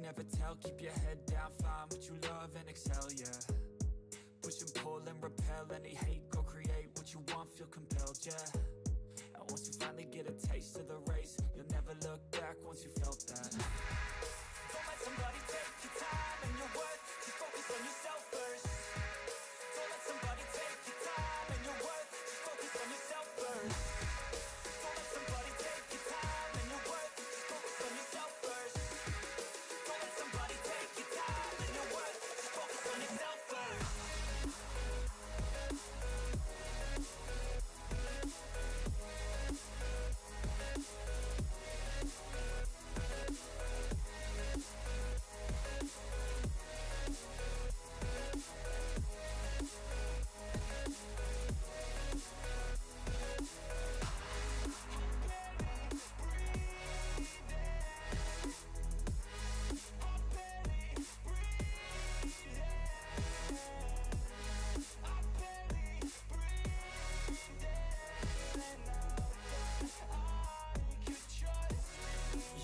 never tell. Keep your head down, find what you love and excel, yeah. Push and pull and repel any hate. Go create what you want, feel compelled, yeah. And once you finally get a taste of the race, you'll never look back once you felt that. Don't let somebody take your time and your worth. Just focus on yourself first. Don't let somebody take your time and your worth. Just focus on yourself first. Don't let somebody take your time and your worth. Just focus on yourself first. Don't let somebody take your time and your worth. Just focus on yourself first.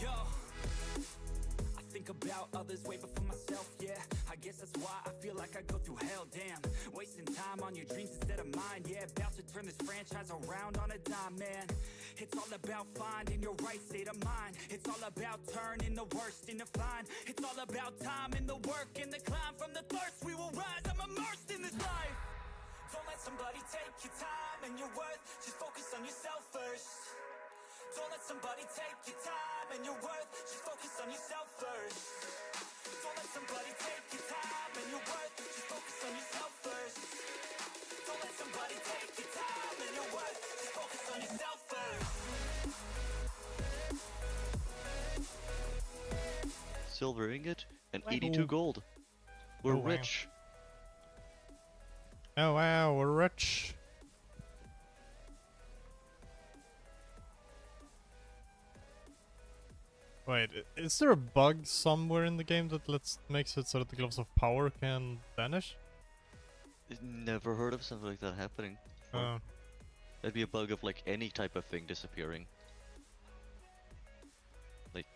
Yo, I think about others way before myself, yeah. I guess that's why I feel like I go through hell, damn. Wasting time on your dreams instead of mine, yeah. About to turn this franchise around on a dime, man. It's all about finding your right state of mind. It's all about turning the worst into fine. It's all about time and the work and the climb. From the thirst we will rise, I'm immersed in this life. Don't let somebody take your time and your worth. Just focus on yourself first. Don't let somebody take your time and your worth. Just focus on yourself first. Don't let somebody take your time and your worth. Just focus on yourself first. Don't let somebody take your time and your worth. Just focus on yourself first. Silver ingot and 82 gold. We're Oh, wow. rich. Oh wow, we're rich. Wait, is there a bug somewhere in the game that makes it so that the gloves of power can vanish? Never heard of something like that happening. Uh, That'd be a bug of like any type of thing disappearing. Like,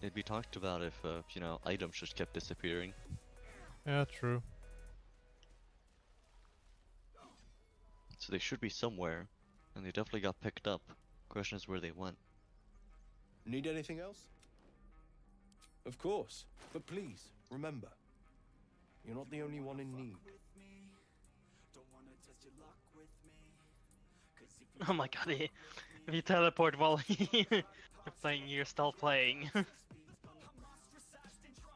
it'd be talked about if, you know, items just kept disappearing. yeah, true. So they should be somewhere, and they definitely got picked up. Question is where they went. Need anything else? Of course, but please, remember, you're not the only one in need. Oh my god, if you teleport while you're playing, you're still playing.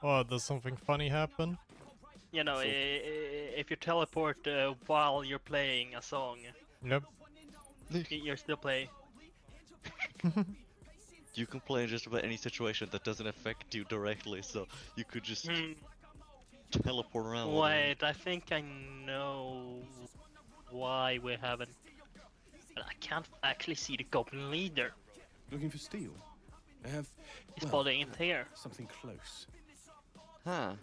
Oh, does something funny happen? You know, if you teleport while you're playing a song, Yep. you're still playing. You can play in just about any situation that doesn't affect you directly, so you could just teleport around. Wait, I think I know why we haven't. But I can't actually see the goblin leader. Looking for steel? I have. He's well, following it here. Something close. Huh.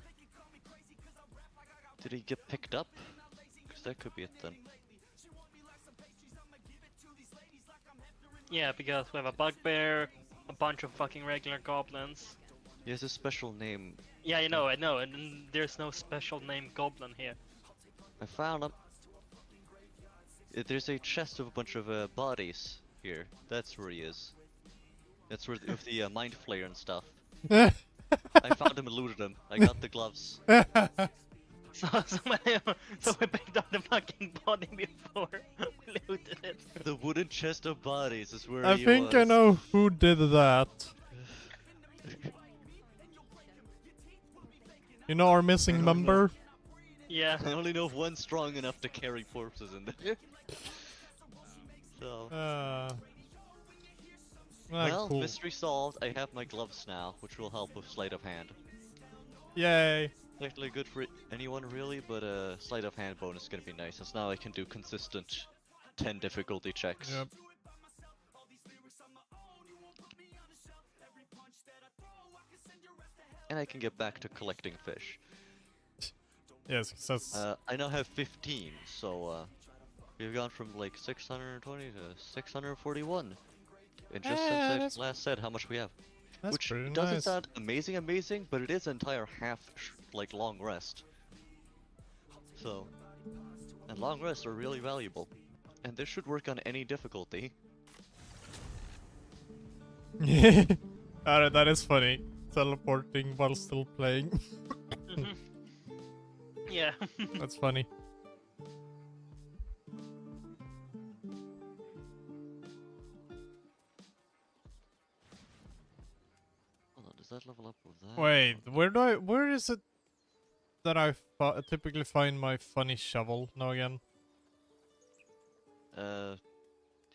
Did he get picked up? Because that could be it then. Yeah, because we have a bugbear, a bunch of fucking regular goblins. He has a special name. Yeah, I know, and there's no special name goblin here. I found him. There's a chest of a bunch of bodies here. That's where he is. That's where with the mind flayer and stuff. I found him and looted him. I got the gloves. So we picked up the fucking body before we looted it. The wooden chest of bodies is where I he think was. I know who did that. You know our missing member? Yeah. I only know of one strong enough to carry corpses in there. So. Well, cool. mystery solved. I have my gloves now, which will help with sleight of hand. Yay. Technically good for anyone really, but sleight of hand bonus is gonna be nice, since now I can do consistent 10 difficulty checks. Yep. And I can get back to collecting fish. Yes, 'cause that's... I now have 15, so we've gone from like 620 to 641. And just since I last said how much we have. That's which pretty doesn't nice. sound amazing, but it is an entire like long rest. So, and long rests are really valuable, and this should work on any difficulty. Alright, that is funny. Teleporting while still playing. Mhm. Yeah. That's funny. Hold on, does that level up with that? Wait, where is it that I typically find my funny shovel now again?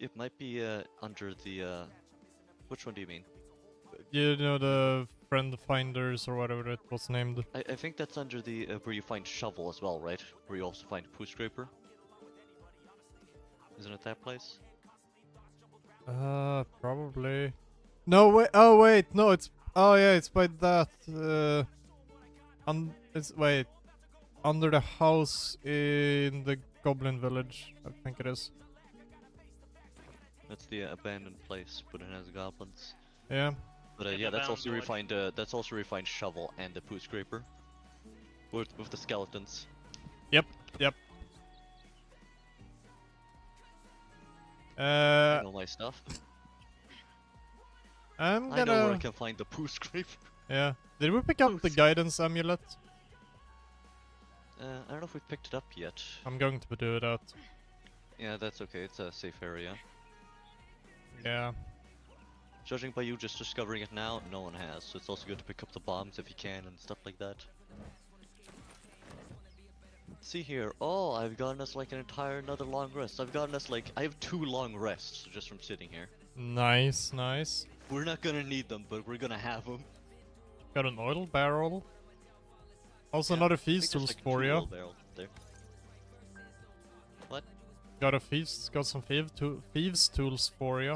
It might be under the which one do you mean? You know, the friend finders or whatever it was named. I think that's under the where you find shovel as well, right? Where you also find poo scraper. Isn't it that place? Probably. No, wait. Oh, wait. No, it's. Oh, yeah, it's by that. It's wait. Under the house in the Goblin Village, I think it is. That's the abandoned place, but it has goblins. Yeah. But Yeah, yeah, the that's also where you bound find that's also where you find shovel and the poo scraper. With the skeletons. Yep. I know my stuff. I'm I know where I gonna. can find the poo scraper. Yeah. Did we pick up the guidance amulet? I don't know if we picked it up yet. I'm going to do that. Yeah, that's okay. It's a safe area. Yeah. Judging by you just discovering it now, no one has. So it's also good to pick up the bombs if you can and stuff like that. See here. Oh, I've gotten us like an entire another long rest. I have 2 long rests just from sitting here. Nice. We're not gonna need them, but we're gonna have them. Got an oil barrel. Also, Yeah, another I think feast there's tools like for 2 you. oil barrels there. What? Got some thieves tools for you.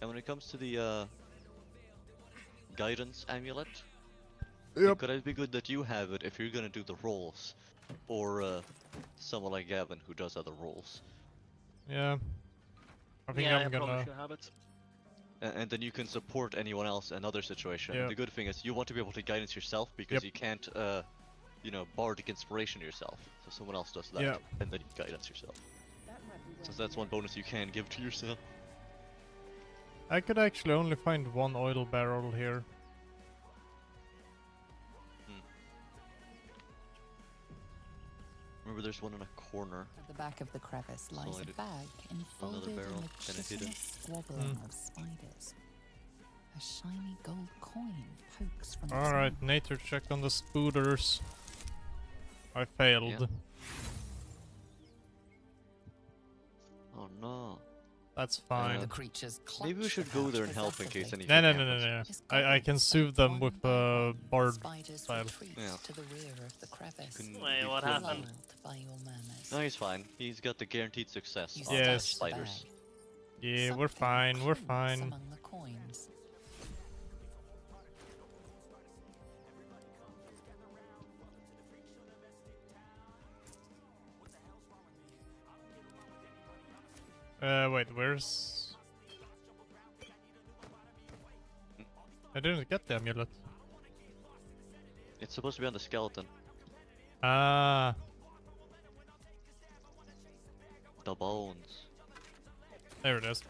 And when it comes to the guidance amulet, Yep. it could be good that you have it if you're gonna do the rolls, or someone like Gavin who does other rolls, Yeah. I think Yeah, I'm I probably gonna. should have it. and then you can support anyone else in other situation. Yeah. And the good thing is you want to be able to guidance yourself because Yep. you can't, you know, bardic inspiration yourself. So someone else does that, Yeah. and then you guidance yourself. Since that's one bonus you can give to yourself. I could actually only find one oil barrel here. Remember, there's one in a corner. At the back of the crevice lies Solid. a bag enfolded in barrel, a kinda hidden. chitinous squabbling of spiders. A shiny gold coin pokes from its Alright, mouth. nature check on the spooters. I failed. Yeah. Oh no. That's fine. The creatures Maybe we clutch should the go pouch there and help in case possessively. anything No. happens. His I goblins can step soothe them one with by one. bard Spiders style. retreat Yeah. to the rear of the crevice. Couldn't Wait, be what cool. happened? Lulled by your murmurs. No, he's fine. He's got the guaranteed success You on Yes. search the spiders. bag. Yeah, we're Something fine, we're clinks fine. among the coins. Wait, where's... I didn't get the amulet. It's supposed to be on the skeleton. Ah, The bones. there it is.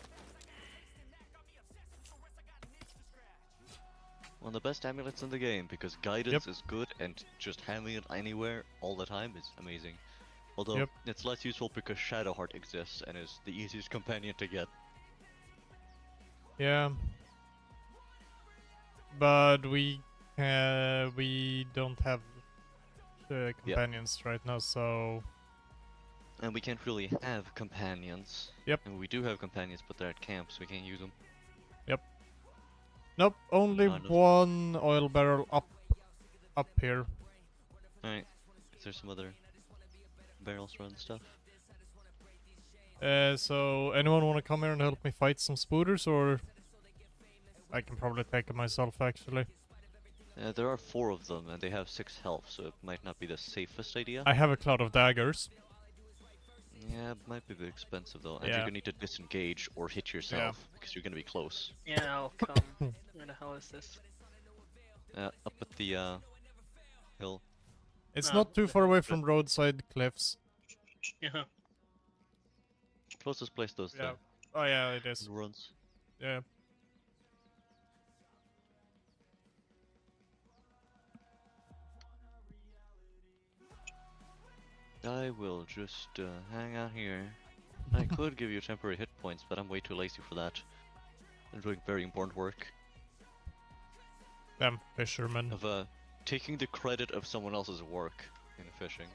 One of the best amulets in the game because guidance is good and just having it anywhere all the time is amazing. Although Yep. it's less useful because Shadowheart exists and is the easiest companion to get. Yeah. But we don't have companions right now, so And we can't really have companions. Yep. And we do have companions, but they're at camp, so we can't use them. nope. Only Kind of. one oil barrel up here. Alright. Is there some other barrels run stuff? So anyone want to come here and help me fight some spooters, or I can probably take it myself actually. There are 4 of them, and they have 6 health, so it might not be the safest idea. I have a cloud of daggers. Yeah, it might be a bit expensive though, and Yeah. you're gonna need to disengage or hit yourself because you're gonna be close. Yeah, I'll come. Where the hell is this? Up at the hill. It's Oh, not too the far hell. away from roadside cliffs. Yeah. Closest place to us Yeah. Oh yeah, it is. runs. Yeah. I will just hang out here. I could give you temporary hit points, but I'm way too lazy for that. I'm doing very important work Them fishermen. of taking the credit of someone else's work in fishing.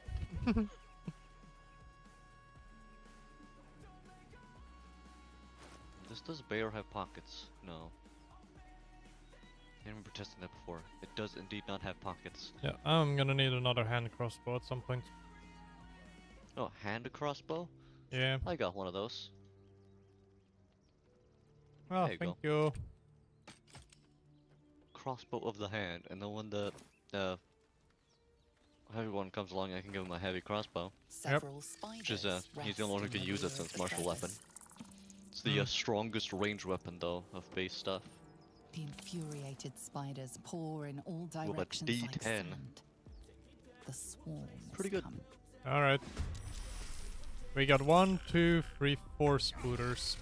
Does bear have pockets? No. I remember testing that before. It does indeed not have pockets. Yeah, I'm gonna need another hand crossbow at some point. Oh, hand crossbow? Yeah. I got one of those. Oh, There you thank you. Crossbow of the hand, and then when the heavy one comes along, I can give him a heavy crossbow. Several spiders. Which is he's the only one who can use it since martial weapon. It's the strongest range weapon though of base stuff. The infuriated spiders pour in all With a directions like D10. sand. The swarms Pretty good. come. Alright. We got 1, 2, 3, 4 spooters.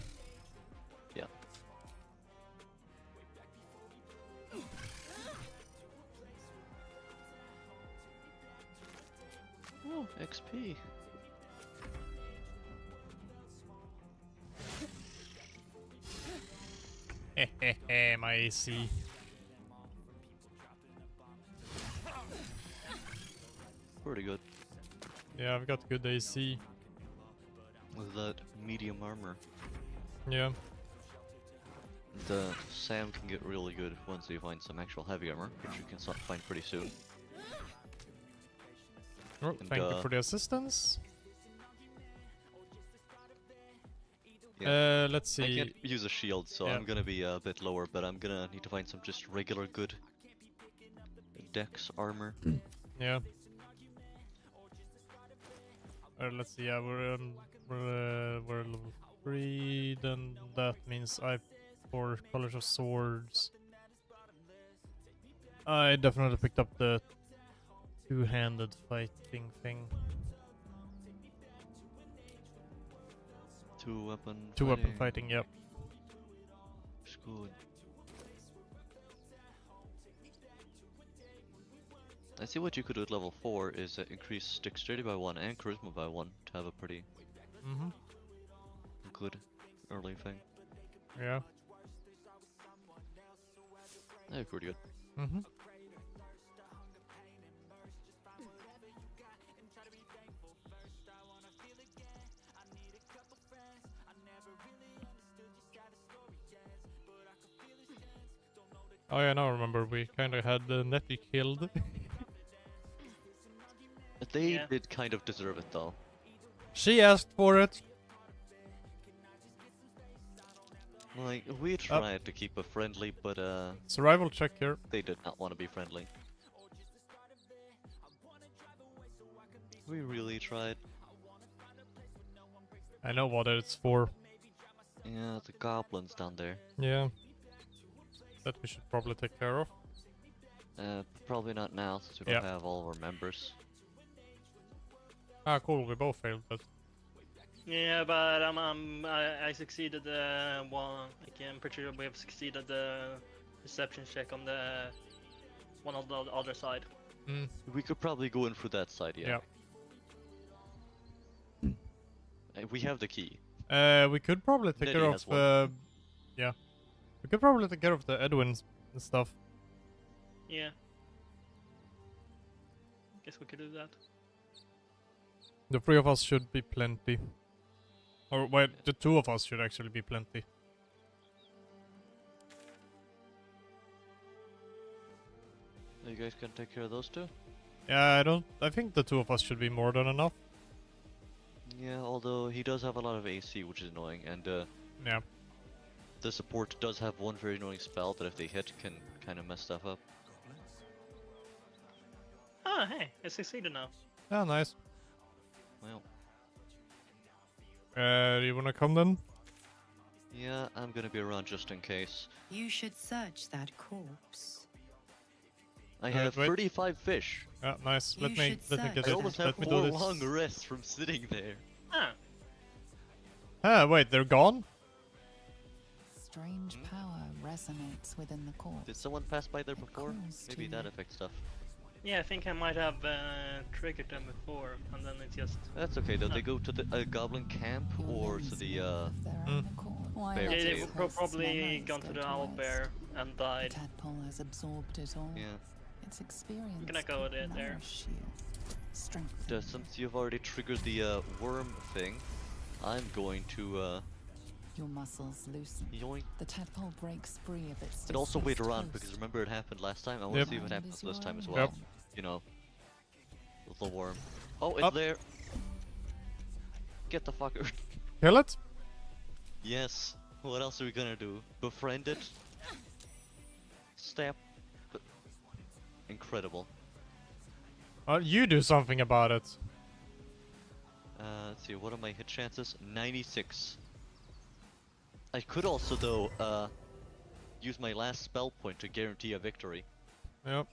Yeah. Oh, XP. Hehehe, my AC. Pretty good. Yeah, I've got good AC. With that medium armor. Yeah. The Sam can get really good once you find some actual heavy armor, which you can find pretty soon. Oh, And, thank you for the assistance. Yeah. Let's I see. can't use a shield, so Yeah. I'm gonna be a bit lower, but I'm gonna need to find some just regular good dex armor. Yeah. Let's see. Yeah, we're level 3. Then that means I have 4 colors of swords. I definitely picked up the two-handed fighting thing. Two-weapon Fighting. Yep. It's good. I see what you could do at level 4 is increase dexterity by 1 and charisma by 1 to have a pretty Mhm. good early thing. Yeah. That'd be pretty good. Mhm. Oh yeah, now I remember we kind of had Nettie killed. But they Yeah. did kind of deserve it though. She asked for it. Like, we tried to keep it friendly, but Survival check here. they did not want to be friendly. We really tried. I know what it's for. Yeah, the goblins down there. Yeah. That we should probably take care of. Probably not now since we don't have all of our members. Ah, cool. We both failed, but Yeah, but I succeeded one. I'm pretty sure we have succeeded the reception check on the one on the other side. We could probably go in through that side, yeah. We have the key. We could probably take Nettie care has of. one. Yeah. We could probably take care of the Edwins and stuff. Yeah. Guess we could do that. The 3 of us should be plenty. Or wait, the 2 of us should actually be plenty. You guys can take care of those two? Yeah, I think the 2 of us should be more than enough. Yeah, although he does have a lot of AC, which is annoying, and Yeah. the support does have one very annoying spell that if they hit can kind of mess stuff up. Ah, hey, I succeeded now. Yeah, nice. Well, Do you wanna come then? Yeah, I'm gonna be around just in case. You should search that corpse. I have wait. 35 fish. Yeah, nice. You Let me should get search I it. almost that have Let me 4 do this. long rests from sitting there. Ah, Ah, wait, they're gone? Strange power resonates within the corpse. Did someone pass by there before? calls Maybe to that you. affects stuff. yeah, I think I might have triggered them before, and then it's just. That's okay though, they go to the goblin camp Your or limbs to the move of their own accord. Why bear let Yeah, its they've host's probably memories gone to go the waste? owlbear and The died. tadpole has absorbed it all. yeah. Its experience gonna go could with it there. nourish you, strengthen you. Since you've already triggered the worm thing, I'm going to Your muscles loosen. yoink. The tadpole breaks free of its And also wait deceased around host. because remember it happened last time. I want Yep. to see if it Mind happens is this your time as own well. Yep. You know, the worm. Oh, it's Up. there. Get the fucker. Kill it? Yes. What else are we gonna do? Befriend it? Stab? Incredible. You do something about it. Let's see, what are my hit chances? 96. I could also, though, use my last spell point to guarantee a victory. Yep.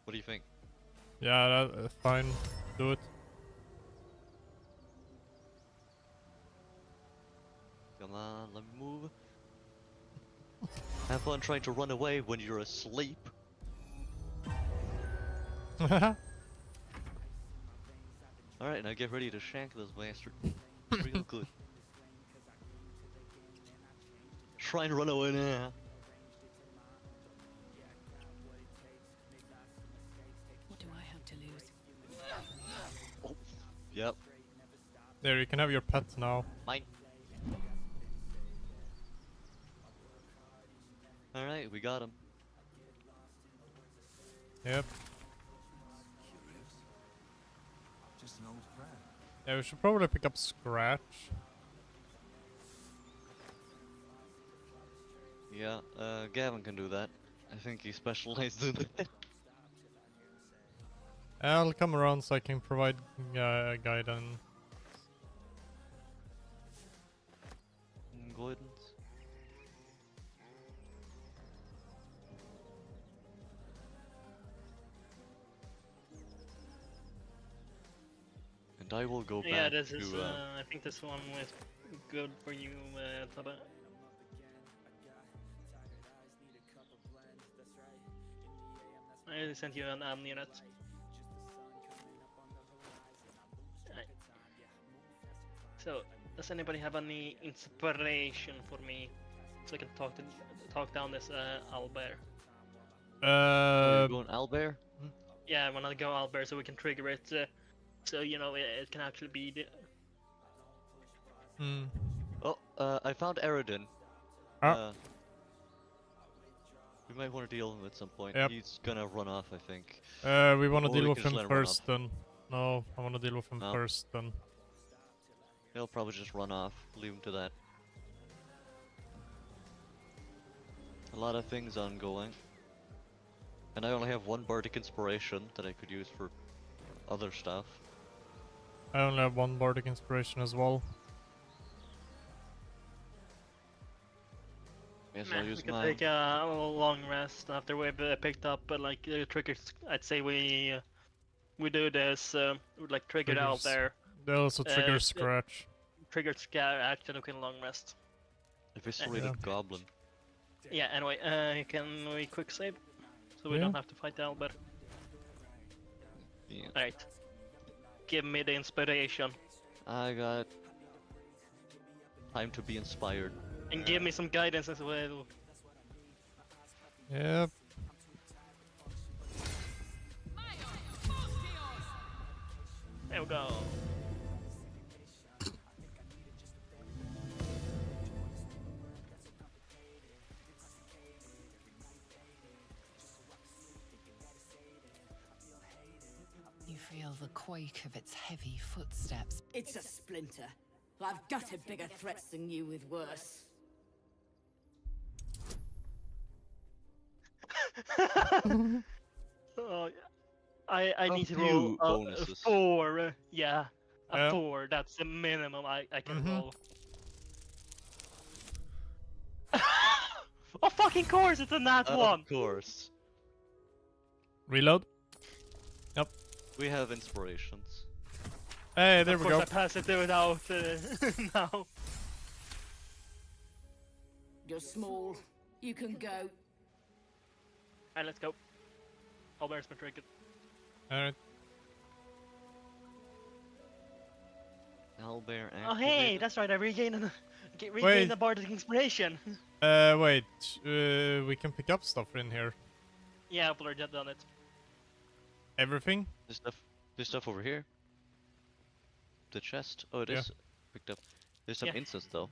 What do you think? Yeah, fine. Do it. Come on, let me move. Have fun trying to run away when you're asleep. Alright, now get ready to shank this bastard. Real good. Try and run away now. What do I have to lose? Oh, yep, There, you can have your pet now. mine. Alright, we got him. Yep. Just an old friend. Yeah, we should probably pick up Scratch. Yeah, Gavin can do that. I think he specializes in it. I'll come around so I can provide guidance. Guidance. And I will go back Yeah, this to, is. I think this one was good for you, Taba. I sent you an unit. Right. So, does anybody have any inspiration for me, so I can talk down this owlbear? you're going owlbear? Yeah, I wanna go owlbear so we can trigger it, so you know it can actually be. Hmm. Oh, I found Aridin. Ah. We might want to deal with him at some point. Yep. He's gonna run off, I think. We wanna Or deal we with can just him let him run first off. then. No, I wanna deal with him No. first then. He'll probably just run off. Leave him to that. A lot of things ongoing. And I only have one bardic inspiration that I could use for other stuff. I only have one bardic inspiration as well. Yes, Nah, I'll we use could mine. take a long rest after we've picked up like triggers. I'd say we do this. Would like trigger it out Triggers. there. They also trigger Uh, Scratch. Triggered scare action. We can long rest. Eviscerated Yeah. goblin. Yeah. Anyway, can we quick save so we Yeah. don't have to fight the Albert? Yeah. All right. Give me the inspiration I got time to be inspired. and give me some guidance as well. Yep. There we go. You feel the quake of its heavy footsteps. It's a splinter. I've gutted bigger threats than you with worse. Oh, I A need to few roll bonuses. 4. Yeah, A 4, that's the minimum I can roll. Oh, fucking course, it's a nat 1! Of course. Reload. Yep. We have inspirations. Hey, there Of we course go. I pass it without now. You're small. You can go. Alright, let's go. Owlbear's been triggered. Alright. Owlbear activated. Oh hey, that's right, I regained Wait. the bardic inspiration. Wait. We can pick up stuff in here. Yeah, I've already done it. Everything? There's stuff over here. The chest. Oh, it is picked up. There's some Yeah. incense though.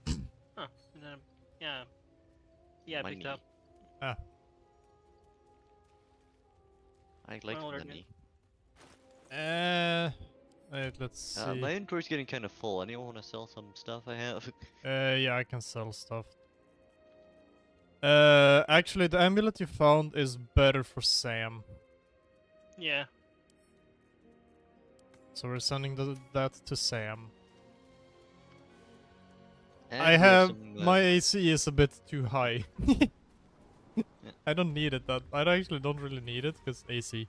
Huh. And then, yeah. Yeah, I picked Money. up. Ah. I like Well, money. Wait, let's see. My inventory's getting kind of full. Anyone want to sell some stuff I have? Yeah, I can sell stuff. Actually, the amulet you found is better for Sam. Yeah. So we're sending that to Sam. And I we have some, my AC is a bit too high. I don't need it that. I actually don't really need it because AC.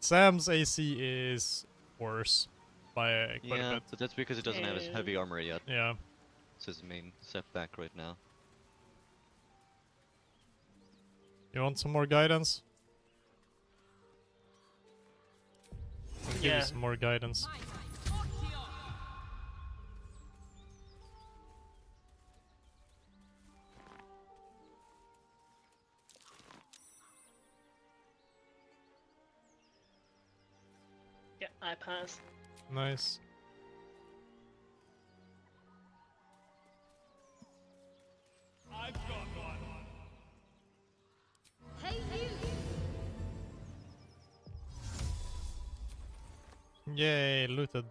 Sam's AC is worse by quite a yeah, bit. but that's because it doesn't have his heavy armor yet. Yeah. It's his main setback right now. You want some more guidance? I'll give you Yeah. some more guidance. Yeah, I pass. Nice. Yay, looted.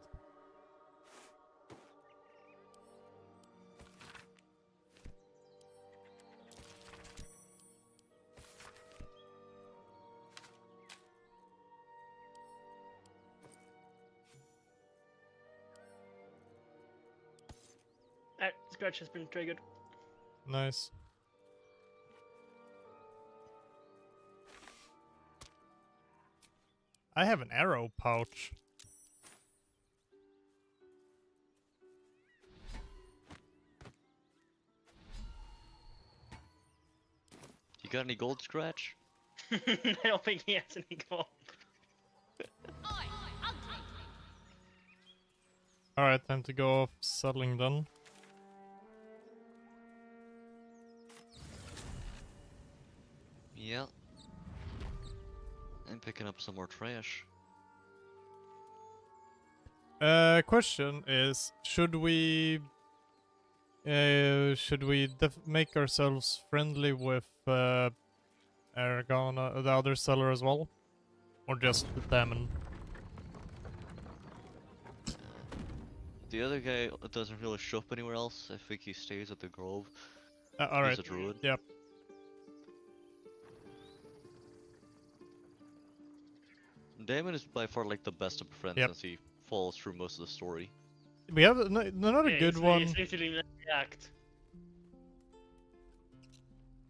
Alright, scratch has been triggered. Nice. I have an arrow pouch. You got any gold, Scratch? I don't think he has any gold. Alright, time to go off settling then. Yeah. I'm picking up some more trash. Question is, should we make ourselves friendly with Aragona, the other seller as well? Or just the Demon? The other guy doesn't really show up anywhere else. I think he stays at the Grove. Alright. He's a druid. Yep. Damon is by far like the best of friends Yep. since he follows through most of the story. We have another Yeah, good he's- one. He's literally in every act.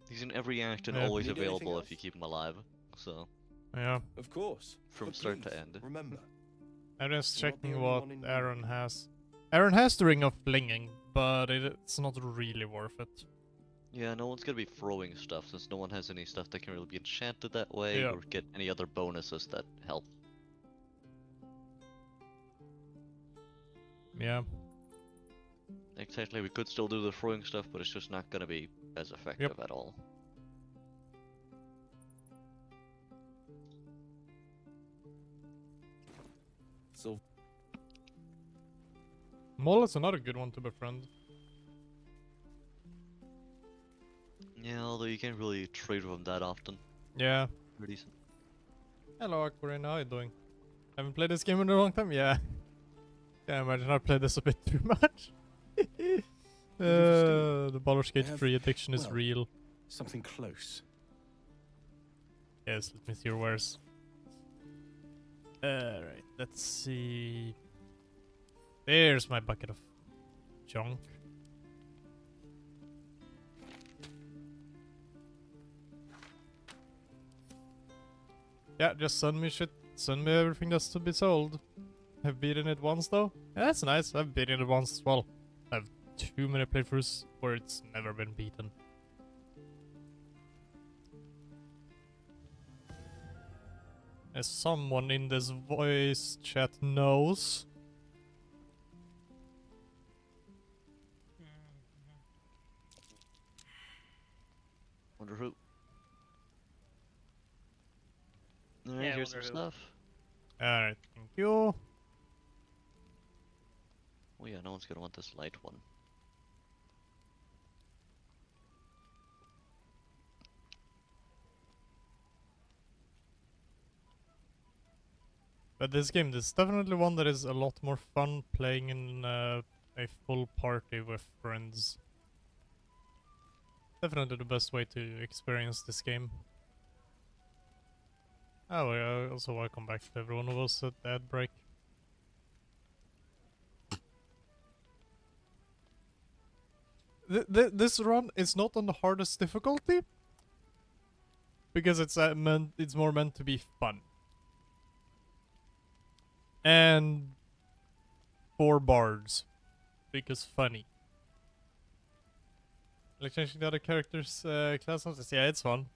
He's in every act and Yeah. always Need anything available if else? you keep him alive. So, Yeah. Of course. from But start to please, end. Remember, I'm just You're not the checking only what one in need. Aaron has. Aaron has the Ring of Flinging, but it's not really worth it. Yeah, no one's gonna be throwing stuff since no one has any stuff that can really be enchanted that way Yeah. or get any other bonuses that help. Yeah. Exactly, we could still do the throwing stuff, but it's just not gonna be as effective at all. so Mole is another good one to befriend. Yeah, although you can't really trade with them that often. Yeah. Pretty decent. Hello, Aquarina, how you doing? Haven't played this game in a long time? Yeah. Can't imagine I played this a bit too much. The Baldur's Gate have- 3 addiction is well- real. something close. Yes, let me see your wares. Alright, let's see. There's my bucket of junk. Yeah, just send me shit. Send me everything that's to be sold. I've beaten it once though. Yeah, that's nice. I've beaten it once as well. I have too many playthroughs where it's never been beaten. As someone in this voice chat knows. Wonder who. Alright, Yeah, here's some wonder who. stuff. Alright, thank you. Oh yeah, no one's gonna want this light one. But this game, this is definitely one that is a lot more fun playing in a full party with friends. Definitely the best way to experience this game. Oh, well, also welcome back to everyone who was at ad break. This run is not on the hardest difficulty because it's more meant to be fun. And 4 bards because funny. Like changing the other characters' class options. Yeah, it's fun.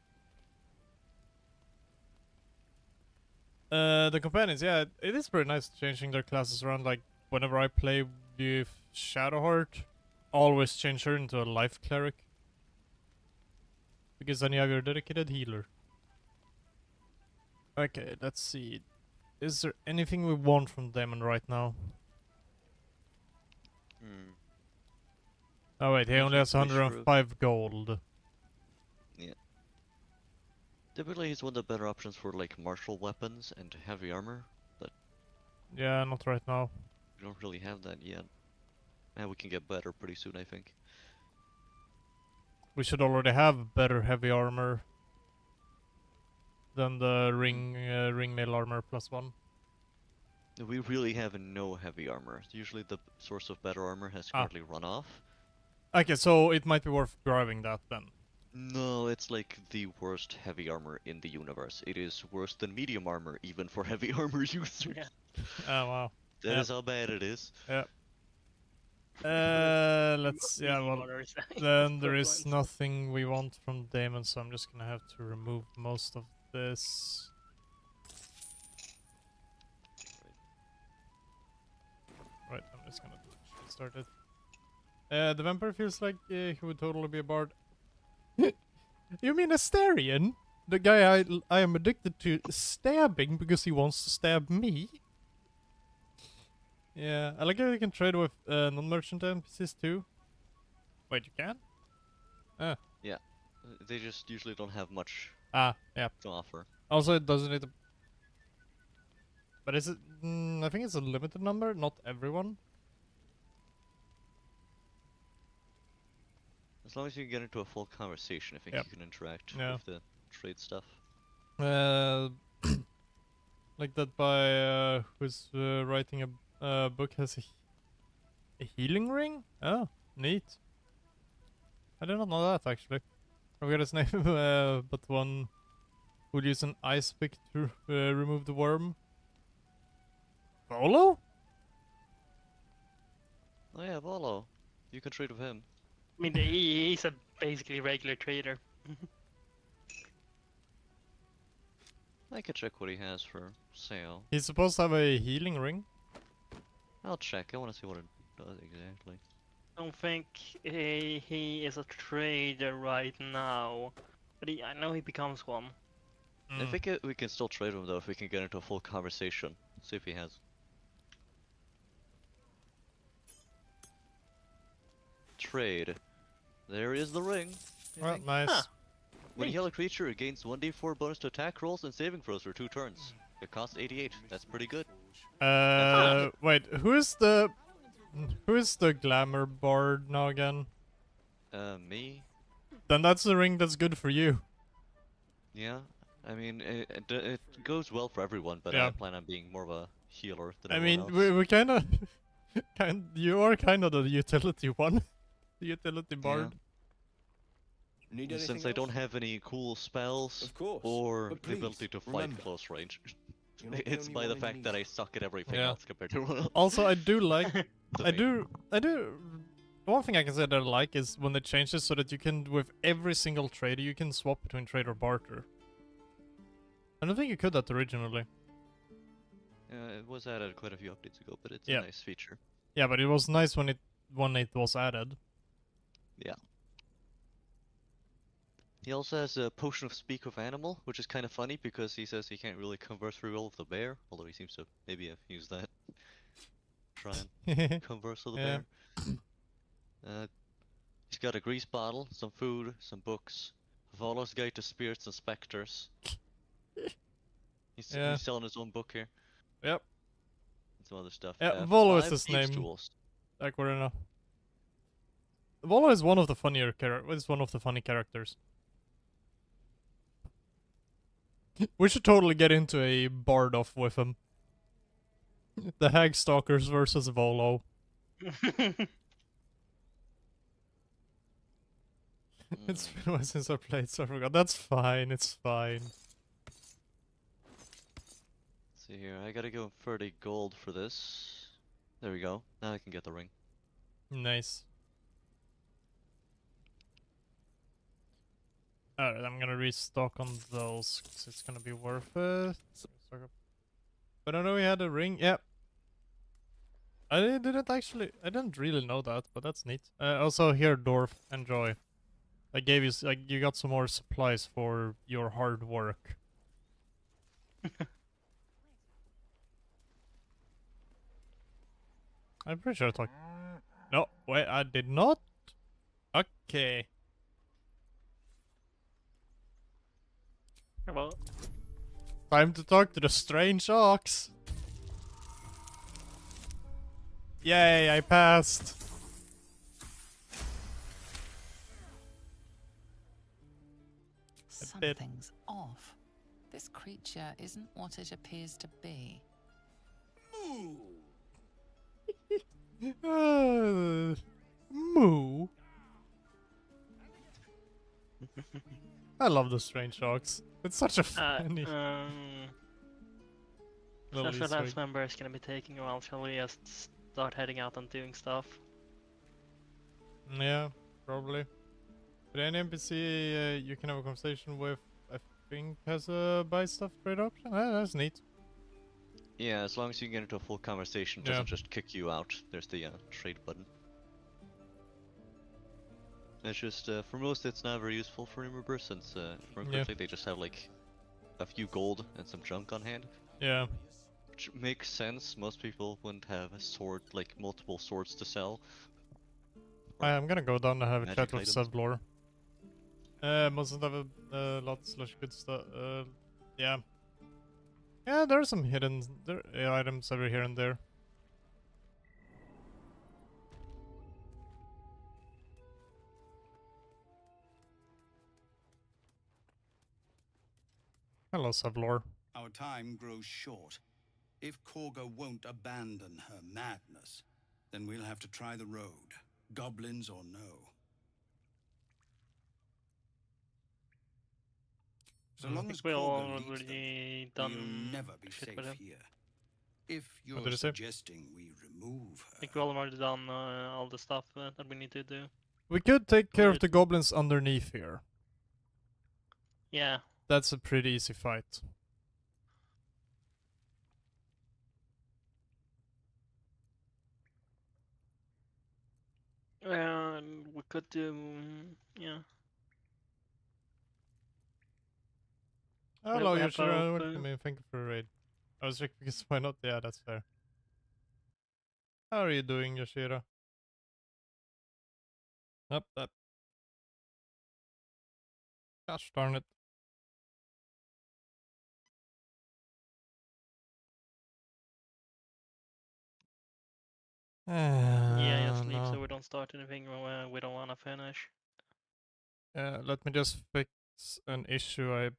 The companions, yeah, it is pretty nice changing their classes around. Like whenever I play with Shadowheart, always change her into a life cleric. Because then you have your dedicated healer. Okay, let's see. Is there anything we want from Damon right now? Hmm. Oh wait, he only has Pretty sure. 105 gold. Typically he's one of the better options for like martial weapons and heavy armor, but Yeah, not right now. we don't really have that yet. And we can get better pretty soon, I think. We should already have better heavy armor than the ring mail armor +1. We really have no heavy armor. Usually the source of better armor has currently run off. Okay, so it might be worth grabbing that then. No, it's like the worst heavy armor in the universe. It is worse than medium armor, even for heavy armor users. Yeah. Oh wow. That is how bad it is. Yep. Let's yeah, Medium well orders. then there is Equivalent. nothing we want from Damon, so I'm just gonna have to remove most of this. Right, I'm just gonna get started. The vampire feels like he would totally be a bard. You mean Astarion? The guy I am addicted to stabbing because he wants to stab me? Yeah, I like how you can trade with non-merchant NPCs too. Wait, you can? Ah. Yeah. They just usually don't have much Ah, yeah. to offer. Also, it doesn't need to... But is it... I think it's a limited number, not everyone. As long as you can get into a full conversation, I think Yep. you can interact Yeah. with the trade stuff. Like that by who's writing a book has a healing ring? Oh, neat. I did not know that actually. I forgot his name, but one would use an ice pick to remove the worm. Volo? Oh yeah, Volo. You can trade with him. I mean, he's a basically regular trader. I could check what he has for sale. He's supposed to have a healing ring. I'll check. I want to see what it does exactly. I don't think he is a trader right now, but I know he becomes one. I think we can still trade him though if we can get into a full conversation. See if he has. Trade. There is the ring. Well, nice. Huh. When you Neat. heal a creature, it gains 1d4 bonus to attack rolls and saving throws for 2 turns. It costs 88. That's pretty good. Wait, who is the glamour bard now again? Me? Then that's the ring that's good for you. Yeah. I mean, it goes well for everyone, but Yeah. I plan on being more of a healer than I everyone mean, else. we kind of, you are kind of the utility one, the utility Yeah. bard. Need And anything since I don't else? have any cool spells Of course. or But the please, ability to fight remember, close range, you're not the it's only by the one in fact that need. I suck at everything Yeah. else compared to everyone else. Also, I do like, To I me. do. One thing I can say that I like is when they change this so that you can, with every single trader, you can swap between trade or barter. I don't think you could that originally. It was added quite a few updates ago, but it's Yeah. a nice feature. Yeah, but it was nice when it was added. Yeah. He also has a potion of speak with animal, which is kind of funny because he says he can't really converse very well with the bear, although he seems to maybe have used that. Try and converse with the Yeah. bear. He's got a grease bottle, some food, some books, Volo's Guide to Spirits and Specters. Yeah. He's selling his own book here, Yep. and some other stuff. Yeah, Volo is 5 his thieves' name. tools. Like we're in a. Volo is one of the funnier is one of the funny characters. We should totally get into a bard off with him. The Hag Stalkers versus Volo. It's been a while since I played, so I forgot. That's fine, it's fine. Let's see here, I gotta go 30 gold for this. There we go. Now I can get the ring. Nice. Alright, I'm gonna restock on those, because it's gonna be worth it. But I know we had a ring. Yep. I didn't really know that, but that's neat. Also, here, Dwarf, enjoy. I gave you, you got some more supplies for your hard work. I'm pretty sure I talked. No, wait, I did not. Okay. Well, Time to talk to the strange ox. Yay, I passed. bit. Something's off. This creature isn't what it appears to be. Moo. I love the strange ox. It's such a funny little Special Easter Labs egg. member is gonna be taking a while. Shall we just start heading out and doing stuff? Yeah, probably. But any NPC you can have a conversation with, I think, has a buy stuff trade option. Ah, that's neat. Yeah, as long as you get into a full conversation, it Yeah. doesn't just kick you out. There's the trade button. It's just, for most it's not very useful for new members since, if I remember correctly, they just have like a few gold and some junk on hand. Yeah. Which makes sense, most people wouldn't have a sword, like multiple swords to sell. I'm gonna go down and have a Magic chat with items. Sevlor. Mustn't have a lot slash good stuff. Yeah. Yeah, there are some hidden items over here and there. Hello, Sevlor. Our time grows short. If Korga won't abandon her madness, then we'll have to try the road, goblins or no. So long as We'll Korga leads already them, done we'll never be shit safe with him. here. If did you're he say? suggesting we remove I think her, we've already done all the stuff that we need to do. We could take care of the goblins underneath here. Yeah. That's a pretty easy fight. We could do, yeah. Hello, we have Yoshiro. both, Welcome in. Thank you for a raid. I was checking because why not? Yeah, that's fair. How are you doing, Yoshiro? Up. Gosh darn it. Yeah, just leave no. so we don't start anything we don't wanna finish. Let me just fix an issue I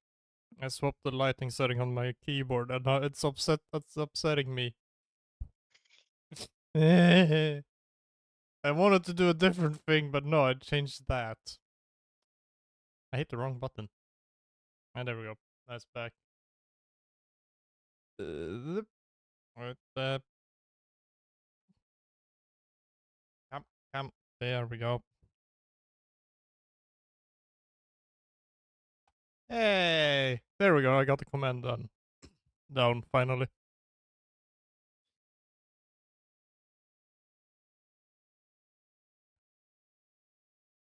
I swapped the lighting setting on my keyboard, and now it's upsetting me. I wanted to do a different thing, but no, I changed that. I hit the wrong button. And there we go. That's back. Right, come. There we go. Hey! There we go, I got the command done. Down, finally.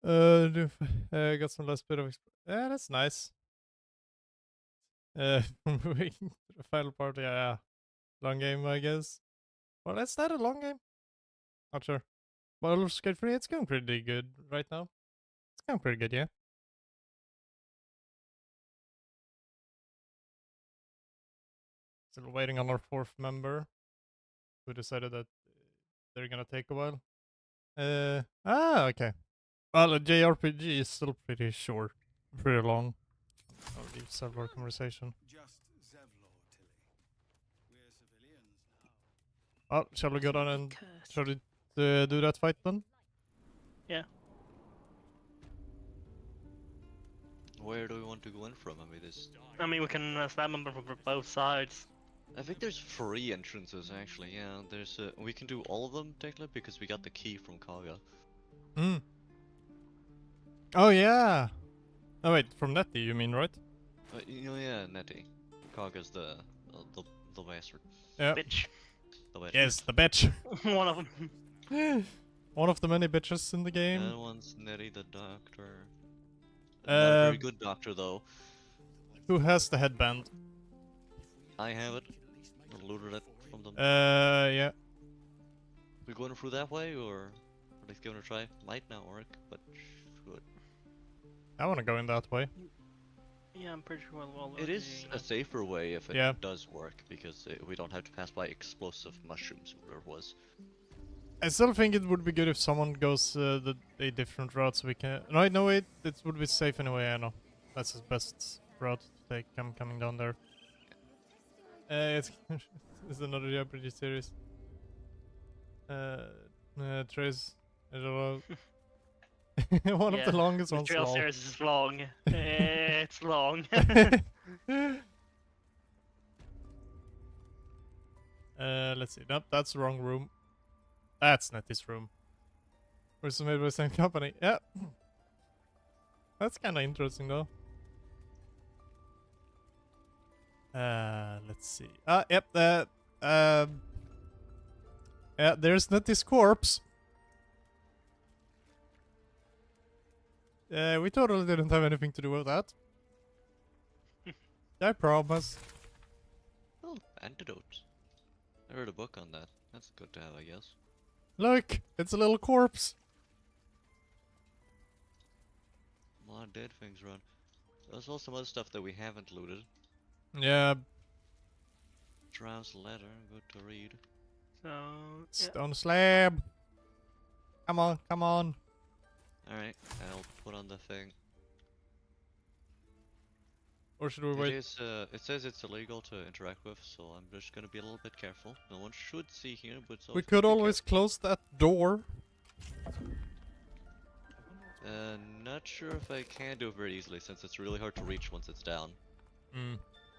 Got some last bit of yeah, that's nice. Moving to the final part, yeah. Long game, I guess. Well, is that a long game? Not sure. Baldur's Gate 3, it's going pretty good right now. It's going pretty good, yeah. Still waiting on our 4th member, who decided that they're gonna take a while. Okay. Well, a JRPG is still pretty short, pretty long. I'll leave several conversation. Just Zevlor, Tilly. We're civilians now. Well, shall we go down and Cursed. shall we do that fight then? Yeah. Where do we want to go in from? I mean, I mean, we can slam them from both sides. I think there's 3 entrances actually. Yeah, there's we can do all of them technically because we got the key from Kaga. Hmm. Oh yeah. Oh wait, from Nettie you mean, right? Yeah, Nettie. Kaga's the bastard. Yeah. Bitch. The bastard. Yes, the bitch. One of them. One of the many bitches in the game. That one's Nettie the doctor. Not a very good doctor though. Who has the headband? I have it. I looted it from them. Yeah. We going through that way or at least give it a try? Might not work, but should. I wanna go in that way. Yeah, I'm pretty sure we'll It is a safer way if it Yeah. does work because we don't have to pass by explosive mushrooms or whatever it was. I still think it would be good if someone goes a different route so we can... No, wait, it would be safe anyway, I know. That's the best route to take. I'm coming down there. It's, it's another JRPG series. Trace... I don't know. One of the longest the ones. trail lol. series is long. It's long. Let's see. Nope, that's the wrong room. That's not this room. We're made by the same company. Yeah. That's kind of interesting though. Let's see. Yep. Yeah, there's not this corpse. We totally didn't have anything to do with that. I promise. Oh, antidote. I read a book on that. That's good to have, I guess. Look, it's a little corpse. A lot of dead things around. There's also some other stuff that we haven't looted. Yeah, Drown's letter, good to read. So stone slab. Come on, come on. Alright, I'll put on the thing. Or should we It wait? is, it says it's illegal to interact with, so I'm just gonna be a little bit careful. No one should see here, but it's We always could good to be always close that door. careful. Not sure if I can do it very easily since it's really hard to reach once it's down. Hmm.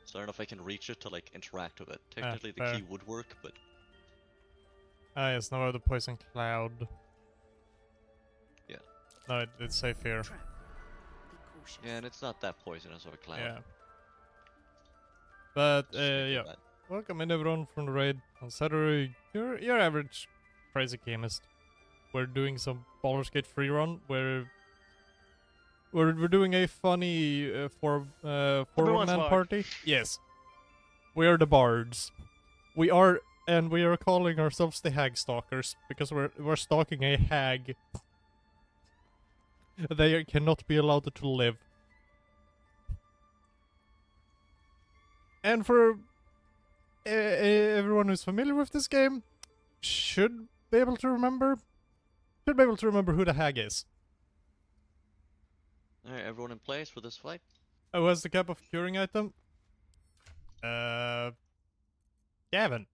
So I don't know if I can reach it to like interact with it. Technically the fair. key would work, but Ah, yes, now I have the poison cloud. Yeah. No, it's safe here. Trap. Be cautious. yeah, and it's not that poisonous of a cloud. Yeah. But, Just thinking yeah. that. Welcome in everyone from the raid. On Saturday, your average crazy chemist. We're doing some Baldur's Gate free run where we're doing a funny Everyone's four-man bard. party. Yes. We are the bards. We are calling ourselves the hag stalkers because we're stalking a hag. They cannot be allowed to live. And for everyone who's familiar with this game, should be able to remember who the hag is. Alright, everyone in place for this fight? Who has the cup of curing item? Gavin.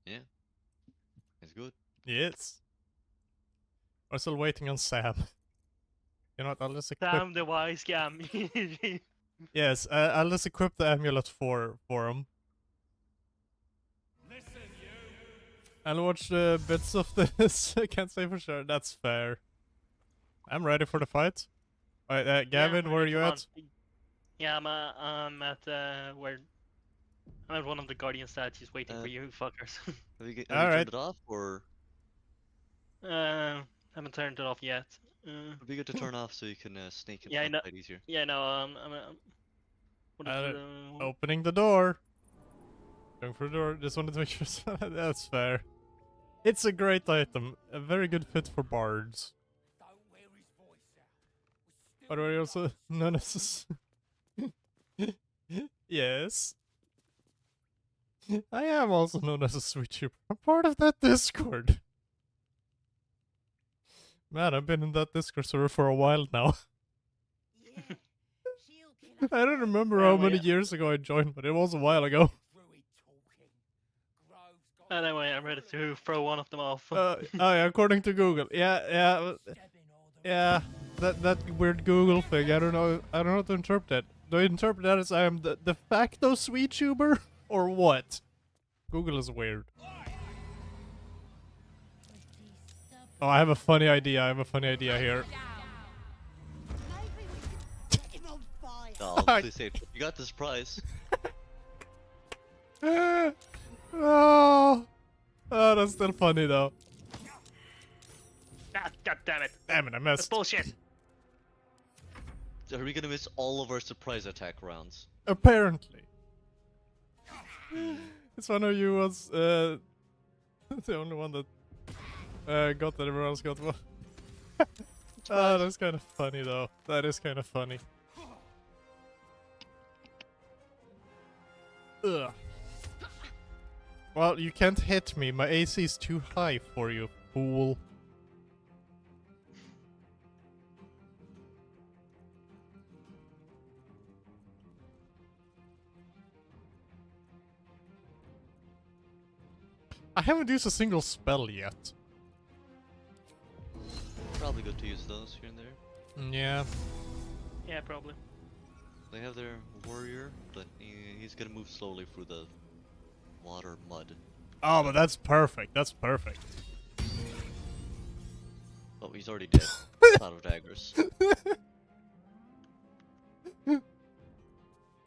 Yeah. It's good. Yes. We're still waiting on Sam. You know what? I'll just equip. Damn the wise scam. Yes, I'll just equip the amulet for him. I'll watch bits of this. I can't say for sure. That's fair. I'm ready for the fight. Alright, Gavin, Yeah, where are come you on. at? Yeah, I'm at where I'm at one of the guardian statues waiting for you fuckers. Have you Alright. turned it off, or Haven't turned it off yet. it'd be good to turn off so you can sneak in Yeah, I front know. quite easier. Yeah, no. What is Uh, the? Opening the door. Going through the door. Just wanted to make sure. That's fair. It's a great item. A very good fit for bards. But are you also known as yes. I am also known as a sweet sheep. I'm part of that Discord. Man, I've been in that Discord server for a while now. I don't remember how many years ago I joined, but it was a while ago. Anyway, I'm ready to throw one of them off. Oh yeah, according to Google. Yeah. That weird Google thing. I don't know how to interpret that. Do I interpret that as I am the de facto sweet tuber or what? Google is weird. Oh, I have a funny idea. Here. Oh, please say it. You got this prize. Oh, that's still funny though. God damn it! Damn it, I That's missed. bullshit. Are we gonna miss all of our surprise attack rounds? Apparently. It's one of you was the only one that got that everyone else got one. Oh, that's kind of funny though. That is kind of funny. Ugh. Well, you can't hit me. My AC is too high for you, fool. I haven't used a single spell yet. Probably good to use those here and there. Yeah. Yeah, probably. They have their warrior, but he's gonna move slowly through the water mud. Oh, but that's perfect. That's perfect. Oh, he's already dead. Out of daggers.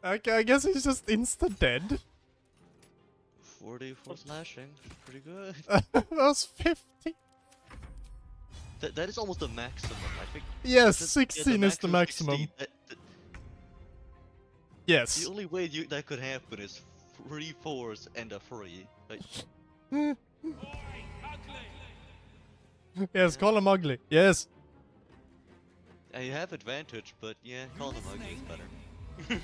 Okay, I guess he's just insta dead. 44 slashing, pretty good. That was 50. That is almost the maximum, I think. Yes, Yeah, 16 is the maximum. 16, Yes. the only way that could happen is 3 4s and a 3. Like, Yes, call him ugly. Yes. you have advantage, but yeah, call them ugly is better.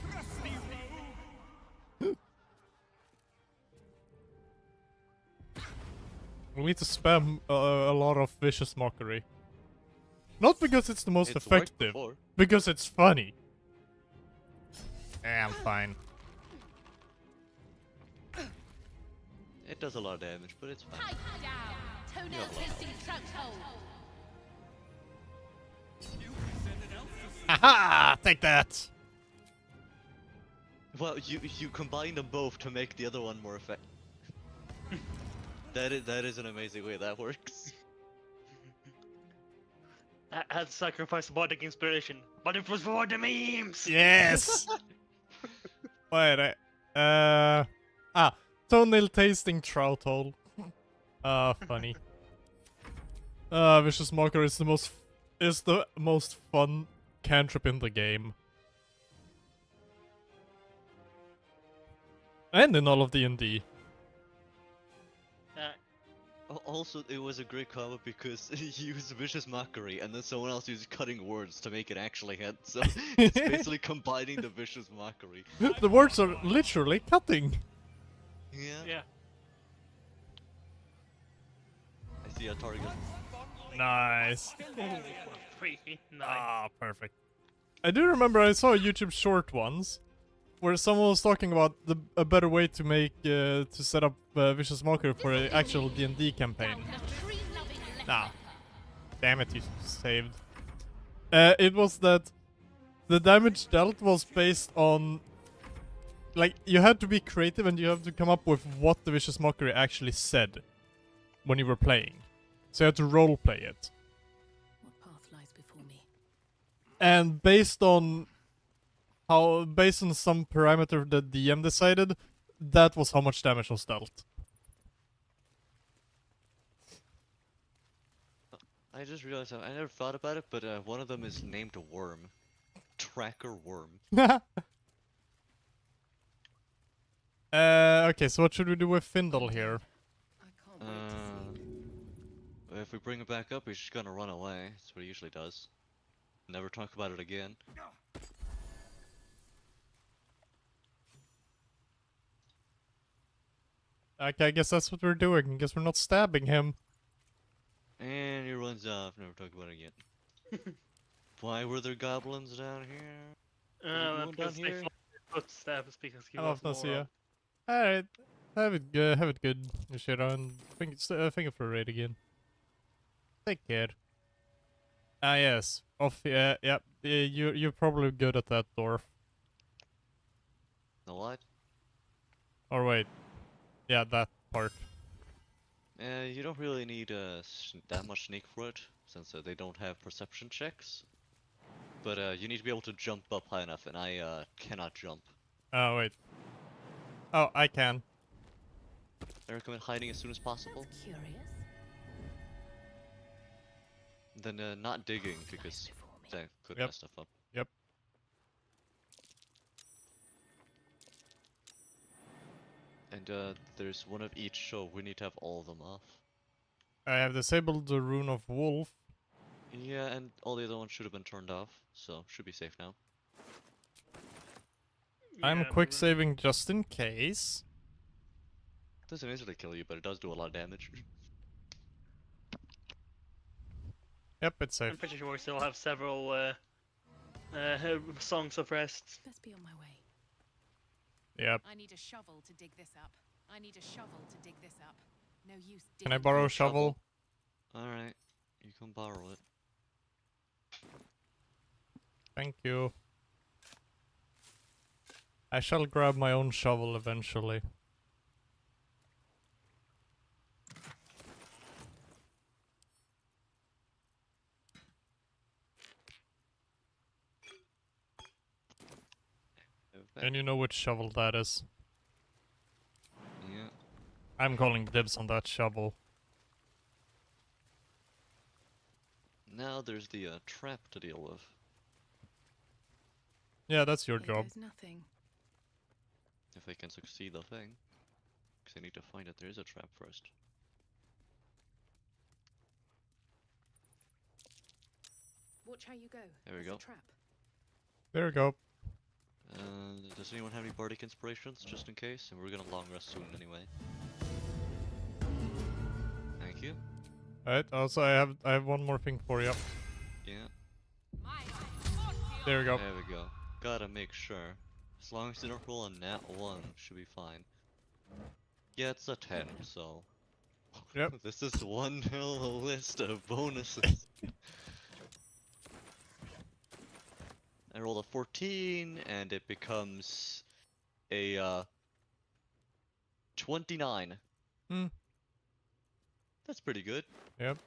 We need to spam a lot of vicious mockery. Not because it's the most It's worked effective, before. because it's funny. I'm fine. It does a lot of damage, but it's fine. Haha! Take that! Well, you combine them both to make the other one more effective. That is an amazing way that works. I had to sacrifice bardic inspiration, but it was for the memes. Yes! Wait, toenail tasting trout hole. Funny. Vicious Mocker is the most fun cantrip in the game. And in all of D&D. Also, it was a great combo because he used Vicious Mockery, and then someone else used Cutting Words to make it actually hit, so it's basically combining the Vicious Mockery. The words are literally cutting. Yeah. Yeah. I see a target. Nice. Free. Nice. Ah, perfect. I do remember I saw a YouTube short once where someone was talking about a better way to make to set up Vicious Mockery for an actual D&D campaign. Nah, damn it, you saved. It was that the damage dealt was based on, like, you had to be creative and you have to come up with what the Vicious Mockery actually said when you were playing. So you had to roleplay it. What path lies before me? And based on some parameter that DM decided, that was how much damage was dealt. I just realized I never thought about it, but one of them is named Worm. Tracker Worm. Okay, so what should we do with Findle here? I can't wait to sleep. If we bring it back up, he's just gonna run away. That's what he usually does. Never talk about it again. Okay, I guess that's what we're doing. I guess we're not stabbing him. And he runs off. Never talk about it again. Why were there goblins down here? Because they followed your footsteps because he I was love to see more ya. Alright, have it good, Yoshiro, and thank you for a raid again. Take care. Ah yes, you're probably good at that door. The what? Or wait, yeah, that part. You don't really need that much sneak for it, since they don't have perception checks. But you need to be able to jump up high enough, and I cannot jump. Oh wait. Oh, I can. I recommend hiding as soon as possible. Curious. Then not digging, because that could Yep. mess stuff up. Yep. And there's one of each, so we need to have all of them off. I have disabled the rune of wolf. Yeah, and all the other ones should have been turned off, so should be safe now. I'm quick saving just in case. Doesn't instantly kill you, but it does do a lot of damage. Yep, it's safe. I'm pretty sure we still have several songs of rest. Best be on my way. Yep. I need a shovel to dig this up. I need a shovel to dig this up. No use digging. Can I borrow a shovel? Alright, you can borrow it. Thank you. I shall grab my own shovel eventually. Okay. And you know which shovel that is. Yeah. I'm calling dibs on that shovel. Now there's the trap to deal with. Yeah, that's your Here job. goes nothing. If I can succeed the thing. Because I need to find that there is a trap first. Watch how you go. There we There's a go. trap. There we go. Does anyone have any bardic inspirations, just in case? And we're gonna long rest soon anyway. Thank you. Alright, also I have one more thing for you. Yeah. There we go. There we go. Gotta make sure. As long as you don't roll a nat 1, should be fine. Yeah, it's a 10, so... Yep. This is one hell of a list of bonuses. I rolled a 14, and it becomes a 29. Hmm. That's pretty good. Yep.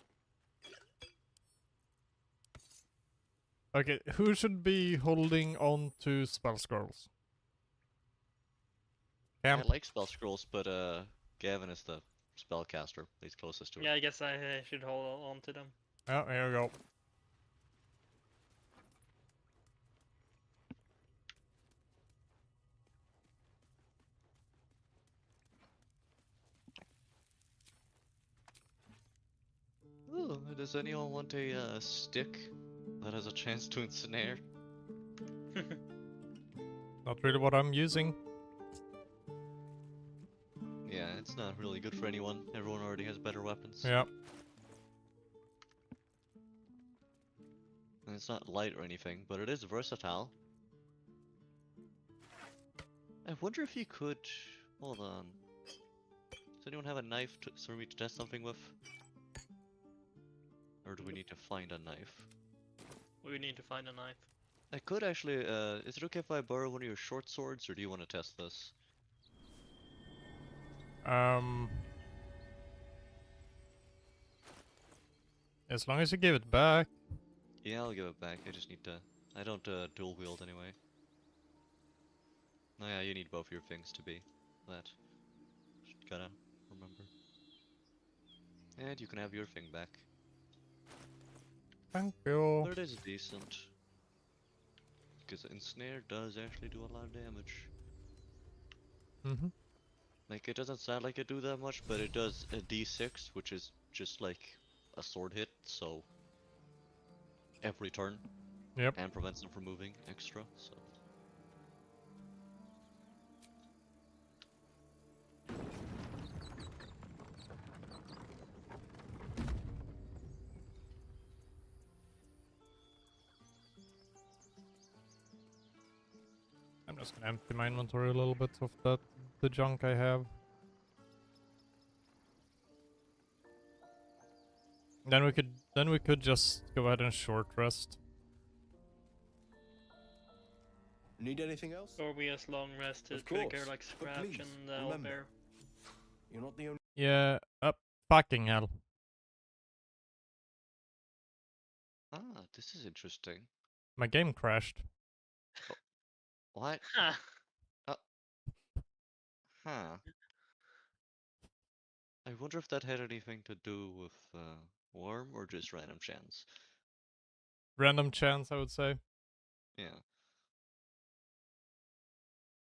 Okay, who should be holding on to spell scrolls? Cam? I like spell scrolls, but Gavin is the spellcaster. He's closest to it. Yeah, I guess I should hold on to them. Oh, here we go. Ooh, does anyone want a stick that has a chance to ensnare? Not really what I'm using. Yeah, it's not really good for anyone. Everyone already has better weapons. Yeah. And it's not light or anything, but it is versatile. I wonder if you could... Hold on. Does anyone have a knife for me to test something with? Or do we need to find a knife? We need to find a knife. I could actually, is it okay if I borrow one of your short swords, or do you want to test this? As long as you give it back. Yeah, I'll give it back, I just need to... I don't dual wield anyway. Oh yeah, you need both your things to be that. Just gotta remember. And you can have your thing back. Thank you. But it is decent. Because Ensnare does actually do a lot of damage. Mm-hmm. Like, it doesn't sound like it do that much, but it does a d6, which is just like a sword hit, so... every turn. Yep. And prevents them from moving extra, so... I'm just gonna empty my inventory a little bit of the junk I have. Then we could just go ahead and short rest. Need anything else? Or we just long rest to Of trigger course, like but Scratch please, and remember. Owlbear. You're not the only. Yeah, fucking hell. Ah, this is interesting. My game crashed. What? Ha! Huh. I wonder if that had anything to do with, Worm, or just random chance. Random chance, I would say. Yeah.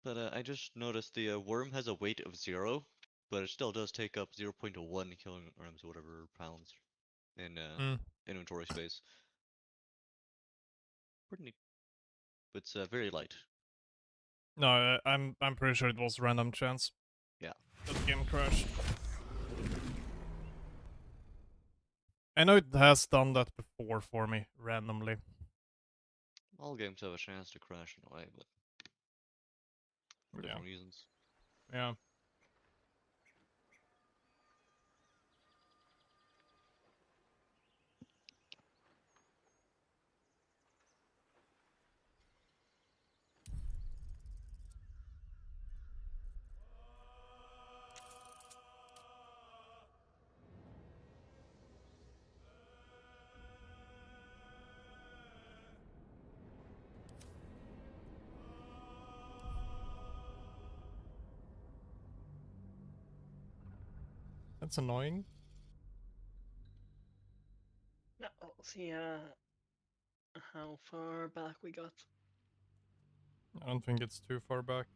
But, I just noticed the, Worm has a weight of 0, but it still does take up 0.1 kilograms, or whatever, pounds in, inventory space. Pretty neat. But it's, very light. No, I'm pretty sure it was random chance. Yeah. That the game crashed. I know it has done that before for me, randomly. All games have a chance to crash in a way, but for Yeah. different reasons. Yeah. That's annoying. Now, let's see how far back we got. I don't think it's too far back.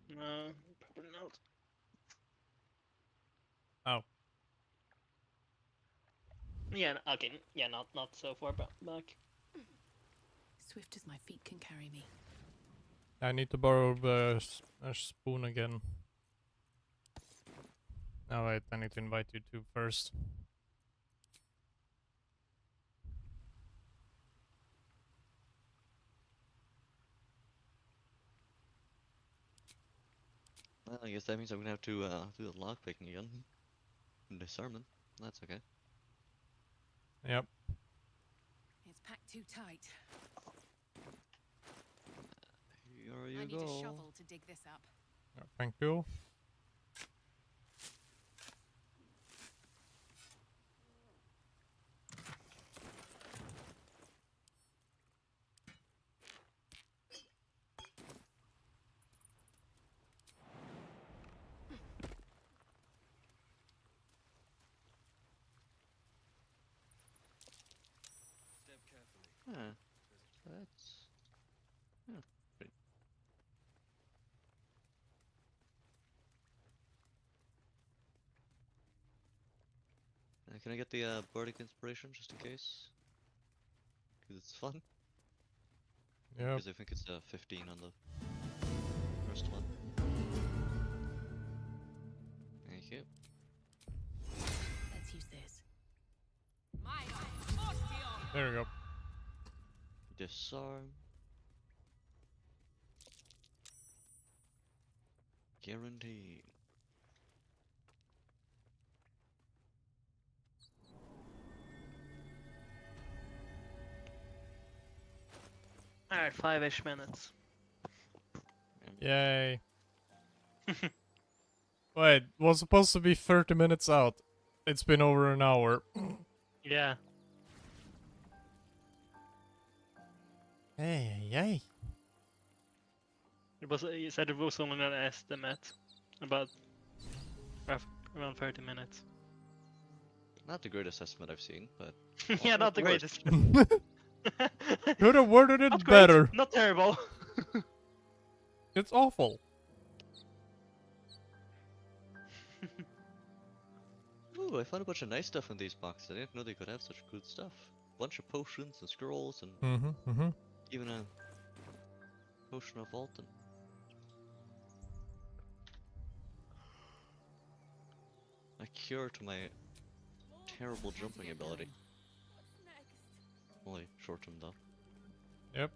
No, probably not. Oh. Yeah, okay, yeah, not so far back. Swift as my feet can carry me. I need to borrow the a spoon again. Oh wait, I need to invite you two first. Well, I guess that means I'm gonna have to, do the lockpicking again. And disarmament. That's okay. Yep. It's packed too tight. Here you I need go. a shovel to dig this up. Thank you. Step carefully. Huh. That's... yeah, great. Can I get the, Bardic Inspiration, just in case? Because it's fun. Yep. Because I think it's, 15 on the first one. Thank you. Let's use this. There we go. Disarm. Guaranteed. Alright, 5-ish minutes. Yay. Wait, was supposed to be 30 minutes out. It's been over an hour. Yeah. Hey, yay. It was. You said it was only an estimate, about around 30 minutes. Not the greatest estimate I've seen, but Yeah, also not the the worst. greatest. Could have worded it Not great, better. not terrible. It's awful. Ooh, I found a bunch of nice stuff in these boxes. I didn't know they could have such good stuff. Bunch of potions and scrolls and even a potion of Alton. A cure to my terrible jumping ability. Only short term though. Yep.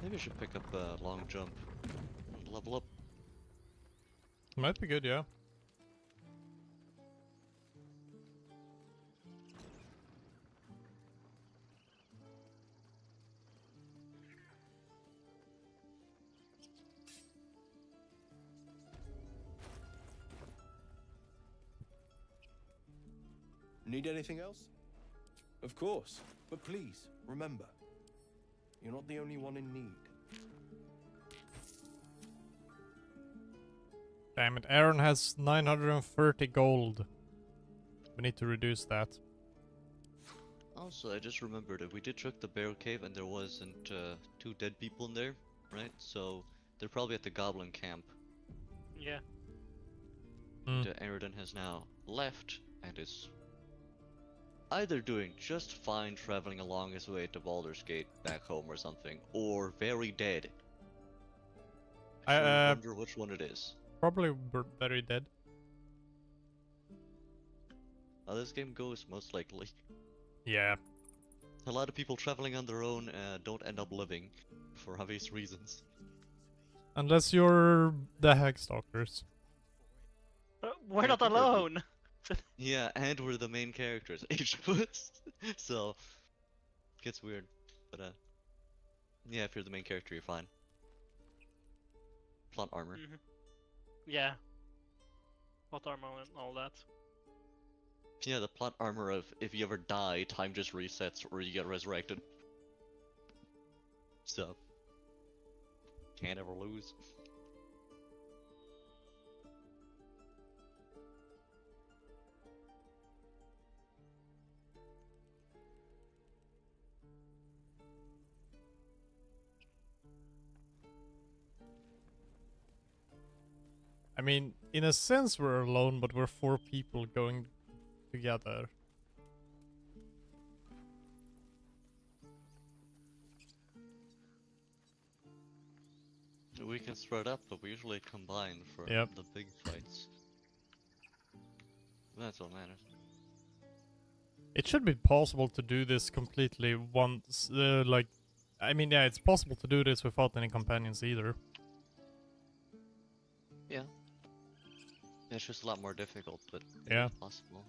Maybe I should pick up a long jump and level up. Might be good, yeah. Need anything else? Of course. But please, remember, you're not the only one in need. Damn it, Aaron has 930 gold. We need to reduce that. Also, I just remembered that we did check the bear cave and there wasn't 2 dead people in there, right? So they're probably at the goblin camp. Yeah. Aridin has now left and is either doing just fine traveling along his way to Baldur's Gate back home or something, or very dead. I wonder which one it is. Probably very dead. How this game goes, most likely. Yeah. A lot of people traveling on their own don't end up living, for obvious reasons. Unless you're the Hag Stalkers. We're Yeah, not preferably. alone. Yeah, and we're the main characters, each of us. So, gets weird. But, yeah, if you're the main character, you're fine. Plot armor. Yeah. What armor and all that. Yeah, the plot armor of if you ever die, time just resets or you get resurrected. So, can't ever lose. I mean, in a sense we're alone, but we're 4 people going together. We can spread up, but we usually combine for Yep. the big fights. That's what matters. It should be possible to do this completely once, like... I mean, yeah, it's possible to do this without any companions either. Yeah. It's just a lot more difficult, but Yeah. it's possible.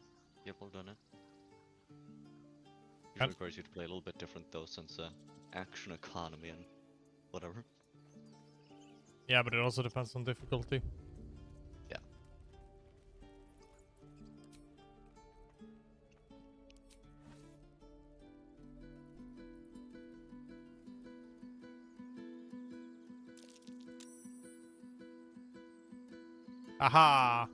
People have done it. Usually requires you to play a little bit different though, since action economy and whatever. Yeah, but it also depends on difficulty. Yeah. Aha!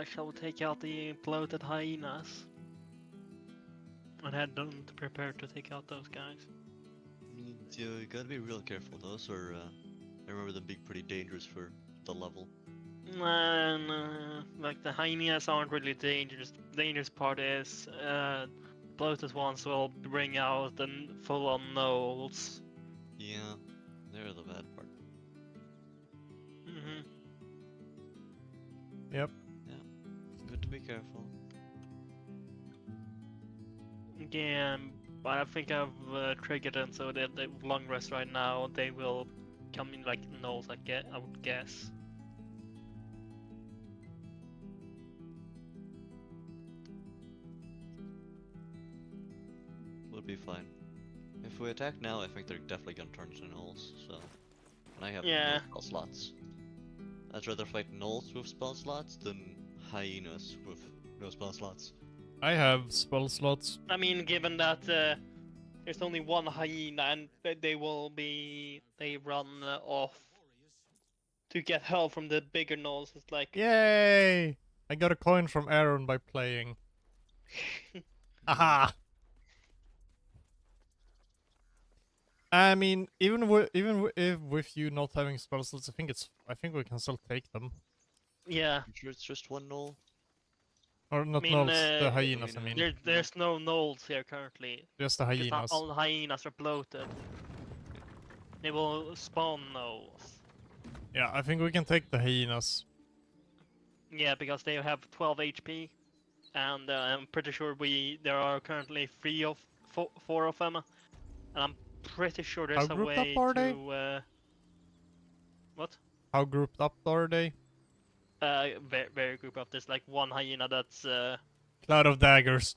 Shall we take out the bloated hyenas? And head them to prepare to take out those guys. You gotta be real careful. Those are, I remember them being pretty dangerous for the level. No, like the hyenas aren't really dangerous. The dangerous part is bloated ones will bring out the full-on gnolls. Yeah. They're the bad part. Mm-hmm. Yep. Good to be careful. Yeah, but I think I've triggered them so that the long rest right now they will come in like nulls. I would guess. We'll be fine. If we attack now, I think they're definitely gonna turn into gnolls, so... And I have Yeah. no spell slots. I'd rather fight gnolls with spell slots than hyenas with no spell slots. I have spell slots. I mean, given that there's only one hyena and they run off to get help from the bigger gnolls. It's like, Yay! I got a coin from Aaron by playing. Aha! I mean, if with you not having spell slots, I think we can still take them. yeah. I'm sure it's just one gnoll. Or not mean, gnolls, the hyenas. I hyena. mean, There's no gnolls here currently. just the Because not hyenas. all hyenas are bloated. They will spawn gnolls. Yeah, I think we can take the hyenas. Yeah, because they have 12 HP, and I'm pretty sure there are currently four of them, and I'm pretty sure there's How a grouped way up are they? to. What? How grouped up are they? Very group up. There's like one hyena that's Cloud of daggers.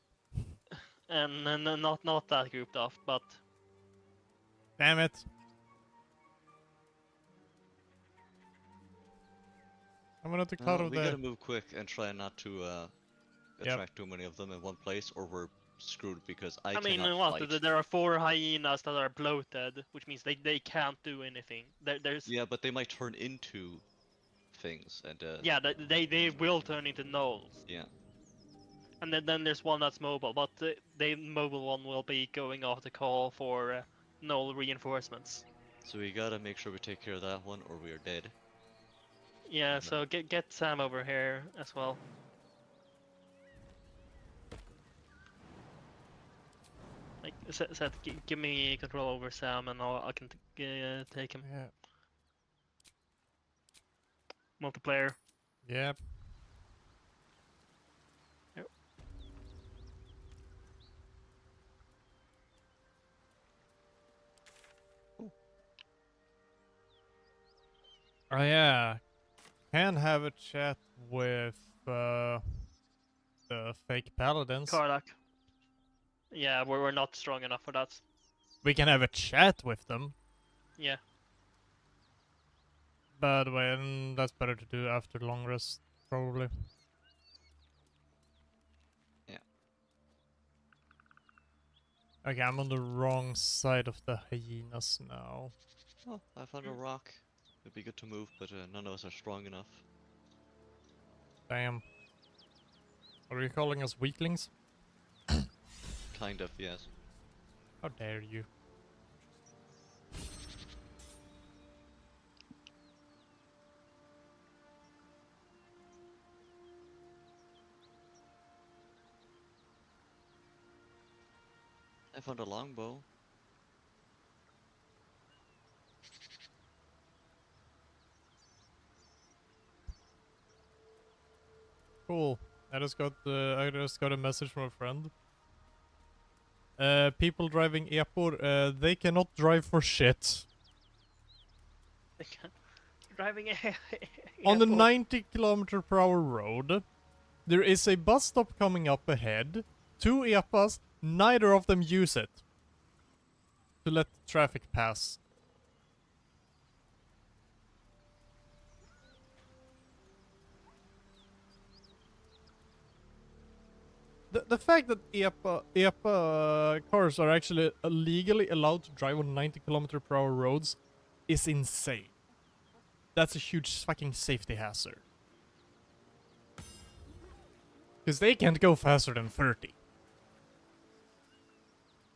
and not that grouped up, but Damn it. I'm gonna take Cloud of We gotta daggers. move quick and try not to attract too many of them in one place, or we're screwed because I I mean, cannot what? fight. There are 4 hyenas that are bloated, which means they can't do anything. There's Yeah, but they might turn into things, and yeah, they will turn into gnolls. yeah. And then there's one that's mobile, but the mobile one will be going off the call for gnoll reinforcements. So we gotta make sure we take care of that one, or we are dead. Yeah, so get Sam over here as well. Like, Seth, give me control over Sam, and I can take him. Yeah. Multiplayer. Yep. Yep. Oh yeah. Can have a chat with the fake paladins. Karlak. Yeah, we're not strong enough for that. We can have a chat with them. Yeah. But when that's better to do after long rest, probably. Yeah. Okay, I'm on the wrong side of the hyenas now. Oh, I found a rock. It'd be good to move, but none of us are strong enough. Damn. Are you calling us weaklings? Kind of, yes. How dare you? I found a longbow. Cool. I just got a message from a friend. People driving Epor, they cannot drive for shit. Driving On the 90 km/h road, there is a bus stop coming up ahead. 2 EPAs, neither of them use it to let traffic pass. The fact that EPA cars are actually legally allowed to drive on 90 km/h roads is insane. That's a huge fucking safety hazard. Because they can't go faster than 30.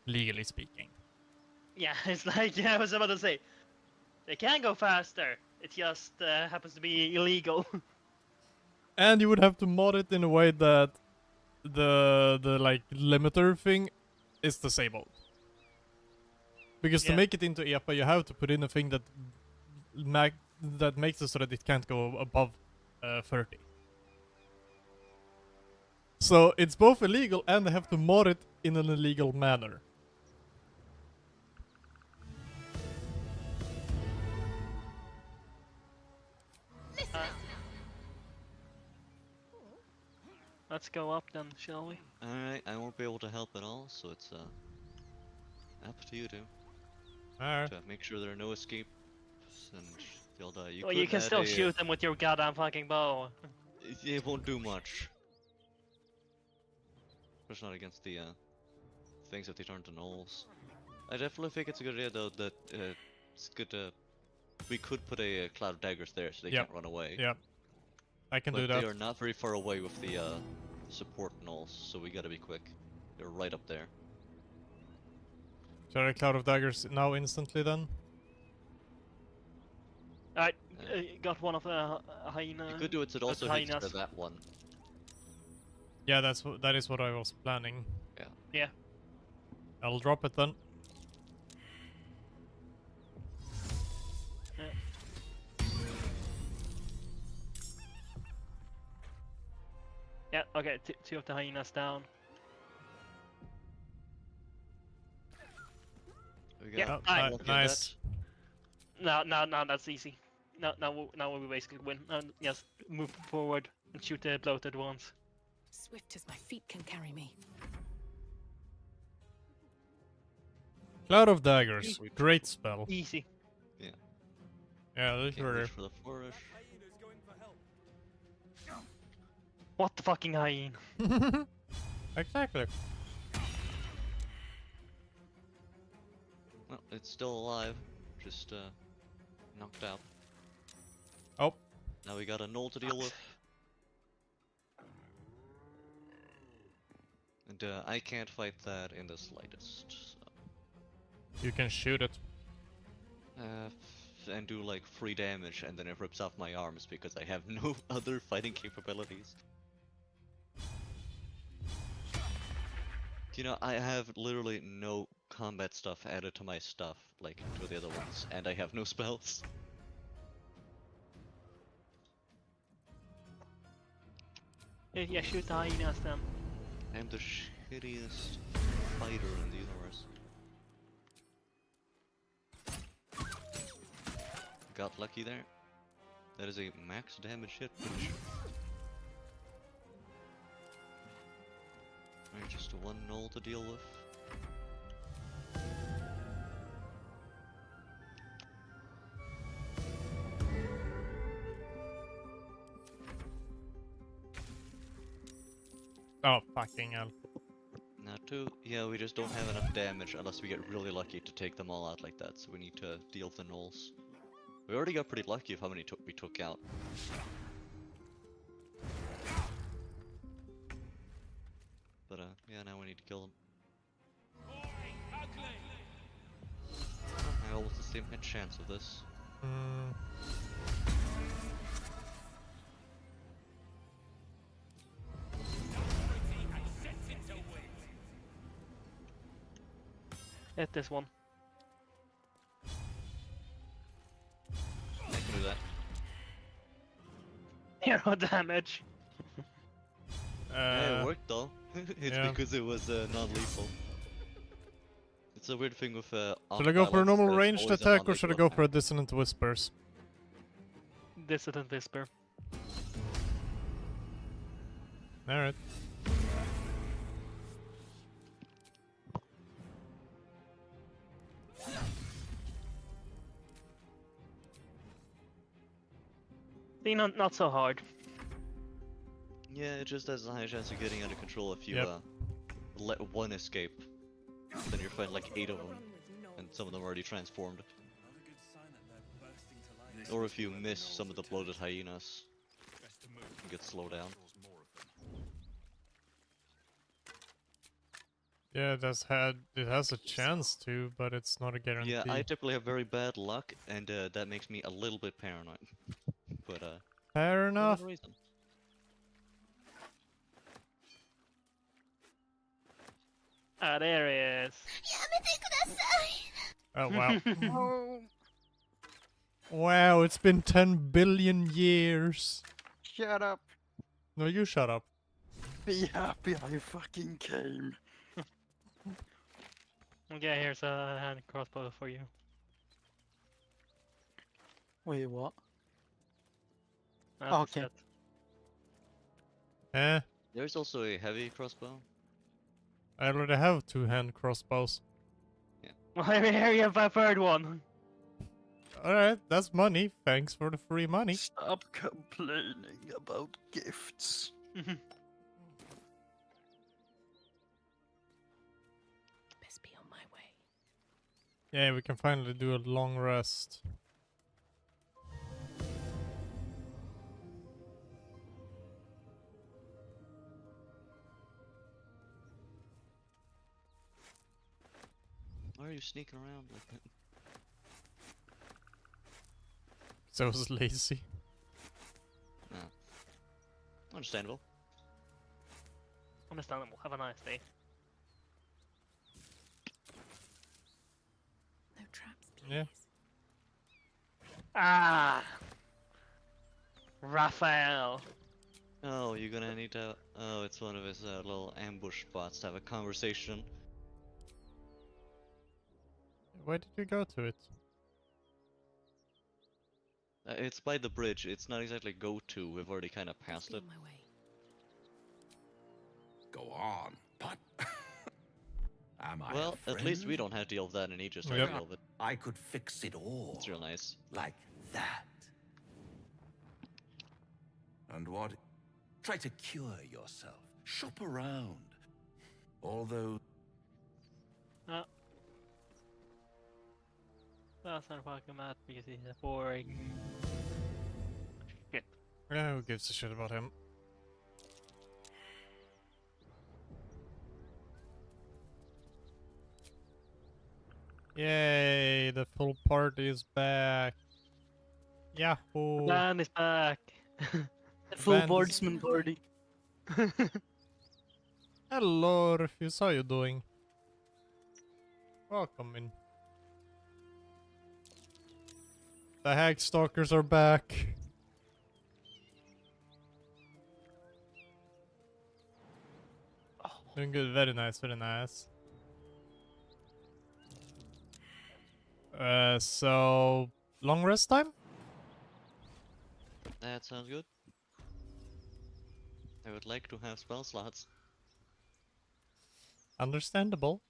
Legally speaking. Yeah, it's like, yeah, I was about to say, they can go faster. It just happens to be illegal. And you would have to mod it in a way that the like limiter thing is disabled. Because to Yeah. make it into EPA, you have to put in a thing that that makes it so that it can't go above 30. So it's both illegal and they have to mod it in an illegal manner. Let's go up then, shall we? Alright, I won't be able to help at all, so it's up to you two. Alright. To make sure there are no escapes and they'll die. Well, you could can add still a, shoot them with your goddamn fucking bow. It won't do much. Especially not against the things that they turn to gnolls. I definitely think it's a good idea though that it's good to. We could put a cloud of daggers there so they Yep. can't run away. Yeah. I can But do that. they are not very far away with the support gnolls, so we gotta be quick. They're right up there. Shall I Cloud of Daggers now instantly then? Alright, got one of the hyena. You could do it. It also hits for that one. Yeah, that is what I was planning. Yeah. Yeah. I'll drop it then. Yeah, okay, two of the hyenas down. We Yeah, got I- lucky on nice. Now that's easy. Now we basically win. Yes, move forward and shoot the bloated ones. Swift as my feet can carry me. Cloud of Daggers. Great spell. Easy. Yeah, those Can't were. reach for the flourish. What the fucking hyena? Exactly. Well, it's still alive, just knocked out. Oh. Now we got a gnoll to deal with. And I can't fight that in the slightest. So. You can shoot it. And do like 3 damage, and then it rips off my arms because I have no other fighting capabilities. You know, I have literally no combat stuff added to my stuff, like to the other ones, and I have no spells. Yeah, shoot the hyenas then. I'm the shittiest fighter in the universe. Got lucky there. That is a max damage hit, which... Alright, just one gnoll to deal with. Oh, fucking hell. Now 2, yeah, we just don't have enough damage unless we get really lucky to take them all out like that, so we need to deal with the gnolls. We already got pretty lucky of how many we took out. But yeah, now we need to kill them. I almost the same hit chance of this. Hit this one. I can do that. Hero damage. Yeah, it worked though. It's yeah. because it was non-lethal. It's a weird thing with Should I go for a normal ranged attack or should I go for a Dissonant Whispers? Dissident Whisper. Alright. See, not so hard. Yeah, it just has a high chance of getting out of control if you Yep. let one escape. Then you're fighting like 8 of them, and some of them are already transformed. Or if you miss some of the bloated hyenas, you get slowed down. Yeah, it has a chance to, but it's not a guarantee. Yeah, I typically have very bad luck, and that makes me a little bit paranoid. But Fair for enough. no reason. Ah, there he is. Oh wow. Oh, Wow, it's been 10 billion years. shut up. No, you shut up. Be happy I fucking came. Okay, here's a hand crossbow for you. Wait, what? That's Okay. it. Eh, There's also a heavy crossbow. I already have 2-hand crossbows. Well, here you have a third one. Alright, that's money. Thanks for the free money. Stop complaining about gifts. Best be on my way. Yeah, we can finally do a long rest. Why are you sneaking around like that? So I was lazy. No. Understandable. Understandable. Have a nice day. No traps, please. Yeah. Ah! Raphael. Oh, you're gonna need to. Oh, it's one of his little ambush spots to have a conversation. Where did you go to it? It's by the bridge. It's not exactly go to. We've already kind of Best passed be it. on my way. Go on, but am I? Well, a at least we friend? don't have to deal with that, and he just had Yep. to deal with it. I could fix it all. It's real nice. Like that. And what? Try to cure yourself. Shop around. Although That's not fucking mad because he's a boring. Shit. Yeah, who gives a shit about him? Yay, the full party is back. Yahoo! Dan is back. The full Van is- boardsman party. Hello, Refuse, how you doing? Welcome in. The hag stalkers are back. Doing good, very nice, very nice. So long rest time? That sounds good. I would like to have spell slots. Understandable.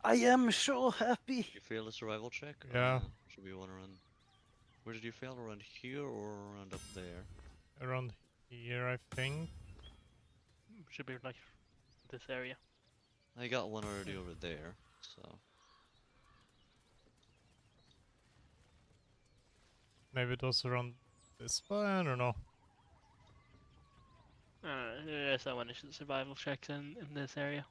I am so happy. Did you fail a survival check? Yeah. Should we want to run? Where did you fail? Around here or around up there? Around here, I think. Should be like this area. I got one already over there, so. Maybe it was around this one, I don't know. There's so many survival checks in this area.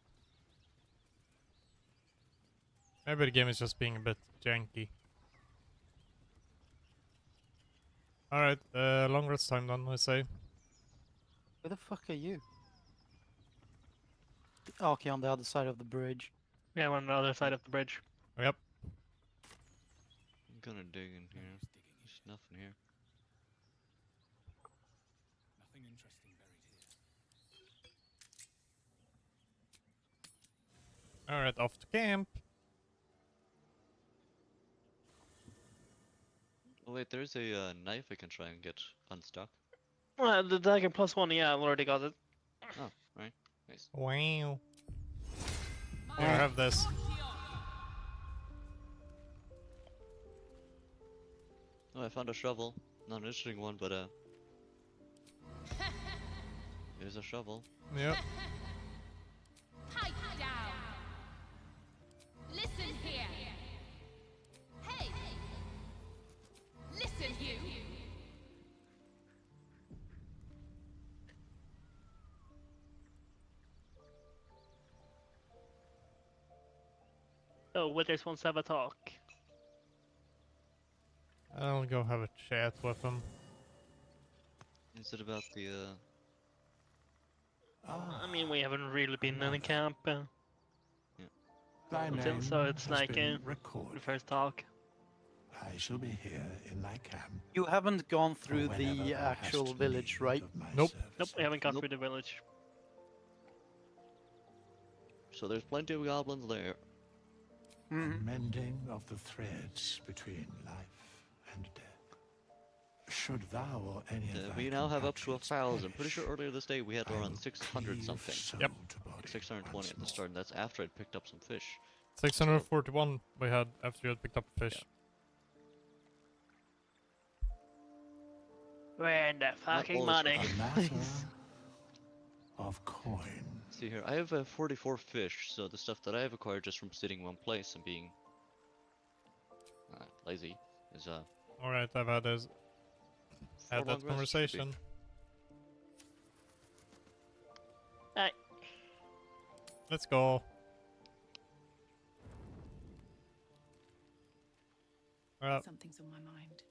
Maybe the game is just being a bit janky. Alright, long rest time then, I say. Where the fuck are you? Oh, okay, on the other side of the bridge. Yeah, we're on the other side of the bridge. Yep. I'm gonna dig in here. There's nothing here. nothing interesting buried here. Alright, off to camp. Oh wait, there's a knife I can try and get unstuck. The dagger +1, yeah, I've already got it. Oh, right. Nice. Wow. Here, I have this. Oh, I found a shovel. Not an interesting one, but there's a shovel. Yep. Pipe down. Listen here. Hey. Listen, you. So, withers wants to have a talk. I'll go have a chat with him. Is it about the I mean, we haven't really been in a camp Thy until, name so it's has like been the recorded. first talk. I shall be here in thy camp. You haven't gone for through whenever the thou actual hast village, need right? of my Nope. Nope, we haven't gone Nope. through the village. So there's plenty of goblins there. A Mhm. mending of the threads between life and death. Should thou or any of thy We now have up to compatriots 1,000. Pretty sure perish, earlier this day we had I around will 600 cleave something. soul Yep. to body 620 once at the more. start, and that's after I'd picked up some fish. 641 we had after you had picked up the fish. Where the fucking always money? A matter of coin. See here, I have 44 fish, so the stuff that I have acquired just from sitting in one place and being lazy is Alright, I've had this. for Had long that rest should be. conversation. Hey, Let's go. Something's on my mind.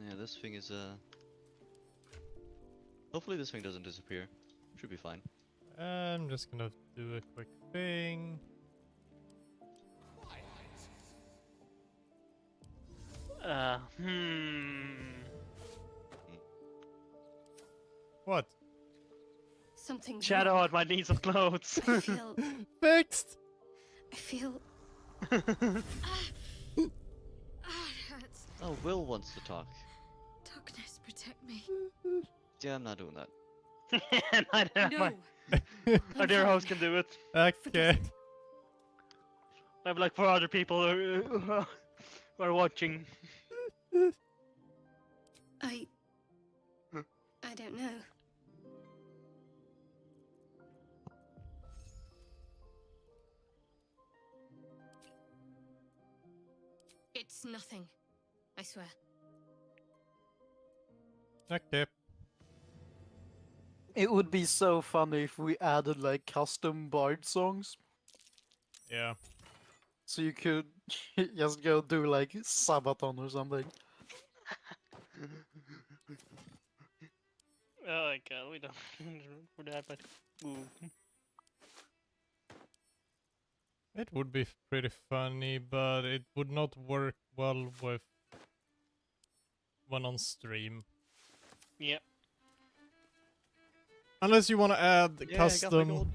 Yeah, this thing is hopefully this thing doesn't disappear. Should be fine. I'm just gonna do a quick thing. What? Something. Shadow on my needs of clothes. I feel. Fixed! I feel. It hurts. Oh, Will wants to talk. Darkness, protect me. Yeah, I'm not doing that. My dear host can do it. Okay. I have like 4 other people who are watching. I don't know. It's nothing. I swear. Okay. It would be so funny if we added like custom bard songs, Yeah. so you could just go do like Sabaton or something. Oh my god, we don't for that, but ooh. It would be pretty funny, but it would not work well with one on stream. Yep. Unless you want to add Yeah, I got my custom. gold.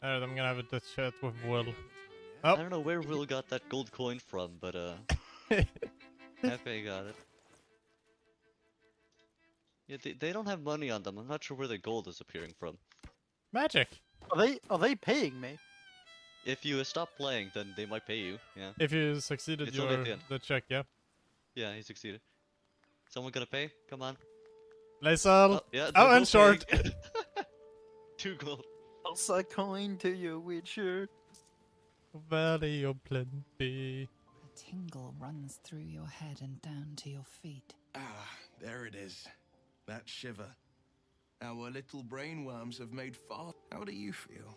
Alright, I'm gonna have a chat with Will. I don't know where Will got that gold coin from, but Happy got it. Yeah, they don't have money on them. I'm not sure where the gold is appearing from. Magic! Are they paying me? If you stop playing, then they might pay you. Yeah. If you succeeded It's only at your the end. the check, yeah. Yeah, he succeeded. Someone gonna pay? Come on. Laisel! Yeah. Oh, they're and both short! paying. 2 gold. Toss a coin to your Witcher. Valley of Plenty. A tingle runs through your head and down to your feet. Ah, there it is. That shiver. Our little brainworms have made far. How do you feel?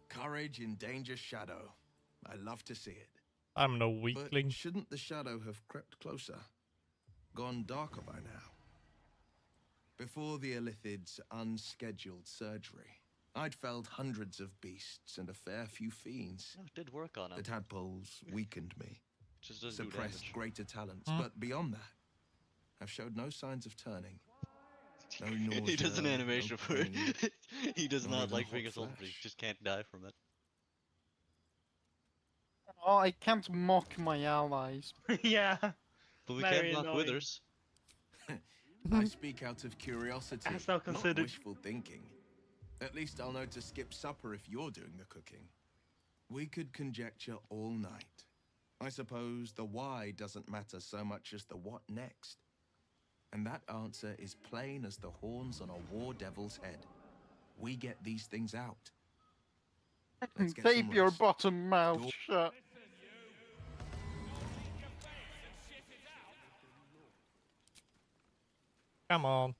Courage in danger shadow. I love to see it. I'm no But weakling. shouldn't the shadow have crept closer? Gone darker by now? Before the Illithid's unscheduled surgery, I'd felled hundreds of beasts and a fair few fiends. No, it did work on him. The tadpoles weakened me, Just doesn't do suppressed damage. greater talents, Hmm. but beyond that, I've showed no signs of turning. No He does an nausea, animation no for it. pain, He does not not even like hot being assaulted. He flash. just can't die from it. Oh, I can't mock my allies. Yeah. But we Very can't mock annoying. withers. I speak out of curiosity, That's not not considered. wishful thinking. At least I'll know to skip supper if you're doing the cooking. We could conjecture all night. I suppose the why doesn't matter so much as the what next. And that answer is plain as the horns on a war devil's head. We get these things out. Let's get Tape some your rest. bottom mouth Go- shut. Come on.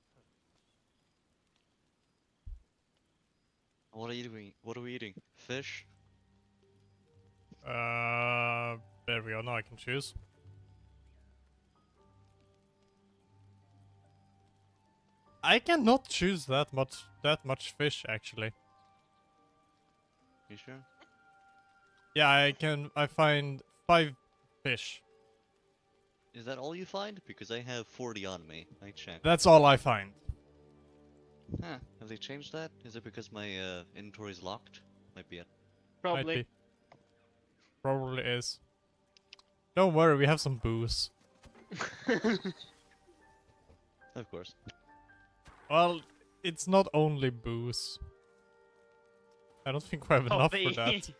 What are you doing? What are we eating? Fish? There we go. Now I can choose. I cannot choose that much fish actually. You sure? Yeah, I can. I find 5 fish. Is that all you find? Because I have 40 on me. I checked. That's all I find. Huh. Have they changed that? Is it because my inventory is locked? Might be it. Might Probably. be. Probably is. Don't worry, we have some booze. Of course. Well, it's not only booze. I don't think we have enough for that.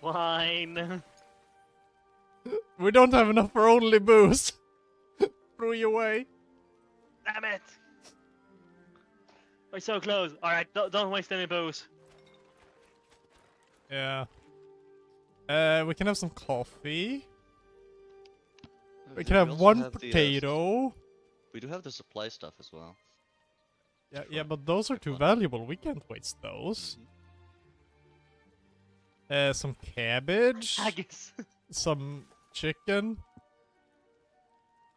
Wine. We don't have enough for only booze. Throw you away. Damn it! We're so close. Alright, don't waste any booze. Yeah. We can have some coffee. We can have also one have the, potato. we do have the supply stuff as well. Yeah, but those are too valuable. We can't waste those. Some cabbage. Haggis. Some chicken.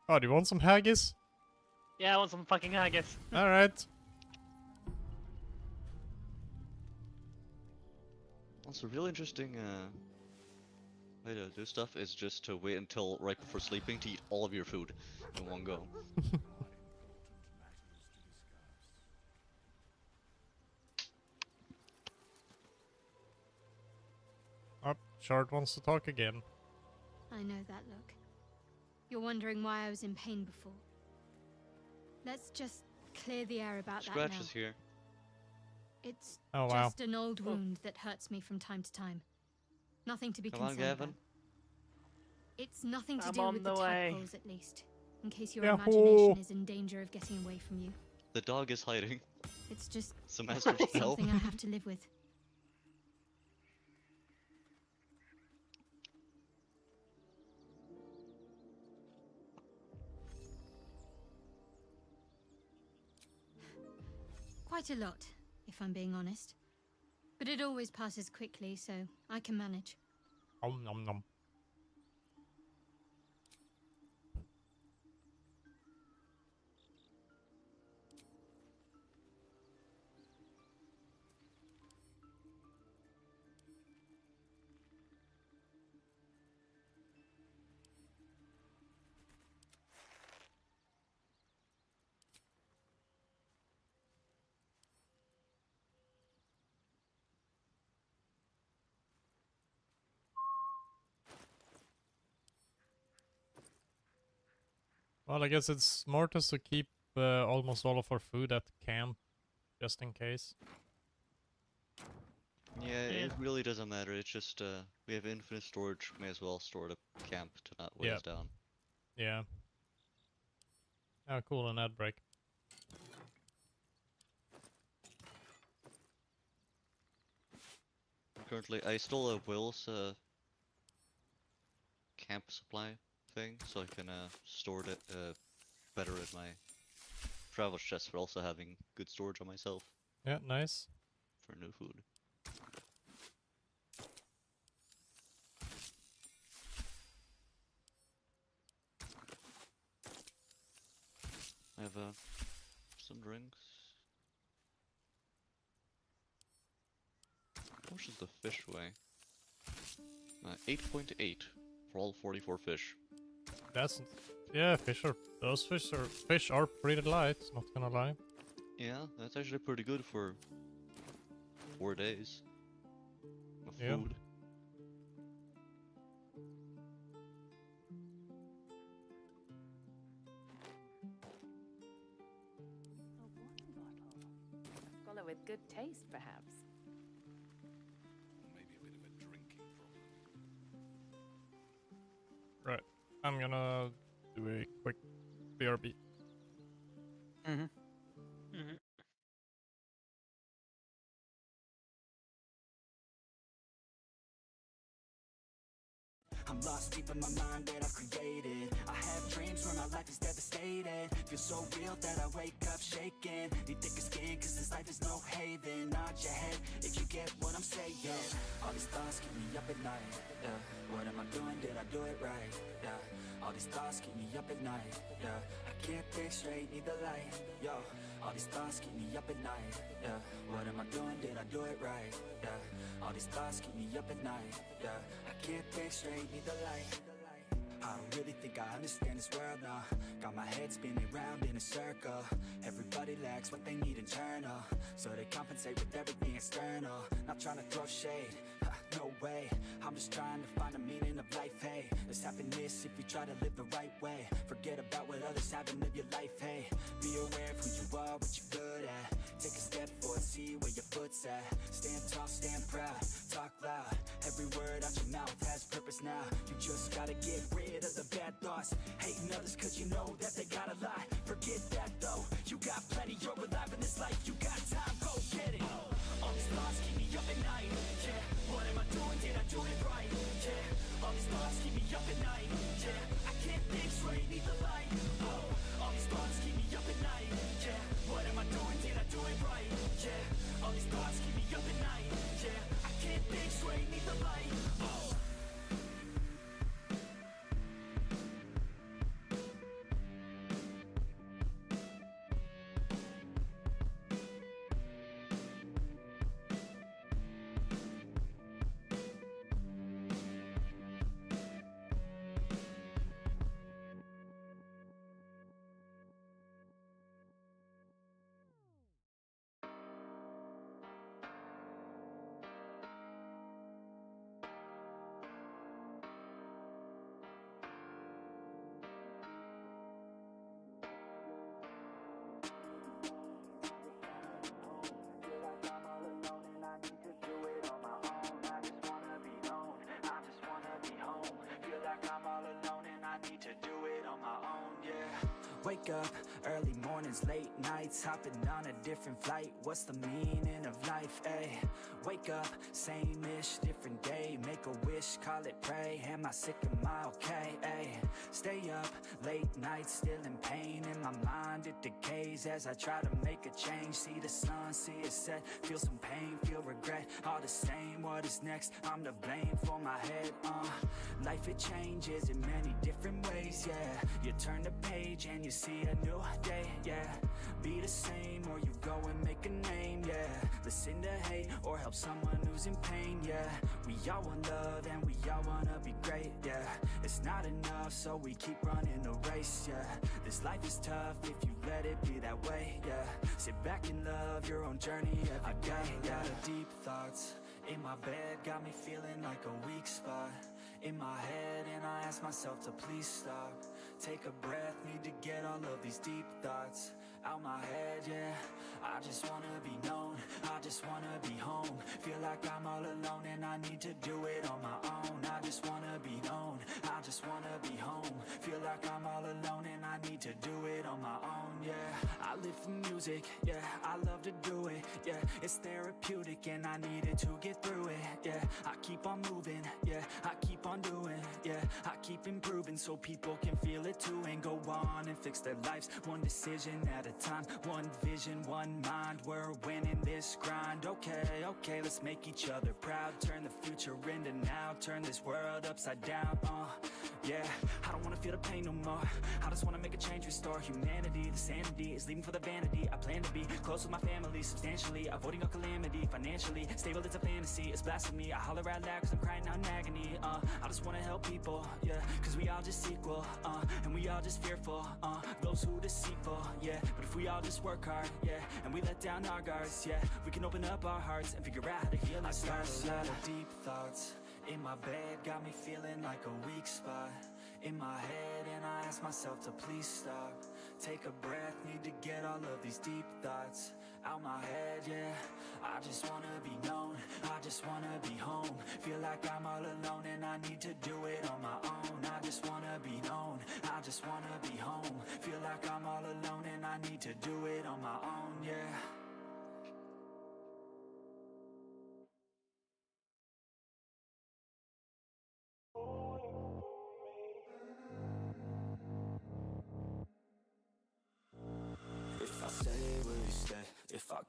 Oh, do you want some haggis? Yeah, I want some fucking haggis. Alright. Also, real interesting way to do stuff is just to wait until right before sleeping to eat all of your food in one go. Oh, Shard wants to talk again. I know that look. You're wondering why I was in pain before. Let's just clear the air about that Scratch now. is here. It's Oh, wow. just an old wound that hurts me from time to time. Nothing to be Come on, concerned Gavin. about. It's nothing to I'm do on with the the way. tadpoles, at least. In case your Yahoo! imagination is in danger of getting away from you. The dog is hiding. It's just It's a master spell. something I have to live with. Quite a lot, if I'm being honest. But it always passes quickly, so I can manage. Om nom nom. Well, I guess it's smartest to keep almost all of our food at camp, just in case. Yeah, it really doesn't matter. It's just we have infinite storage. May as well store it at camp to not weigh us down. Yeah. Oh, cool, an ad break. Currently, I stole a Will's camp supply thing, so I can store it better in my travel chest for also having good storage on myself Yeah, nice. for new food. I have some drinks. How much does the fish weigh? 8.8 for all 44 fish. That's yeah, fish are pretty light, not gonna lie. Yeah, that's actually pretty good for 4 days of Yeah. food. Scholar with good taste, perhaps. Maybe a bit of a drinking problem. Right. I'm gonna do a quick BRB. Mm-hmm. I'm lost deep in my mind that I've created. I have dreams where my life is devastated. Feel so real that I wake up shaking. Need thicker skin cause this life is no haven. Nod your head if you get what I'm saying. All these thoughts keep me up at night. Yeah. What am I doing? Did I do it right? Yeah. All these thoughts keep me up at night. Yeah. I can't think straight, need the light. Yo. All these thoughts keep me up at night. Yeah. What am I doing? Did I do it right? Yeah. All these thoughts keep me up at night. Yeah. I can't think straight, need the light. I don't really think I understand this world now. Got my head spinning round in a circle. Everybody lacks what they need internal, so they compensate with everything external. Not trying to throw shade, no way. I'm just trying to find a meaning of life, hey. There's happiness if you try to live the right way. Forget about what others have and live your life, hey. Be aware of who you are, what you're good at. Take a step forward, see where your foot's at. Stand tall, stand proud, talk loud. Every word out your mouth has purpose now. You just gotta get rid of the bad thoughts. Hating others cause you know that they gotta lie. Forget that though, you got plenty, you're alive in this life. You got time, go get it. All these thoughts keep me up at night. Yeah, what am I doing? Did I do it right? Yeah, all these thoughts keep me up at night. Yeah, I can't think straight, need the light. Oh, all these thoughts keep me up at night. Yeah, what am I doing? Did I do it right? Yeah, all these thoughts keep me up at night. Yeah, I can't think straight, need the light. Oh. Wake up, early mornings, late nights, hopping on a different flight. What's the meaning of life, ayy? Wake up, same-ish, different day. Make a wish, call it pray. Am I sick, am I okay, ayy? Stay up, late nights, still in pain. In my mind, it decays as I try to make a change. See the sun, see it set, feel some pain, feel regret. All the same, what is next? I'm to blame for my head, Life, it changes in many different ways, yeah. You turn the page and you see a new day, yeah. Be the same or you go and make a name, yeah. Listen to hate or help someone who's in pain, yeah. We all want love and we all wanna be great, yeah. It's not enough, so we keep running the race, yeah. This life is tough if you let it be that way, yeah. Sit back and love your own journey every day. I got a lot of deep thoughts in my bed, got me feeling like a weak spot in my head, and I ask myself to please stop. Take a breath, need to get all of these deep thoughts out my head, yeah. I just wanna be known, I just wanna be home. Feel like I'm all alone and I need to do it on my own. I just wanna be known, I just wanna be home. Feel like I'm all alone and I need to do it on my own, yeah. I live for music, yeah, I love to do it, yeah. It's therapeutic and I needed to get through it, yeah. I keep on moving, yeah, I keep on doing, yeah. I keep improving so people can feel it too and go on and fix their lives one decision at a time, one vision, one mind. We're winning this grind. Okay, let's make each other proud. Turn the future into now. Turn this world upside down. Yeah, I don't wanna feel the pain no more. I just wanna make a change, restore humanity. The sanity is leaving for the vanity. I plan to be close with my family, substantially avoiding all calamity. Financially stable, it's a fantasy, it's blasphemy. I holler out loud cause I'm crying out in agony. I just wanna help people, yeah, cause we all just equal, and we all just fearful, those who deceitful, yeah. But if we all just work hard, yeah, and we let down our guards, yeah, we can open up our hearts and figure out how to heal ourselves. I got a lot of deep thoughts in my bed, got me feeling like a weak spot in my head, and I ask myself to please stop. Take a breath, need to get all of these deep thoughts out my head, yeah. I just wanna be known, I just wanna be home. Feel like I'm all alone and I need to do it on my own. I just wanna be known, I just wanna be home. Feel like I'm all alone and I need to do it on my own, yeah.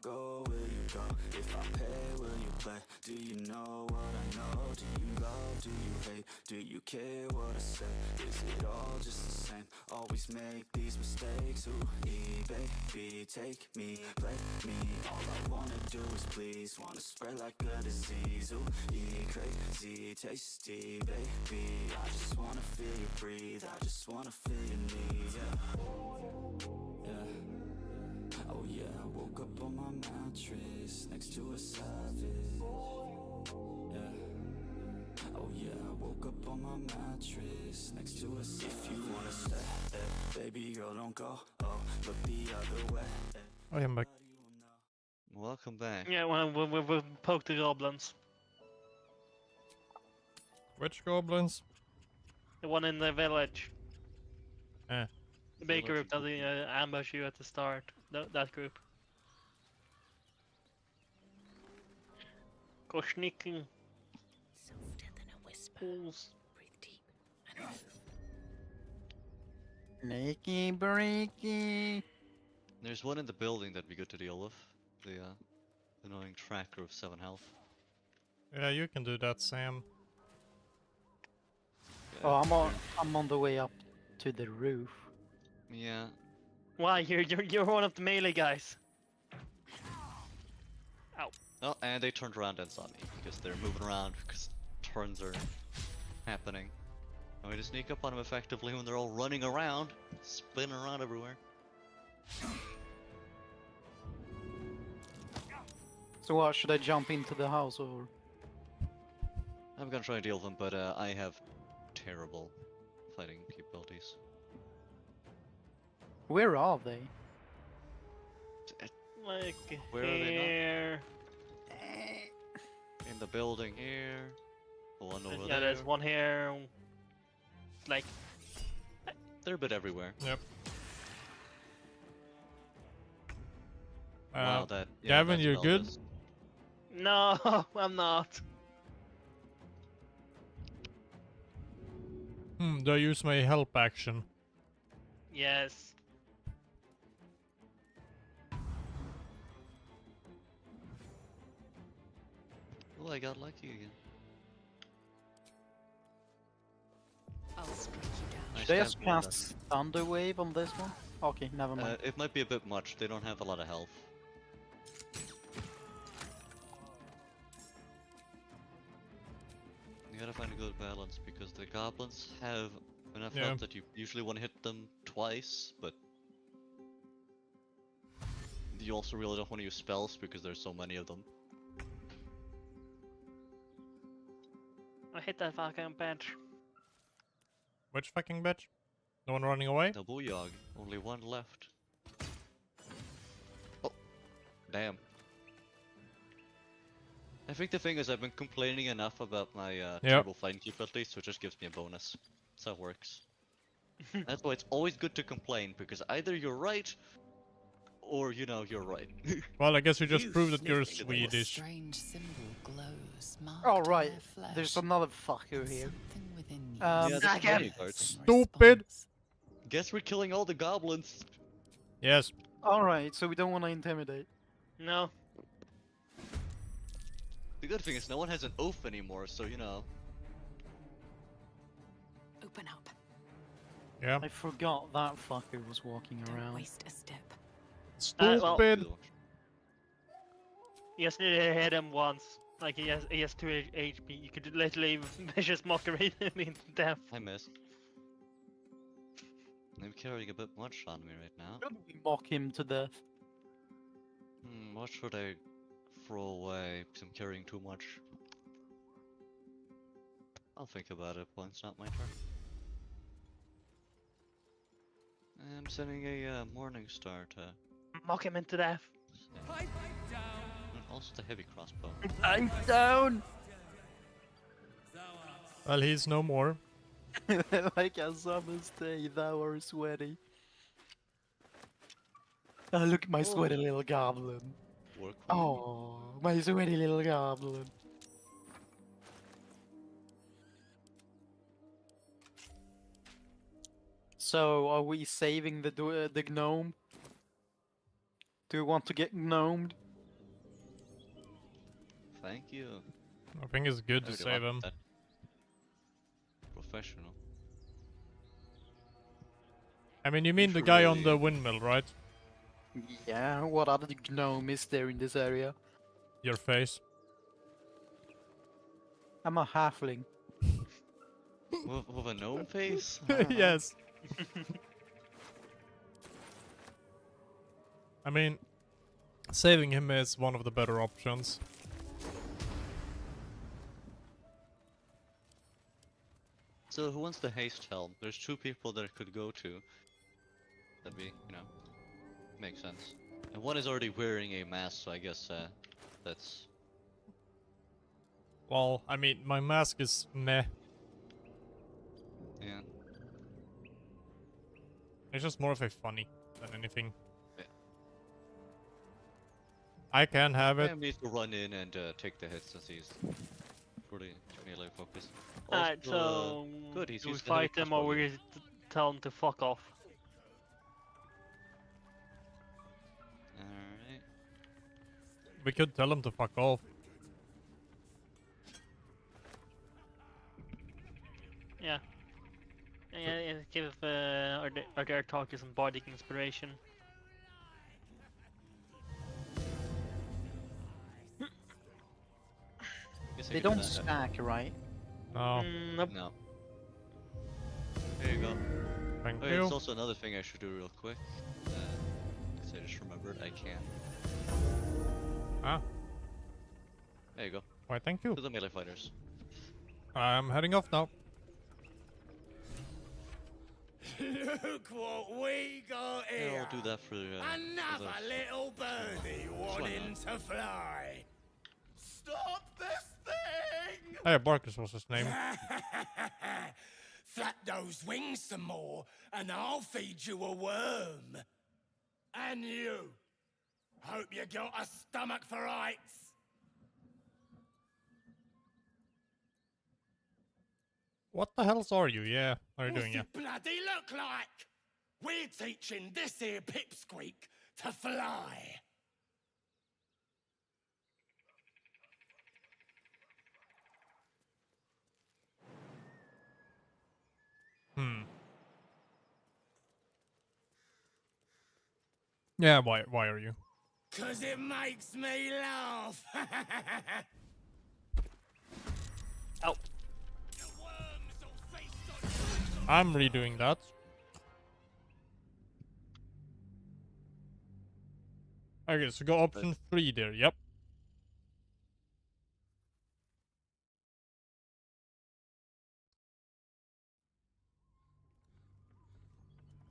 go, will you go? If I pay, will you play? Do you know what I know? Do you love, do you hate? Do you care what I say? Is it all just the same? Always make these mistakes. Ooh, baby, take me, play me. All I wanna do is please. Wanna spread like a disease. Ooh, crazy, tasty, baby. I just wanna feel you breathe. I just wanna feel your knees, yeah. Oh yeah, I woke up on my mattress next to a savage. Yeah. Oh yeah, I woke up on my mattress next to a savage. If you wanna stay, baby girl, don't go. Oh, look the other way. I am back. Welcome back. Yeah, well, we poked the goblins. Which goblins? The one in the village. Eh. The big group that ambush you at the start. That group. Go sneaking. Softer than a whisper. Fools. Breathe deep and move. Sneaky breaky. There's one in the building that'd be good to deal with. The annoying tracker of 7 health. Yeah, you can do that, Sam. Oh, I'm on the way up to the roof. Yeah. Why? You're one of the melee guys. Ow. Oh, and they turned around and saw me because they're moving around because turns are happening. I'm going to sneak up on them effectively when they're all running around, spinning around everywhere. So what, should I jump into the house or? I'm gonna try and deal with them, but I have terrible fighting capabilities. Where are they? Like Where are they here. In the building here. One over Yeah, there. there's one here. Like. They're a bit everywhere. Yep. Wow, that. Yeah, Gavin, that you're spell good? is- No, I'm not. Do I use my help action? Yes. Oh, I got lucky again. I'll strike you down. I Should I just stabbed one of cast Thunder Wave on this one? Okay, never them. mind. It might be a bit much. They don't have a lot of health. You gotta find a good balance because the goblins have enough Yeah. health that you usually want to hit them twice, but you also really don't want to use spells because there's so many of them. I hit that fucking bench. Which fucking bitch? The one running away? The Booyog, only one left. Oh, damn. I think the thing is I've been complaining enough about my terrible fighting capabilities, so it just gives me a bonus. That's how it works. That's why it's always good to complain, because either you're right, or you know you're right. Well, I guess we just You proved that you're sniffed it. Swedish. Strange symbol glows. Marked Oh on right, their flesh. there's another fucker And here. something within you Yeah, the senses security in guards. Stupid! response. Guess we're killing all the goblins. Yes. Alright, so we don't want to intimidate. No. The good thing is no one has an oath anymore, so you know. Open up. Yeah. I forgot that fucker was walking Don't around. waste a step. Well- Stupid! You just need to hit him once. Like he has 2 HP. You could literally vicious mockery him into death. I missed. I'm carrying a bit much on me right now. Should we mock him to death? What should I throw away? Because I'm carrying too much. I'll think about it when it's not my turn. I'm sending a morning star to. Mock him into death. And also the heavy crossbow. I'm down! Well, he's no more. Like a summer's day, thou art sweaty. Oh, look at my sweaty little goblin. Work. Oh, my sweaty little goblin. So, are we saving the gnome? Do we want to get gnomed? Thank you. I think it's good I to really save want him. that. Professional. I mean, you mean the guy on the windmill, right? Yeah, what other gnome is there in this area? Your face. I'm a halfling. With a gnome face? I don't know. Yes. I mean, saving him is one of the better options. So who wants the haste helm? There's 2 people that it could go to. That'd be, makes sense. And one is already wearing a mask, so I guess that's... Well, I mean, my mask is meh. Yeah. It's just more of a funny than anything. Yeah. I can have it. Sam needs to run in and take the hits since he's fully melee focused. Alright, Also, so good, he's do we used the heavy fight them crossbow or we again. tell them to fuck off? Alright. We could tell him to fuck off. Yeah. Yeah, give our talkers some bardic inspiration. Guess I They could do don't that. stack, right? No. Nope. No. There you go. Thank Oh, you. there's also another thing I should do real quick. Because I just remembered I can. Ah. There you go. Why, thank you. To the melee fighters. I'm heading off now. Look what we got here. Yeah, I'll do that for Another those. little birdie wanting to fly. Stop this thing! Hey, Barkus was his name. Flap those wings some more, and I'll feed you a worm. And you. Hope you got a stomach for heights. What the hells are you? Yeah, how are you doing? What's Yeah. it bloody look like? We're teaching this here pipsqueak to fly. Yeah, why are you? 'Cause it makes me laugh. Oh. I'm redoing that. Okay, so go option 3 there. Yep.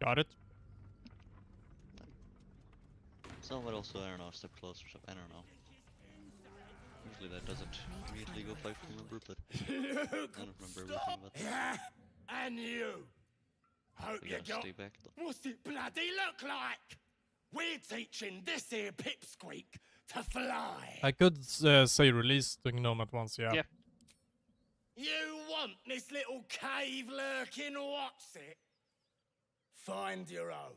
Got it. Someone also, I don't know, step closer or something. I don't know. Usually that doesn't immediately go if I remember, but I don't remember everything about that. Yeah, and you. Hope We you gotta got. stay back though. What's it bloody look like? We're teaching this here pipsqueak to fly. I could say release the gnome at once, yeah. Yep. You want this little cave lurking what's it? Find your own.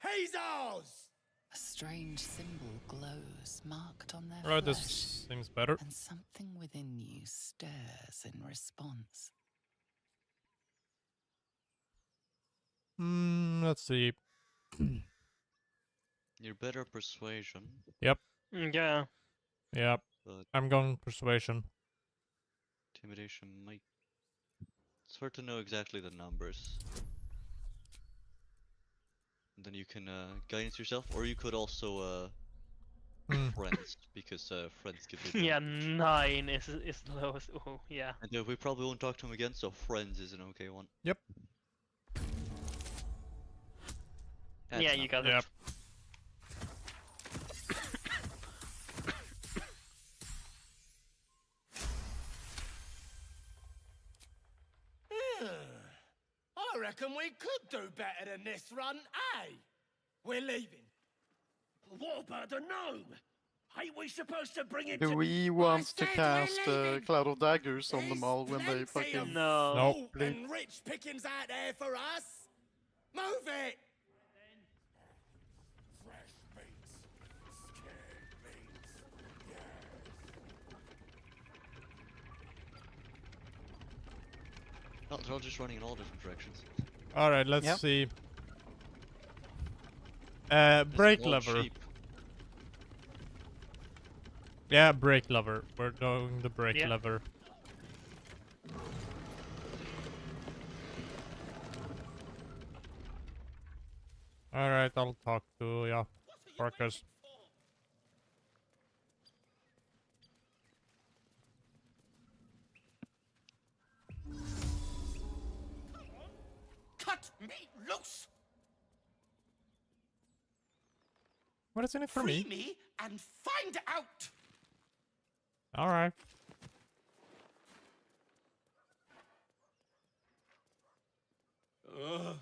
He's ours! A strange symbol glows, marked on their Right, flesh, this seems better. and something within you stirs in response. Let's see. You're better persuasion, Yep, Yeah. yep. but I'm going persuasion. intimidation might... It's hard to know exactly the numbers. And then you can guidance yourself, or you could also friends, because friends give you Yeah, advantage. 9 is the lowest. Oh, yeah. And we probably won't talk to him again, so friends is an okay one. Yep. That's Yeah, not you got Yep. it. I reckon we could do better than this run, eh? We're leaving. What about the gnome? Ain't we supposed to bring it Do to... we want to cast Cloud of Daggers on them all when they Plenty of fucking... No. Nope. fruit and rich pickings out there for us. Move it! Fresh meats, scared meats, yes. Oh, they're all just running in all different directions. Alright, let's Yep. see. There's Brake an old lever. sheep. Yeah, brake lever. We're doing the brake Yeah. lever. Alright, I'll talk to ya, Marcus. Cut me loose! What is in it for Free me? me and find out! Alright. Ugh.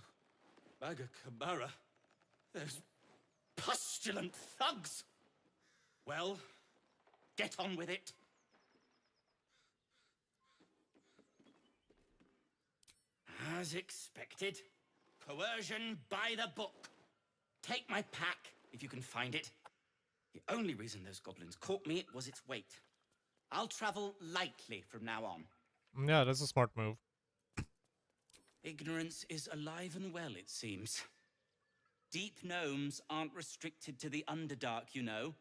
Magakamara. Those pustulant thugs! Well, get on with it. As expected, coercion by the book. Take my pack, if you can find it. The only reason those goblins caught me was its weight. I'll travel lightly from now on. Yeah, that's a smart move. Ignorance is alive and well, it seems. Deep gnomes aren't restricted to the Underdark, you know.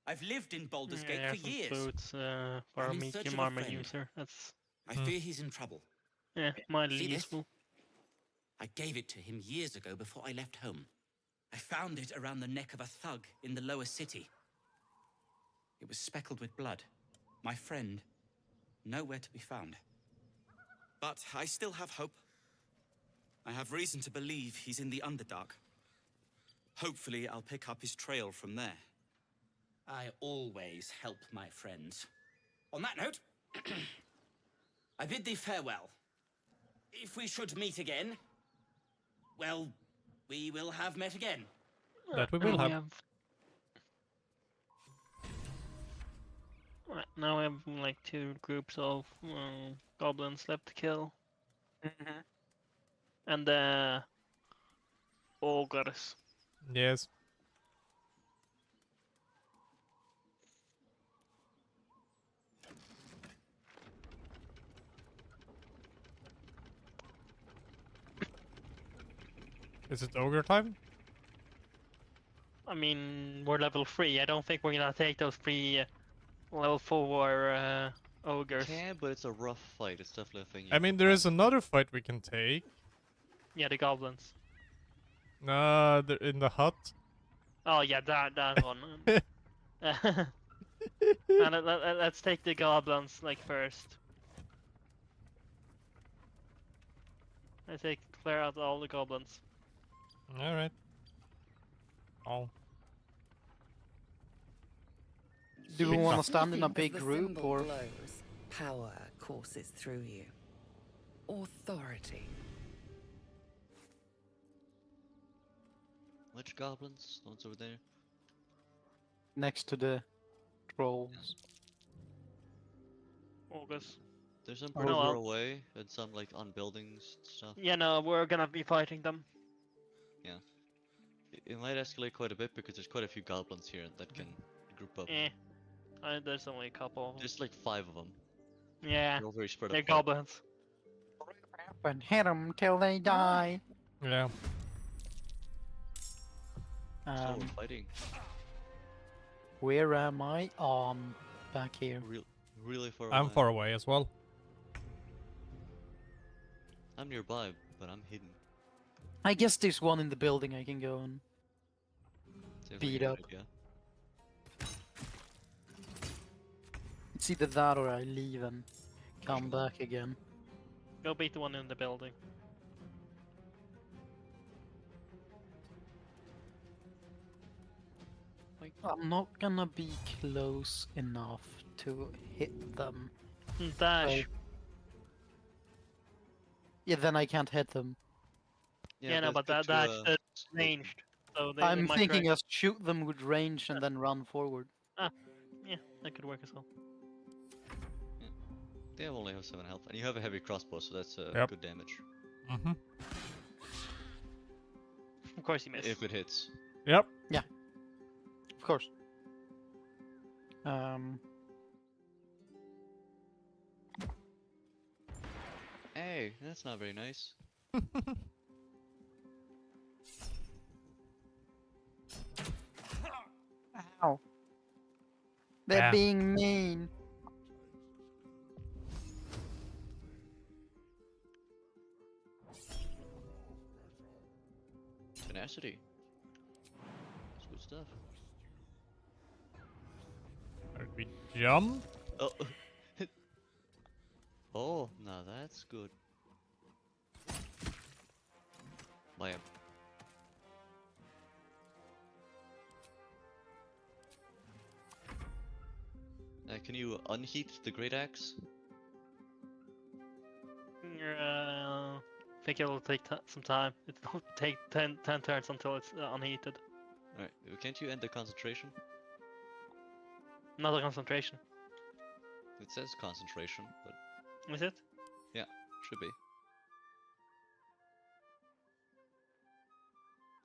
I've lived in Baldur's Gate for years. Boots for I'm a in search medium of a armor friend. user. That's I fear he's in trouble. yeah, mildly See this? useful. I gave it to him years ago before I left home. I found it around the neck of a thug in the lower city. It was speckled with blood. My friend, nowhere to be found. But I still have hope. I have reason to believe he's in the Underdark. Hopefully, I'll pick up his trail from there. I always help my friends. On that note, I bid thee farewell. If we should meet again, well, we will have met again. That we will have. Right, now we have like 2 groups of goblins left to kill. And ogres. Yes. Is it ogre time? I mean, we're level 3. I don't think we're gonna take those 3 level 4 ogres. Yeah, but it's a rough fight. It's definitely a thing. I mean, there is another fight we can take. Yeah, the goblins. In the hut. Oh yeah, that one. And let's take the goblins like first. I take clear out all the goblins. Alright. Oh. Do we want to stand in a As big the group symbol or? glows, power courses through you. Authority. Which goblins? The ones over there? Next to the trolls. Ogres. There's some Oh, further well. away, and some like on buildings and stuff. Yeah, no, we're gonna be fighting them. Yeah. It might escalate quite a bit because there's quite a few goblins here that can group up. There's only a couple. There's like 5 of them. Yeah, They're all very spread they're apart. goblins. And hit them till they die. Yeah. So we're fighting. Where am I? Back here. Really far away. I'm far away as well. I'm nearby, but I'm hidden. I guess there's one in the building I can go and Seems like beat a good up. idea. It's either that or I leave and come back again. Go beat the one in the building. I'm not gonna be close enough to hit them. Dash. So- Yeah, then I can't hit them. Yeah, no, but it's that's good to, ranged. So they I'm might thinking try- just shoot them with range and then run forward. Yeah, that could work as well. They only have 7 health, and you have a heavy crossbow, so that's Yep. good damage. Mm-hmm. Of course he missed. If it hits. Yep. Of course. Hey, That's not very nice. Ow. They're Ah. being mean. Tenacity. That's good stuff. Did we jump? Oh. Oh, now that's good. Bam. Can you unheat the great axe? I think it will take some time. It will take 10 turns until it's unheated. Alright, can't you end the concentration? Not a concentration. It says concentration, but Is it? yeah, should be.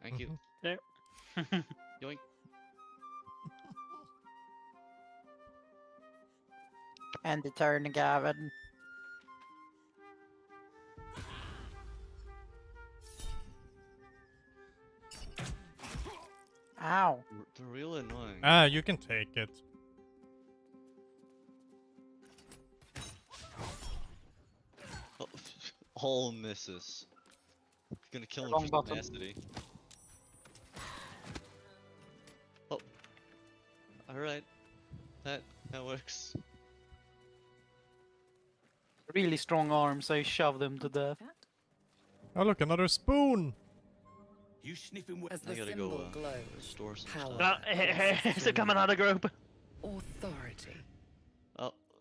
Thank you. There. Yoink. And the turn, Gavin. Ow. They're real annoying. Ah, you can take it. Oh, all misses. Gonna kill him Wrong for button. tenacity. Oh. Alright. That works. Really strong arms, I shove them to death. Oh look, another spoon! You sniffing As I the gotta symbol go glows, store some power stuff. Is it coming out of group? authority.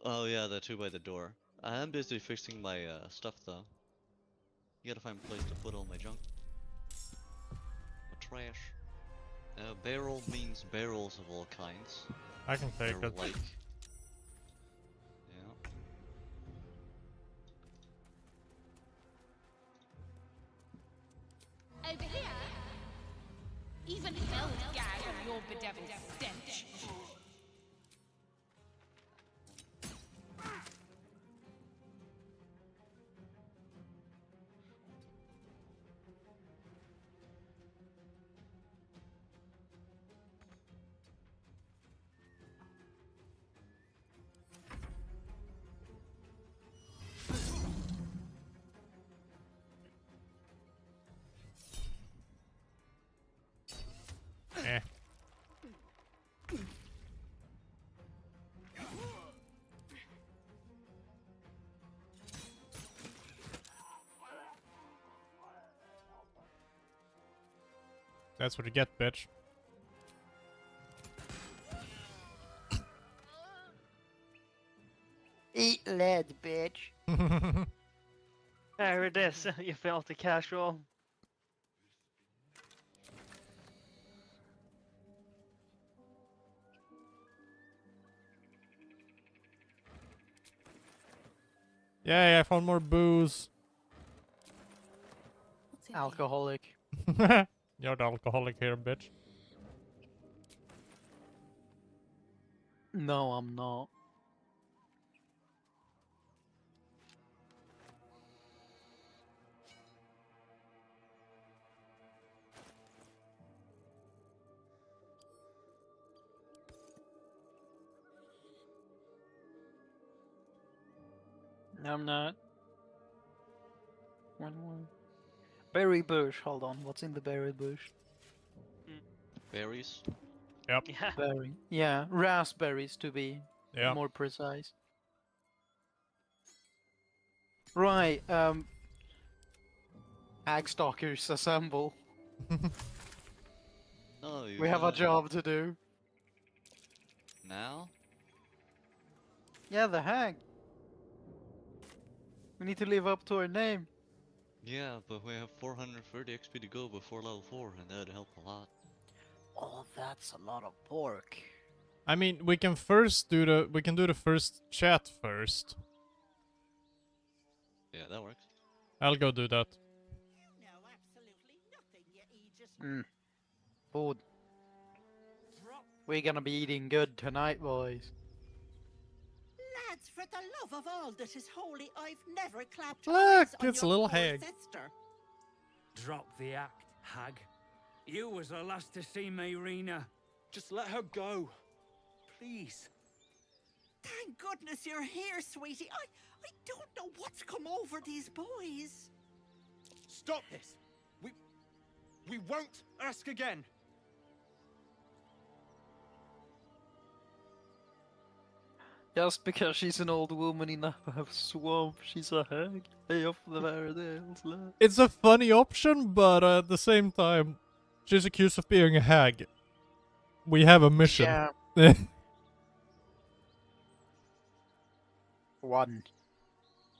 Oh yeah, the two by the door. I am busy fixing my stuff though. You gotta find a place to put all my junk. My trash. Barrel means barrels of all kinds. I can take They're it. like. Yeah. Over here? Even hell would gag on your bedeviled stench. Eh. That's what you get, bitch. Eat lead, bitch. There it is. You felt the casual. Yay, I found more booze. Alcoholic. You're the alcoholic here, bitch. No, I'm not. No, I'm not. One. Berry bush. Hold on. What's in the berry bush? Berries. Yep. Yeah. Berry. Yeah, raspberries to be Yeah. more precise. Right. Ag stalkers assemble. No, you We have a gotta- job to do. Now? Yeah, the hag. We need to live up to our name. Yeah, but we have 430 XP to go before level 4, and that'd help a lot. Oh, that's a lot of pork. I mean, we can first do the first chat first. Yeah, that works. I'll go do that. Food. We're gonna be eating good tonight, boys. lads, for the love of all that is holy, I've never clapped Look, eyes on it's a your little poor hag. sister. Drop the act, hag. You was the last to see Mayrina. Just let her go. Please. Thank goodness you're here, sweetie. I don't know what's come over these boys. Stop this. We won't ask again. Just because she's an old woman in a swamp, she's a hag. Hey, off the Varadale's love. It's a funny option, but at the same time, she's accused of being a hag. We have a mission. Yeah. One.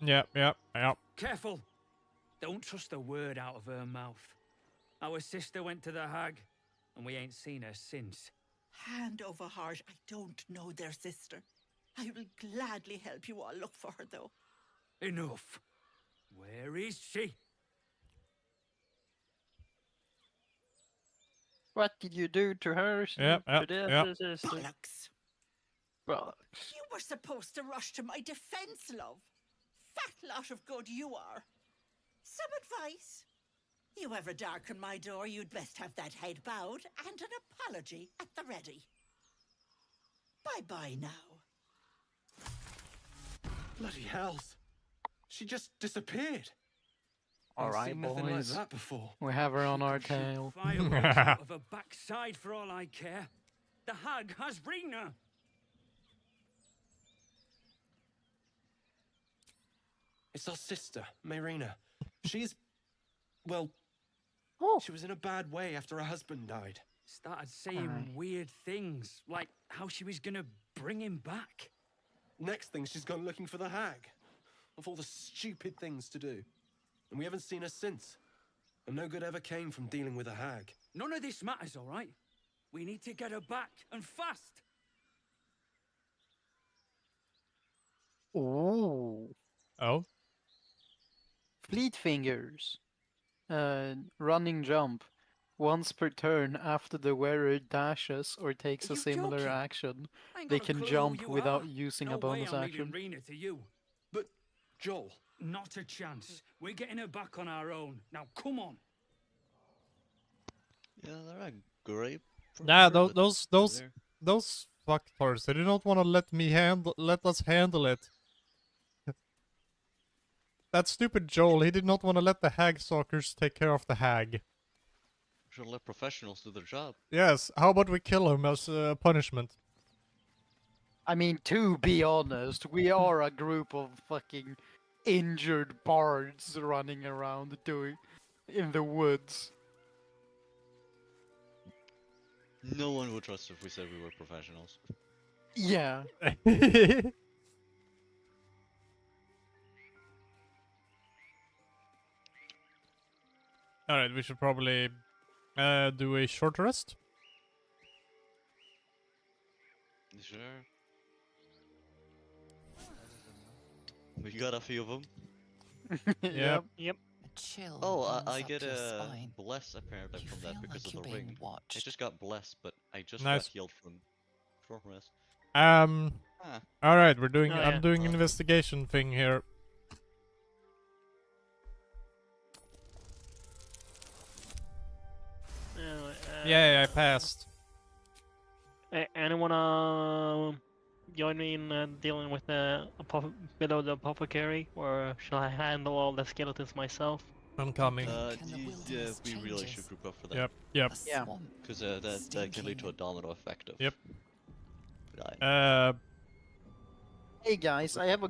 Yep. Careful! Don't trust a word out of her mouth. Our sister went to the hag, and we ain't seen her since. Hand over heart, I don't know their sister. I will gladly help you all look for her, though. Enough. Where is she? What did you do to her? Yep. Bollocks. Bollocks. You were supposed to rush to my defense, love. Fat lot of good you are. Some advice? You ever darken my door, you'd best have that head bowed and an apology at the ready. Bye-bye now. Bloody hells. She just disappeared. Alright, seen nothing like boys. that before. We have her on our tail. Fireworks out of her backside for all I care. The hag has Rena. It's our sister, Mayrina. She's... well... she was in a bad way after her husband died. Started saying weird things, like how she was gonna bring him back. Next thing, she's gone looking for the hag. Of all the stupid things to do. And we haven't seen her since. And no good ever came from dealing with a hag. None of this matters, all right? We need to get her back, and fast. Ooh. Oh. Fleet fingers. Running jump. Once per turn after the wearer dashes or takes a similar joking? action, I ain't they got a can clue who jump you without are. using No a bonus way I'm action. leaving Rena to you. But, Joel... Not a chance. We're getting her back on our own. Now, come on. Yeah, they're a great. Nah, those fucktards. They do not want to let us handle it. That stupid Joel, he did not want to let the hag stalkers take care of the hag. Should let professionals do their job. Yes, how about we kill him as punishment? I mean, to be honest, we are a group of fucking injured bards running around doing in the woods. No one would trust if we said we were professionals. Yeah. Alright, we should probably do a short rest. Sure. We got a few of them. Yep. Yep. Chill Oh, I runs get up your a spine. bless apparently You from feel that because like of the you're being ring. I watched. just got blessed, but I just Nice. got healed from rest. Alright, we're doing. Oh, I'm yeah. doing investigation thing here. Yeah, I passed. Anyone join me in dealing with the below the apothecary, or shall I handle all the skeletons myself? I'm coming. Yeah, we really should group up for that. Yep. Yeah. Because that can lead to a domino effect of. Yep. dying. Hey guys, I have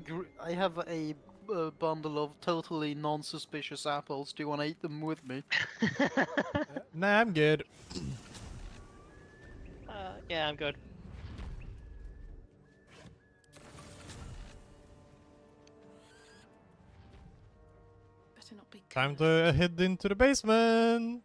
a bundle of totally non-suspicious apples. Do you want to eat them with me? Nah, I'm good. Yeah, I'm good. Better not be. Time to head into the basement.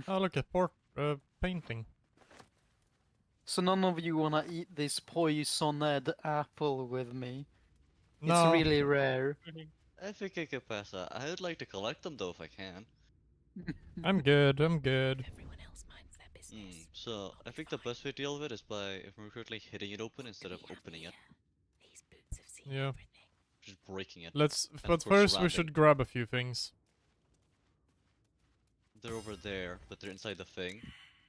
Oh, look at painting. So none of you wanna eat this poisoned apple with me? No. It's really rare. I think I can pass that. I would like to collect them though if I can. I'm good. I'm good. Everyone else minds their business. So I think the best way to deal with it is by, if we're currently hitting it open instead of opening it. These boots have seen Yeah. everything. Just breaking it. Let's. And of But course first, we surrounding. should grab a few things. They're over there, but they're inside the thing.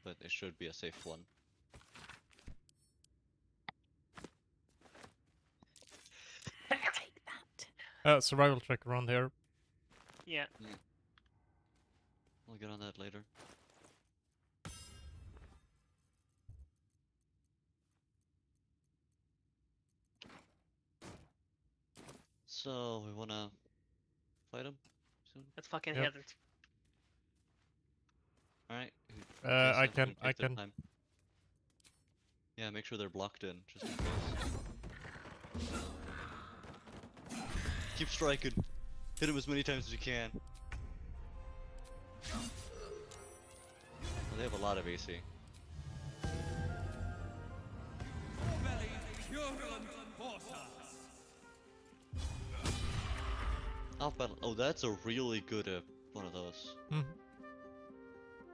But it should be a safe one. Take that. Survival check around here. Yeah. I'll get on that later. So, we wanna fight him soon? Let's fucking Yep. hit it. Alright. I can. Yeah, make sure they're blocked in, just in case. Keep striking. Hit him as many times as you can. Well, they have a lot of AC. Off battle. Oh, that's a really good one of those. Mhm.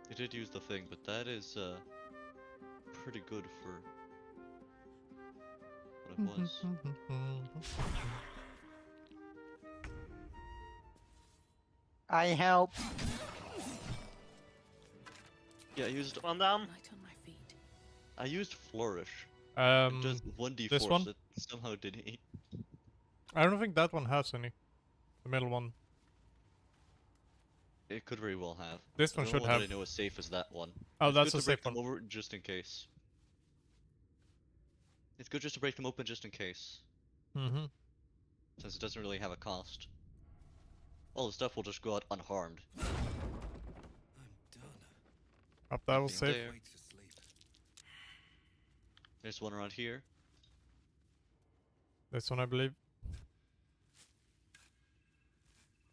They did use the thing, but that is pretty good for what it was. I help. Yeah, I used one down. Light on my feet. I used flourish. It does 1d4, this one? so it somehow did 8. I don't think that one has any. The middle one. It could very well have. This one The should only have. that I know is safe as that one. Oh, It's that's good a to break safe them one. over just in case. It's good just to break them open just in case, Mm-hmm. since it doesn't really have a cost. All the stuff will just go out unharmed. Up that was Nothing safe. there. There's one around here. This one, I believe.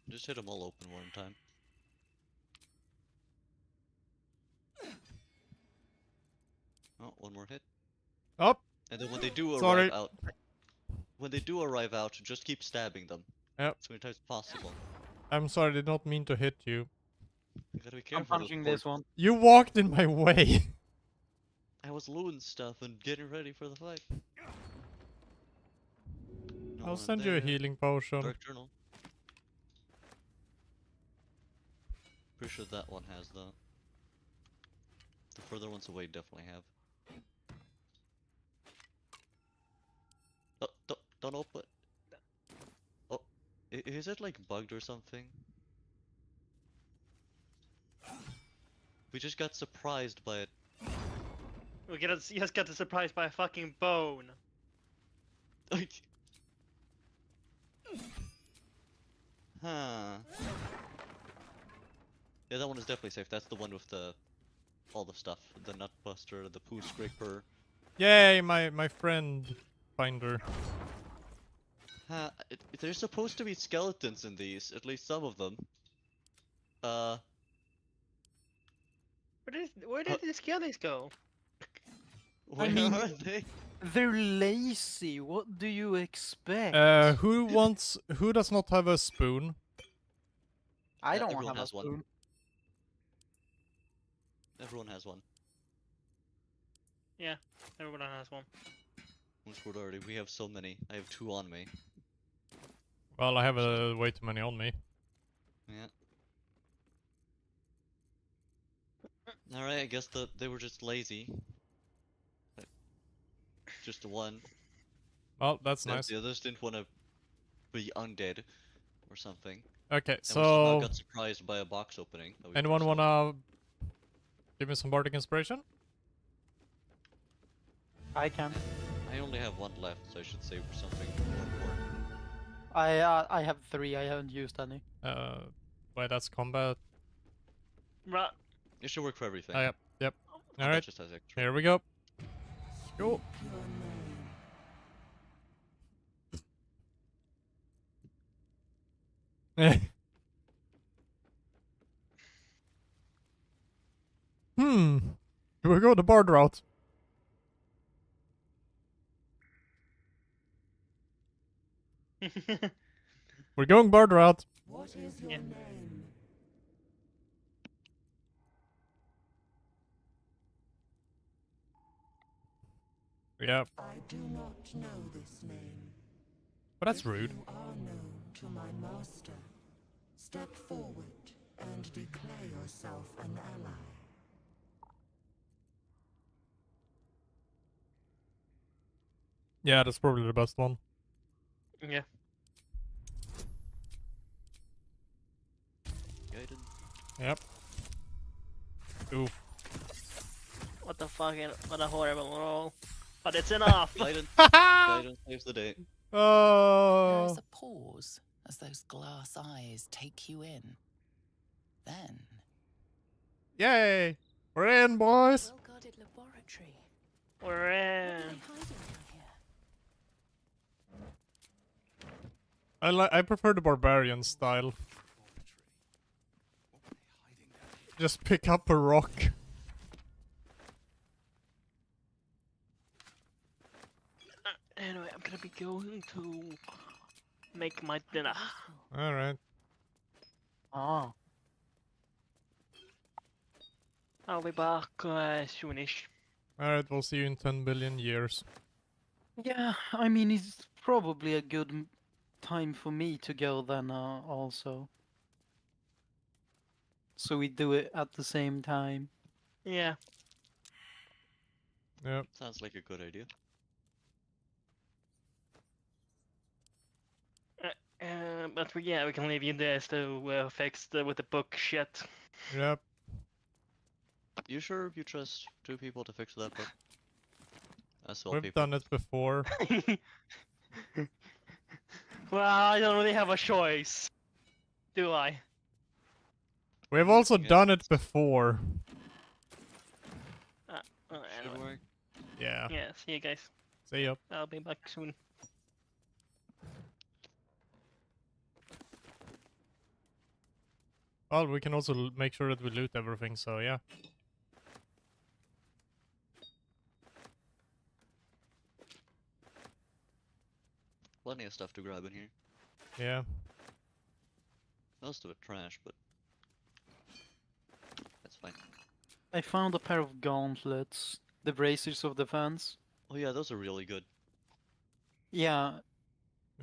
Just hit them all open one time. Oh, one more hit. Up. And then when they do Sorry. arrive out, just keep stabbing them. Yep. As many times as possible. I'm sorry, I did not mean to hit you. You gotta be I'm careful. with punching those this one. You walked in my way. I was looting stuff and getting ready for the fight. No I'll one send you a there. healing potion. Dark journal. Pretty sure that one has the. The further ones away definitely have. Oh, don't open. Oh, is it like bugged or something? We just got surprised by it. We just got surprised by a fucking bone. Huh. Yeah, that one is definitely safe. That's the one with the all the stuff. The nut buster, the poo scraper. Yay, my friend finder. There's supposed to be skeletons in these, at least some of them. Where did the skeletons go? Where mean- are they? They're lazy. What do you expect? Who does not have a spoon? I don't everyone have a has one. spoon. Everyone has one. Yeah, everyone has one. Once we're already, we have so many. I have 2 on me. Well, I have way too many on me. Yeah. Alright, I guess they were just lazy. Just the one. Well, that's nice. The others didn't want to be undead or something. Okay, And we somehow so got surprised by a box opening. that we anyone pressed. wanna give me some bardic inspiration? I can. I only have 1 left, so I should save for something more. I have 3. I haven't used any. Wait, that's combat. Right. It should work for everything. Oh, yep. Combat Alright, just has extra. here we go. Go. Do we go the bard route? We're going bard route. What is your name? Yep. I do not know this name. But that's If rude. you are known to my master, step forward and declare yourself an ally. Yeah, that's probably the best one. Yeah. Guided. Yep. Oof. What the fucking, what a horrible roll. But it's enough! Guidance. Guidance saves the day. There Oh. is a pause as those glass eyes take you in. Then, Yay! We're in, boys. well-guarded laboratory. We're in. I prefer the barbarian style. Just pick up a rock. Anyway, I'm gonna be going to make my dinner. Alright. Ah. I'll be back soonish. Alright, we'll see you in 10 billion years. Yeah, I mean, it's probably a good time for me to go then, also. So we do it at the same time. Yeah. Yep. Sounds like a good idea. But yeah, we can leave you there to fix with the book shit. Yep. You sure you trust 2 people to fix that book? That's all We've people. done it before. Well, I don't really have a choice. Do I? We've also Yeah. done it before. Should Anyway. work. Yeah. Yeah, see you guys. See ya. I'll be back soon. Well, we can also make sure that we loot everything, so yeah. Plenty of stuff to grab in here. Yeah. Most of it trash, but that's fine. I found a pair of gauntlets, the bracers of defense. Oh yeah, those are really good. Yeah,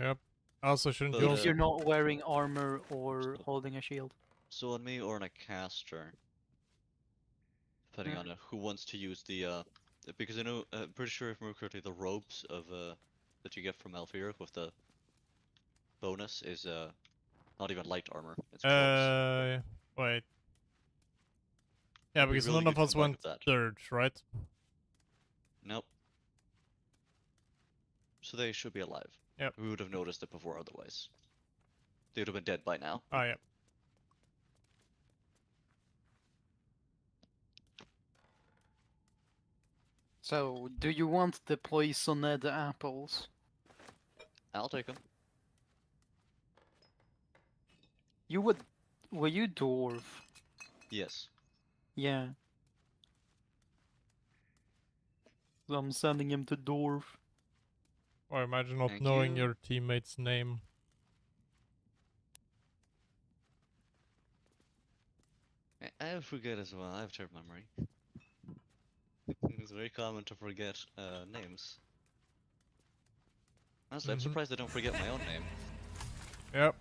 Yep. Also, shouldn't But, you if also... you're not wearing armor or holding a shield. So on me or on a caster, depending on who wants to use the because I know pretty sure if I remember correctly, the robes of that you get from Alfira with the bonus is not even light armor. It's close. Wait. Yeah, It'd be because really none of good us combined went with that. dirge, right? Nope. So they should be alive. Yep. We would have noticed it before otherwise. They would have been dead by now. Oh, yeah. So, do you want the poisoned apples? I'll take them. You would... Were you dwarf? Yes. Yeah. So I'm sending him to dwarf. Or imagine not Thank knowing you. your teammate's name. I forget as well. I have terrible memory. It's very common to forget names. Honestly, I'm surprised I don't forget my own name. Yep.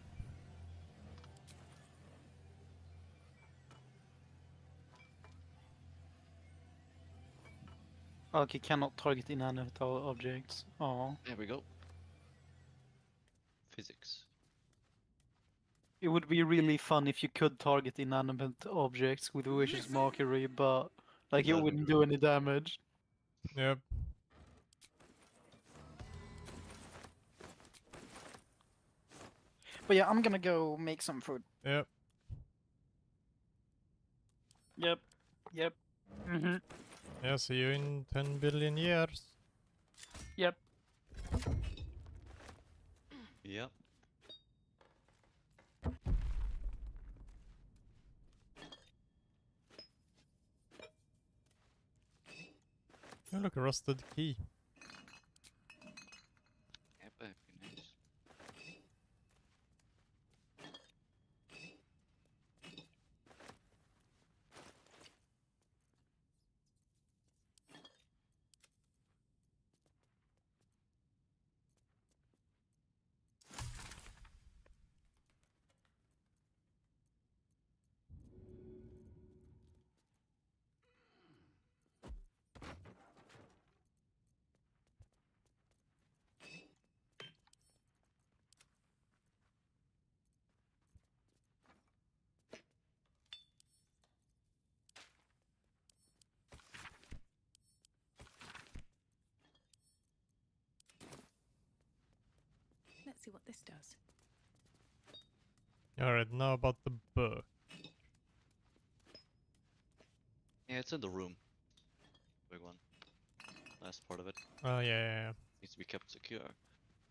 Okay, cannot target inanimate objects. Oh. There we go. Physics. It would be really fun if you could target inanimate objects with Wish's Mockery, but like it That'd be wouldn't do any damage. Yep. But yeah, I'm gonna go make some food. Yep. Yep. Yep. Mm-hmm. Yeah, see you in 10 billion years. Yep. Yep. Oh, look, a rusted key. Yep, that'd be nice. see what this does. Alright, now about the book. Yeah, it's in the room. Big one. Last part of it. Oh, yeah. Needs to be kept secure.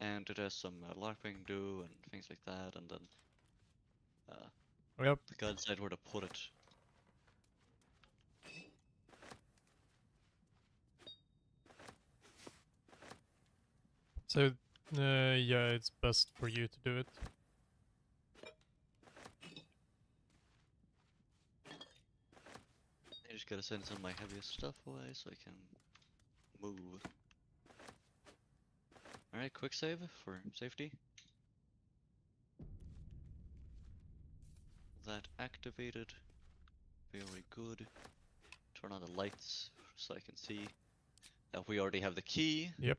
And it has some lockpicking do and things like that, and then Yep. the guy decided where to put it. So, yeah, it's best for you to do it. I just gotta send some of my heaviest stuff away so I can move. Alright, quick save for safety. That activated. Very good. Turn on the lights so I can see that we already have the key. Yep.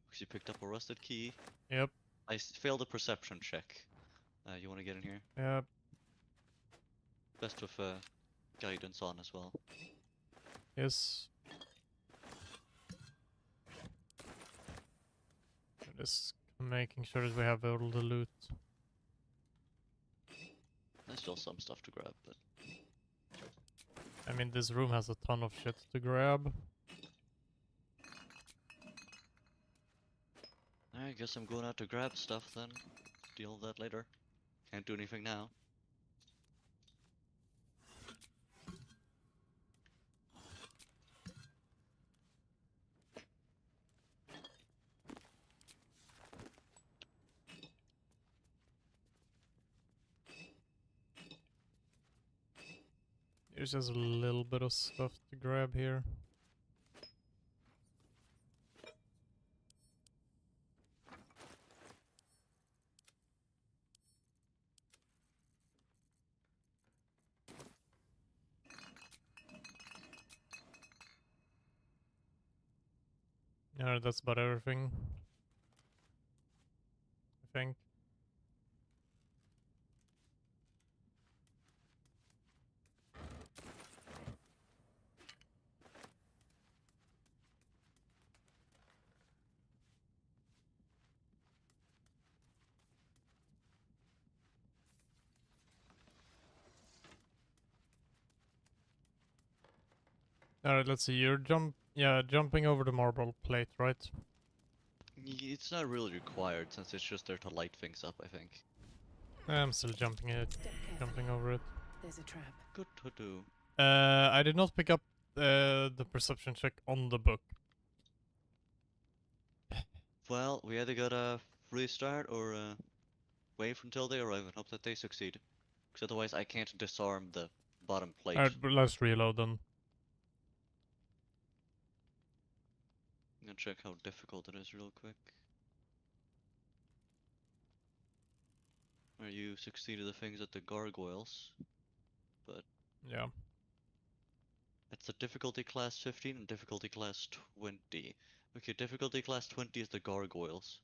Because you picked up a rusted key. Yep. I failed a perception check. You wanna get in here? Yep. Best with guidance on as well. Yes. Just making sure that we have all the loot. There's still some stuff to grab, but... I mean, this room has a ton of shit to grab. I guess I'm going out to grab stuff then. Deal with that later. Can't do anything now. There's just a little bit of stuff to grab here. Yeah, that's about everything. I think. Alright, let's see. You're jumping over the marble plate, right? It's not really required since it's just there to light things up, I think. I'm still jumping over it. There's a trap. Good to do. I did not pick up the perception check on the book. Well, we either gotta restart or wait until they arrive and hope that they succeed. Because otherwise I can't disarm the bottom plate. Alright, let's reload then. I'm gonna check how difficult it is real quick. You succeeded the things at the gargoyles, but yeah, it's a difficulty class 15 and difficulty class 20. Okay, difficulty class 20 is the gargoyles,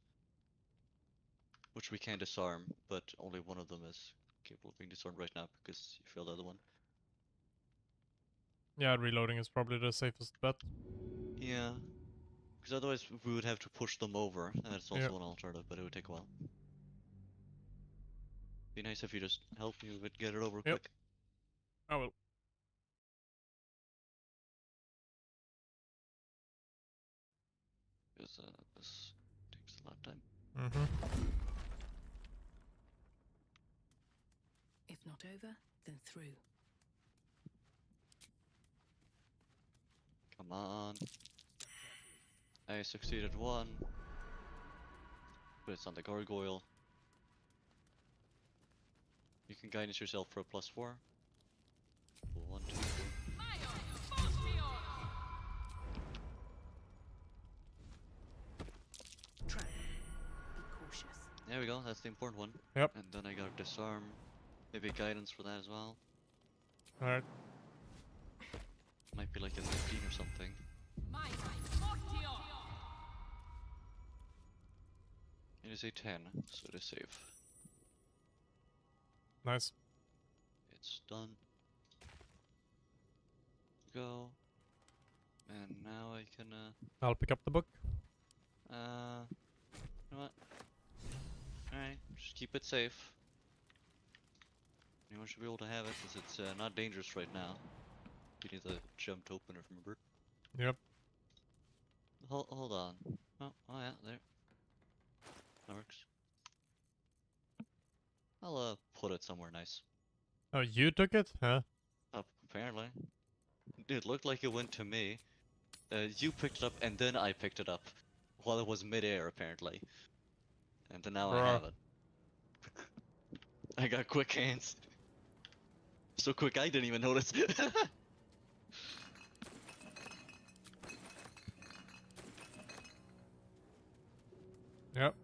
which we can disarm, but only one of them is capable of being disarmed right now because you failed the other one. Yeah, reloading is probably the safest bet. Yeah, because otherwise we would have to push them over. That's also an alternative, but it would take a while. Be nice if you just help me with it, get it over quick. I will. Because this takes a lot of time. If not over, then through. Come on. I succeeded one. But it's on the gargoyle. You can guidance yourself for a +4. 1, 2, 3. Trap. Be cautious. There we go, that's the important one. Yep. And then I got disarm. Maybe guidance for that as well. Alright. Might be like a 15 or something. It is a 10, so it is safe. Nice. It's done. Go. And now I can I'll pick up the book. you know what? Alright, just keep it safe. Anyone should be able to have it, since it's not dangerous right now. You need the jump to open it, remember? Yep. Hold on. Oh yeah, there. That works. I'll put it somewhere nice. Oh, you took it? Huh? Apparently. It looked like it went to me. You picked it up and then I picked it up. While it was mid-air, apparently. And then now I Bruh. have it. I got quick hands. So quick I didn't even notice. Yep.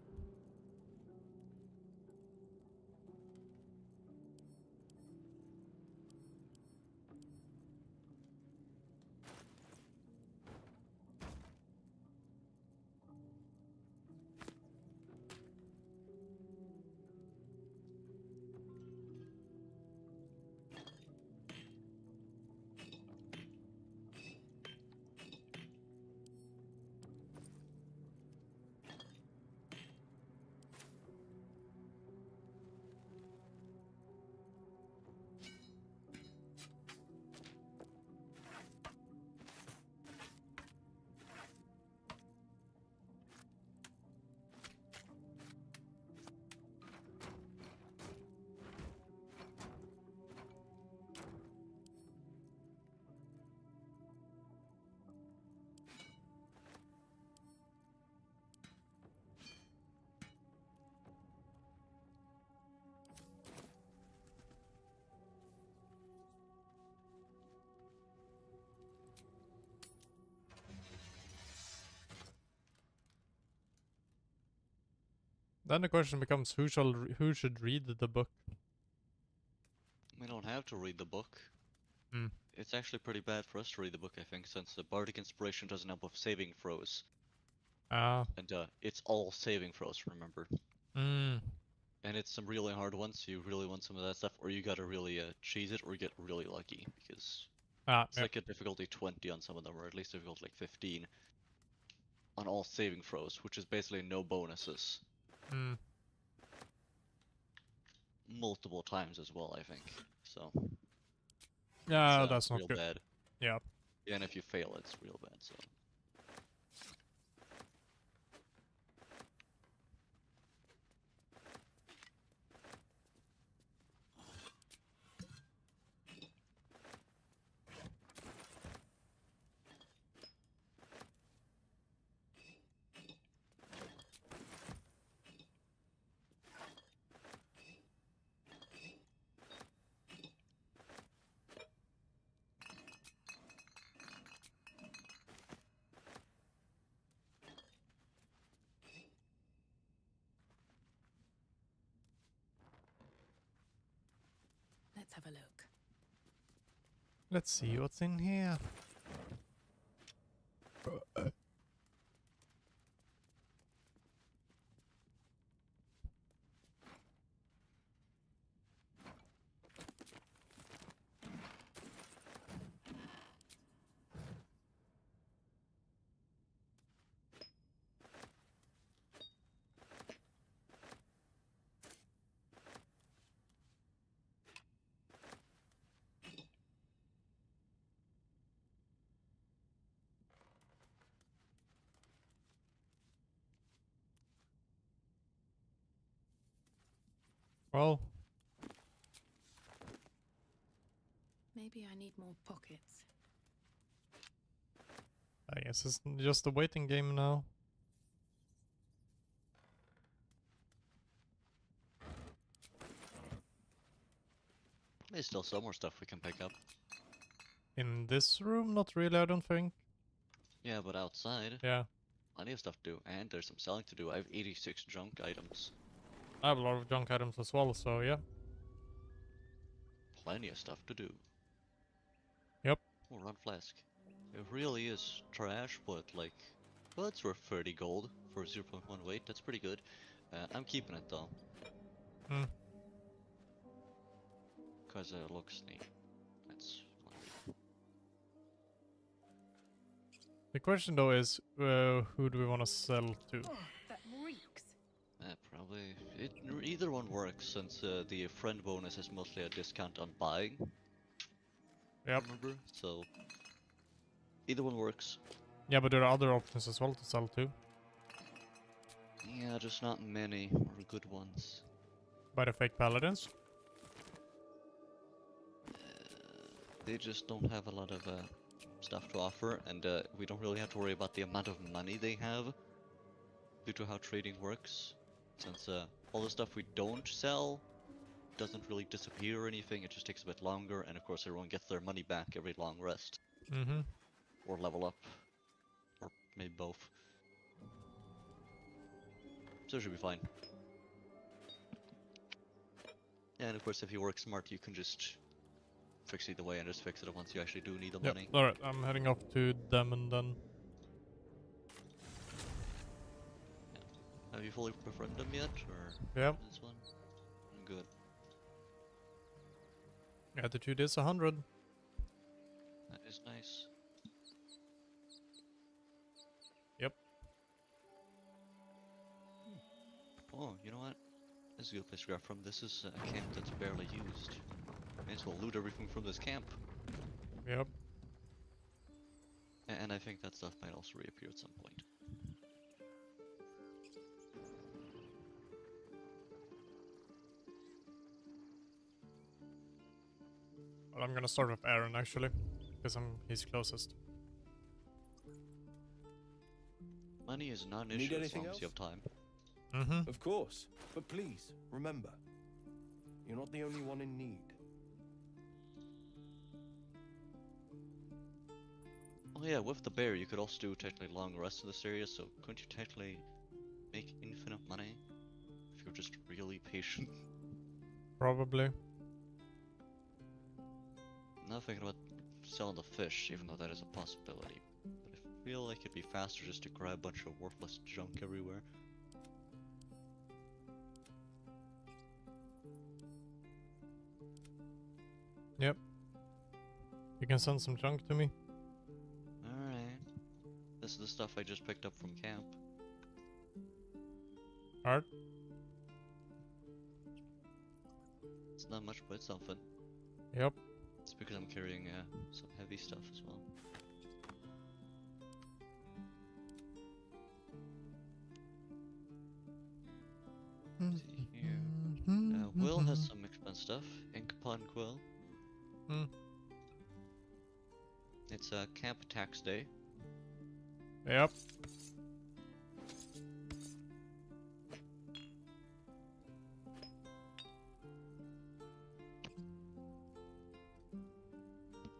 Then the question becomes who should read the book? We don't have to read the book. Hmm. It's actually pretty bad for us to read the book, I think, since the Bardic Inspiration doesn't help with saving throws. Ah. And it's all saving throws, remember? Hmm. And it's some really hard ones, so you really want some of that stuff, or you gotta really cheese it, or get really lucky, because it's yep. like a difficulty 20 on some of them, or at least difficulty like 15 on all saving throws, which is basically no bonuses. Hmm. Multiple times as well, I think. So Yeah, it's, that's not real good. bad. Yeah. Yeah, and if you fail, it's real bad. So. Let's have a look. Let's see what's in here. Well, Maybe I need more pockets. I guess it's just a waiting game now. There's still some more stuff we can pick up. In this room, not really, I don't think. Yeah, but outside, Yeah. plenty of stuff to do, and there's some selling to do. I have 86 junk items. I have a lot of junk items as well, so yeah. Plenty of stuff to do. Yep. Oh, run flask. It really is trash, but like, well, it's worth 30 gold for 0.1 weight. That's pretty good. I'm keeping it though. Hmm. Cause it looks neat. That's fine. The question though is, who do we want to sell to? That reeks. Probably Either one works, since the friend bonus is mostly a discount on buying. Yep. Remember? So either one works. Yeah, but there are other options as well to sell too. Yeah, just not many or good ones. Buy the fake paladins. They just don't have a lot of stuff to offer, and we don't really have to worry about the amount of money they have due to how trading works. Since all the stuff we don't sell doesn't really disappear or anything, it just takes a bit longer, and of course everyone gets their money back every long rest. Mm-hmm. Or level up. Or maybe both. So it should be fine. And of course if you work smart you can just fix it either way and just fix it once you actually do need the money. Alright, I'm heading off to Demon then. Have you fully befriended them yet, or Yep. this one? Good. Attitude is 100. That is nice. Yep. Oh, you know what? This is a good place to grab from. This is a camp that's barely used. May as well loot everything from this camp. Yep. And I think that stuff might also reappear at some point. Well, I'm gonna start with Aaron actually, because he's closest. Money is not an Need issue as anything long as else? you have time. Mm-hmm. Of course. But please, remember, you're not the only one in need. Oh yeah, with the bear you could also do technically long rests in this area, so couldn't you technically make infinite money? If you're just really patient. Probably. I'm not thinking about selling the fish, even though that is a possibility. But I feel like it'd be faster just to grab a bunch of worthless junk everywhere. Yep. You can send some junk to me. Alright. This is the stuff I just picked up from camp. Alright. It's not much, but it's something. Yep. It's because I'm carrying some heavy stuff as well. Let's see here. Will has some expense stuff. Ink Pond Quill. Hmm. It's a camp tax day. Yep.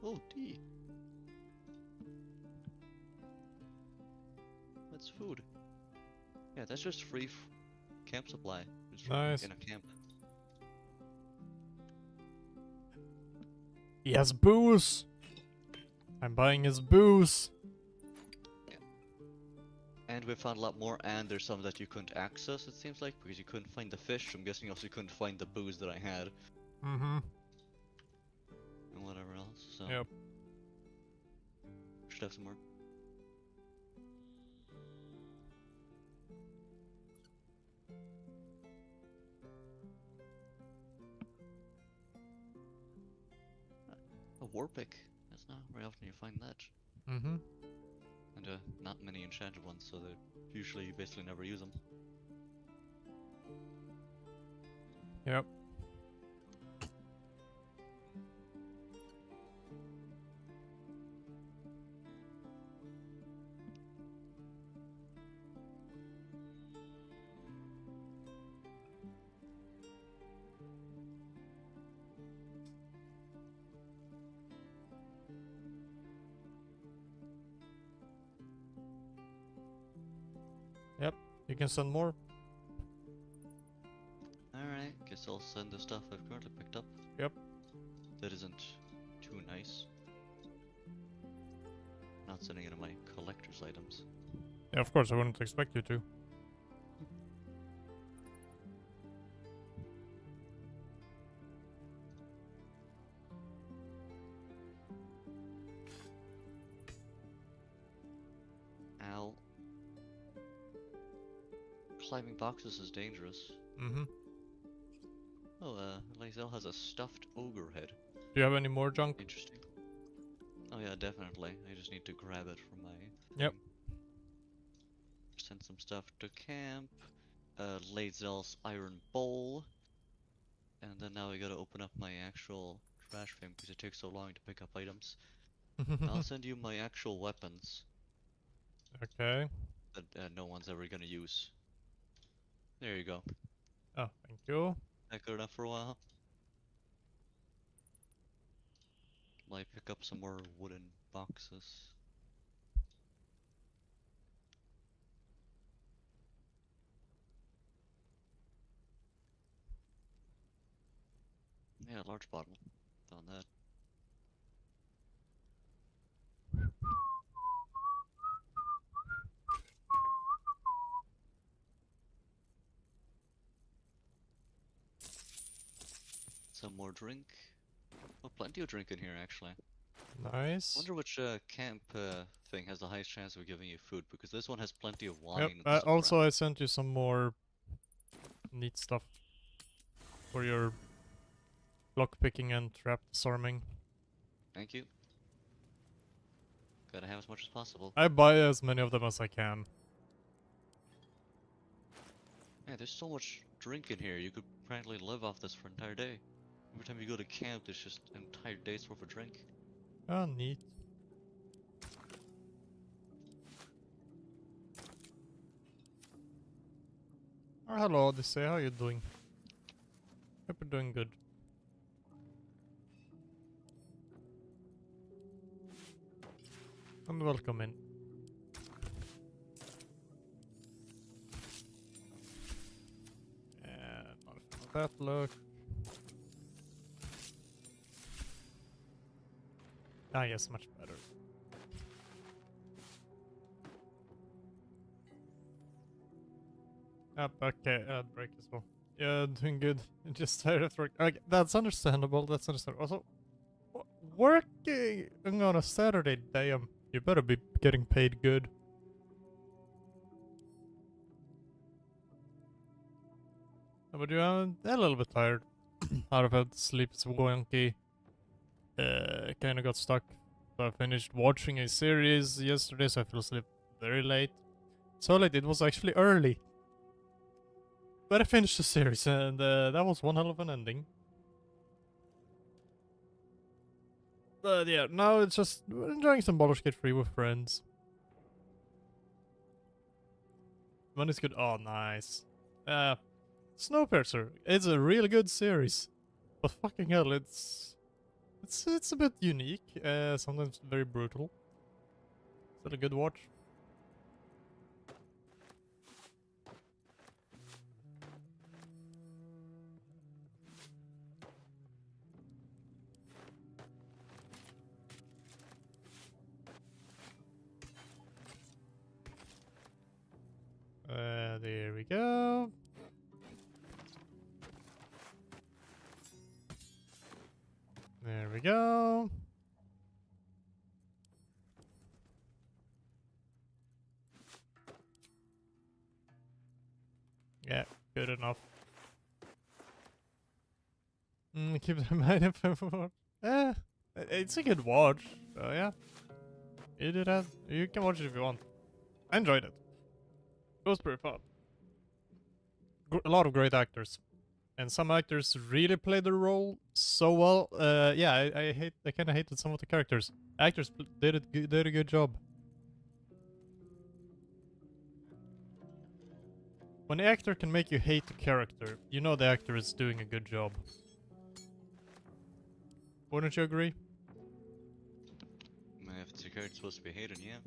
Oh, D. That's food. Yeah, that's just free camp supply. Just Nice. in a camp. He has booze! I'm buying his booze! Yeah. And we found a lot more, and there's some that you couldn't access, it seems like, because you couldn't find the fish. I'm guessing also you couldn't find the booze that I had. Mm-hmm. And whatever else, so... Yep. Should have some more. A war pick. That's not very often you find that. Mm-hmm. And not many enchanted ones, so they usually you basically never use them. Yep. Yep, you can send more. Alright, guess I'll send the stuff I've currently picked up. Yep. That isn't too nice. Not sending any of my collector's items. Yeah, of course, I wouldn't expect you to. climbing boxes is dangerous. Mm-hmm. Oh, Lae'zel has a stuffed ogre head. Do you have any more junk? Interesting. Oh yeah, definitely. I just need to grab it from my... Yep. Send some stuff to camp. Lae'zel's iron bowl. And then now I gotta open up my actual trash bin because it takes so long to pick up items. I'll send you my actual weapons. Okay. That no one's ever gonna use. There you go. Oh, thank you. That good enough for a while. Might pick up some more wooden boxes. Yeah, large bottle. Found that. Some more drink. Oh, plenty of drink in here actually. Nice. Wonder which camp thing has the highest chance of giving you food, because this one has plenty of wine. Yep. And stuff Also, around. I sent you some more neat stuff for your lockpicking and trap disarming. Thank you. Gotta have as much as possible. I buy as many of them as I can. Yeah, there's so much drink in here. You could practically live off this for an entire day. Every time you go to camp, there's just an entire day's worth of drink. Oh, neat. Oh, hello, Odyssey. How you doing? Hope you're doing good. And welcome in. And not for that look. Ah, yes, much better. Okay, break as well. Yeah, doing good. Just tired of work. Okay, that's understandable. That's understandable. Also, working on a Saturday, damn, you better be getting paid good. But I'm a little bit tired. Out of it, sleep is wonky. Kinda got stuck. So I finished watching a series yesterday, so I fell asleep very late. So late, it was actually early. But I finished the series, and that was one hell of an ending. But yeah, now it's just enjoying some Baldur's Gate 3 with friends. Money's good. Oh, nice. Snowpiercer. It's a really good series. But fucking hell, it's a bit unique. Sometimes very brutal. Still a good watch. There we go. There we go. Yeah, good enough. Keep that in mind if I watch. It's a good watch. So yeah. You do that. You can watch it if you want. I enjoyed it. It was pretty fun. A lot of great actors. And some actors really played their role so well. Yeah, I kind of hated some of the characters. Actors did a good job. When the actor can make you hate the character, you know the actor is doing a good job. Wouldn't you agree? If it's a character supposed to be hated, yeah.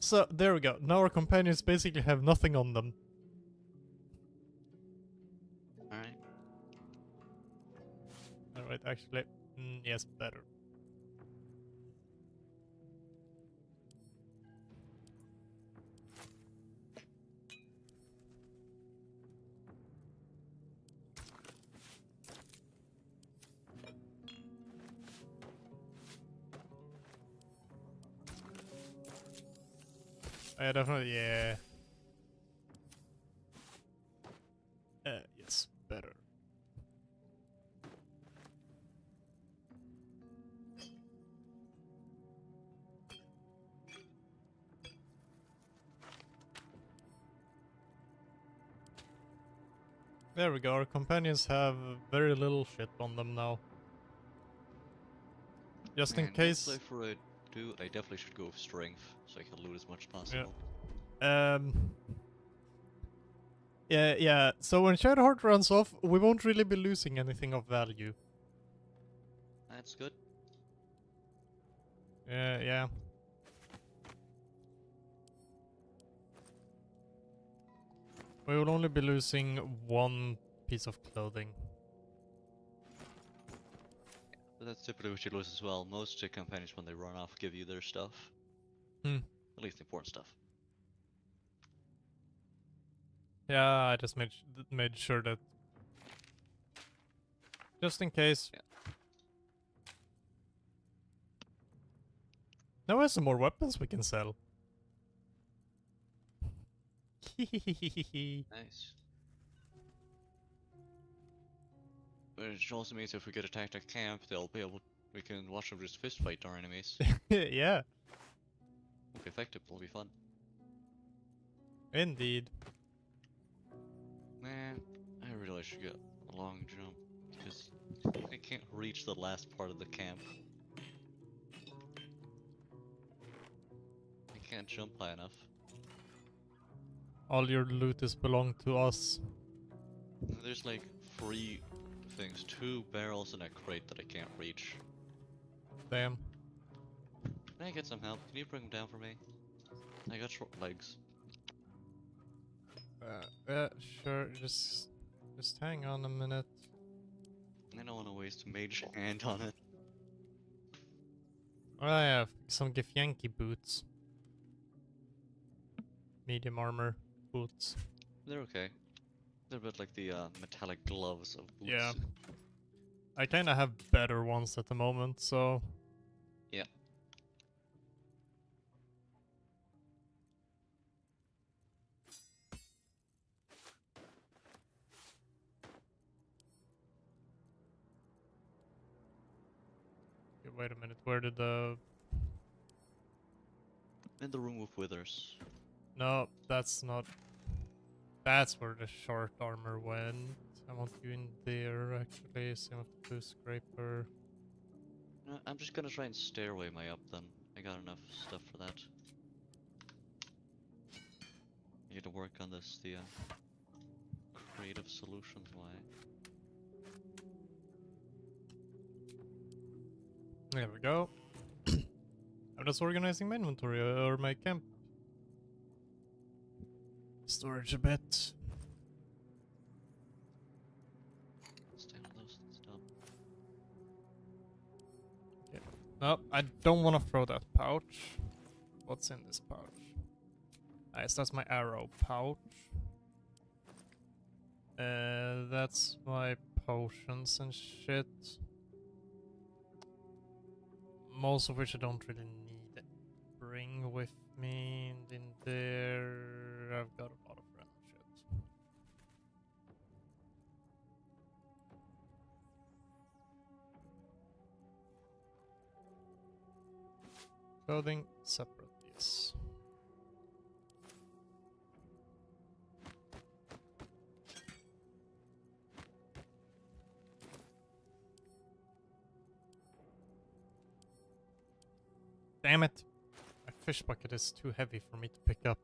So, there we go. Now our companions basically have nothing on them. Alright. Alright, actually. Yes, better. I definitely, yeah. Yes, better. There we go, our companions have very little shit on them now. Just in Man, case... next playthrough I do, I definitely should go with strength, so I can loot as much as possible. Yeah. Yeah, so when Shadowheart runs off, we won't really be losing anything of value. That's good. Yeah. We will only be losing one piece of clothing. But that's typically what you lose as well. Most companions, when they run off, give you their stuff. Hmm. At least the important stuff. Yeah, I just made sure that... Just in case. Yeah. Now we have some more weapons we can sell. Nice. Which also means if we get attacked at camp, we can watch them just fist fight our enemies. Yeah. Won't be effective, it'll be fun. Indeed. Man, I really should get a long jump, because I can't reach the last part of the camp. I can't jump high enough. All your loot is belong to us. There's like 3 things, 2 barrels and a crate that I can't reach. Damn. Can I get some help? Can you bring them down for me? I got short legs. Yeah, sure. Just hang on a minute. I don't want to waste a mage hand on it. I have some Githyanki boots. Medium armor boots. They're okay. They're a bit like the metallic gloves of boots. Yeah. I kinda have better ones at the moment, so... Yeah. Okay, wait a minute, where did the... In the room with withers. No, that's not... That's where the short armor went. I want you in there, actually. Same with the blue scraper. No, I'm just gonna try and stairway my up then. I got enough stuff for that. I need to work on this, the creative solutions why. There we go. I'm just organizing my inventory or my camp storage a bit. Stay on those, that's done. Okay. No, I don't want to throw that pouch. What's in this pouch? Nice, that's my arrow pouch. That's my potions and shit. Most of which I don't really need to bring with me. And in there, I've got a lot of random shit. Clothing, separate these. Damn it! My fish bucket is too heavy for me to pick up.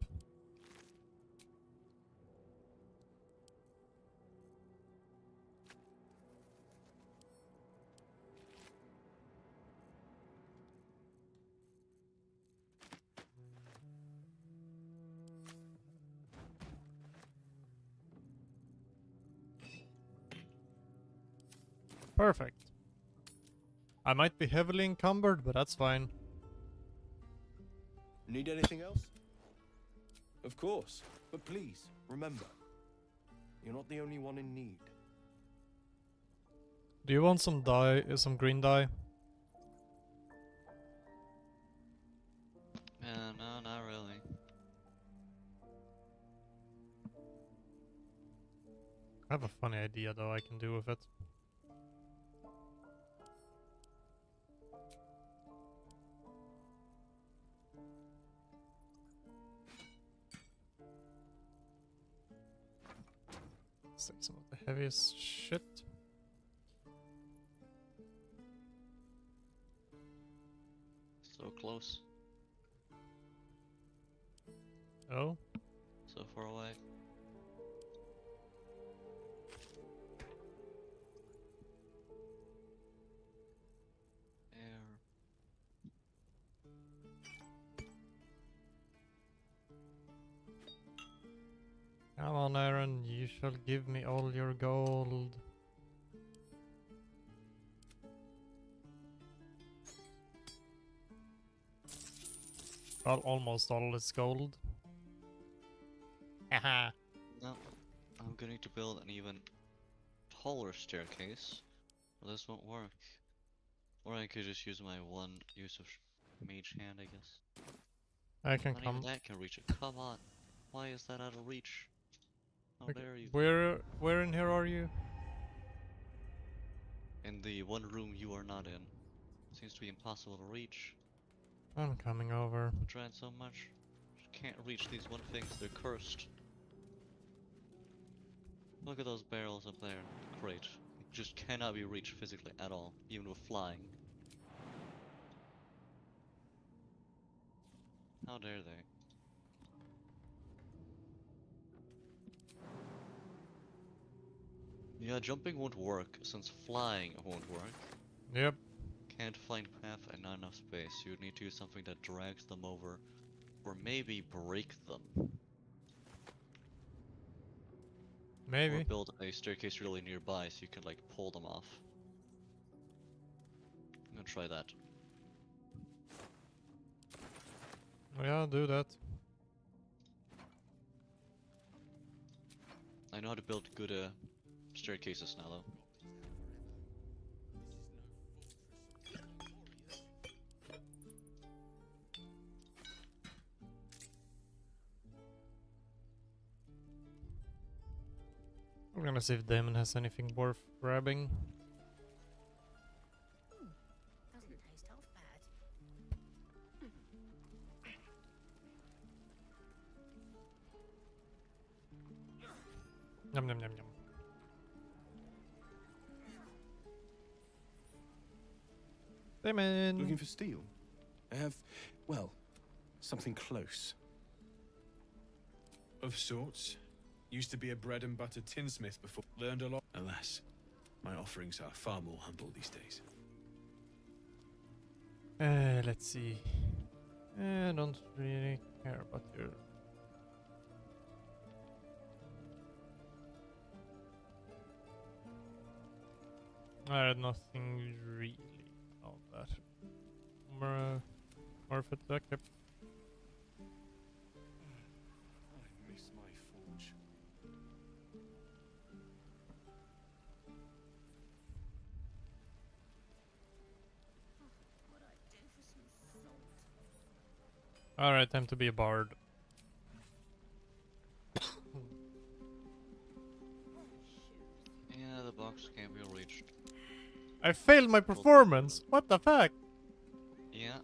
Perfect. I might be heavily encumbered, but that's fine. Need anything else? Of course. But please, remember, you're not the only one in need. Do you want some dye, some green dye? No, not really. I have a funny idea though I can do with it. Let's take some of the heaviest shit. So close. Oh? So far away. Air. Come on, Aaron, you shall give me all your gold. Well, almost all is gold. Haha. No, I'm going to build an even taller staircase. Well, this won't work. Or I could just use my one use of mage hand, I guess. I can Not come. even that can reach it. Come on. Why is that out of reach? How Okay, dare you? where in here are you? In the one room you are not in. Seems to be impossible to reach. I'm coming over. I tried so much. Just can't reach these one things. They're cursed. Look at those barrels up there. Great. Just cannot be reached physically at all, even with flying. How dare they? Yeah, jumping won't work, since flying won't work. Yep. Can't find path and not enough space. You would need to use something that drags them over, or maybe break them. Maybe. Or build a staircase really nearby so you can like pull them off. I'm gonna try that. Yeah, do that. I know how to build good staircases now though. I'm gonna see if Damon has anything worth grabbing. Doesn't taste half bad. Yum yum yum yum. Damon! Looking for steel? I have, well, something close. Of sorts. Used to be a bread and butter tinsmith before. Learned a lot. Alas, my offerings are far more humble these days. Let's see. I don't really care about your... I had nothing really on that. Worth it, okay. I miss my forge. Alright, time to be a bard. Yeah, the box can't be reached. I failed my performance! What the fuck? Yeah.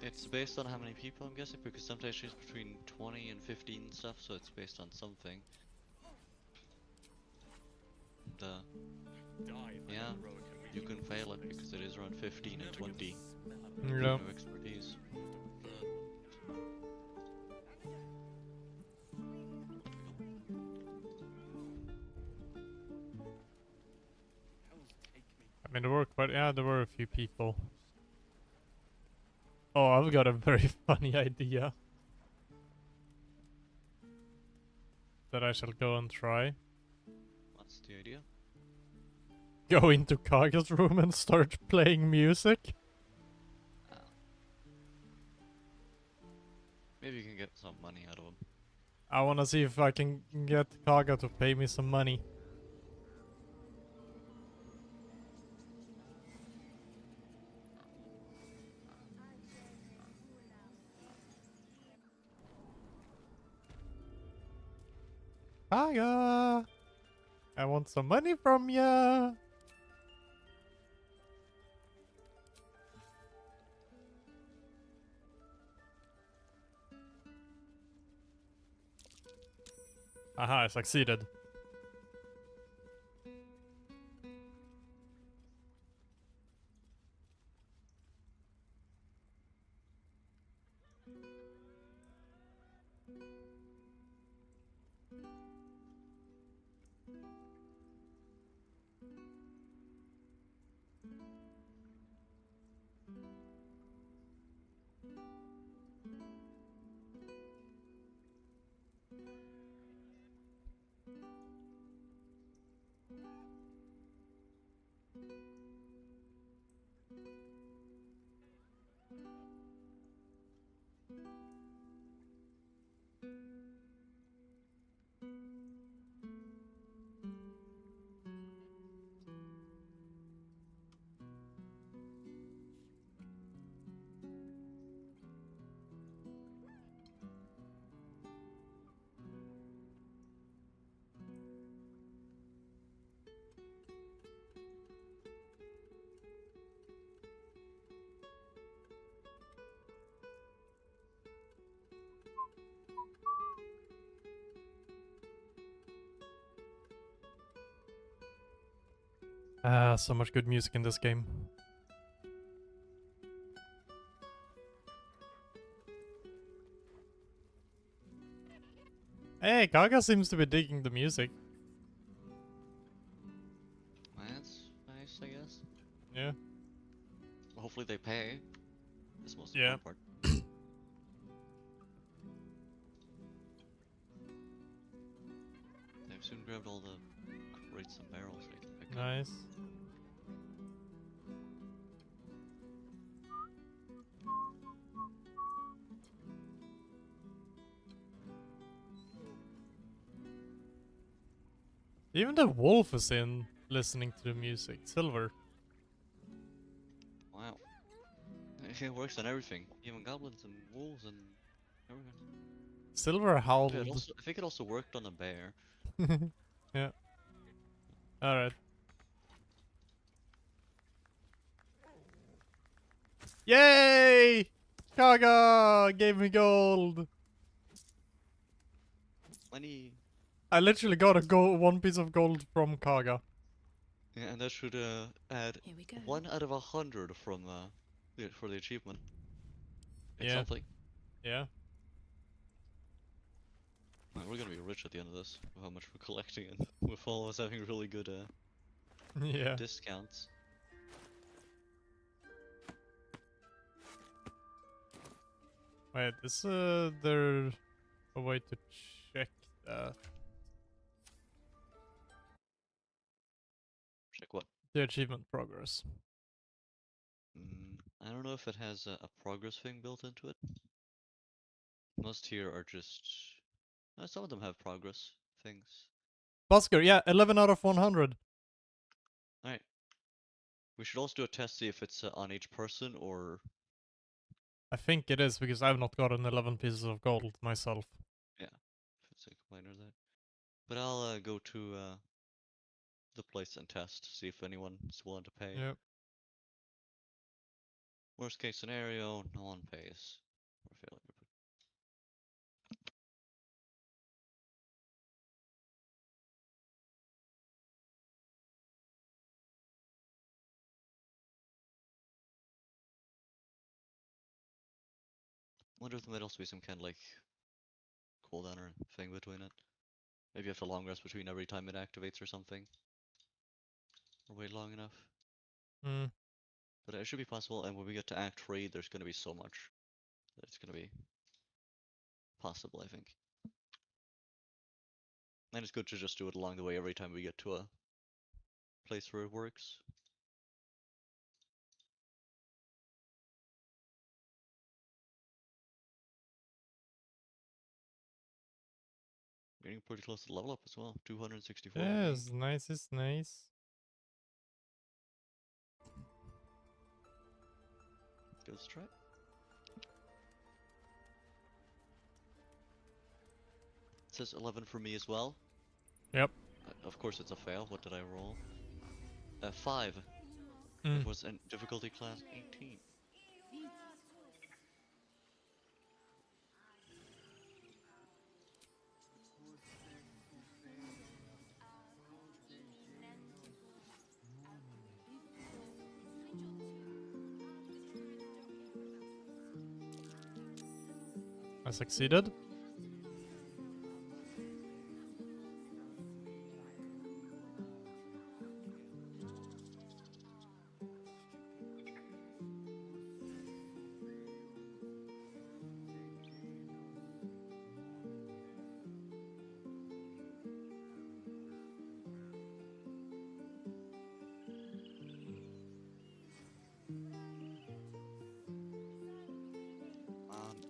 It's based on how many people, I'm guessing, because sometimes it's between 20 and 15 and stuff, so it's based on something. Yeah, you can fail it because it is around 15 and 20. Yeah. No expertise. I mean, there were quite, yeah, there were a few people. Oh, I've got a very funny idea. That I shall go and try. What's the idea? Go into Kaga's room and start playing music? Maybe you can get some money out of him. I wanna see if I can get Kaga to pay me some money. Kaga! I want some money from ya! Aha, I succeeded. Ah, so much good music in this game. Hey, Gaga seems to be digging the music. That's nice, I guess. Yeah. Hopefully they pay. That's the most Yeah. important part. They've soon grabbed all the crates and barrels they can pick up. Nice. Even the wolf is in listening to the music. Silver. Wow. It works on everything. Even goblins and wolves and everything. Silver howled. I think it also worked on a bear. Yeah. Alright. Yay! Kaga gave me gold. Money. I literally got one piece of gold from Kaga. Yeah, and that should add 1 out of 100 from for the achievement. It's Yeah. something. Yeah. Man, we're gonna be rich at the end of this with how much we're collecting and with all of us having really good Yeah. discounts. Wait, is there a way to check that? Check what? The achievement progress. I don't know if it has a progress thing built into it. Most here are just... some of them have progress things. Busker, yeah, 11 out of 100. Alright. We should also do a test, see if it's on each person or... I think it is, because I've not gotten 11 pieces of gold myself. Yeah, if it's a complainer there. But I'll go to the place and test, see if anyone is willing to pay. Yep. Worst case scenario, no one pays. Or failure. Wonder if there might also be some kind of like cooldown or thing between it. Maybe you have to long rest between every time it activates or something. Or wait long enough. Hmm. But it should be possible, and when we get to Act 3, there's going to be so much that it's going to be possible, I think. And it's good to just do it along the way every time we get to a place where it works. Getting pretty close to level up as well. 264. Yes, nice is nice. Give us a try. It says 11 for me as well. Yep. Of course it's a fail. What did I roll? 5. Mm. It was in difficulty class 18. I succeeded.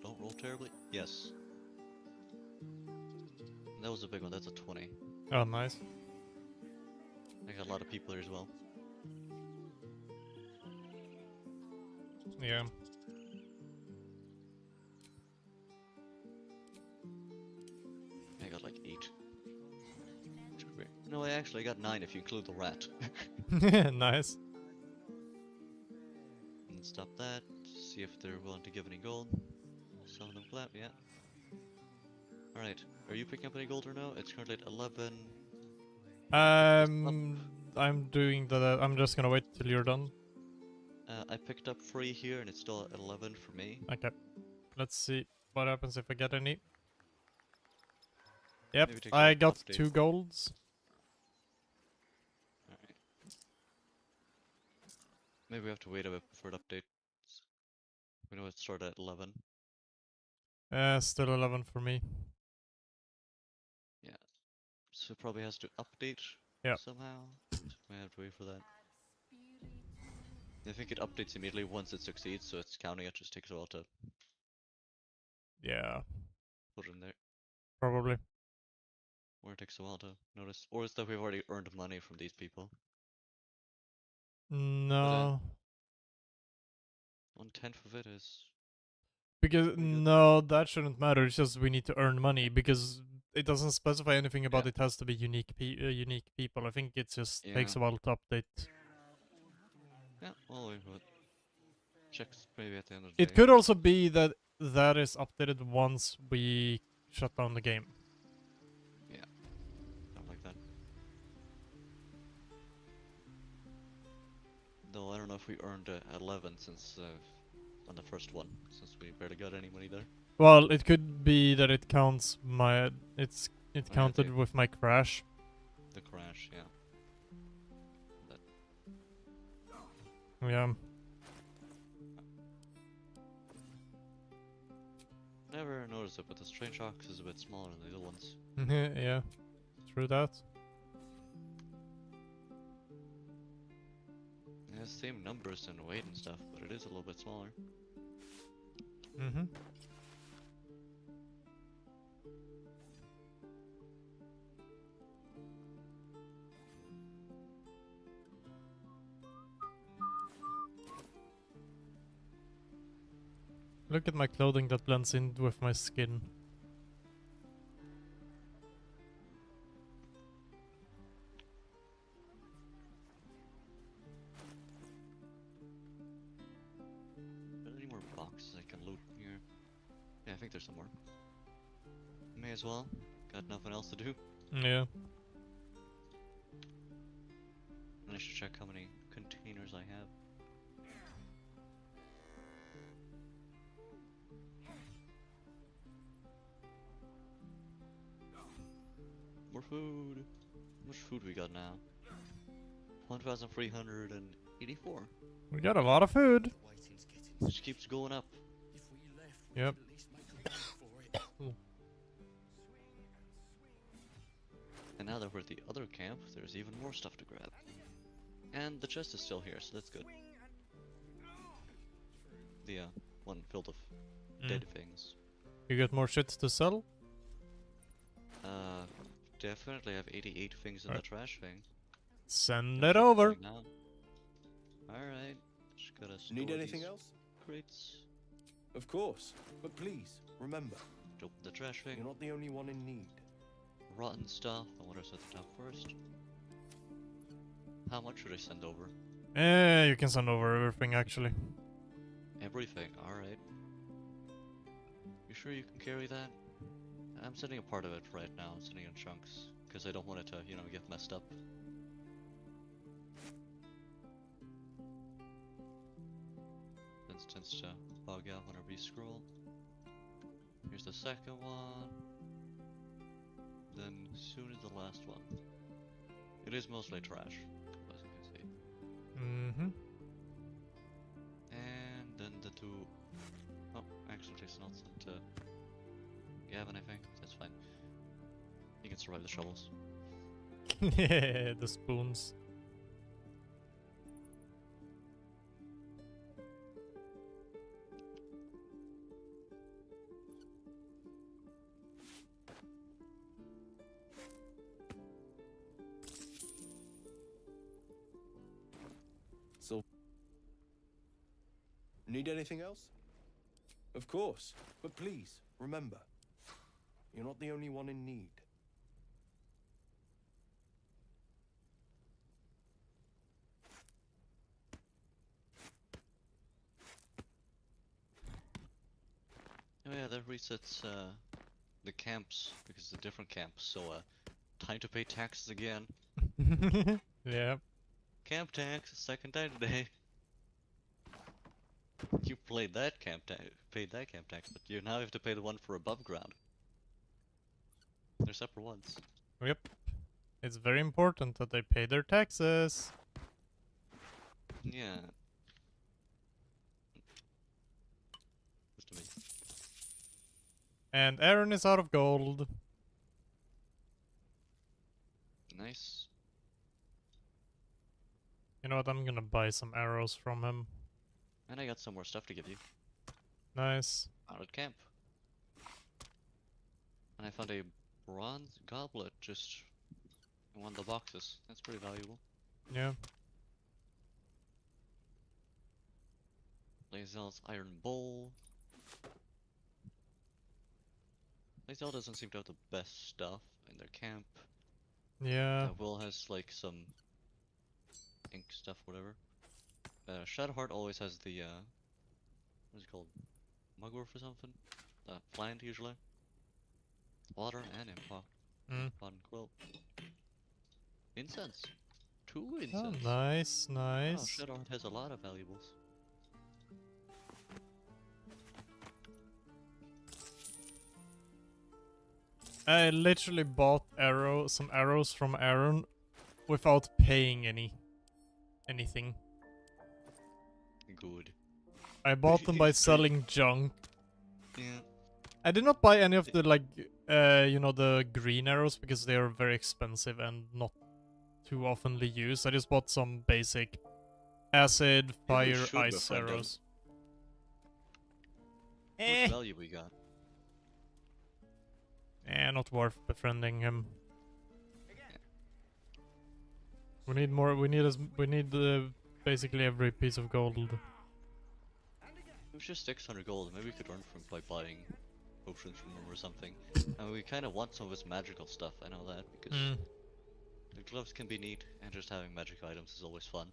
Don't roll terribly. Yes. That was a big one. That's a 20. Oh, nice. I got a lot of people here as well. Yeah. I got like 8. No, I actually got 9 if you include the rat. Nice. And stop that. See if they're willing to give any gold. Some of them clap, yeah. Alright, are you picking up any gold or no? It's currently at 11. I'm doing the. I'm just gonna wait till you're done. I picked up 3 here and it's still at 11 for me. Okay. Let's see what happens if I get any. Yep, Maybe take I a got update. 2 golds. Alright. Maybe we have to wait a bit before it updates. We know it started at 11. Still 11 for me. Yeah. So it probably has to update somehow. So we have to wait for that. I think it updates immediately once it succeeds, so it's counting it, just takes a while to Yeah. put it in there. Probably. Or it takes a while to notice. Or it's that we've already earned money from these people. No. 1/10 of it is... Because no, that shouldn't matter. It's just we need to earn money because it doesn't specify anything about it has to be unique people. I think it just takes a while to update. Yeah, well, we will checks maybe at the end of the It day. could also be that that is updated once we shut down the game. Yeah, something like that. Though I don't know if we earned 11 since on the first one, since we barely got any money there. Well, it could be that it counts my it counted with my crash. The crash, yeah. That. Yeah. Never noticed it, but the strange ox is a bit smaller than the other ones. Yeah, true that. It has the same numbers and weight and stuff, but it is a little bit smaller. Mm-hmm. Look at my clothing that blends in with my skin. Are there any more boxes I can loot here? Yeah, I think there's some more. May as well. Got nothing else to do. Yeah. And I should check how many containers I have. More food. How much food we got now? 1,384. We got a lot of food. Just keeps going up. Yep. And now that we're at the other camp, there's even more stuff to grab. And the chest is still here, so that's good. The one filled with dead things. You got more shit to sell? Definitely have 88 things in the trash thing. Send it over. Alright. Just gotta store Need anything these else? crates. Of course. But please, remember. Open the trash thing. You're not the only one in need. rotten stuff. I want to set the top first. How much should I send over? You can send over everything actually. Everything, alright. You sure you can carry that? I'm sending a part of it right now. I'm sending in chunks. Because I don't want it to, you know, get messed up. This tends to bug out whenever you scroll. Here's the second one. Then soon is the last one. It is mostly trash, as you can see. Mm-hmm. And then the two... Oh, actually it's not sent to Gavin, I think. That's fine. He can survive the shovels. The spoons. So, need anything else? Of course, but please, remember, you're not the only one in need. Oh yeah, that resets the camps, because it's a different camp, so time to pay taxes again. Yeah. Camp tax, second time today. You played that paid that camp tax, but you now have to pay the one for above ground. They're separate ones. Yep. It's very important that they pay their taxes. Yeah. Just to me. And Aaron is out of gold. Nice. You know what? I'm gonna buy some arrows from him. And I got some more stuff to give you. Nice. Out at camp. And I found a bronze goblet just in one of the boxes. That's pretty valuable. Yeah. Lae'zel's iron bowl. Lae'zel doesn't seem to have the best stuff in their camp. Yeah. Will has like some ink stuff, whatever. Shadowheart always has the what is it called? Mugwort or something? Plant usually. Water and impot. Impot and quilt. Incense. 2 Oh, incense. nice, nice. Oh, Shadowheart has a lot of valuables. I literally bought some arrows from Aaron without paying anything. Good. I bought them by selling junk. Yeah. I did not buy any of the like you know, the green arrows because they are very expensive and not too oftenly used. I just bought some basic acid, fire, ice arrows. How much value we got? Not worth befriending him. We need more. We need basically every piece of gold. It was just 600 gold. Maybe we could earn from by buying potions from him or something. And we kind of want some of his magical stuff. I know that because the gloves can be neat, and just having magic items is always fun.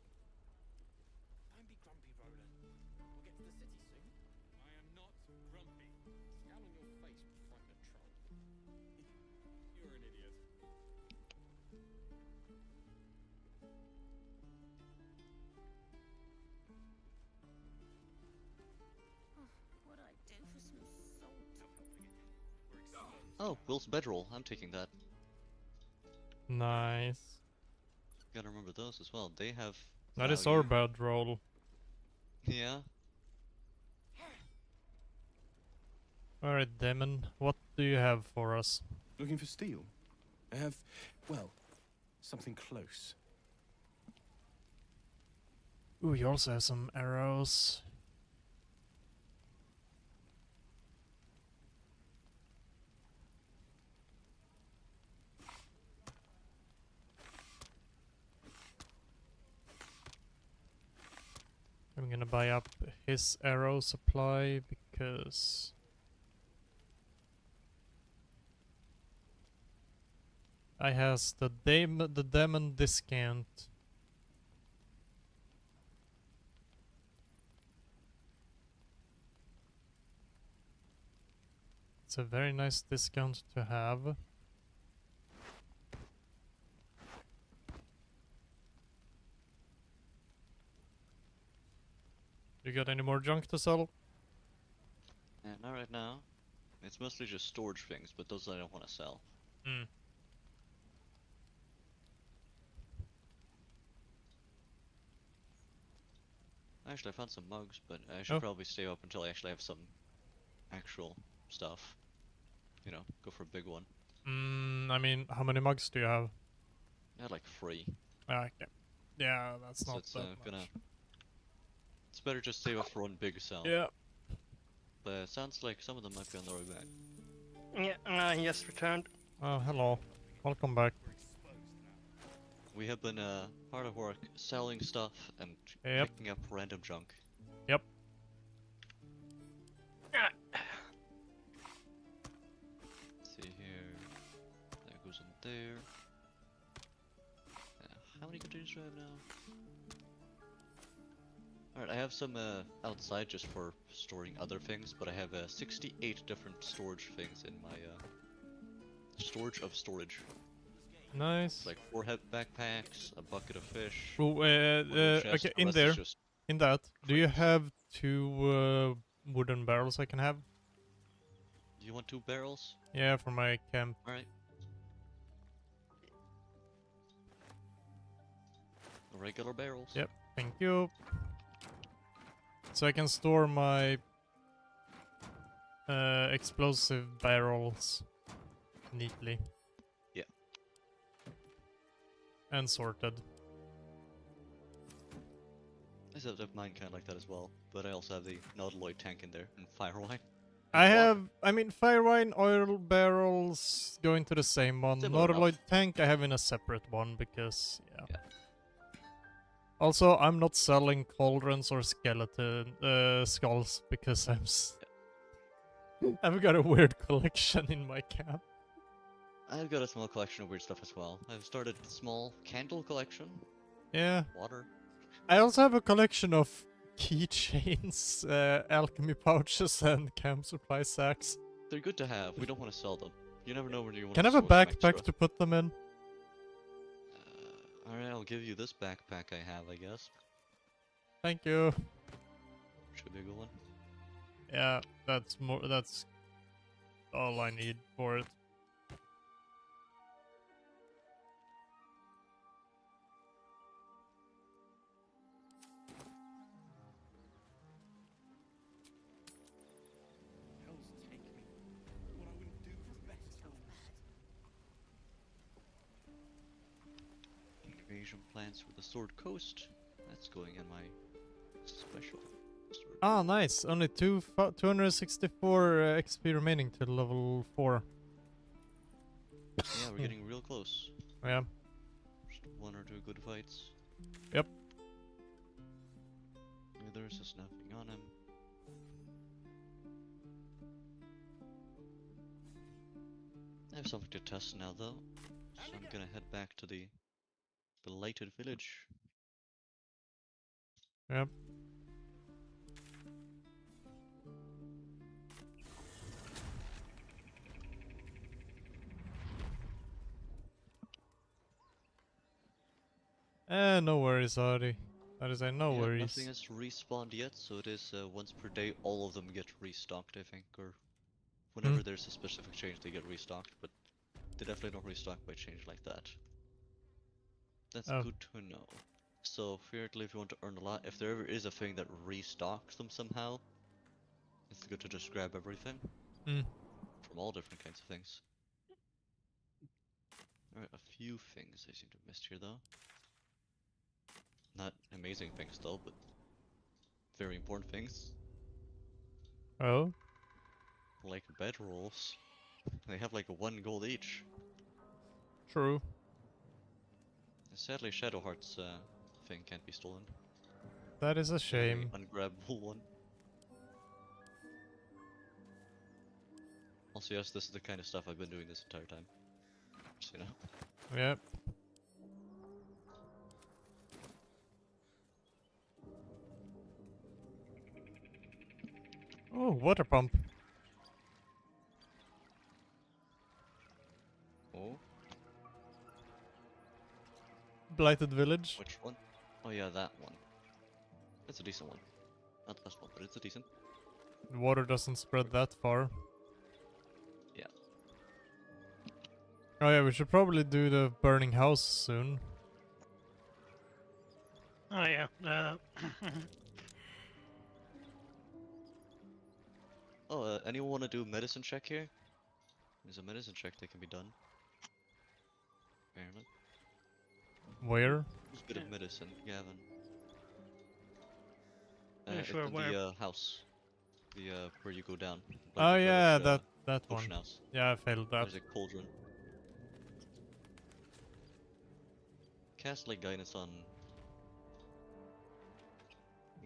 Oh, Will's bedroll. I'm taking that. Nice. Gotta remember those as well. They have. That is our bedroll. Yeah. Alright, Demon. What do you have for us? Looking for steel? I have, well, something close. Ooh, you also have some arrows. I'm gonna buy up his arrow supply because I has the demon discount. It's a very nice discount to have. You got any more junk to sell? Not right now. It's mostly just storage things, but those I don't want to sell. Hmm. Actually, I found some mugs, but I should probably stay up until I actually have some actual stuff. You know, go for a big one. I mean, how many mugs do you have? I had like 3. Okay. Yeah, that's So not it's that much. It's better just save up for one big sell. Yeah. But it sounds like some of them might be on their way back. Yeah, yes, returned. Oh, hello. Welcome back. We have been hard at work selling stuff and picking up random junk. Yep. See here. That goes in there. How many containers do I have now? Alright, I have some outside just for storing other things, but I have 68 different storage things in my storage of storage. Nice. Like 4 backpacks, a bucket of fish. Oh, okay, in there, in that, do you have 2 wooden barrels I can have? Do you want 2 barrels? Yeah, for my camp. Alright. Regular barrels. Yep, thank you. So I can store my explosive barrels neatly. Yeah. And sorted. I still have mine kind of like that as well, but I also have the Nautiloid tank in there and Firewine. I mean, Firewine, oil barrels go into the same one. Nautiloid tank I have in a separate one because, yeah. Also, I'm not selling cauldrons or skeleton skulls because I've got a weird collection in my camp. I've got a small collection of weird stuff as well. I've started a small candle collection. Yeah. Water. I also have a collection of keychains, alchemy pouches, and camp supply sacks. They're good to have. We don't want to sell them. You never know when you want Can to I have a backpack to put them in? Alright, I'll give you this backpack I have, I guess. Thank you. Should be a good one. Yeah, that's all I need for it. Invasion plans for the Sword Coast. That's going in my special sword. Ah, nice. Only 264 XP remaining to level 4. Yeah, we're getting real close. Yeah. Just 1 or 2 good fights. Yep. There's just nothing on him. I have something to test now though, so I'm gonna head back to the belated village. Yep. No worries, Ari. That is no worries. Nothing has respawned yet, so it is once per day all of them get restocked, I think, or whenever there's a specific change they get restocked, but they definitely don't restock by change like that. That's good to know. So, theoretically, if you want to earn a lot, if there ever is a thing that restocks them somehow, it's good to just grab everything. From all different kinds of things. Alright, a few things I seem to have missed here, though. Not amazing things, though, but very important things. Oh? Like bedrolls. They have like 1 gold each. True. Sadly, Shadowheart's thing can't be stolen. That is a shame. Ungrabbable one. Also, yes, this is the kind of stuff I've been doing this entire time. Just, you know. Yep. Oh, water pump. Oh, Blighted village. which one? Oh yeah, that one. That's a decent one. Not the best one, but it's a decent. The water doesn't spread that far. Yeah. Oh yeah, we should probably do the burning house soon. Oh yeah. Oh, anyone want to do medicine check here? There's a medicine check that can be done. Apparently. Where? Who's good at medicine? Gavin. Yeah, It's sure, in where? the house. The where you go down. Oh before yeah, the, that one. ocean house. Yeah, I failed that. There's a cauldron. Cast like guidance on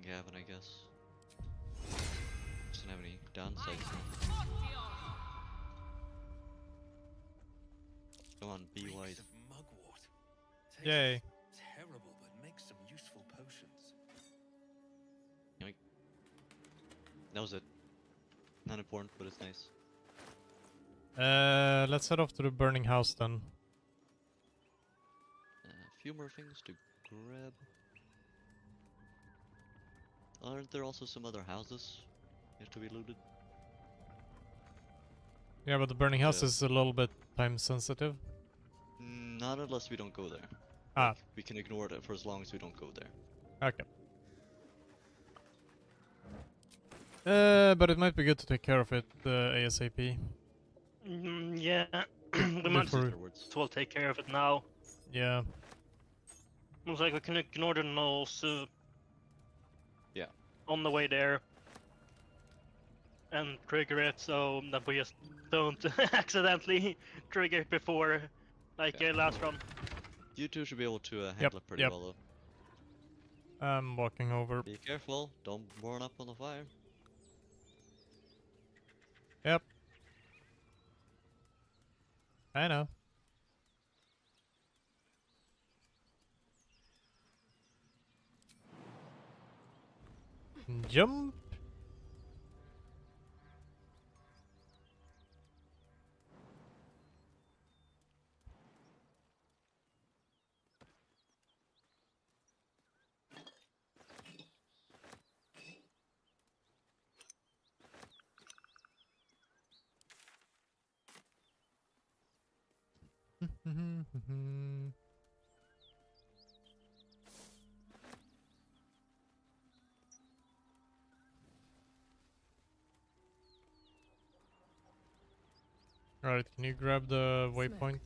Gavin, I guess. Doesn't have any downsides. Come on, be wise. Yay. Terrible, but makes some useful potions. Yoink. That was it. Not important, but it's nice. Let's head off to the burning house then. A few more things to grab. Aren't there also some other houses yet to be looted? Yeah, but the burning house Yeah. is a little bit time sensitive. Not unless we don't go there. Ah. Like, we can ignore it for as long as we don't go there. Okay. But it might be good to take care of it ASAP. Yeah. We might Before- as well take care of it now. Yeah. Looks like we can ignore the nose Yeah. on the way there. And trigger it so that we just don't accidentally trigger it before, like last run. You two should be able to handle it pretty yep. well though. I'm walking over. Be careful, don't burn up on the fire. Yep. I know. Jump. Alright, can you grab the waypoint?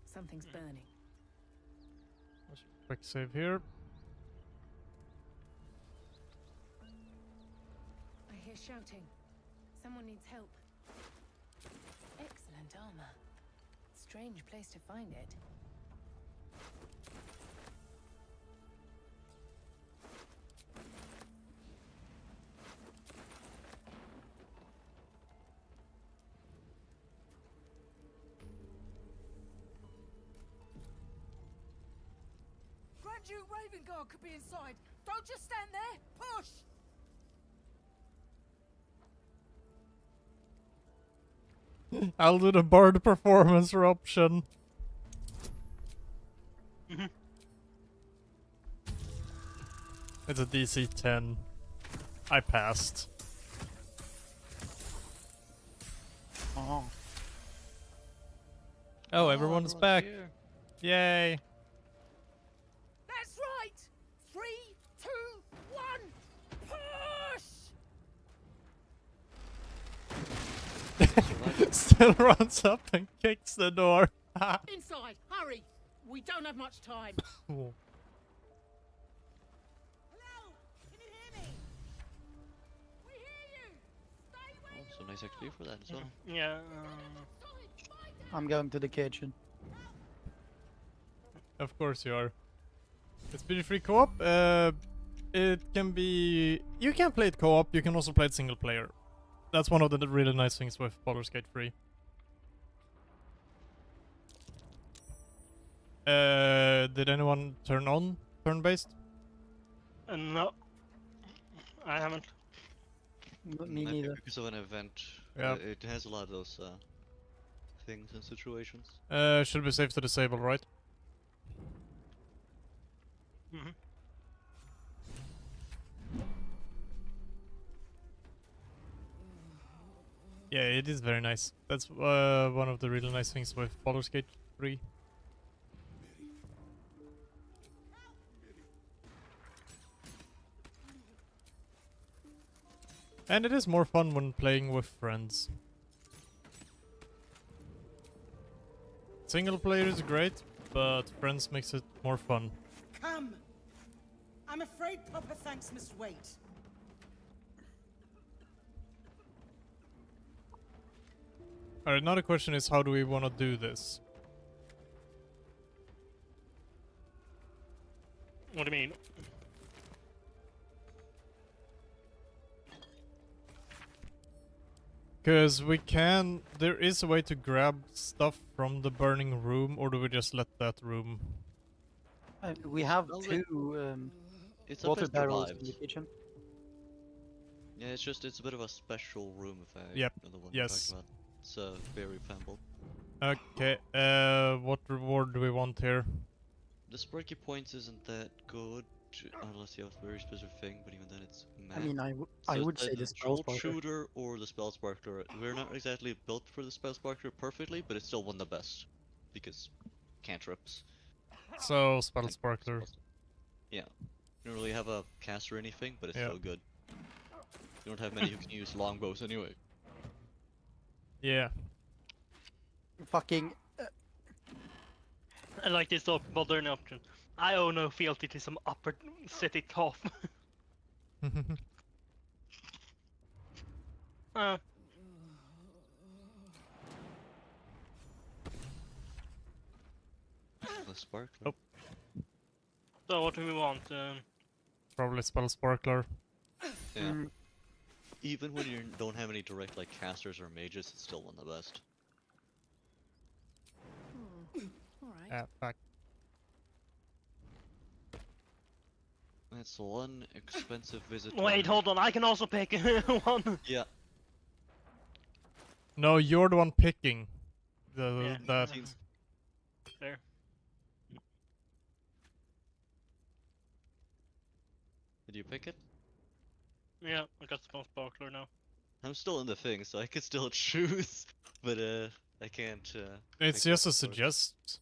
Something's burning. Quick save here. I hear shouting. Someone needs help. Excellent armor. Strange place to find it. Grand Duke Ravengard could be inside. Don't just stand there. Push! I'll do the bard performance option. It's a DC 10. I passed. Oh. Oh, everyone's back. Here. Yay. That's right! 3, 2, 1, push! Still runs up and kicks the door. Inside, hurry! We don't have much time. Cool. Hello? Can you hear me? We hear you! Stay where Oh, so nice XP for that as well. Yeah. I'm going to the kitchen. Of course you are. It's pretty free co-op. It can be... You can play it co-op, you can also play it single player. That's one of the really nice things with Baldur's Gate 3. Did anyone turn on turn-based? No, I haven't. Me I think neither. because of an event, Yeah. it has a lot of those things and situations. Should be safe to disable, right? Mm-hmm. Yeah, it is very nice. That's one of the really nice things with Baldur's Gate 3. And it is more fun when playing with friends. Single player is great, but friends makes it more fun. Come! I'm afraid proper thanks must wait. Alright, another question is, how do we want to do this? What do you mean? Because we can... There is a way to grab stuff from the burning room, or do we just let that room... We have Well, two it's a water bit barrels in the revived. kitchen. Yeah, it's a bit of a special room if I Yep, know the one yes. you're talking about. It's very flammable. Okay, what reward do we want here? The sparky points isn't that good unless you have a very specific thing, but even then it's meh. I mean, I So would it's say either the spell Jolt sparkler. Shooter or the Spell Sparkler. We're not exactly built for the Spell Sparkler perfectly, but it's still one of the best. Because cantrips. So, Spell Sparkler. Yeah. You don't really have a cast or anything, but it's Yeah. still good. You don't have many who can use longbows anyway. Yeah. Fucking... I like this modern option. I owe no fealty to some upper city tough. uh, The Sparkler. Oh. So what do we want? Probably Spell Sparkler. Yeah. Even when you don't have any direct like casters or mages, it's still one of the best. Alright. Ah, fuck. That's one expensive visit. Wait, hold on. I can also pick one. Yeah. No, you're the one picking. Yeah. That. There. Did you pick it? Yeah, I got Spell Sparkler now. I'm still in the thing, so I could still choose, but I can't. It's make just that a choice. suggest.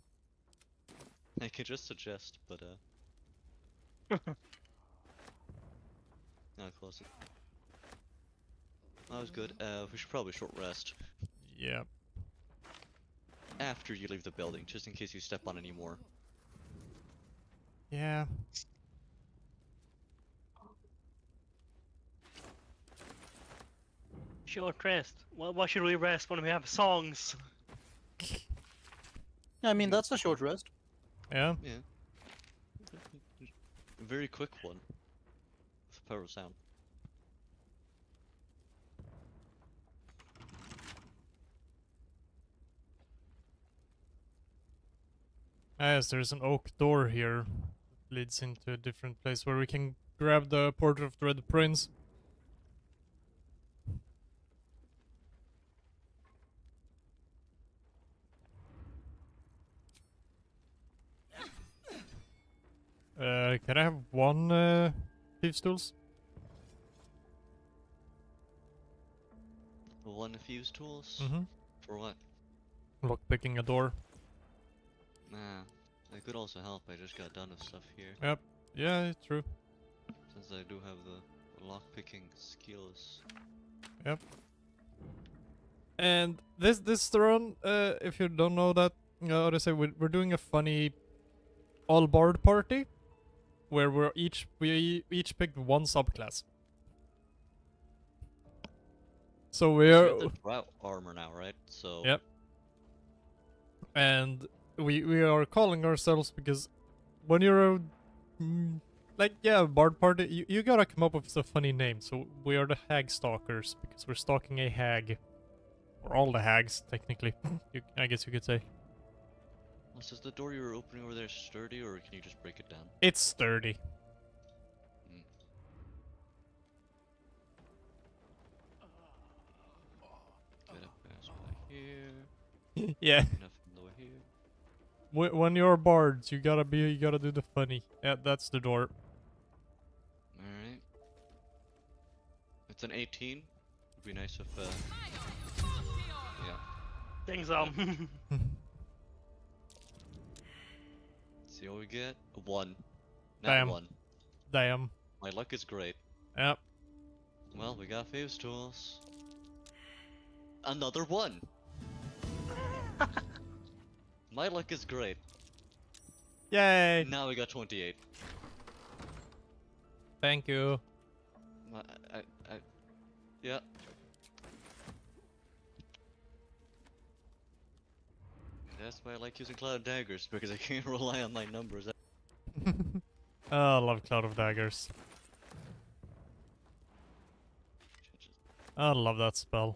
I can just suggest, but I'll close it. That was good. We should probably short rest. Yeah. After you leave the building, just in case you step on any more. Yeah. Short rest. Well, why should we rest when we have songs? I mean, that's a short rest. Yeah. Yeah. A very quick one. With power of sound. Ah, yes, there's an oak door here. Leads into a different place where we can grab the Portrait of the Red Prince. Can I have one thieves tools? One fuse tools? Mhm. For what? Lockpicking a door. Nah. That could also help, I just got done with stuff here. Yep. Yeah, true. Since I do have the lockpicking skills. Yep. And this run, if you don't know that, how to say, we're doing a funny all bard party, where we each picked one subclass. So We we're have the route armor now, right? So. Yep. And we are calling ourselves because when you're a like bard party, you gotta come up with a funny name. So we are the hag stalkers because we're stalking a hag, or all the hags technically. I guess you could say. Is the door you're opening over there sturdy, or can you just break it down? It's sturdy. Gotta pass by here. Yeah. Nothing over here. When you're bards, you gotta do the funny. Yeah, that's the door. Alright. It's an 18. It'd be nice if, yeah. Things See what we get? A 1. Not Damn. 1. Damn. My luck is great. Yep. Well, we got Fave's tools. Another 1! My luck is great. Yay! Now we got 28. Thank you. Yeah. That's why I like using Cloud Daggers, because I can't rely on my numbers. Oh, I love Cloud of Daggers. I love that spell.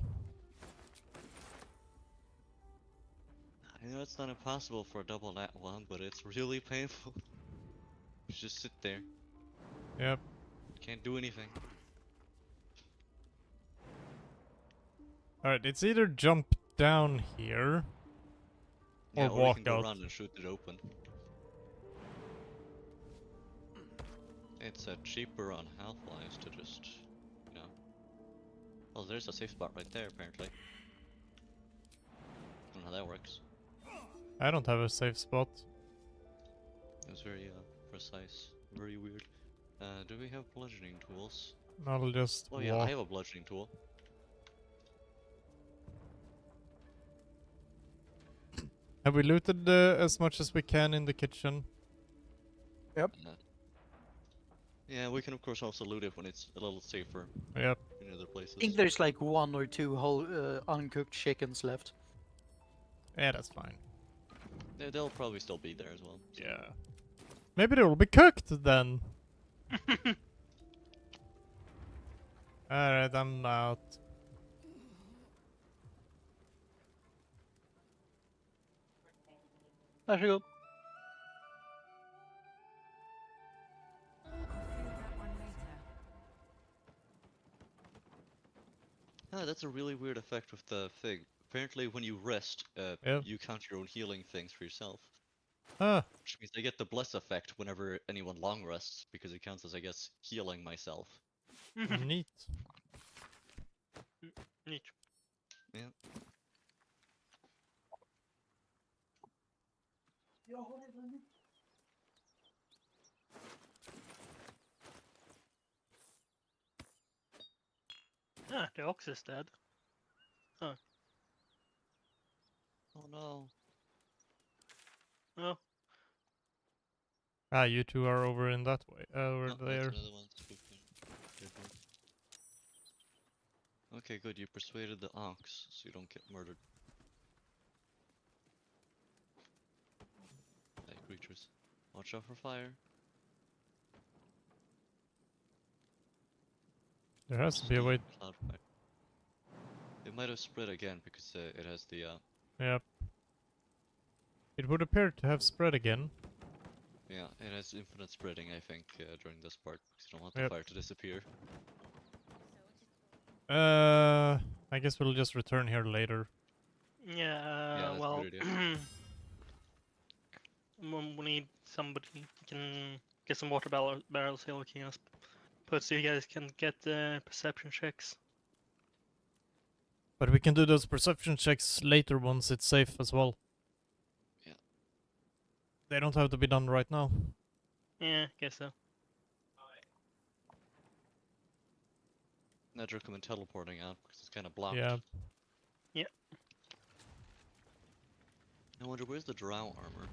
I know it's not impossible for a double nat 1, but it's really painful. You just sit there. Yep. Can't do anything. Alright, it's either jump down here Yeah, or or walk you can go out. around and shoot it open. It's cheaper on Half-Lives to just, you know. Oh, there's a safe spot right there, apparently. I don't know how that works. I don't have a safe spot. It was very precise, very weird. Do we have bludgeoning tools? I'll just Oh yeah, walk. I have a bludgeoning tool. Have we looted as much as we can in the kitchen? Yep. Yeah, we can of course also loot it when it's a little safer. Yep. In other places. I think there's like 1 or 2 whole uncooked chickens left. Yeah, that's fine. They'll probably still be there as well. Yeah. Maybe they will be cooked then. Alright, I'm out. Varsågod. Ah, that's a really weird effect with the thing. Apparently when you rest, Yep. you count your own healing things for yourself. Ah. Which means I get the bless effect whenever anyone long rests, because it counts as, I guess, healing myself. Neat. Neat. Yeah. Ah, the ox is dead. Oh. Oh no. Oh. Ah, you two are over in that way. Over Oh, there. that's another one. Different. Okay, good. You persuaded the ox, so you don't get murdered. Hey, creatures. Watch out for fire. There has to be a way. Cloud fire. It might have spread again because it has the Yep. It would appear to have spread again. yeah, it has infinite spreading, I think, during this part, because you don't want the Yep. fire to disappear. I guess we'll just return here later. Yeah, that's a well, good idea. we need somebody who can get some water barrels here we can put so you guys can get the perception checks. But we can do those perception checks later once it's safe as well. Yeah. They don't have to be done right now. Yeah, guess so. I'd recommend teleporting out because it's kind of blocked. Yeah. Yeah. I wonder where's the drow armor?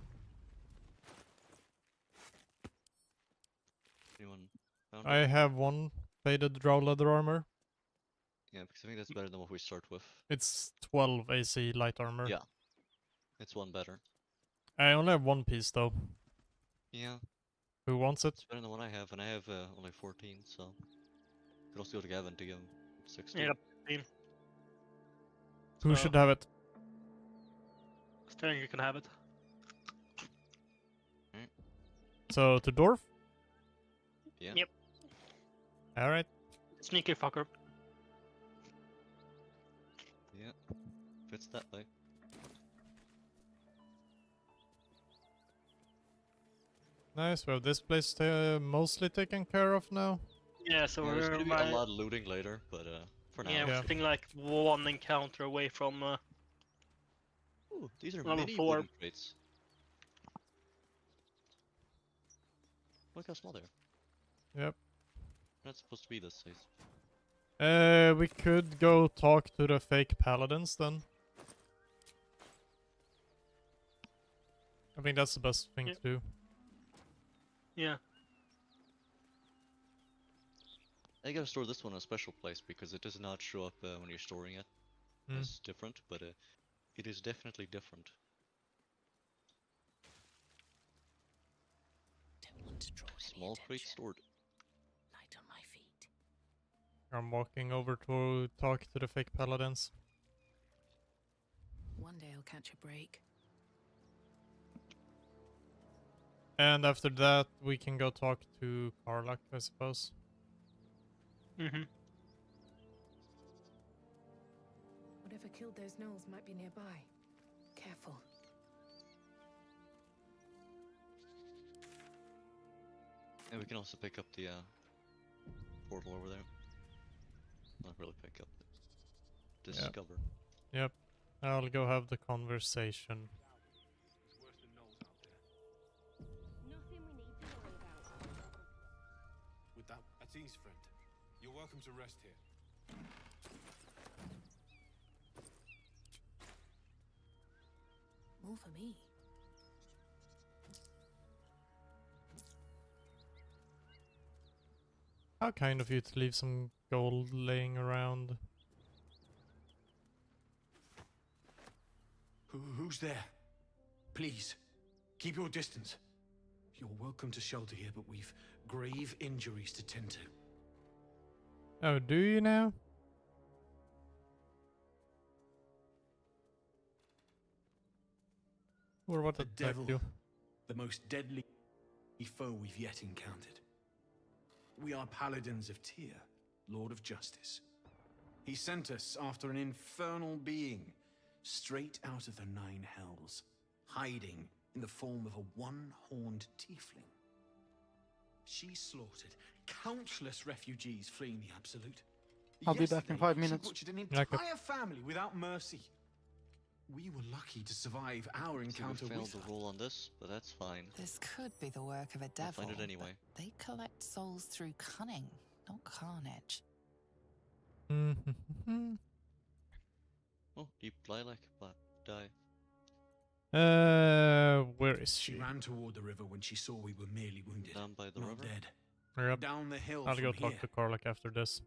Anyone found I it? have one faded drow leather armor. Yeah, because I think that's better than what we start with. It's 12 AC light armor. Yeah. It's one better. I only have one piece though. Yeah. Who wants it? It's better than what I have, and I have only 14, so... Could also go to Gavin to give him 16. Yeah, 15. Who should have it? Stern, you can have it. So to Dorf? Yeah. Yep. Alright. Sneaky fucker. Yeah. Fits that way. Nice, we have this place mostly taken care of now. Yeah, so Yeah, there's we're gonna be a lot of looting later, but for now. yeah, we're sitting like one encounter away from Ooh, these are level mini 4. wooden crates. Look how small they are. Yep. Not supposed to be this size. We could go talk to the fake paladins then. I think that's the best thing to do. Yeah. I gotta store this one in a special place because it does not show up when you're storing it. It's different, but it is definitely different. Don't want to draw Small crate stored. Light on my feet. I'm walking over to talk to the fake paladins. One day I'll catch a break. And after that, we can go talk to Karlak, I suppose. Mm-hmm. Whatever killed those gnolls might be nearby. Careful. And we can also pick up the portal over there. Not really pick up. Discover. Yep. I'll go have the conversation. With that, at ease, friend. You're welcome to rest here. More for me. How kind of you to leave some gold laying around. Who's there? Please, keep your distance. You're welcome to shelter here, but we've grave injuries to tend to. Oh, do you now? Or what The did devil, do? the most deadly foe we've yet encountered. We are paladins of Tyr, Lord of Justice. He sent us after an infernal being, straight out of the Nine Hells, hiding in the form of a one-horned tiefling. She slaughtered countless refugees fleeing the Absolute. I'll be back in 5 minutes. She butchered an entire family without mercy. We were lucky to survive our encounter failed with the her. roll on this, but that's fine. This could be the work of a devil. I'll find it anyway. But they collect souls through cunning, not carnage. Oh, you lilac, but die. Where is She she? ran toward the river when she saw we were merely wounded. Down by the not river? dead. Yep. Down the hill I'll from go here. talk to Karlak after this.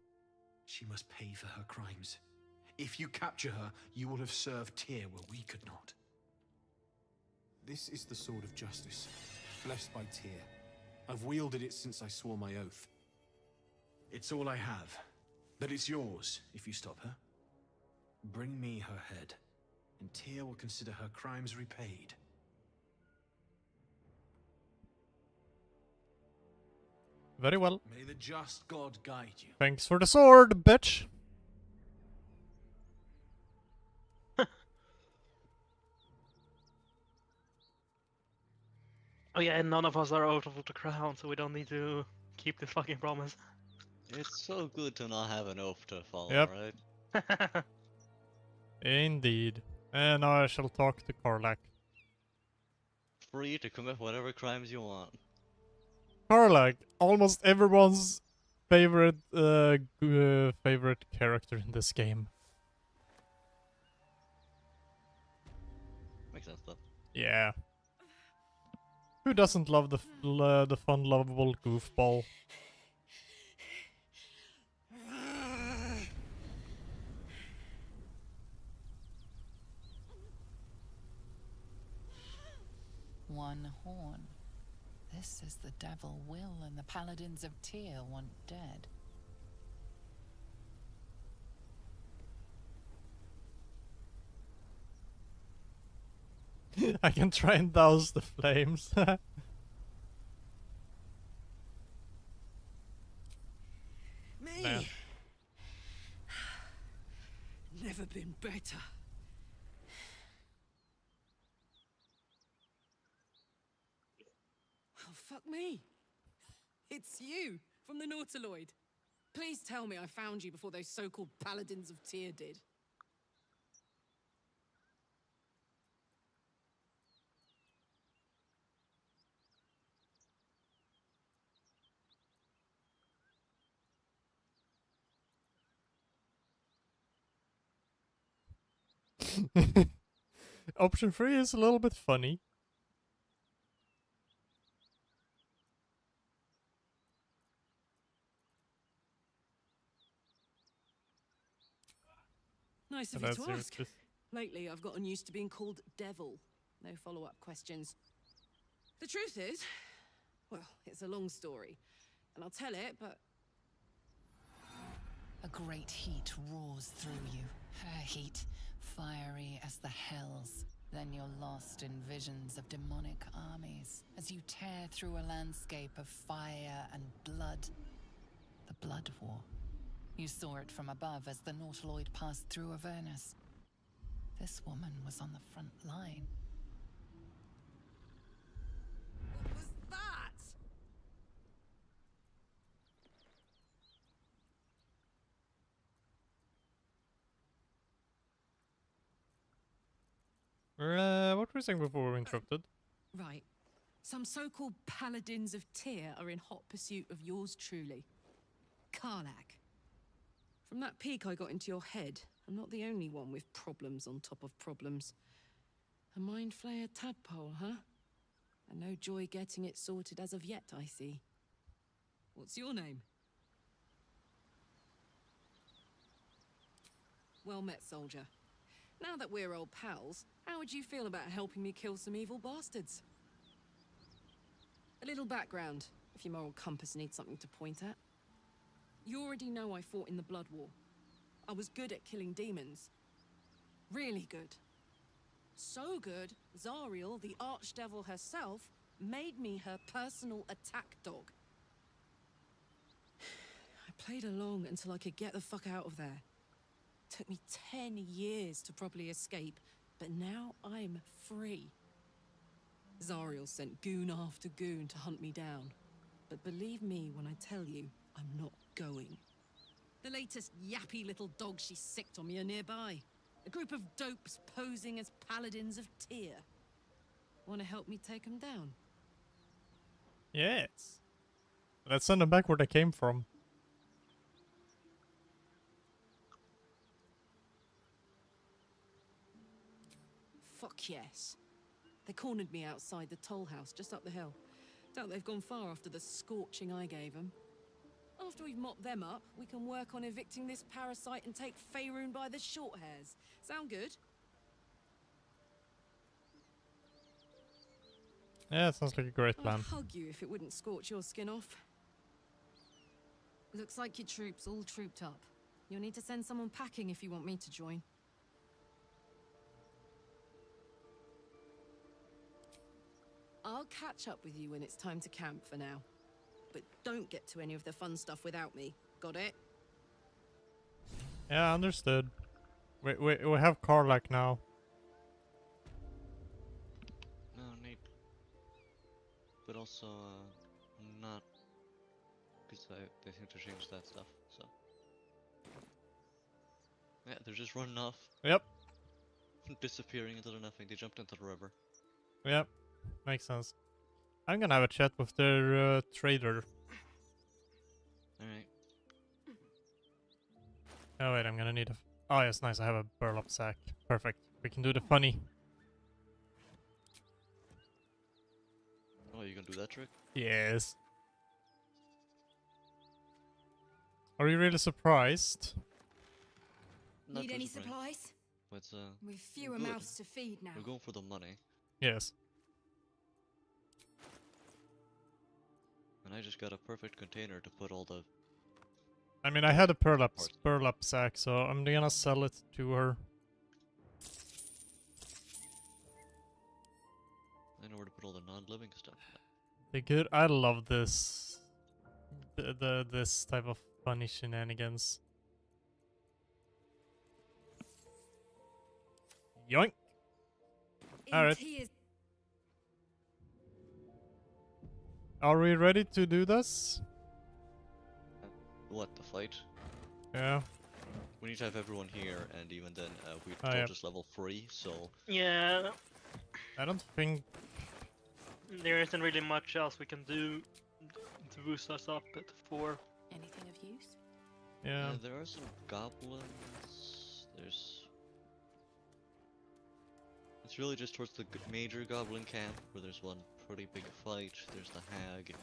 She must pay for her crimes. If you capture her, you will have served Tyr where we could not. This is the sword of justice, blessed by Tyr. I've wielded it since I swore my oath. It's all I have, but it's yours if you stop her. Bring me her head, and Tyr will consider her crimes repaid. Very well. May the just God guide you. Thanks for the sword, bitch! Oh yeah, and none of us are out of the crown, so we don't need to keep this fucking promise. It's so good to not have an oath to follow, Yep. right? Indeed. And now I shall talk to Karlak. Free to commit whatever crimes you want. Karlak, almost everyone's favorite favorite character in this game. Makes sense though. Yeah. Who doesn't love the fun, lovable goofball? One horn. This is the devil Will and the paladins of Tyr want dead. I can try and douse the flames. man. Never been better. Oh, fuck me. It's you, from the Nautiloid. Please tell me I found you before those so-called Paladins of Tyr did. Option 3 is a little bit funny. Nice of And you that's to your ask. twist. Lately, I've gotten used to being called Devil. No follow-up questions. The truth is, well, it's a long story, and I'll tell it, but... A great heat roars through you. Her heat, fiery as the hells. Then you're lost in visions of demonic armies as you tear through a landscape of fire and blood. The Blood War. You saw it from above as the Nautiloid passed through Avernus. This woman was on the front line. What was that? What were we saying before we were interrupted? Right. Some so-called Paladins of Tyr are in hot pursuit of yours truly. Karlak. From that peek I got into your head, I'm not the only one with problems on top of problems. A mind flayer tadpole, huh? And no joy getting it sorted as of yet, I see. What's your name? Well met, soldier. Now that we're old pals, how would you feel about helping me kill some evil bastards? A little background, if your moral compass needs something to point at. You already know I fought in the Blood War. I was good at killing demons. Really good. So good, Zariel, the Archdevil herself, made me her personal attack dog. I played along until I could get the fuck out of there. Took me 10 years to properly escape, but now I'm free. Zariel sent goon after goon to hunt me down. But believe me when I tell you, I'm not going. The latest yappy little dogs she sicked on me are nearby. A group of dopes posing as Paladins of Tyr. Want to help me take them down? Yes. Let's send them back where they came from. Fuck yes. They cornered me outside the toll house just up the hill. Doubt they've gone far after the scorching I gave them. After we've mopped them up, we can work on evicting this parasite and take Faerun by the short hairs. Sound good? Yeah, sounds like a great plan. I'd hug you if it wouldn't scorch your skin off. Looks like your troops all trooped up. You'll need to send someone packing if you want me to join. I'll catch up with you when it's time to camp for now. But don't get to any of the fun stuff without me. Got it? Yeah, understood. We have Karlak now. No need. But also, not. Because they seem to change that stuff, so. Yeah, they're just running off. Yep. Disappearing into the nothing. They jumped into the river. Yep. Makes sense. I'm gonna have a chat with their trader. Alright. Oh wait, I'm gonna need a... Oh yes, nice, I have a burlap sack. Perfect. We can do the funny. Oh, you gonna do that trick? Yes. Are you really surprised? Not Need any really. supplies? But With fewer good. mouths to feed now. We're going for the money. Yes. And I just got a perfect container to put all the... I mean, I had a burlap sack, so I'm gonna sell it to her. I know where to put all the non-living stuff. They good. I love this. This type of funny shenanigans. Yoink! Alright. Are we ready to do this? What, the fight? Yeah. We need to have everyone here, and even then, we're Oh, still yeah. just level 3, so... Yeah, I don't think... there isn't really much else we can do to boost us up at 4. Anything of use? Yeah. There are some goblins. There's... It's really just towards the major goblin camp, where there's one pretty big fight. There's the hag.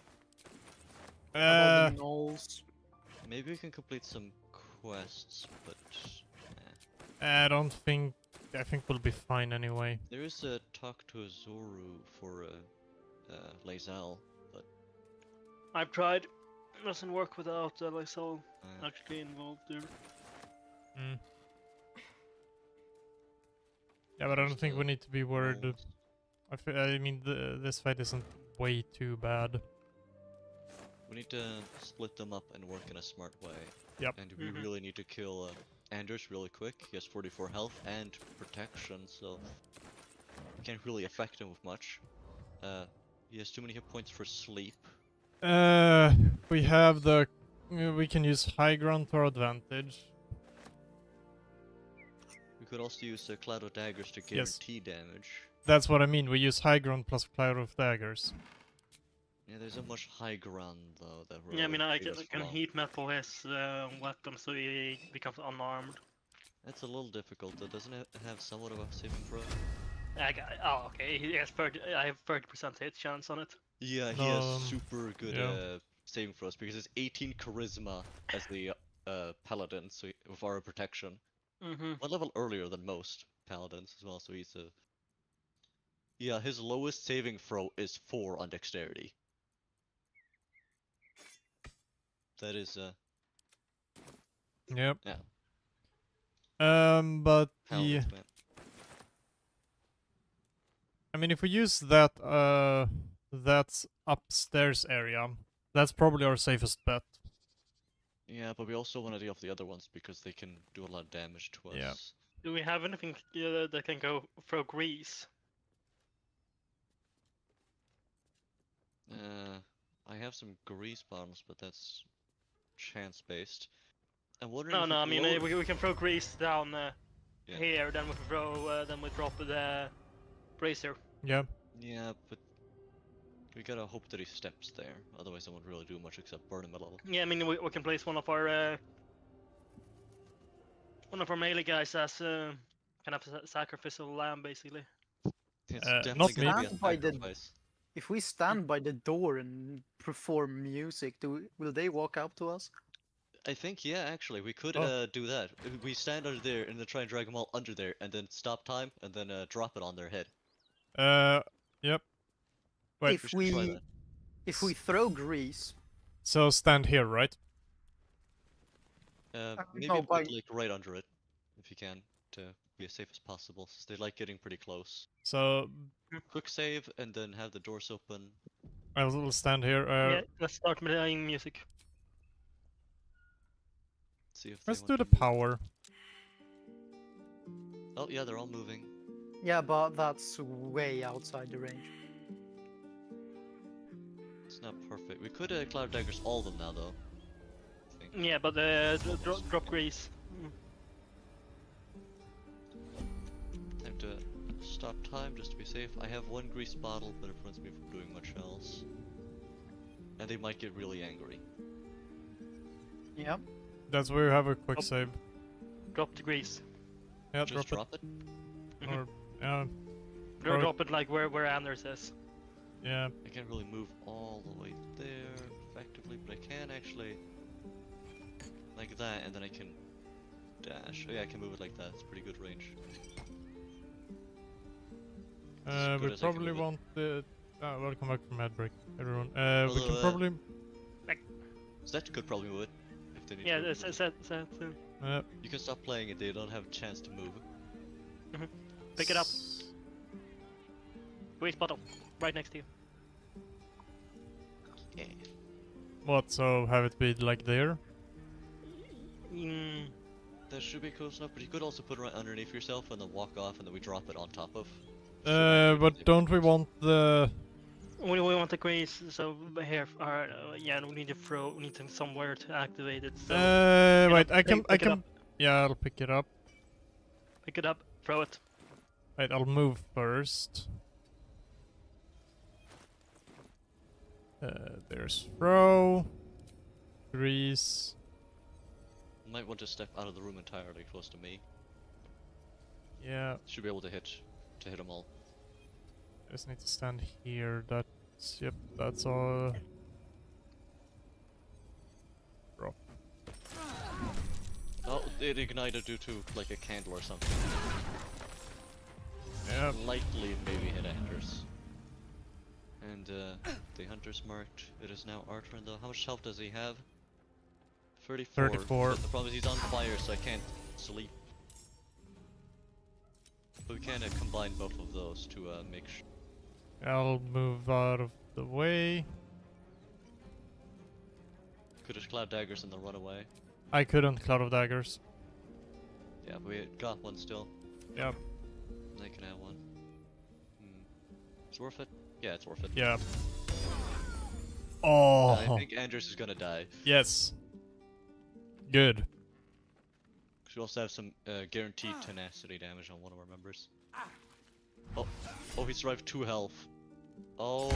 Maybe we can complete some quests, but... I don't think... I think we'll be fine anyway. There is a talk to Zoru for Lae'zel, but... I've tried. It doesn't work without Lae'zel actually involved there. Mm. Yeah, but I don't think we need to be worried. I mean, this fight isn't way too bad. We need to split them up and work in a smart way. Yep. And we really need to kill Anders really quick. He has 44 health and protection, so we can't really affect him with much. He has too many hit points for sleep. We have the... we can use high ground to our advantage. We could also use Cloud of Daggers to guarantee damage. That's what I mean, we use high ground plus Cloud of Daggers. Yeah, there's a much high ground though that will... Yeah, I mean, I can heat metal his weapon so he becomes unarmed. That's a little difficult though, doesn't it have somewhat of a saving throw? Oh, okay, he has 30, I have 30% hit chance on it. Yeah, he has super good saving throws because it's 18 charisma as the paladin, so with aura protection. One level earlier than most paladins as well, so he's a... Yeah, his lowest saving throw is 4 on dexterity. That is Yep. Yeah. But Paladins, the... I mean, if we use that, that upstairs area, that's probably our safest bet. Yeah, but we also want to deal with the other ones because they can do a lot of damage to us. Yeah. Do we have anything that can go throw grease? I have some grease bombs, but that's chance-based. I'm wondering. No, I mean we can throw grease down here, then we throw, then we drop the brazier. Yeah. Yeah, but we gotta hope that he steps there. Otherwise, I won't really do much except burn him a level. Yeah, I mean we can place one of our melee guys as kind of a sacrificial lamb, basically. It's not definitely gonna be a by the, sacrifice. if we stand by the door and perform music, will they walk up to us? I think, yeah, actually, we could do that. We stand under there and then try and drag them all under there, and then stop time, and then drop it on their head. Yep. Wait, if we throw grease. So stand here, right? Maybe no, put like right under it, if you can, to be as safe as possible, since they like getting pretty close. So quick save, and then have the doors open. I'll stand here. Yeah, let's start playing music. See if let's they do want the to move. power. Oh yeah, they're all moving. Yeah, but that's way outside the range. It's not perfect. We could Cloud Daggers all of them now, though. Yeah, but drop grease. Time to stop time just to be safe. I have one grease bottle, but it prevents me from doing much else. And they might get really angry. Yep. That's where you have a quick save. Drop the grease. Yeah, Just drop it. Or drop it like where Anders is. Yeah. I can't really move all the way there effectively, but I can actually like that, and then I can dash. Oh yeah, I can move it like that. It's pretty good range. We probably want the... welcome back from Headbreak, everyone. we Although, can probably... Zed could probably move it. If they need yeah, to Zed. You can stop playing it, they don't have a chance to move. Pick it up. Grease bottle, right next to you. Yeah. What, so have it be like there? Mm, That should be close enough, but you could also put it right underneath yourself and then walk off, and then we drop it on top of. But don't we want the... we want the grease, so here, yeah, we need to throw, we need somewhere to activate it. So wait, pick it up. Yeah, I'll pick it up. Pick it up, throw it. Wait, I'll move first. There's throw. Grease. Might want to step out of the room entirely, close to me. Yeah. Should be able to hit them all. I just need to stand here. That's... Yep, that's all. Drop. Oh, it ignited due to like a candle or something. Yep. Lightly maybe hit Anders. And the hunter's marked. It is now Arthur. And how much health does he have? 34. 34. But the problem is he's on fire, so I can't sleep. But we can combine both of those to make sure. I'll move out of the way. Could just cloud daggers and then run away. I couldn't Cloud of Daggers. Yeah, but we got one still. Yep. They can have one. It's worth it? Yeah, it's worth it. Yeah. Oh! I think Anders is gonna die. Yes. Good. Because we also have some guaranteed tenacity damage on one of our members. Oh, he survived 2 health. Oh,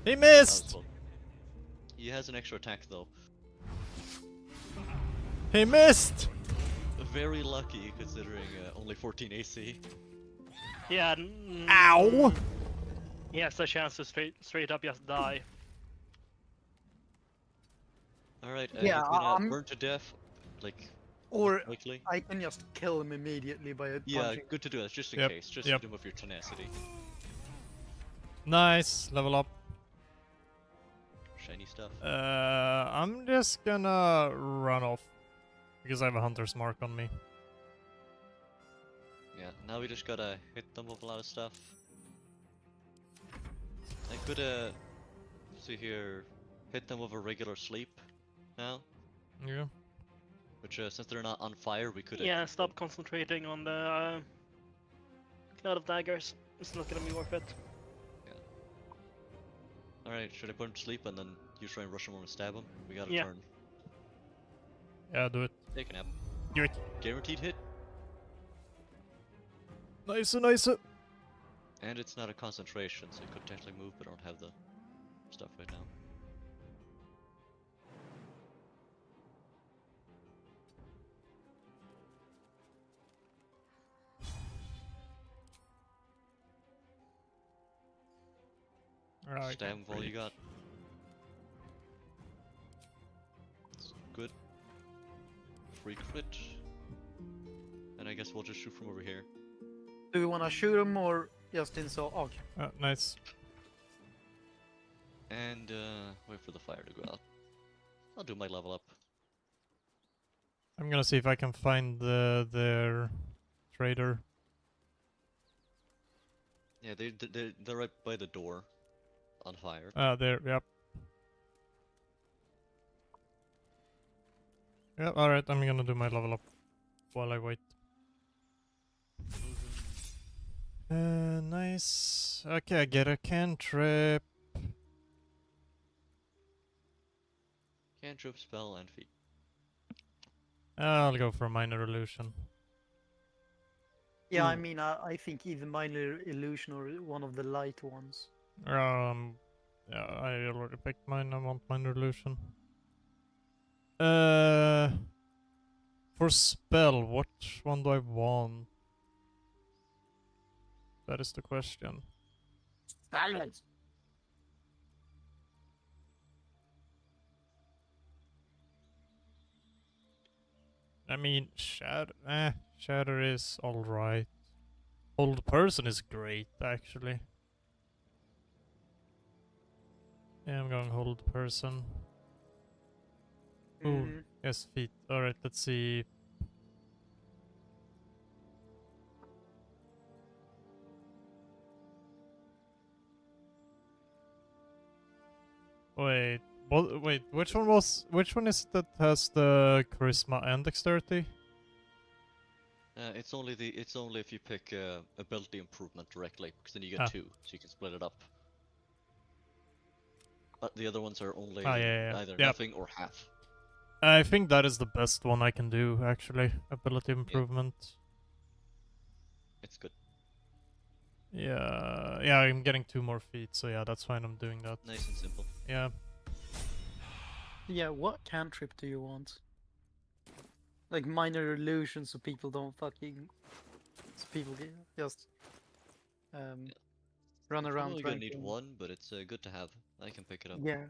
He missed! He has an extra attack though. He missed! Very lucky considering only 14 AC. Yeah. Ow! He has a chance to straight up just die. Alright, Yeah, he's gonna I'm... burn to death, like, Or quickly. I can just kill him immediately by Yeah, punching. good to do that, just in Yep, case. Just yep. hit him with your tenacity. Nice, level up. Shiny stuff. I'm just gonna run off. Because I have a hunter's mark on me. Yeah, now we just gotta hit them with a lot of stuff. I could, see here, hit them with a regular sleep now. Yeah. Which, since they're not on fire, we could... Yeah, stop concentrating on the Cloud of Daggers. It's not gonna be worth it. Alright, should I put him to sleep and then you try and rush him over and stab him? We got a Yeah. turn. Yeah, do it. Take a nap. Do it. Guaranteed hit. Nice, nice. And it's not a concentration, so it could potentially move, but I don't have the stuff right now. Alright. Stab him with all you got. It's good. Free crit. And I guess we'll just shoot from over here. Do we want to shoot him or just install? Okay. Nice. And wait for the fire to go out. I'll do my level up. I'm gonna see if I can find their trader. Yeah, they're right by the door. On fire. There, yep. Yep, alright, I'm gonna do my level up while I wait. Nice. Okay, I get a cantrip. Cantrip, spell, and feat. I'll go for a minor illusion. Yeah, I mean, I think either minor illusion or one of the light ones. Yeah, I already picked mine. I want minor illusion. For spell, what one do I want? That is the question. Silence. I mean, Shatter is alright. Hold person is great, actually. Yeah, I'm going hold person. Ooh, yes, feet. Alright, let's see. Wait, Well, wait, which one is it that has the charisma and dexterity? It's only if you pick ability improvement directly, because then you get Ah. 2, so you can split it up. But the other ones are only Yeah. either Yep. nothing or half. I think that is the best one I can do, actually. Ability improvement. It's good. Yeah, I'm getting 2 more feet, so yeah, that's fine, I'm doing that. Nice and simple. Yeah. Yeah, what cantrip do you want? Like minor illusions so people don't fucking... So people get just... run You're around probably trying gonna need to... one, but it's good to have. I can pick it up. Yeah.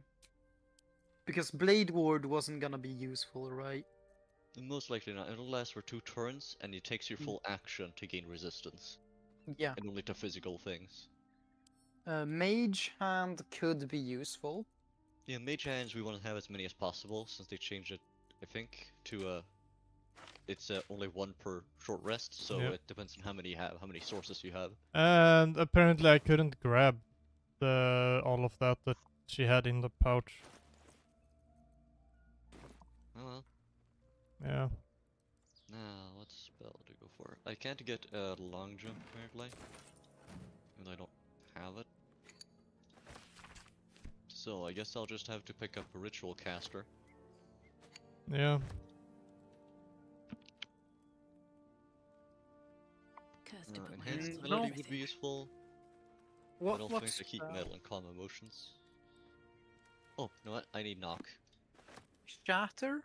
Because Blade Ward wasn't gonna be useful, right? Most likely not. It'll last for 2 turns, and it takes your full action to gain resistance. Yeah. And only to physical things. Mage Hand could be useful. Yeah, mage hands we want to have as many as possible, since they changed it, I think, to it's only 1 per short rest, so Yeah. it depends on how many you have, how many sources you have. And apparently I couldn't grab all of that she had in the pouch. Oh well. Yeah. Now, what spell to go for? I can't get a long jump, apparently. Even though I don't have it. So, I guess I'll just have to pick up a ritual caster. Yeah. Enhanced No. melody would be useful. I don't think I keep metal and calm emotions. Oh, you know what? I need knock. Shatter?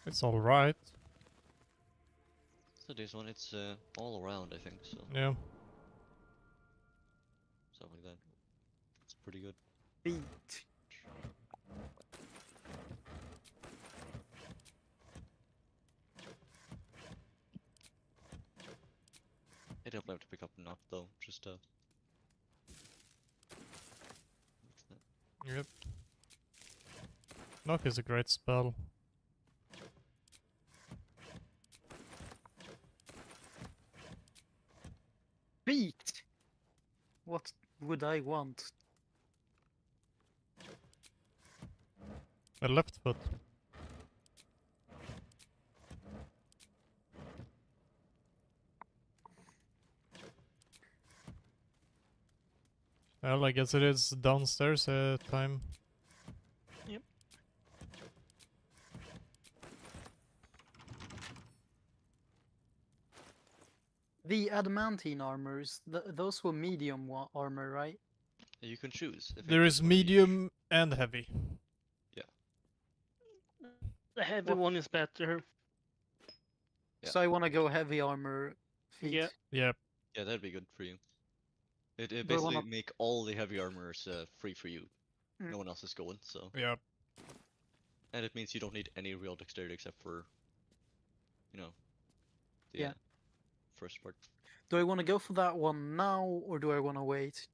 It's alright. So this one, it's all around, I think, so. Yeah. Stuff like that. It's pretty good. Beat. I definitely have to pick up knock though, just What's that? Yep. Knock is a great spell. Beat! What would I want? A left foot. Well, I guess it is downstairs time. Yep. The adamantine armors, those were medium armor, right? You can choose. There is medium and heavy. Yeah. The heavy one is better. So I want to go heavy armor feet. Yeah. Yep. Yeah, that'd be good for you. It Do I basically wanna- make all the heavy armors free for you. Mm. No one else is going, so. Yep. And it means you don't need any real dexterity except for, you know, the Yeah. first part. Do I want to go for that one now, or do I want to wait?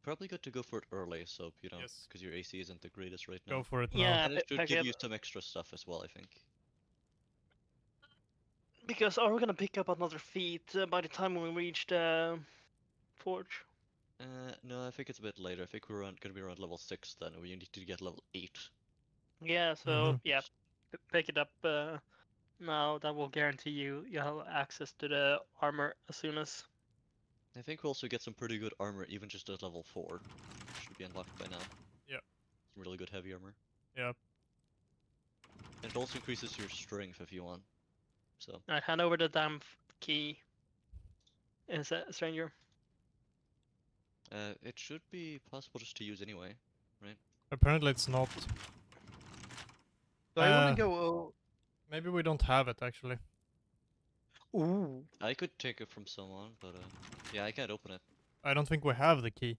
Probably good to go for it early, so you know, because your AC isn't the greatest right now. Go for it now. Yeah, and it should pick give up- you some extra stuff as well, I think. Because are we gonna pick up another feat by the time we reach the forge? No, I think it's a bit later. I think we're gonna be around level 6 then, and we need to get level 8. Yeah, so Mhm. yeah, pick it up now. That will guarantee you have access to the armor as soon as. I think we'll also get some pretty good armor, even just at level 4. Should be unlocked by now. Yep. Some really good heavy armor. Yep. And it also increases your strength if you want. So. I hand over the damn key. Is that stranger? It should be possible just to use anyway, right? Apparently it's not. Do I want to go? Maybe we don't have it actually. Ooh. I could take it from someone, but yeah, I can't open it. I don't think we have the key.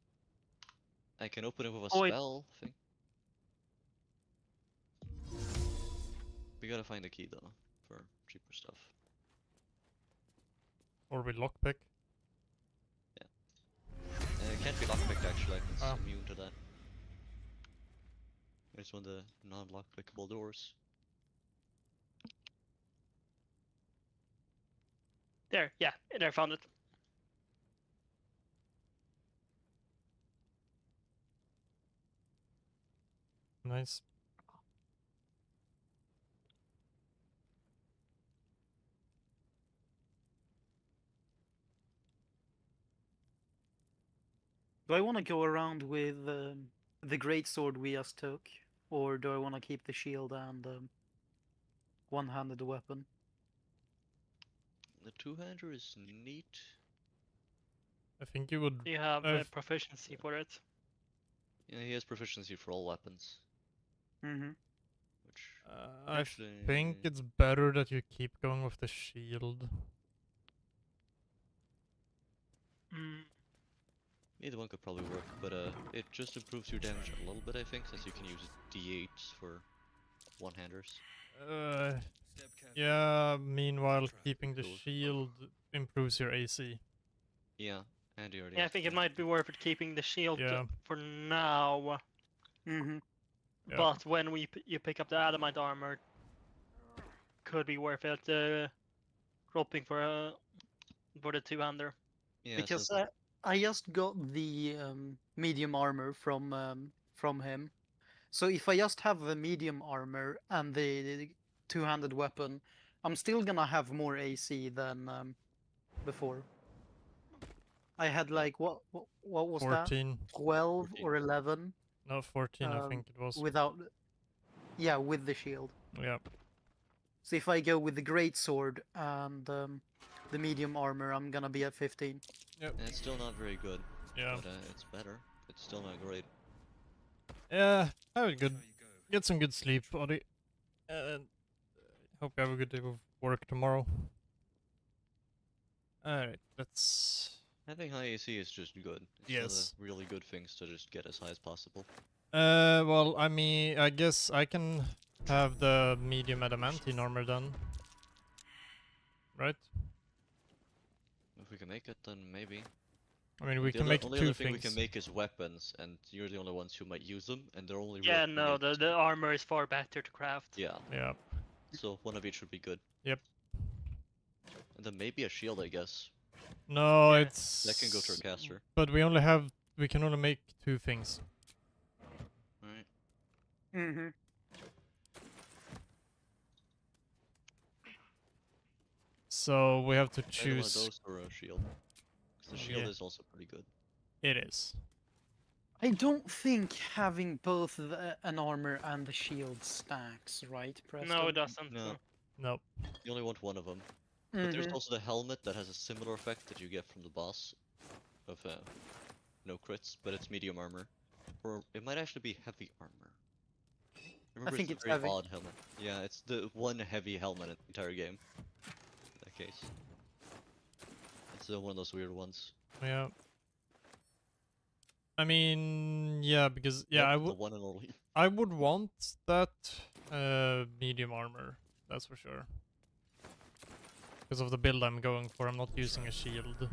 I can open it with a Oh, wait. spell thing. We gotta find the key though, for cheaper stuff. Or we lockpick. It can't be lockpicked actually, it's Ah. immune to that. It's one of the non-lockpickable doors. There, yeah, there, found it. Nice. Do I want to go around with the great sword we just took, or do I want to keep the shield and one-handed weapon? The two-hander is neat. I think you would. You have proficiency for it. Yeah, he has proficiency for all weapons. Mm-hmm. Which I actually, think it's better that you keep going with the shield. either one could probably work, but it just improves your damage a little bit, I think, since you can use D8s for one-handers. Yeah, meanwhile keeping the shield improves your AC. Yeah, and you already. Yeah, I think it might be worth it keeping the shield for now. Mm-hmm. Yeah. But when you pick up the adamant armor, could be worth it. Roping for the two-hander. Yeah, because I just got the medium armor from him. So if I just have the medium armor and the two-handed weapon, I'm still gonna have more AC than before. I had like what was 14. that? 12 or 11? No, 14 I think it was. Without, yeah, with the shield. Yeah. So if I go with the great sword and the medium armor, I'm gonna be at 15. Yep. And it's still not very good. Yeah. But it's better. It's still not great. Yeah, have a good. Get some good sleep, buddy. And hope you have a good day of work tomorrow. Alright, let's. Having high AC is just good. It's one of the really good things to just get as high as possible. Well, I mean, I guess I can have the medium adamantine armor then. Right? If we can make it, then maybe. I mean, we the can make only two other thing things. we can make is weapons, and you're the only ones who might use them, and they're only. Yeah, no, the armor is far better to craft. Yeah. Yeah. So one of each would be good. Yep. And then maybe a shield, I guess. No, it's. That can go to a caster. But we only have. We can only make two things. Right. Mm-hmm. So we have to Either one of choose. those or a shield. Because the shield is also pretty good. It is. I don't think having both an armor and the shield stacks, right, Preston? No, it doesn't. No. Nope. You only want one of them. But there's also the helmet that has a similar effect that you get from the boss. Of no crits, but it's medium armor. Or it might actually be heavy armor. Remember, think it's it's a very heavy. odd helmet. Yeah, it's the one heavy helmet in the entire game. In that case. It's one of those weird ones. Yeah. I mean, yeah, because Yep, I the would. one and only. I would want that medium armor. That's for sure. Because of the build I'm going for, I'm not using a shield.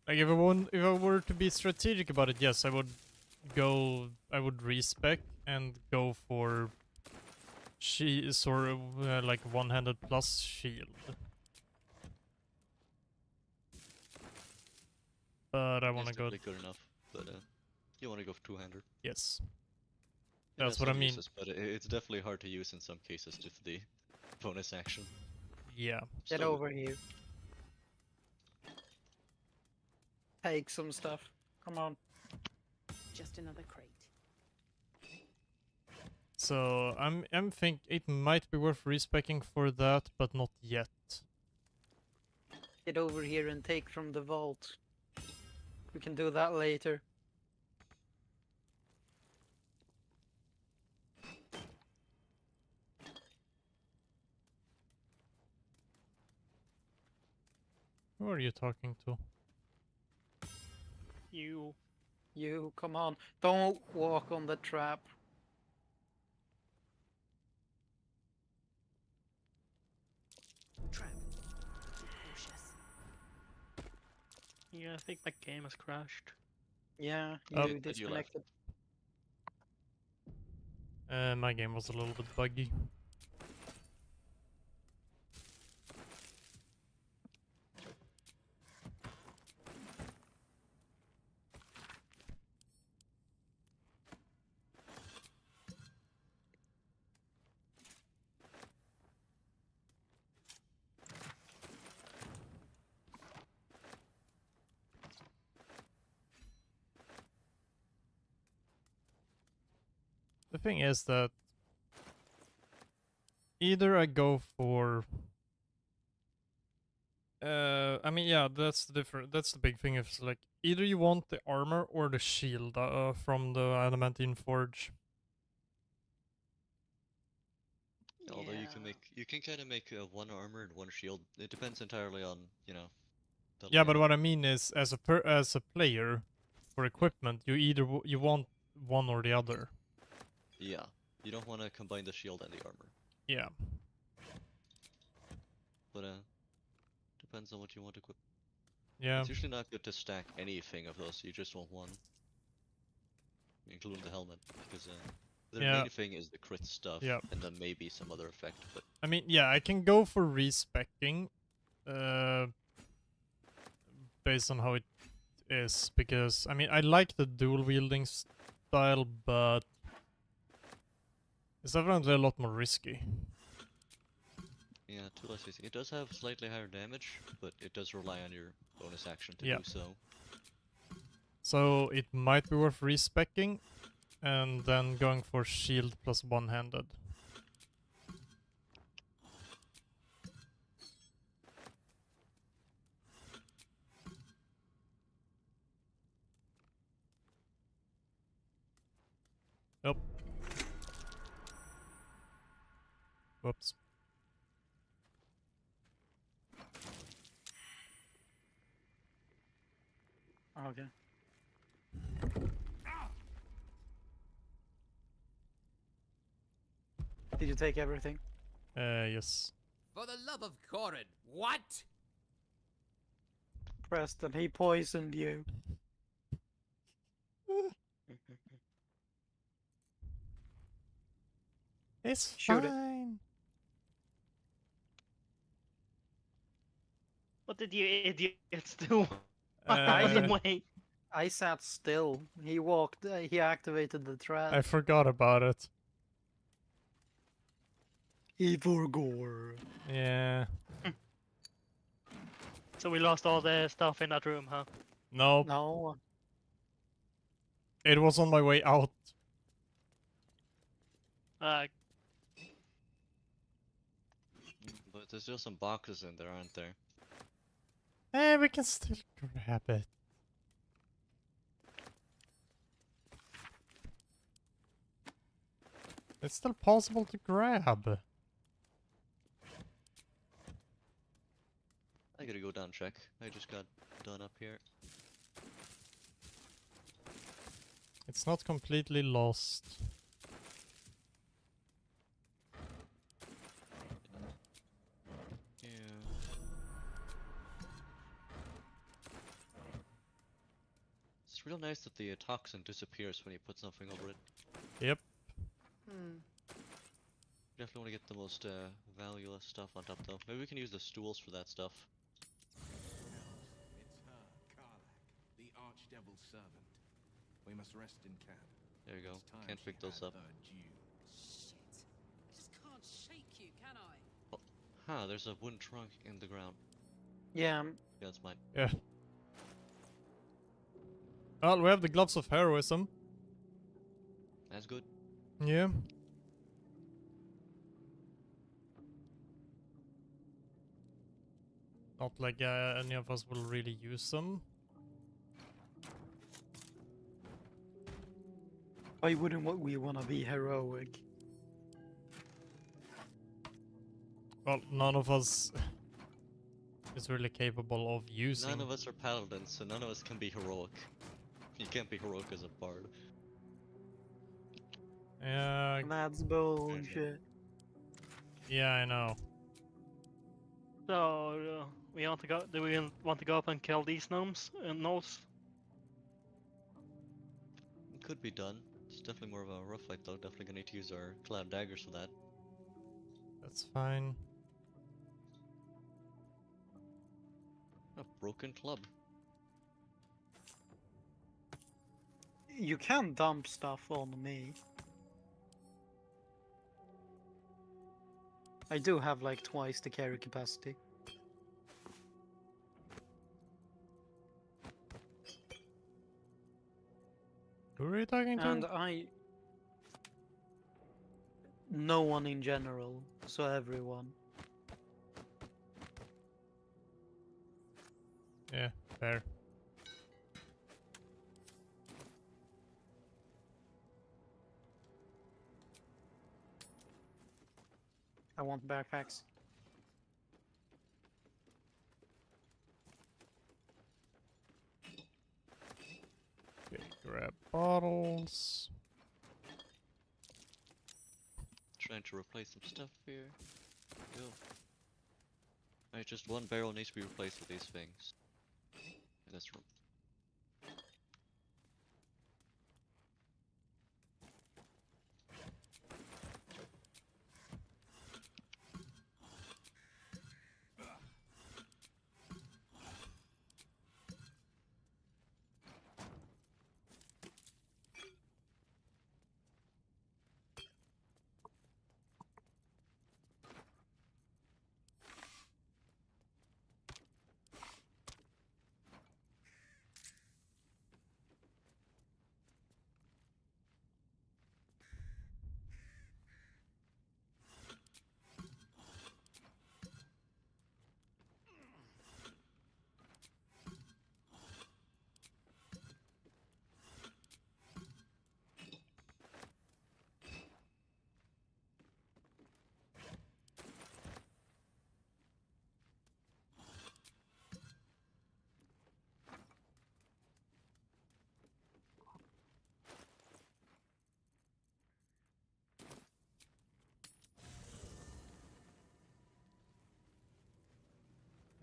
Like if I were to be strategic about it, yes, I would respec and go for sort of like one-handed plus shield. But I want to go. It's good enough, but you want to go for two-hander. Yes. It has That's what I some mean. uses, but it's definitely hard to use in some cases due to the bonus action. Yeah. Get So- over here. Take some stuff. Come on. Just another crate. So I'm think it might be worth respecing for that, but not yet. Get over here and take from the vault. We can do that later. Who are you talking to? You, come on. Don't walk on the trap. Trap. Be cautious. Yeah, I think my game has crashed. Yeah, Oh. you disconnected. My game was a little bit buggy. thing is that either I go for I mean, yeah, that's the that's the big thing. It's like either you want the armor or the shield from the adamantine forge. Although you can kind of make one armor and one shield. It depends entirely on, you know, the Yeah, but layout. what I mean is, as a player, for equipment, you either you want one or the other. Yeah, you don't want to combine the shield and the armor. Yeah. But depends on what you want to equip. Yeah. It's usually not good to stack anything of those. You just want one, including the helmet, because the main thing is the crit stuff, and then maybe some other effect. But I mean, yeah, I can go for respecking, based on how it is, because I mean, I like the dual wielding style, but it's definitely a lot more risky. yeah, too less easy. It does have slightly higher damage, but it does rely on your bonus action to do so. So it might be worth respecking, and then going for shield plus one-handed. Yep. Whoops. Okay. Did you take everything? Yes. For the love of Corin, what? Preston, he poisoned you. It's Shoot fine. What did you idiots do? Anyway. I sat still. He walked. He activated the trap. I forgot about it. He forgot. Yeah. So we lost all the stuff in that room, huh? Nope. No. It was on my way out. But there's still some boxes in there, aren't there? We can still grab it. It's still possible to grab. I gotta go down check. I just got done up here. It's not completely lost. Yeah. It's real nice that the toxin disappears when you put something over it. Yep. Definitely want to get the most valueless stuff on top though. Maybe we can use the stools for that stuff. It's her, Karlak, the Archdevil's servant. We must rest in camp. There you go. It's time Can't she pick those had up. her due. Shit. I just can't shake you, can I? Oh, huh, there's a wooden trunk in the ground. Yeah. Yeah, that's mine. Yeah. Well, we have the gloves of heroism. That's good. Yeah. Not like any of us will really use them. Why wouldn't we want to be heroic? Well, none of us is really capable of using. None of us are paladins, so none of us can be heroic. You can't be heroic as a bard. Yeah. That's bullshit. Yeah, I know. So we want to go. Do we want to go up and kill these gnomes and gnolls? It could be done. It's definitely more of a rough fight though. Definitely gonna need to use our cloud daggers for that. That's fine. A broken club. You can dump stuff on me. I do have like twice the carry capacity. Who are you talking to? And I no one in general, so everyone. Yeah, fair. I want backpacks. Okay, grab bottles. Trying to replace some stuff here. Go. Alright, just one barrel needs to be replaced with these things. That's room.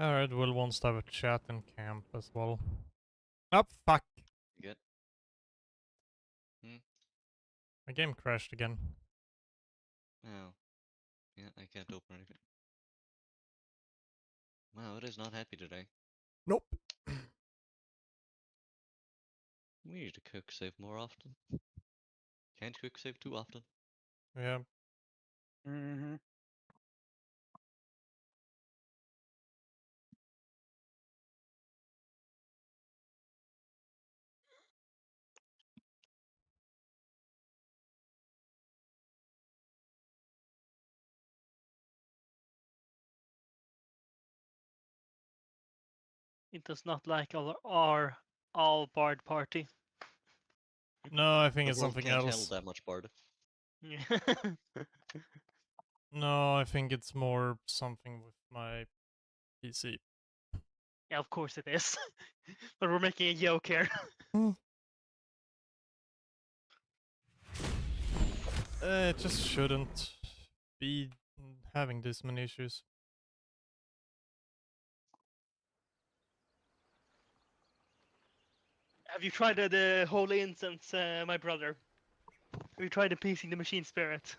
Alright, Will wants to have a chat in camp as well. Oh, fuck! You get? My game crashed again. Oh. Yeah, I can't open anything. Wow, it is not happy today. Nope. We need to cook save more often. Can't cook save too often. Yeah. Mm-hmm. It does not like our all bard party. No, I think The it's world something can't handle else. that much bard. No, I think it's more something with my PC. Yeah, of course it is. But we're making a joke here. It just shouldn't be having this many issues. Have you tried the holy incense, my brother? Have you tried appeasing the machine spirit?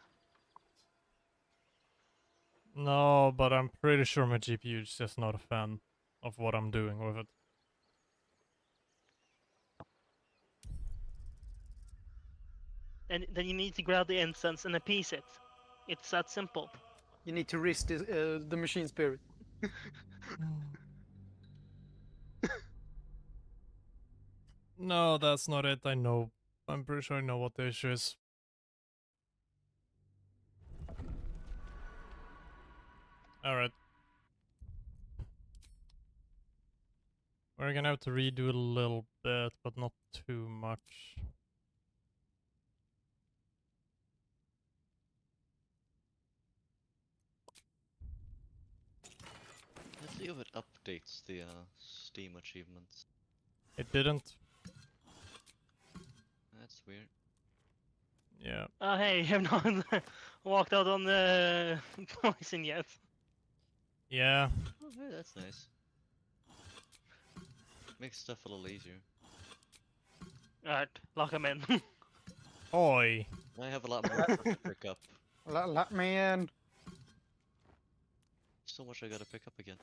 No, but I'm pretty sure my GPU is just not a fan of what I'm doing with it. And then you need to grab the incense and appease it. It's that simple. You need to risk the machine spirit. No, that's not it. I know. I'm pretty sure I know what the issue is. Alright. We're gonna have to redo a little bit, but not too much. Let's see if it updates the Steam achievements. It didn't. That's weird. Yeah. Oh hey, you have not walked out on the poison yet. Yeah. Oh, hey, that's nice. Makes stuff a little easier. Alright, lock him in. Oi. I have a lot more stuff to pick up. Let me in. So much I gotta pick up again.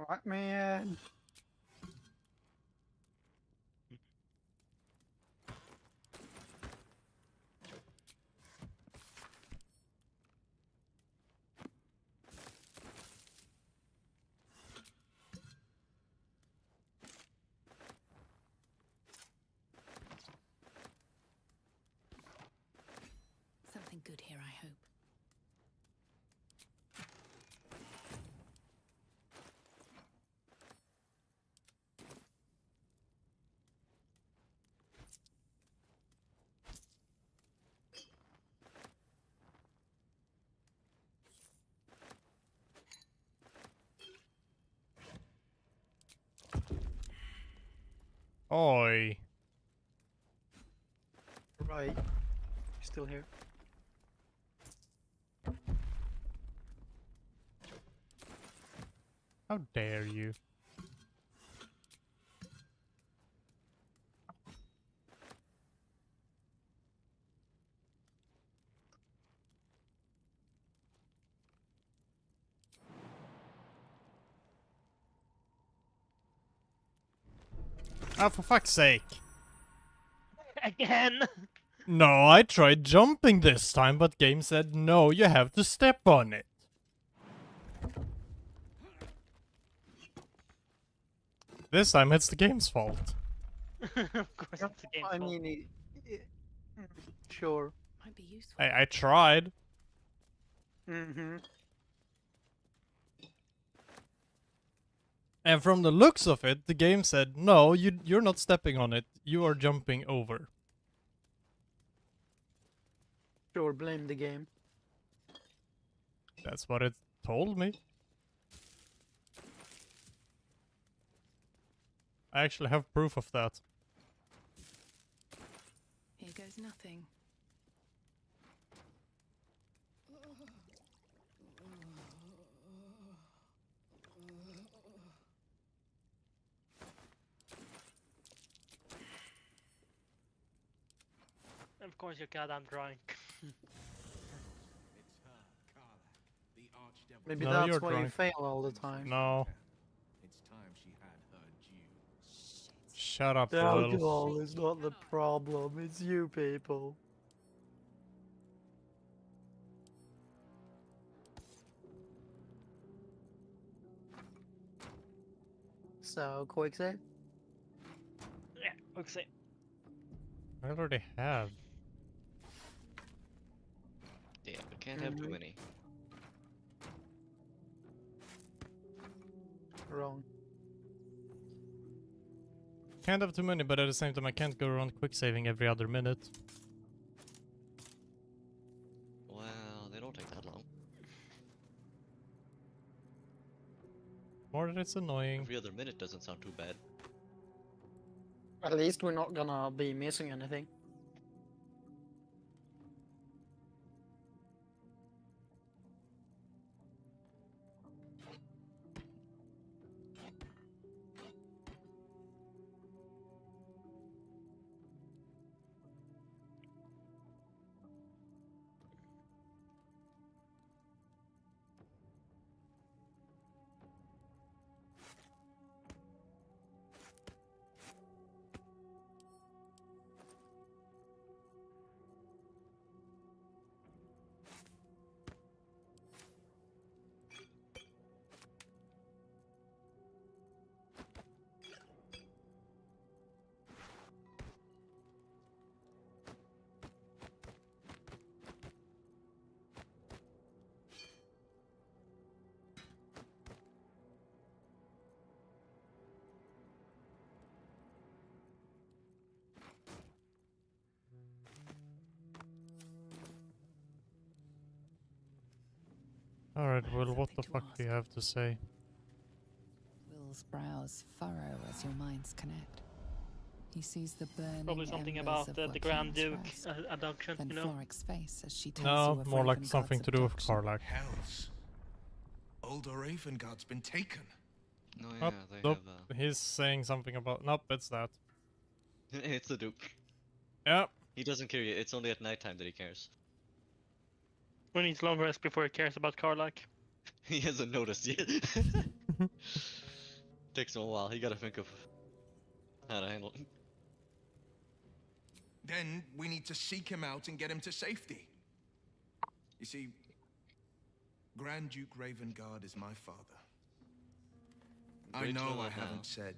Let me in. Something good Oi. Right. Still here. How dare you? Ah, for fuck's sake. Again! No, I tried jumping this time, but game said no, you have to step on it. This time it's the game's fault. Of course, it's a game. I mean, sure. Might be useful. I tried. Mm-hmm. And from the looks of it, the game said, no, you're not stepping on it, you are jumping over. Sure, blame the game. That's what it told me. I actually have proof of that. Here goes nothing. Of course, you're goddamn drunk. Maybe No, that's you're why you drunk. fail all the time. No. It's time she had her due. Shut up, The Will. alcohol is not the problem, it's you people. So, quick save? Yeah, okay. I already have. Damn, we can't have too many. Wrong. Can't have too many, but at the same time I can't go around quick saving every other minute. Well, they don't take that long. More than it's annoying. Every other minute doesn't sound too bad. At least we're not gonna be missing anything. Alright, Will, what the fuck do you have to say? Will's brows furrow as your minds connect. He sees the burning Probably something embers about of the Grand Duke Joaquin's rest. abduction, Then you know? Floric's face as she tells No, you of more like Ravengard's something to do with abduction. Karlach. Hells. Older Ravengard's been taken. No, Nope, yeah, they nope. have. He's saying something about. Nope, it's that. It's the Duke. Yeah. He doesn't care yet. It's only at nighttime that he cares. When he's long rest before he cares about Karlach. He hasn't noticed yet. Takes him a while. He gotta think of how to handle it. Then we need to seek him out and get him to safety. You see, Grand Duke Ravengard is my father. I Great to know know I that now. haven't said.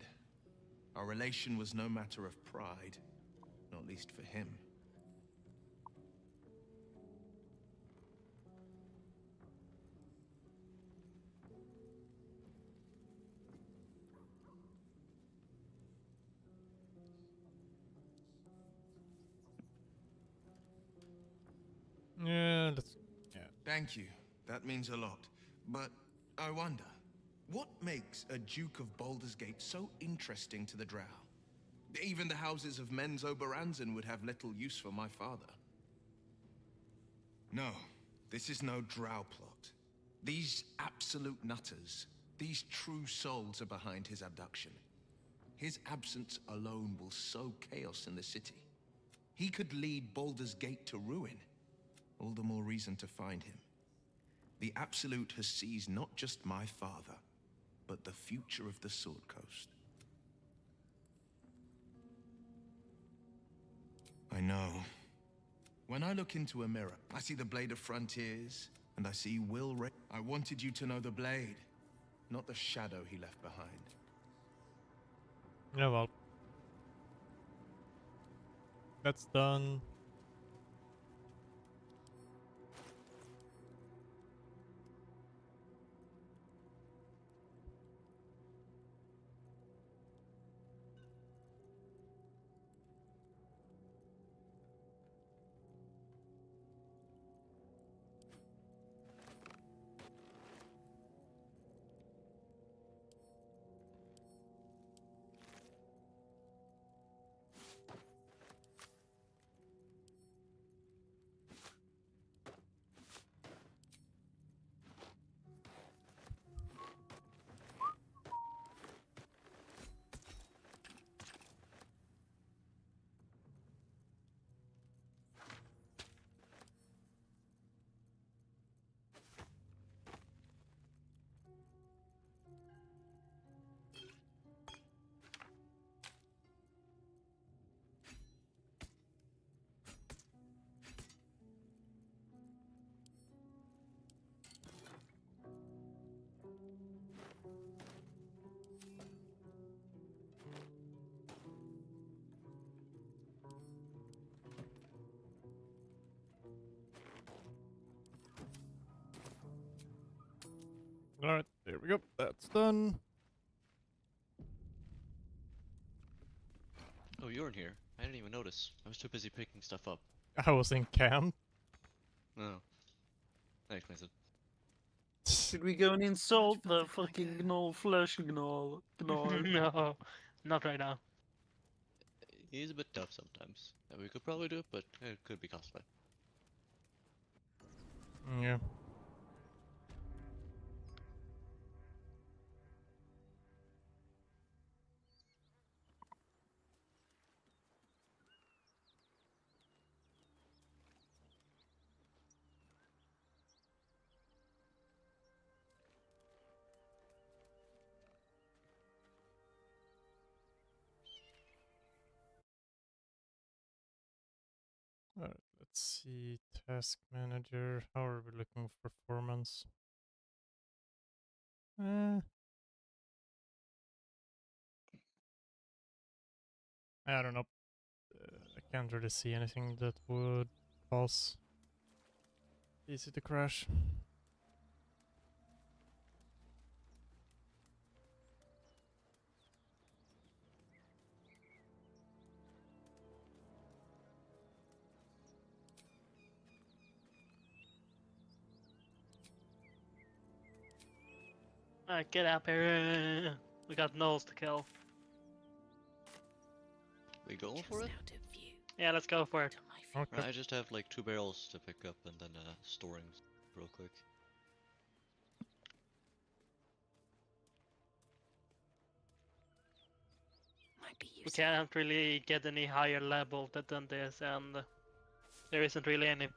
Our relation was no matter of pride, not least for him. Yeah, let's. Yeah. Thank you. That means a lot. But I wonder, what makes a Duke of Baldur's Gate so interesting to the Drow? Even the houses of men's Oberanzen would have little use for my father. No, this is no drow plot. These absolute nutters, these true souls are behind his abduction. His absence alone will sow chaos in the city. He could lead Baldur's Gate to ruin. All the more reason to find him. The Absolute has seized not just my father, but the future of the Sword Coast. I know. When I look into a mirror, I see the Blade of Frontiers, and I see Will Ra- I wanted you to know the Blade, not the shadow he left behind. Yeah, well. That's done. Alright, there we go. That's done. Oh, you're in here. I didn't even notice. I was too busy picking stuff up. I was in camp. Oh. That explains it. Should we go and insult the fucking gnoll flesh gnoll? No, not right now. He's a bit tough sometimes. We could probably do it, but it could be costly. Yeah. Alright, let's see. Task manager. How are we looking for performance? I don't know. I can't really see anything that would cause easy to crash. Alright, get up here. We got gnolls to kill. We going for it? Yeah, let's go for it. Okay. I just have like 2 barrels to pick up and then storing real quick. We can't really get any higher level than this, and there isn't really any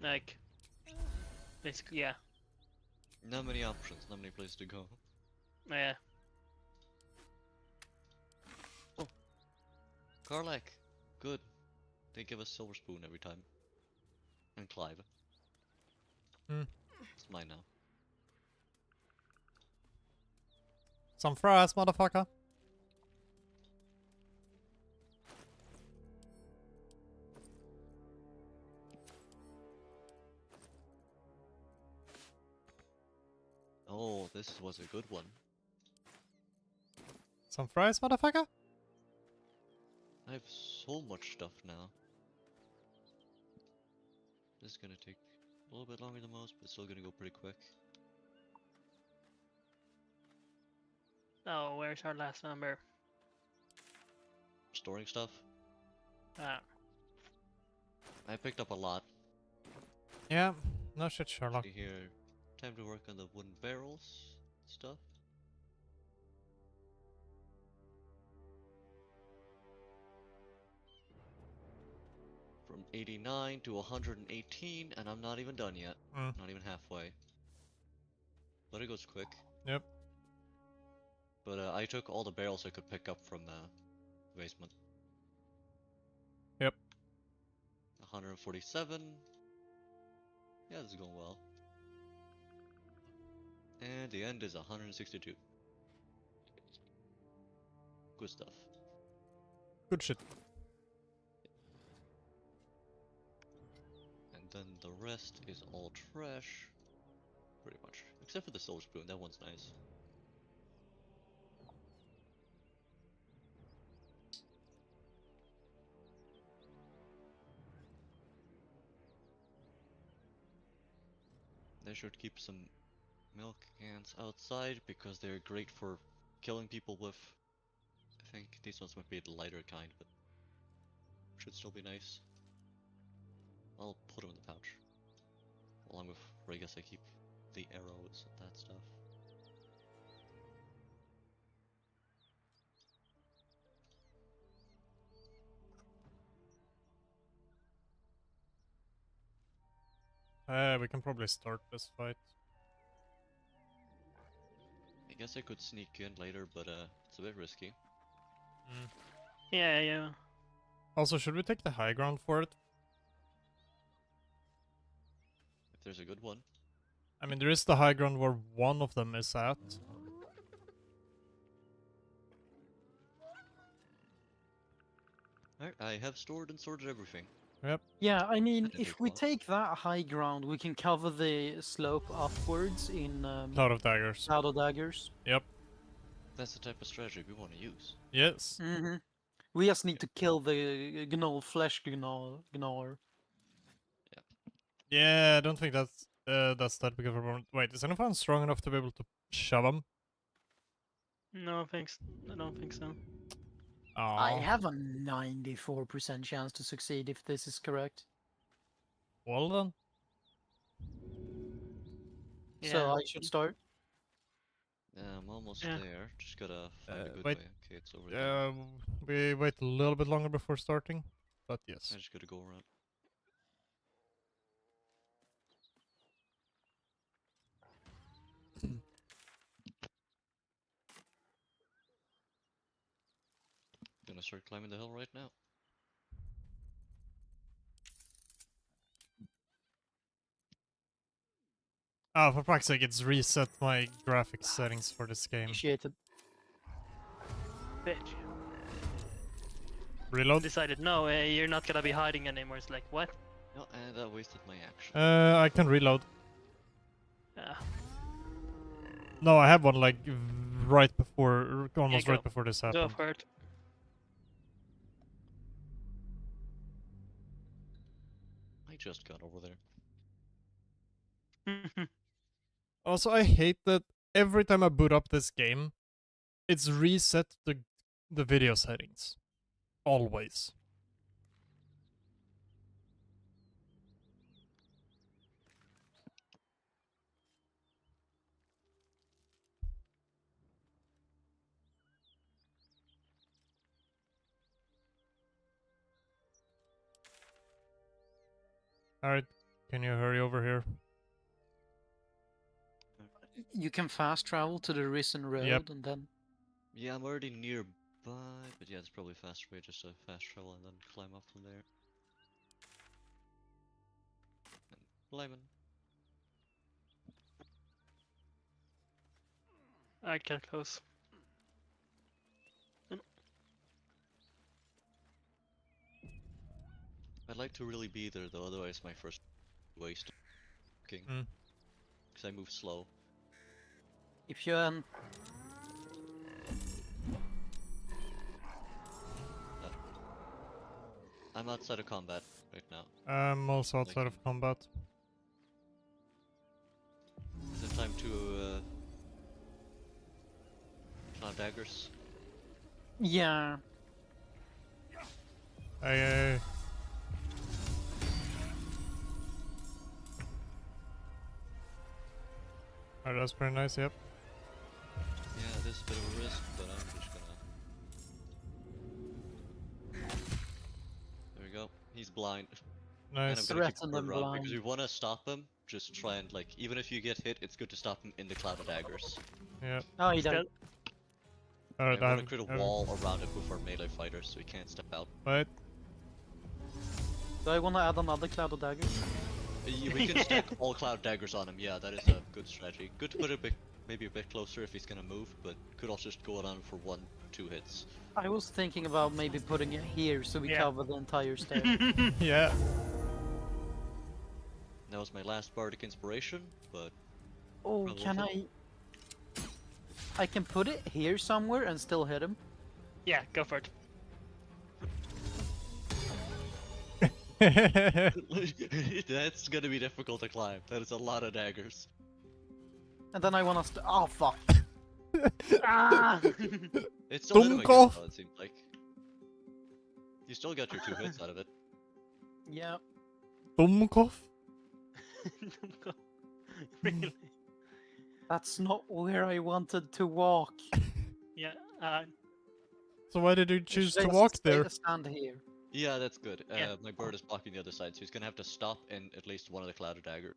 like basically, yeah. Not many options, not many places to go. Yeah. Oh. Karlak. Good. They give us silver spoon every time. And Clive. Hmm. It's mine now. Some fries, motherfucker. Oh, this was a good one. Some fries, motherfucker? I have so much stuff now. This is gonna take a little bit longer than most, but it's still gonna go pretty quick. Oh, where's our last number? Storing stuff. Ah. I picked up a lot. Yeah, no shit, Sherlock. See here, time to work on the wooden barrels stuff. From 89 to 118, and I'm not even done yet. Not even halfway. But it goes quick. Yep. But I took all the barrels I could pick up from the basement. Yep. 147. Yeah, this is going well. And the end is 162. Good stuff. Good shit. And then the rest is all trash. Pretty much. Except for the silver spoon, that one's nice. They should keep some milk cans outside because they're great for killing people with. I think these ones might be the lighter kind, but should still be nice. I'll put them in the pouch. Along with, I guess I keep the arrows and that stuff. We can probably start this fight. I guess I could sneak in later, but it's a bit risky. Yeah. Also, should we take the high ground for it? If there's a good one. I mean, there is the high ground where one of them is at. Alright, I have stored and sorted everything. Yep. Yeah, I mean, That didn't if take we long. take that high ground, we can cover the slope upwards in Cloud of Daggers. Cloud of Daggers. Yep. That's the type of strategy we want to use. Yes. Mm-hmm. We just need to kill the gnoll flesh gnawer. Yeah, I don't think that's that big of a problem. Wait, is anyone strong enough to be able to shove him? No, thanks. I don't think so. I have a 94% chance to succeed if this is correct. Well done. So I should start. Yeah, I'm almost there. Just gotta find a good wait. way. Okay, it's over there. We wait a little bit longer before starting, but yes. I just gotta go around. Gonna start climbing the hill right now. Oh, for fuck's sake, it's reset my graphics settings for this game. Initiated. Bitch. Reload? Decided, no, you're not gonna be hiding anymore. It's like, what? No, and that wasted my action. I can reload. Yeah. No, I have one like right before, almost go. right before this happened. Go for it. I just got over there. Also, I hate that every time I boot up this game, it's reset the video settings. Always. Alright, can you hurry over here? You can fast travel to the Risen Road and then... Yeah, I'm already nearby, but yeah, it's probably a faster way just to fast travel and then climb up from there. And climbing. I get close. I'd like to really be there though, otherwise my first waste. Because I move slow. If you I'm outside of combat right now. I'm also outside of combat. Is it time to daggers. Yeah. Hey. Oh, that's pretty nice, yep. Yeah, this is a bit of a risk, but I'm just gonna... There we go. He's blind. Nice. And I'm gonna keep Threaten the bird them around, blind. because we wanna stop him, just try and, like, even if you get hit, it's good to stop him in the cloud of daggers. Yep. Oh, he died. Alright, I wanna create a wall around it with our melee fighters, so he can't step out. What? Do I want to add another cloud of daggers? We can stack all cloud daggers on him, yeah, that is a good strategy. Good to put it maybe a bit closer if he's gonna move, but could also just go on for 1-2 hits. I was thinking about maybe putting it here so we cover the entire stair. Yeah. That was my last bardic inspiration, but... Oh, can I can put it here somewhere and still hit him? Yeah, go for it. That's gonna be difficult to climb. That is a lot of daggers. And then I wanna oh fuck. Ah! It's still hit him again, though, it seems like. You still got your 2 hits out of it. Yeah. Dumkopf? Really? That's not where I wanted to walk. Yeah, So why did you choose Should to I walk stay there? to stand here? Yeah, that's good. Yeah. My bird is blocking the other side, so he's gonna have to stop in at least one of the clouded daggers.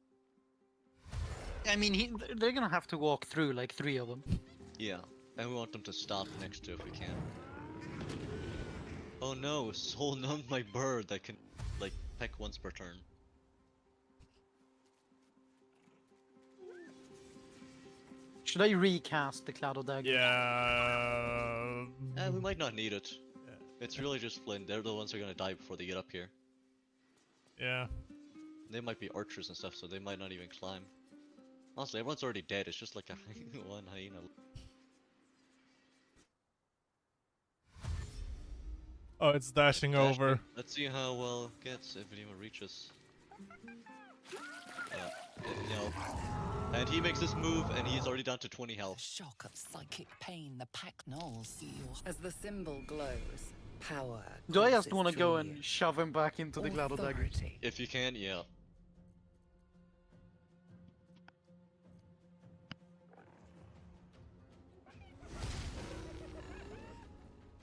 I mean, they're gonna have to walk through like 3 of them. Yeah, and we want them to stop next to if we can. Oh no, soul numbed my bird that can, like, peck once per turn. Should I recast the cloud of daggers? Yeah. We might not need it. It's really just Flynn. They're the ones who are gonna die before they get up here. Yeah. They might be archers and stuff, so they might not even climb. Honestly, everyone's already dead. It's just like a one hyena. Oh, it's dashing over. Let's see how well it gets if it even reaches. No. And he makes this move, and he's already down to 20 health. Shock of psychic pain the pack gnolls feel as the symbol glows. Power. Do I just want to go and shove him back into the cloud of daggers? If you can, yeah.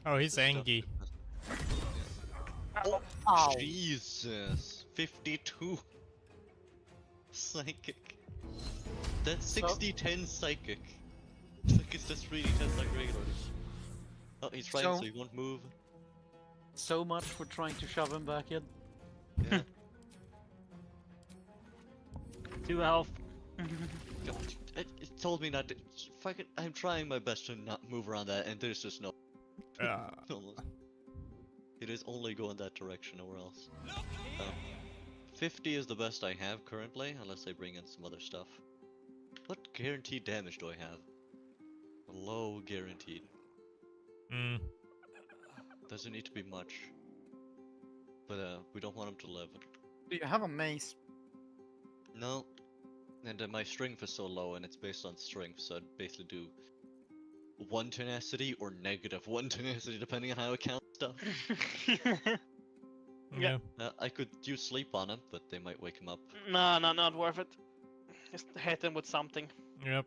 Oh, he's angry. Ow. Jesus. 52. Psychic. That's 60-10 psychic. It's like it's just really 10 like regular. Oh, he's trying, so he won't move. So much for trying to shove him back in. Yeah. 2 health. It told me not to. Fucking, I'm trying my best to not move around that, and there's just no. It is only going that direction, nowhere else. 50 is the best I have currently, unless I bring in some other stuff. What guaranteed damage do I have? Low guaranteed. Doesn't need to be much. But we don't want him to live. Do you have a mace? No. And my strength is so low, and it's based on strength, so I'd basically do 1 tenacity or -1 tenacity, depending on how I count stuff. Yeah. I could use sleep on him, but they might wake him up. No, not worth it. Just hit him with something. Yep.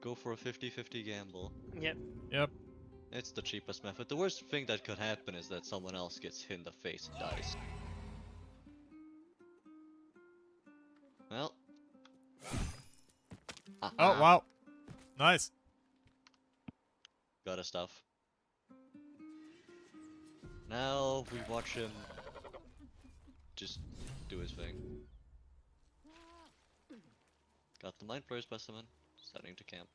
Go for a 50-50 gamble. Yep. Yep. It's the cheapest method. The worst thing that could happen is that someone else gets hit in the face and dies. Well. Oh, wow. Nice. Got his stuff. Now we watch him just do his thing. Got the Mind Flayer specimen, setting to camp.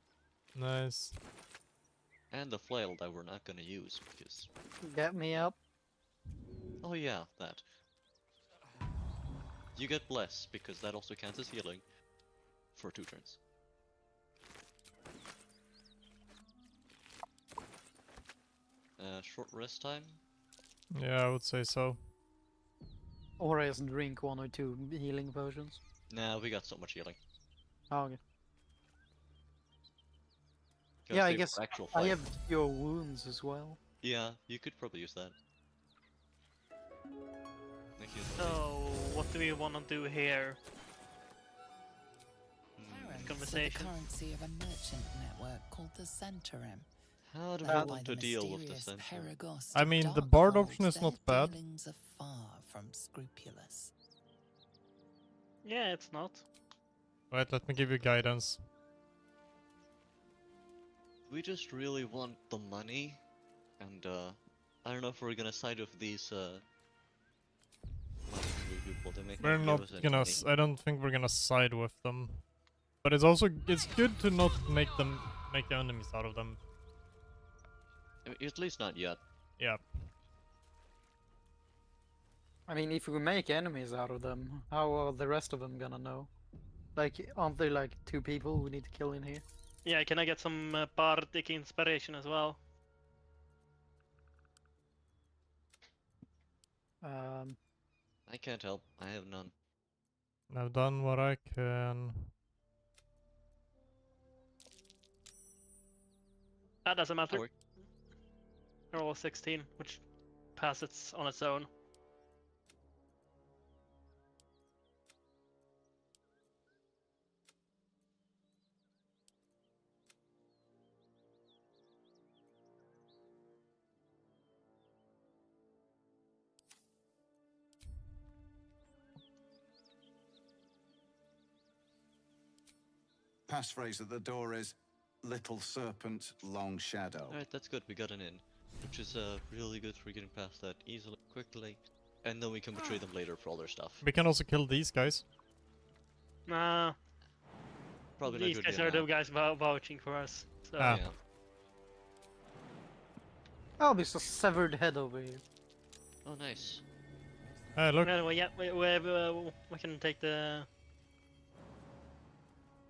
Nice. And the flail that we're not gonna use because... Get me up. Oh yeah, that. You get Bless because that also counts as healing for 2 turns. Short rest time? Yeah, I would say so. Or I just drink 1 or 2 healing potions. Nah, we got so much healing. Oh, okay. Gotta Yeah, I save guess for actual I fight. have your wounds as well. Yeah, you could probably use that. Thank you. So, what do we want to do here? Parents are the Conversation. currency of a merchant network called the Centaurim. How do we Led by want the to deal with the mysterious censor? Paragost I of mean, the Darkhold, bard option is their not bad. dealings are far from scrupulous. Yeah, it's not. Right, let me give you guidance. We just really want the money, and I don't know if we're gonna side with these money people. They may We're give not us any gonna. money. I don't think we're gonna side with them. But it's also good to not make enemies out of them. I mean, at least not yet. Yeah. I mean, if we make enemies out of them, how are the rest of them gonna know? Like, aren't there like 2 people we need to kill in here? Yeah, can I get some bardic inspiration as well? I can't help. I have none. I've done what I can. That doesn't matter. Work. They're all 16, which passes on its own. Passphrase at the door is little serpent, long shadow. Alright, that's good. We got an in, which is really good for getting past that easily, quickly, and then we can betray them later for all their stuff. We can also kill these guys. Nah. Probably not These good guys yet are now. the guys vouching for us. So. Ah. Yeah. Oh, there's a severed head over here. Oh, nice. Hey, look. Anyway, yeah, we can take the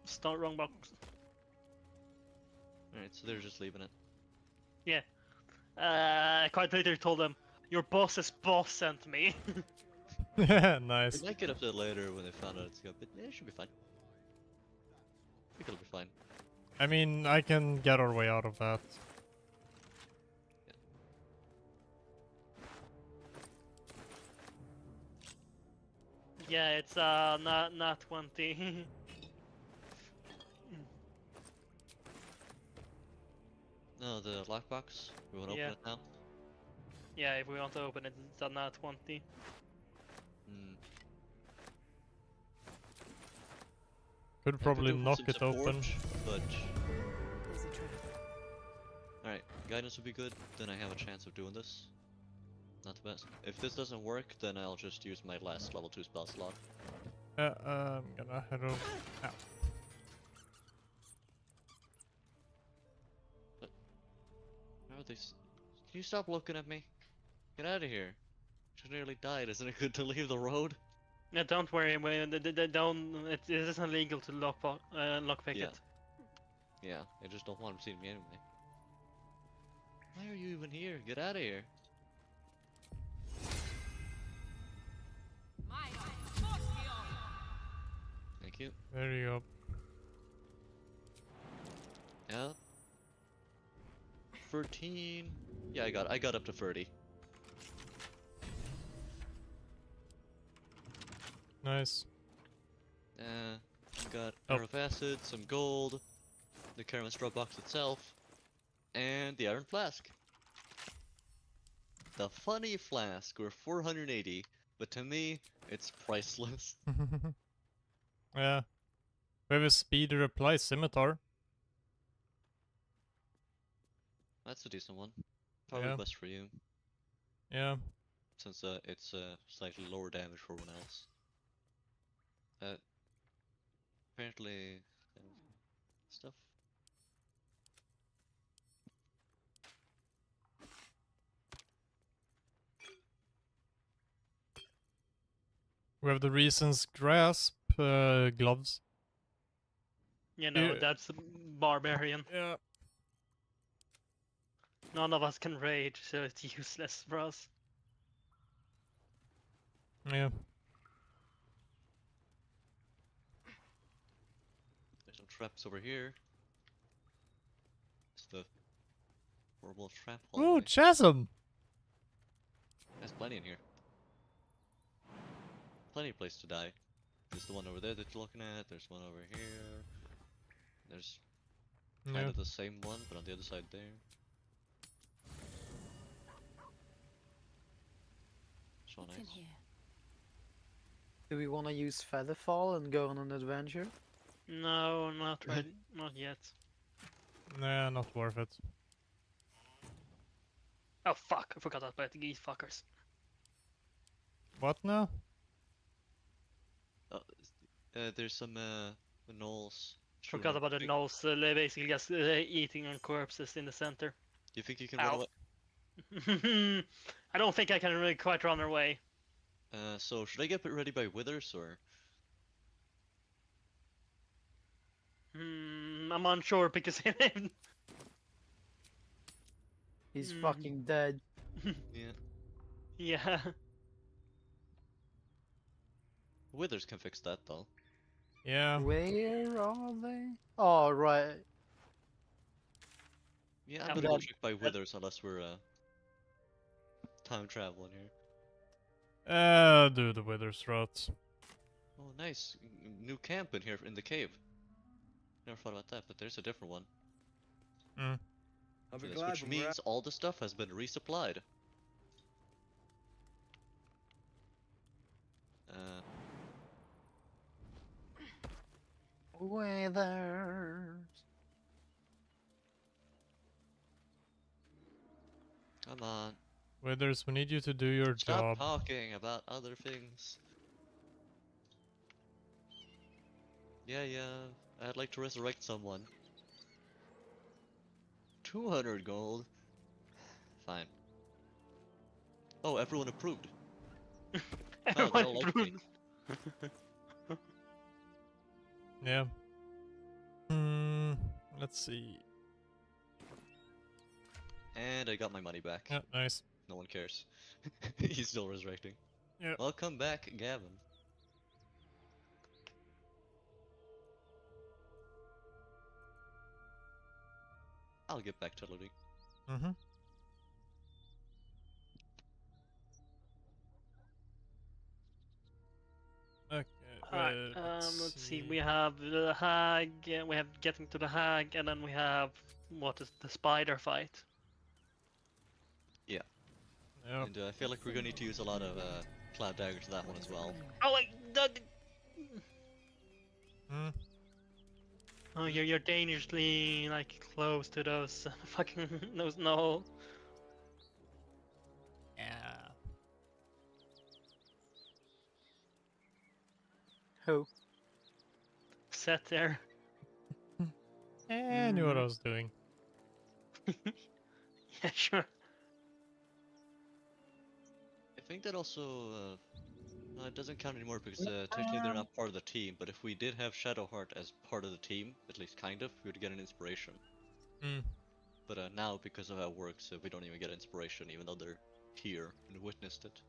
start wrong box. Alright, so they're just leaving it. Yeah. I quite later told them, your boss's boss sent me. Nice. We might get up to it later when they found out it's good, but yeah, it should be fine. I think it'll be fine. I mean, I can get our way out of that. Yeah, it's not 20. No, the lockbox. We want to Yeah. open it now. Yeah, if we want to open it, it's not 20. Hmm. Could probably do knock some it open. support, But alright, guidance would be good. Then I have a chance of doing this. Not the best. If this doesn't work, then I'll just use my last level 2 spell slot. I'm gonna head over. Ow. How are they? Can you stop looking at me? Get out of here. She nearly died. Isn't it good to leave the road? Yeah, don't worry. They don't. It isn't illegal to lockpick Yeah. it. Yeah, I just don't want him seeing me anyway. Why are you even here? Get out of here. Thank you. There you go. Yeah. 13. Yeah, I got up to 30. Nice. Got Oh. Arrow of Acid, some gold, the Caravan Straw Box itself, and the Iron Flask. The funny flask were 480, but to me, it's priceless. Yeah. We have a speed reply scimitar. That's a decent one. Probably Yeah. best for you, Yeah. since it's slightly lower damage for everyone else. Apparently, stuff. We have the Reason's Grasp gloves. You know, Yeah. that's barbarian. Yeah. None of us can rage, so it's useless for us. Yeah. There's some traps over here. the horrible trap Ooh, hallway. chasm! There's plenty in here. Plenty of place to die. There's the one over there that you're looking at, there's one over here. There's kind of the same one, but on the other side there. So What's nice. in here? Do we want to use Featherfall and go on an adventure? No, not right, not yet. Nah, not worth it. Oh fuck! I forgot about the geese fuckers. What now? There's some gnolls. Forgot about the gnolls. They're basically just eating on corpses in the center. Do you think you can run away? I don't think I can really quite run away. So should I get ready by withers or? I'm unsure because He's fucking dead. Yeah. Yeah. Withers can fix that though. Yeah. Where are they? Oh, right. Yeah, I'm gonna go check by withers unless we're time traveling here. Do the withers route. Oh, nice. New camp in here in the cave. Never thought about that, but there's a different one. I'll be Yes, glad which when means all the stuff has been resupplied. Withers. Come on. Withers, we need you to do your Stop job. talking about other things. Yeah, I'd like to resurrect someone. 200 gold. Fine. Oh, everyone approved. Everyone all like approved. Yeah. Let's see. And I got my money back. Yeah, nice. No one cares. He's still resurrecting. Yeah. Welcome back, Gavin. I'll get back to looting. Okay, let's see. We have the hag. We have getting to the hag, and then we have what is the spider fight. Yeah. Yep. And I feel like we're gonna need to use a lot of cloud daggers for that one as well. Oh wait, oh, you're dangerously like close to those fucking those no. Yeah. Who? Set there. I knew what I was doing. Yeah, sure. I think that also no, it doesn't count anymore because technically they're not part of the team. But if we did have Shadowheart as part of the team, at least kind of, we would get an inspiration. But now, because of how it works, we don't even get inspiration, even though they're here and witnessed it.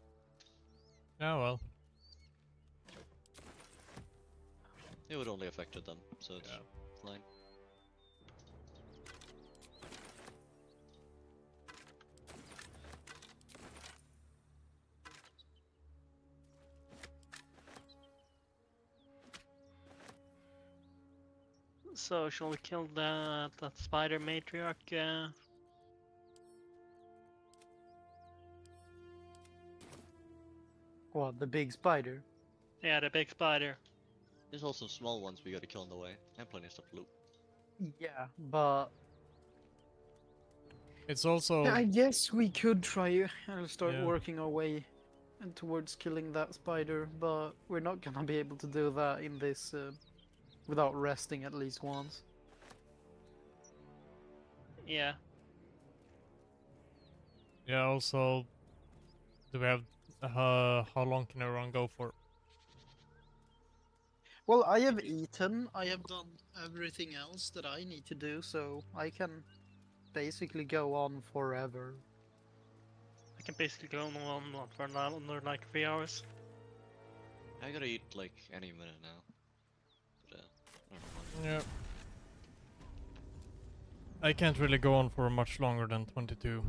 Oh well. It would only affected them, so it's fine. So shall we kill that spider matriarch? What, the big spider? Yeah, the big spider. There's also small ones we gotta kill on the way, and plenty of stuff to loot. Yeah, but it's also. I guess we could try and start Yeah. working our way towards killing that spider, but we're not gonna be able to do that in this without resting at least once. Yeah. Yeah. Also, do we have how long can everyone go for? Well, I have eaten, I have done everything else that I need to do, so I can basically go on forever. I can basically go on for another like 3 hours. I gotta eat like any minute now. But, I don't know. I can't really go on for much longer than 22.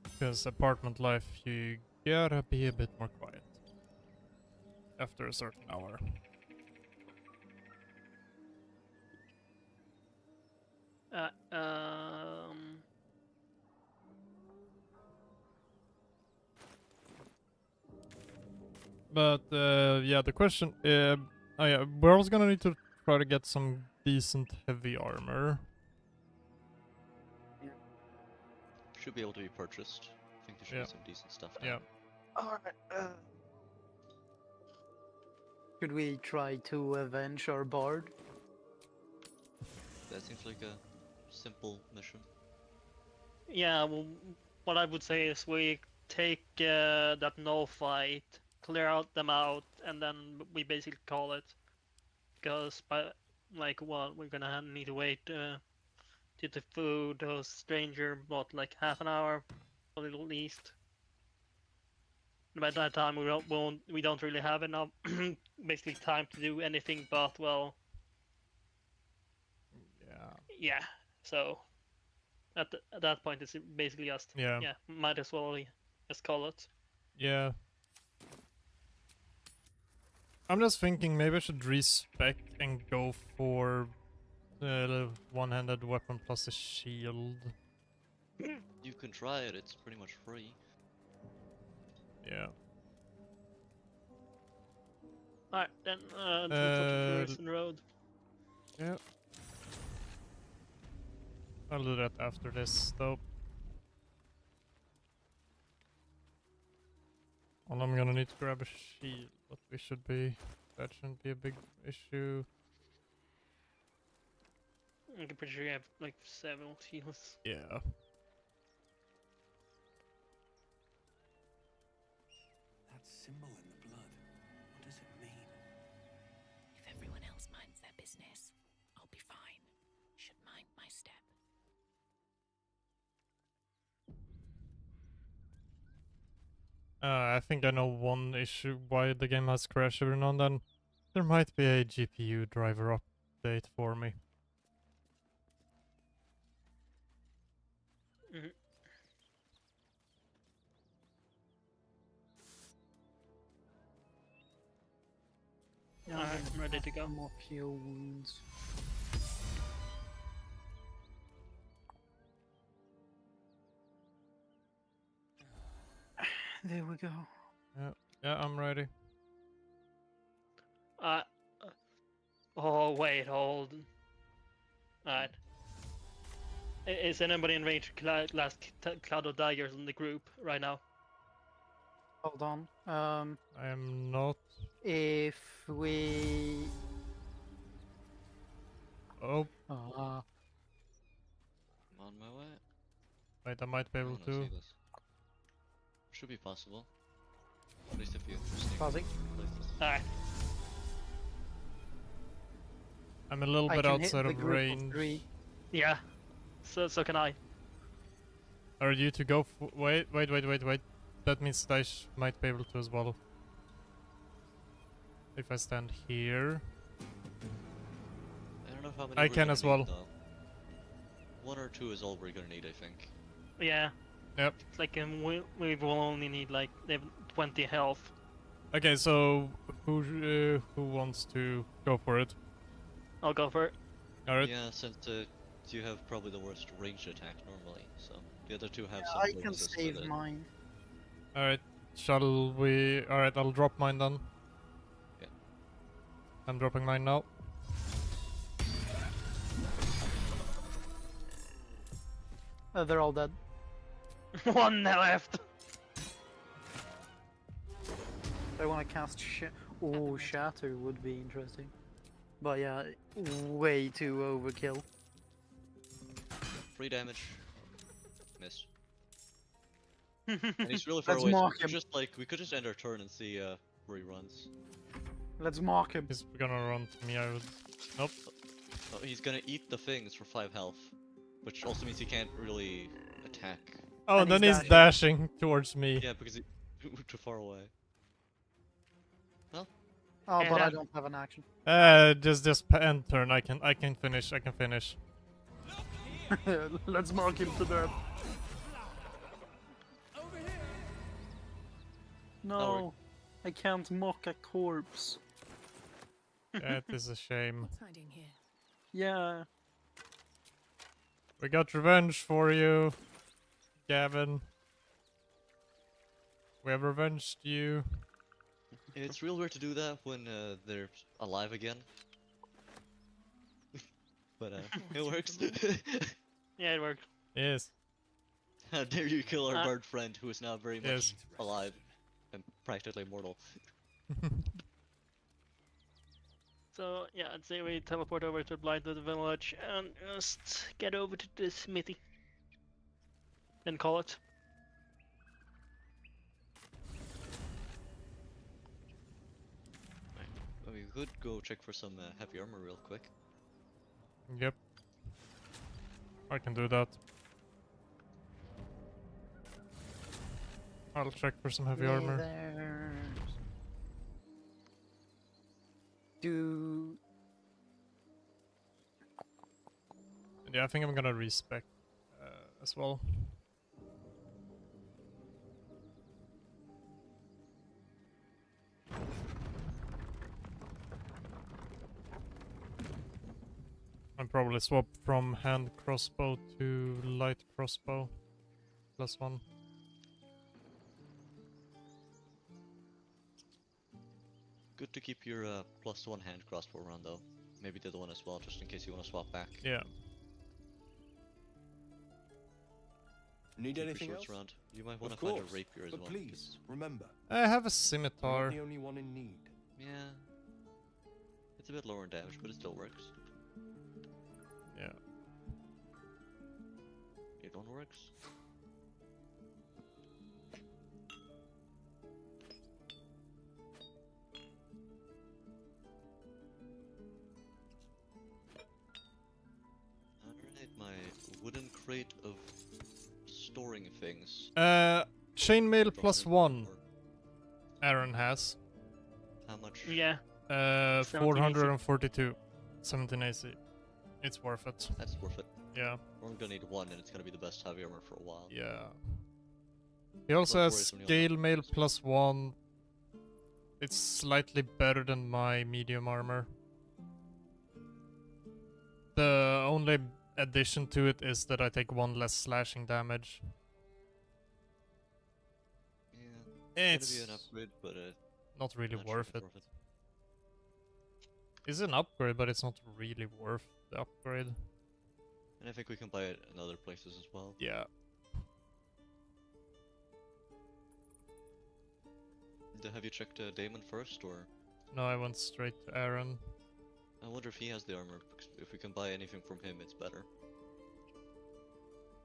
Because apartment life, you gotta be a bit more quiet. After a certain hour. But yeah, the question, oh yeah, we're also gonna need to try to get some decent heavy armor. Should be able to be purchased. I think there should be some decent stuff now. Yeah. Alright, should we try to avenge our bard? That seems like a simple mission. Yeah, well, what I would say is we take that no fight, clear out them out, and then we basically call it. Because like what we're gonna need to wait to the food, those stranger, what, like half an hour, or at least. By that time we don't really have enough basically time to do anything but, well, yeah, so at that point it's basically just might as well just call it. Yeah. I'm just thinking maybe I should respec and go for the one-handed weapon plus a shield. You can try it, it's pretty much free. Yeah. Alright, then to the tourism road. Yeah. I'll do that after this, though. Well, I'm gonna need to grab a shield, but we should be... That shouldn't be a big issue. I'm pretty sure you have like several shields. Yeah. That symbol in the blood, what does it mean? If everyone else minds their business, I'll be fine. Should mind my step. I think I know one issue why the game has crashed every now and then. There might be a GPU driver update for me. Mm-hmm. Yeah, I'm ready to go. More pure wounds. There we go. Yeah, I'm ready. Oh wait, hold. Alright. Is anybody in range last cloud of daggers in the group right now? Hold on. I am not. If we... Oh. I'm on my way. Wait, I might be able I wanna to. see this. Should be possible. At least if you sneak Pausing. places. Alright. I'm a little bit outside of range. Yeah. So can I. Are you to go for... Wait. That means I might be able to as well. If I stand here. I don't know how many I we're can gonna as well. need, though. 1 or 2 is all we're gonna need, I think. Yeah. Yep. It's like we will only need like 20 health. Okay, so who wants to go for it? I'll go for it. Alright. Yeah, since you have probably the worst ranged attack normally, so the other 2 have Yeah, some I can bonuses save with it. mine. Alright, shall we... Alright, I'll drop mine then. Yeah. I'm dropping mine now. They're all dead. One left. I want to cast Oh, Shatter would be interesting. But yeah, way too overkill. 3 damage. Missed. And he's really far Let's away, so mark him. we could just end our turn and see where he runs. Let's mark him. He's gonna run to me, I would... Nope. Oh, he's gonna eat the things for 5 health. Which also means he can't really attack. Oh, and then he's dashing towards me. Yeah, because he moved too far away. Well, Oh, Yeah, but I that- don't have an action. Just end turn. I can finish. I can finish. Let's mark him to death. No, I can't mock a corpse. That is a shame. What's hiding here? Yeah. We got revenge for you, Gavin. We have revenged you. It's real weird to do that when they're alive again. But it works. Yeah, it worked. Yes. How dare you kill our bird friend who is now very much Yes. alive and practically immortal. So yeah, I'd say we teleport over to Blighted Village and just get over to the smithy. And call it. We could go check for some heavy armor real quick. Yep. I can do that. I'll check for some heavy armor. Do Yeah, I think I'm gonna respec as well. I'll probably swap from hand crossbow to light crossbow. +1. Good to keep your +1 hand crossbow around though. Maybe the other one as well, just in case you want to swap back. Yeah. Need Keep your anything swords else? around. You might want to Of find a course, rapier as but well. please, remember. I have a You're scimitar. not the only one in need. Yeah. It's a bit lower in damage, but it still works. Yeah. It one works. Alright, my wooden crate of storing things. Chainmail +1. Aaron has. How much? Yeah. 442. 17 AC. It's worth it. That's worth it. Yeah. We're gonna need one, and it's gonna be the best heavy armor for a while. Yeah. He also Don't has worry, Sonia, scale mail +1. It's slightly better than my medium armor. The only addition to it is that I take 1 less slashing damage. Yeah. It's It's gonna be an upgrade, but not really not sure worth if it's it. It's an upgrade, but it's not really worth the upgrade. And I think we can buy it in other places as well. Yeah. Have you checked Damon first, or? No, I went straight to Aaron. I wonder if he has the armor, because if we can buy anything from him, it's better.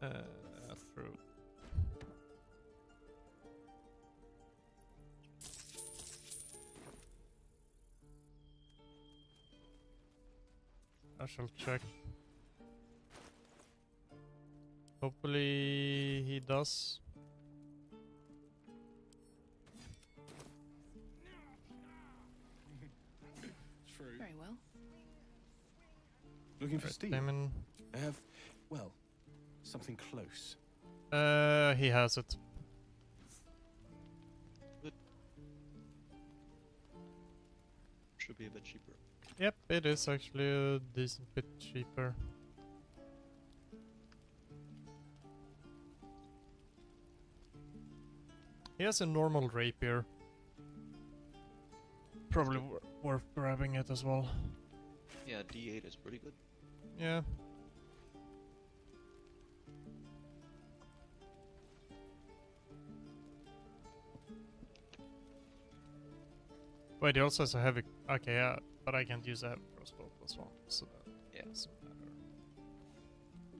True. I shall check. Hopefully he does. True. Very well. Looking for Right, steel? Damon. I have, well, something close. He has it. Good. Should be a bit cheaper. Yep, it is actually a decent bit cheaper. He has a normal rapier. Probably worth grabbing it as well. Yeah, D8 is pretty good. Yeah. Wait, he also has a heavy... Okay, yeah, but I can't use a heavy crossbow +1, so that Yeah. doesn't matter.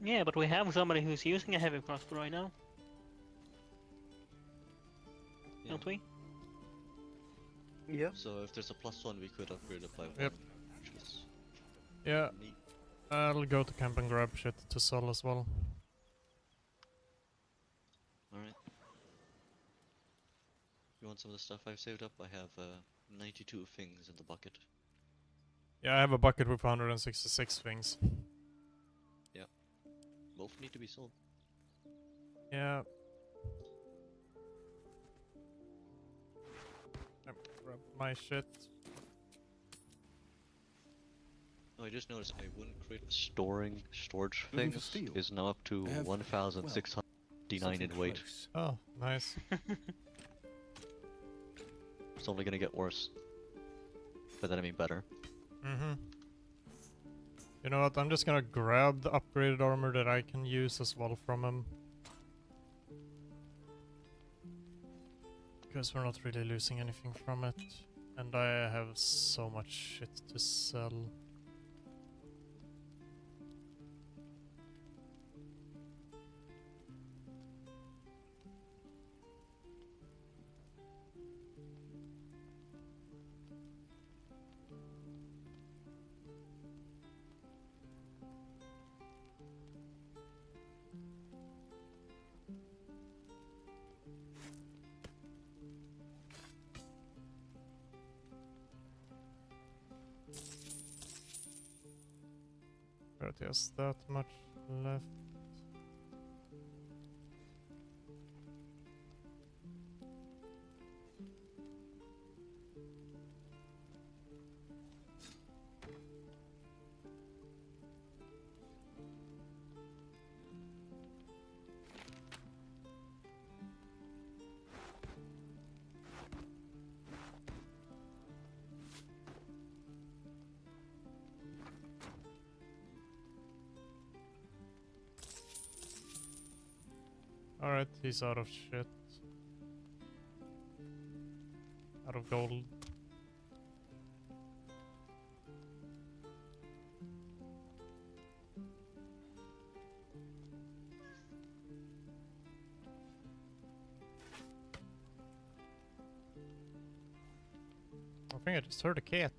Yeah, but we have somebody who's using a heavy crossbow right now. Yeah. Don't we? Yep. So if there's a +1, we could upgrade it by 1. Yep. Which is Yeah, neat. I'll go to camp and grab shit to sell as well. Alright. You want some of the stuff I've saved up? I have 92 things in the bucket. Yeah, I have a bucket with 166 things. Yeah. Both need to be sold. Yeah. Grab my shit. Oh, I just noticed my wooden crate storing storage Looking for things steel? is now up to I have, 1,659 in weight. Oh, nice. It's only gonna get worse. But then I mean better. Mm-hmm. You know what, I'm just gonna grab the upgraded armor that I can use as well from him. Because we're not really losing anything from it. And I have so much shit to sell. But yes, that much left. Alright, he's out of shit. Out of gold. I think I just heard a cat.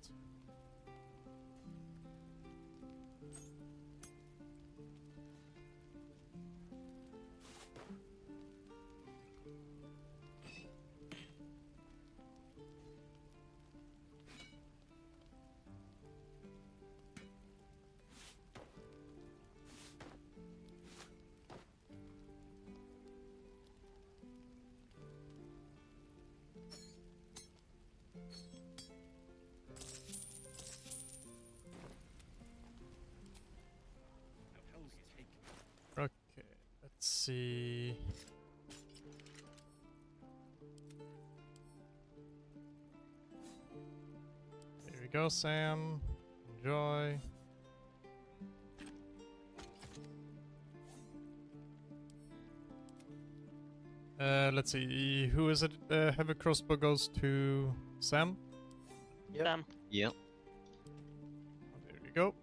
Okay, let's see. Here we go, Sam. Enjoy. Let's see. Who is it? Heavy crossbow goes to Sam. Yep. Sam. Yep. There we go.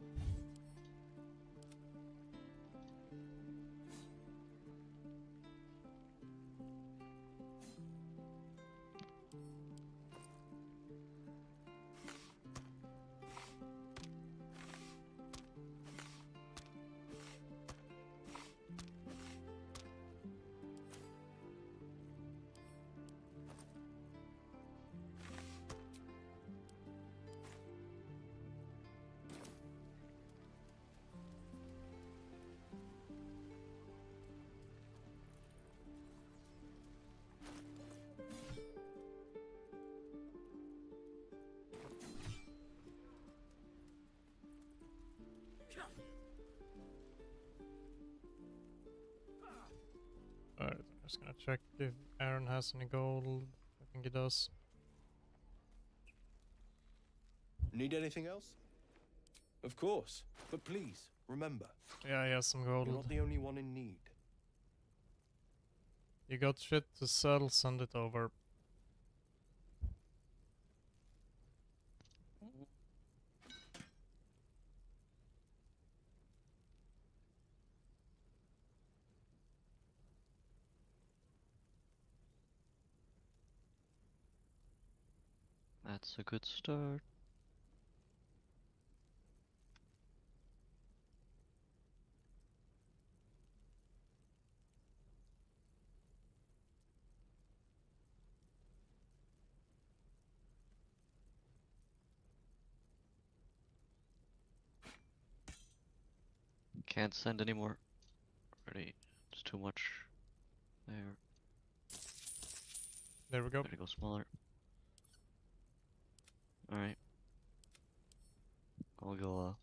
Alright, I'm just gonna check if Aaron has any gold. I think he does. Need anything else? Of course, but please, remember. Yeah, he has some gold. You're not the only one in need. You got shit to sell, send it over. That's a good start. Can't send anymore. Already, it's too much. There. There we go. Gotta go smaller. Alright. I'll go a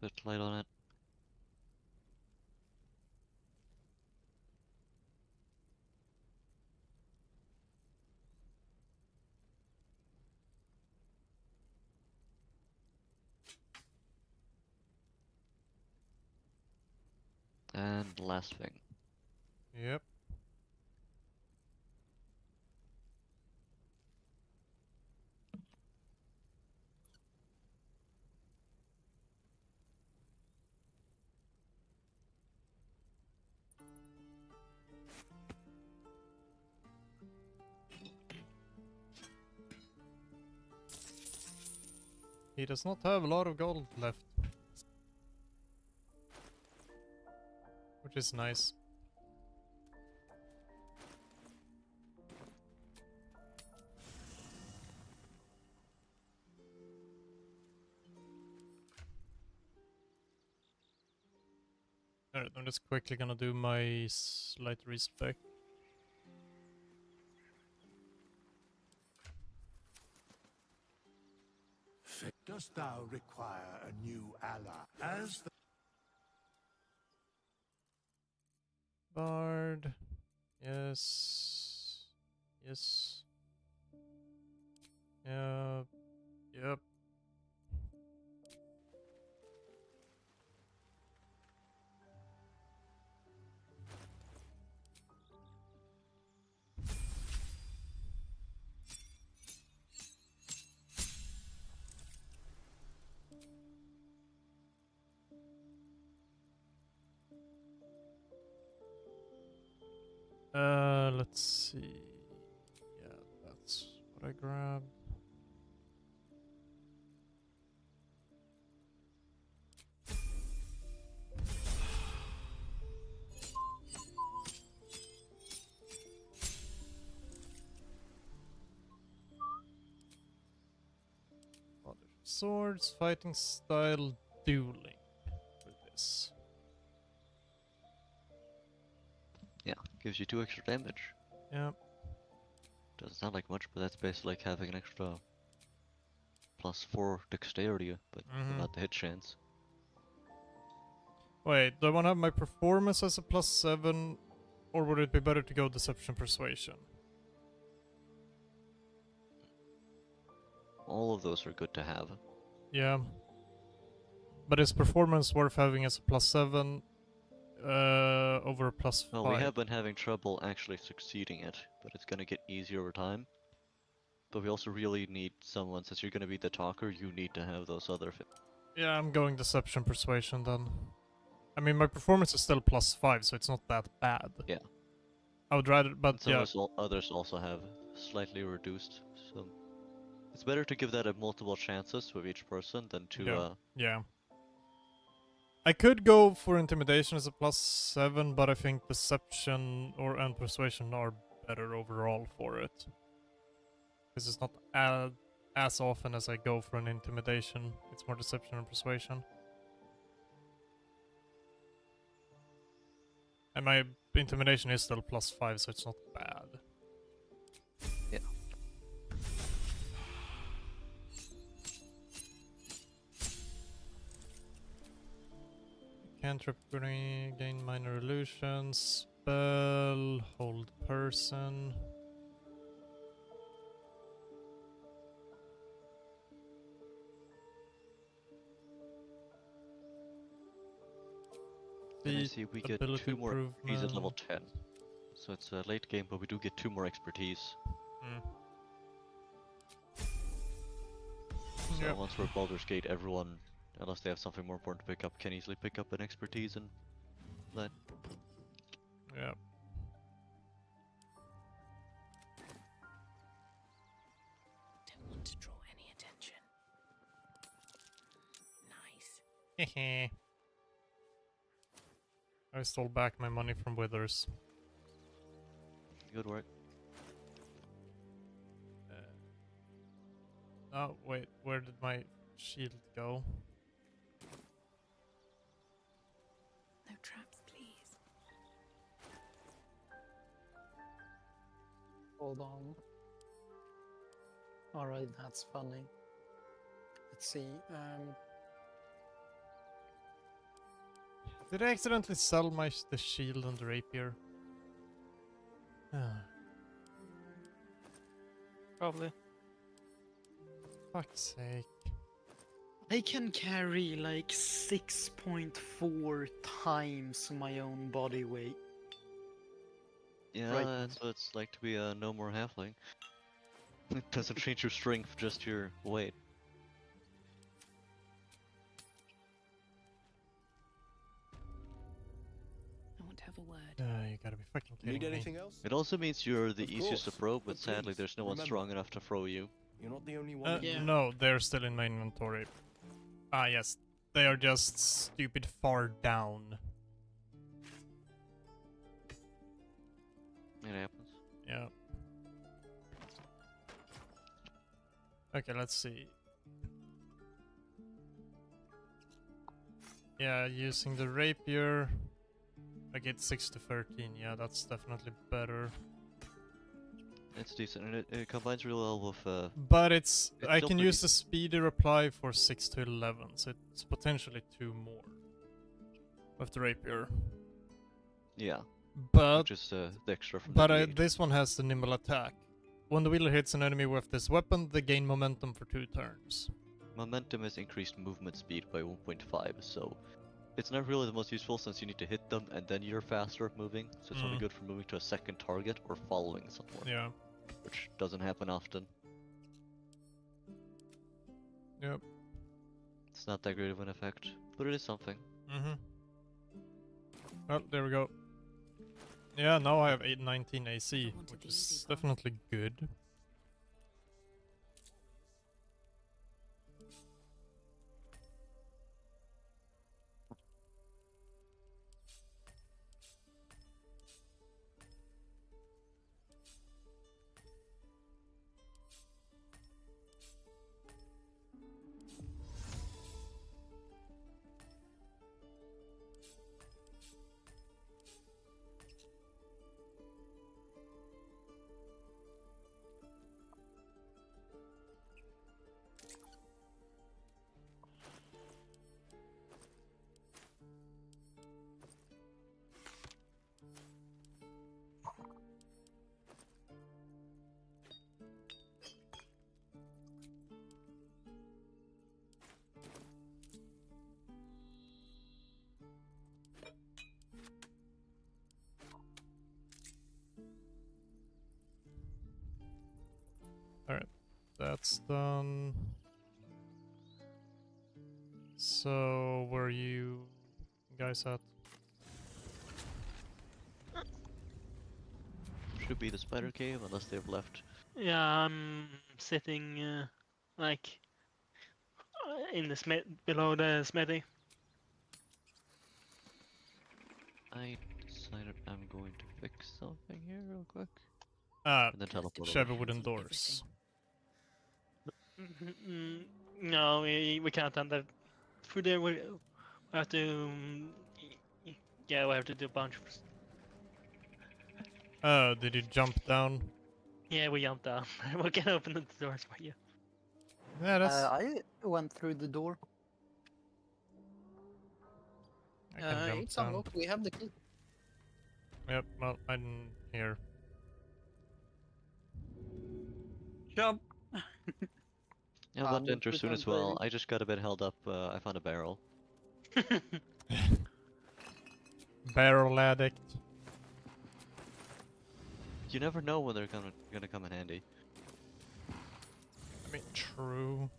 bit light on it. And last thing. Yep. He does not have a lot of gold left. Which is nice. Alright, I'm just quickly gonna do my slight respec. Dost thou require a new ally? As the Bard. Yes. Yes. Yep. Let's see. Yeah, that's what I grabbed. Swords, fighting style, dueling for this. Yeah, gives you 2 extra damage. Yeah. Doesn't sound like much, but that's basically like having an extra +4 dexterity, but without the hit chance. Wait, do I want to have my performance as a +7, or would it be better to go deception persuasion? All of those are good to have. Yeah. But is performance worth having as a +7 over a +5? Well, we have been having trouble actually succeeding it, but it's gonna get easier over time. But we also really need someone, since you're gonna be the talker, you need to have those other... Yeah, I'm going deception persuasion then. I mean, my performance is still +5, so it's not that bad. Yeah. I would rather, but some yeah. Others also have slightly reduced, so... It's better to give that a multiple chances with each person than to, Yeah. I could go for intimidation as a +7, but I think deception and persuasion are better overall for it. Because it's not as often as I go for an intimidation. It's more deception and persuasion. And my intimidation is still +5, so it's not bad. Yeah. Cantrip, gain minor illusions, spell, hold person. And I see we get 2 more expertise at level 10. So it's a late game, but we do get 2 more expertise. So once we're at Baldur's Gate, everyone, unless they have something more important to pick up, can easily pick up an expertise and that. Yeah. Don't want to draw any attention. Nice. I stole back my money from Withers. Good work. Oh, wait, where did my shield go? Hold on. Alright, that's funny. Let's see. Did I accidentally sell the shield and the rapier? Probably. Fuck's sake. I can carry like 6.4 times my own body weight. Yeah, Right. that's what it's like to be a no more halfling. It doesn't change your strength, just your weight. I want to have a word. You gotta be fucking kidding Need me. anything else? It also means you're the Of easiest to course, throw, but but sadly please, there's no one remember, strong enough to throw you. You're not the only one. No, they're still in my inventory. Ah, yes. They are just stupid far down. It happens. Yeah. Okay, let's see. Yeah, using the rapier, I get 6 to 13. Yeah, that's definitely better. It's decent, and it combines real well with. But I still can pretty use the speedy reply for 6 to 11, so it's potentially 2 more with the rapier. Yeah. But which is the extra from the D8. this one has the nimble attack. When the wheeler hits an enemy with this weapon, they gain momentum for 2 turns. Momentum has increased movement speed by 1.5, so it's not really the most useful since you need to hit them and then you're faster at moving, so it's only good for moving to a second target or following someone. Yeah. Which doesn't happen often. Yep. It's not that great of an effect, but it is something. Mm-hmm. Well, there we go. Yeah, now I have 819 AC, which is definitely good. Alright, that's done. So, where are you guys at? Should be the spider cave unless they've left. Yeah, I'm sitting like in the smith below the smithy. I decided I'm going to fix something here real quick. Ah, And then teleport Chevy over. wooden doors. No, we can't end that. Through there, we have to. Yeah, we have to do a bunch of. Did you jump down? Yeah, we jumped down. We can open the doors for you. Yeah, that's. I went through the door. I can jump It's down. unlocked. We have the key. Yep, well, I'm here. Jump! Yeah, I'd love to enter soon as well. I just got a bit held up. I found a barrel. Barrel addict. You never know when they're gonna come in handy. I mean, true.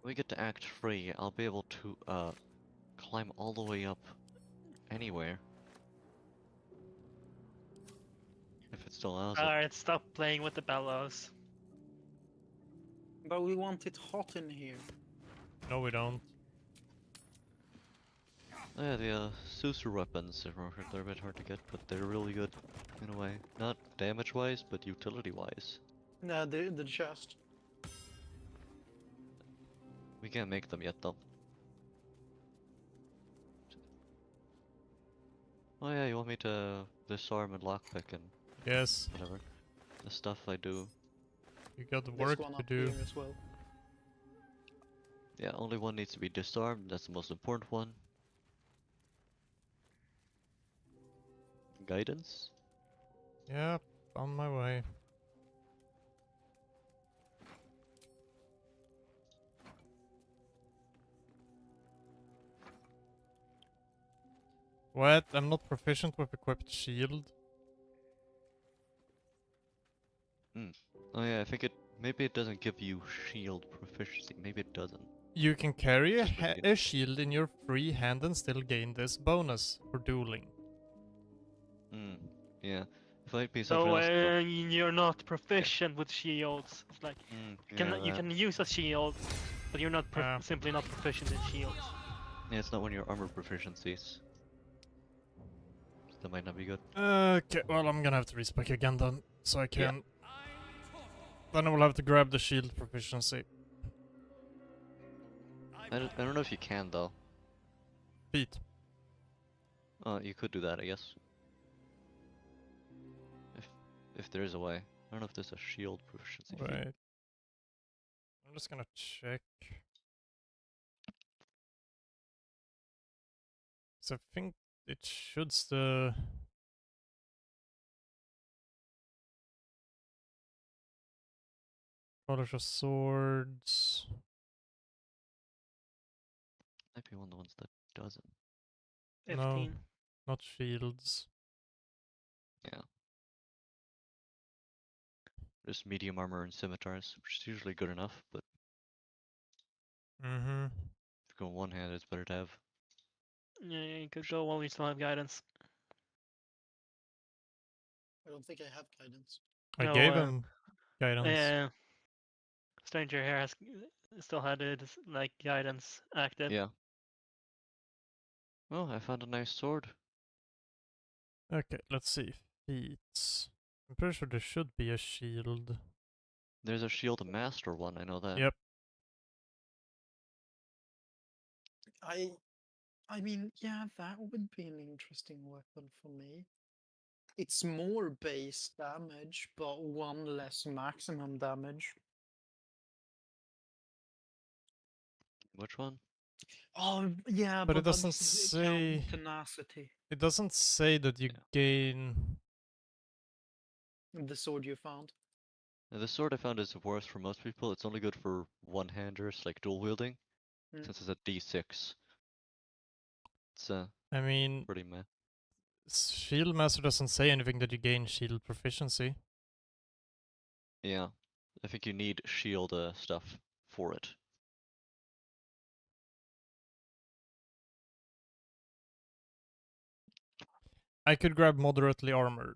When we get to Act 3, I'll be able to climb all the way up anywhere. If it still allows it. Alright, stop playing with the bellows. But we want it hot in here. No, we don't. Oh, yeah, the Susur weapons they're a bit hard to get, but they're really good in a way. Not damage-wise, but utility-wise. No, the chest. We can't make them yet, though. Oh yeah, you want me to disarm and lockpick and Yes. whatever. The stuff I do. You got This work one to up do. here as well. Yeah, only one needs to be disarmed. That's the most important one. Guidance? Yep, on my way. What? I'm not proficient with equipped shield. Hmm. Oh yeah, I think maybe it doesn't give you shield proficiency. Maybe it doesn't. You can carry Just for a shield in your free hand and still gain this bonus for dueling. Hmm. Yeah. It might be something So else though. you're not proficient with shields. It's like you Yeah, can use a shield, but you're not simply not proficient in shields. yeah, it's not one of your armor proficiencies. So that might not be good. Okay, well I'm gonna have to respec again then, so I can... Then I will have to grab the shield proficiency. I don't know if you can though. Beat. You could do that, I guess. If there is a way. I don't know if there's a shield proficiency feat. Right. I'm just gonna check. So I think it should still... Polish of swords. Might be one of the ones that doesn't. 15. No, not shields. Yeah. Just medium armor and scimitars, which is usually good enough, but Mm-hmm. if you go one hand, it's better to have. Yeah, you could go while we still have guidance. I don't think I have guidance. I gave him guidance. Yeah. Stranger here has still had it like guidance active. Yeah. Oh, I found a nice sword. Okay, let's see. Feats. I'm pretty sure there should be a shield. There's a shield master one, I know that. Yep. I mean, yeah, that would be an interesting weapon for me. It's more base damage, but one less maximum damage. Which one? Oh, yeah, But it that doesn't say... count tenacity. It doesn't say that you gain... The sword you found. The sword I found is worse for most people. It's only good for one-handers, like dual wielding, since it's a D6. It's I mean... pretty meh. Shield Master doesn't say anything that you gain shield proficiency. Yeah, I think you need shield stuff for it. I could grab moderately armored.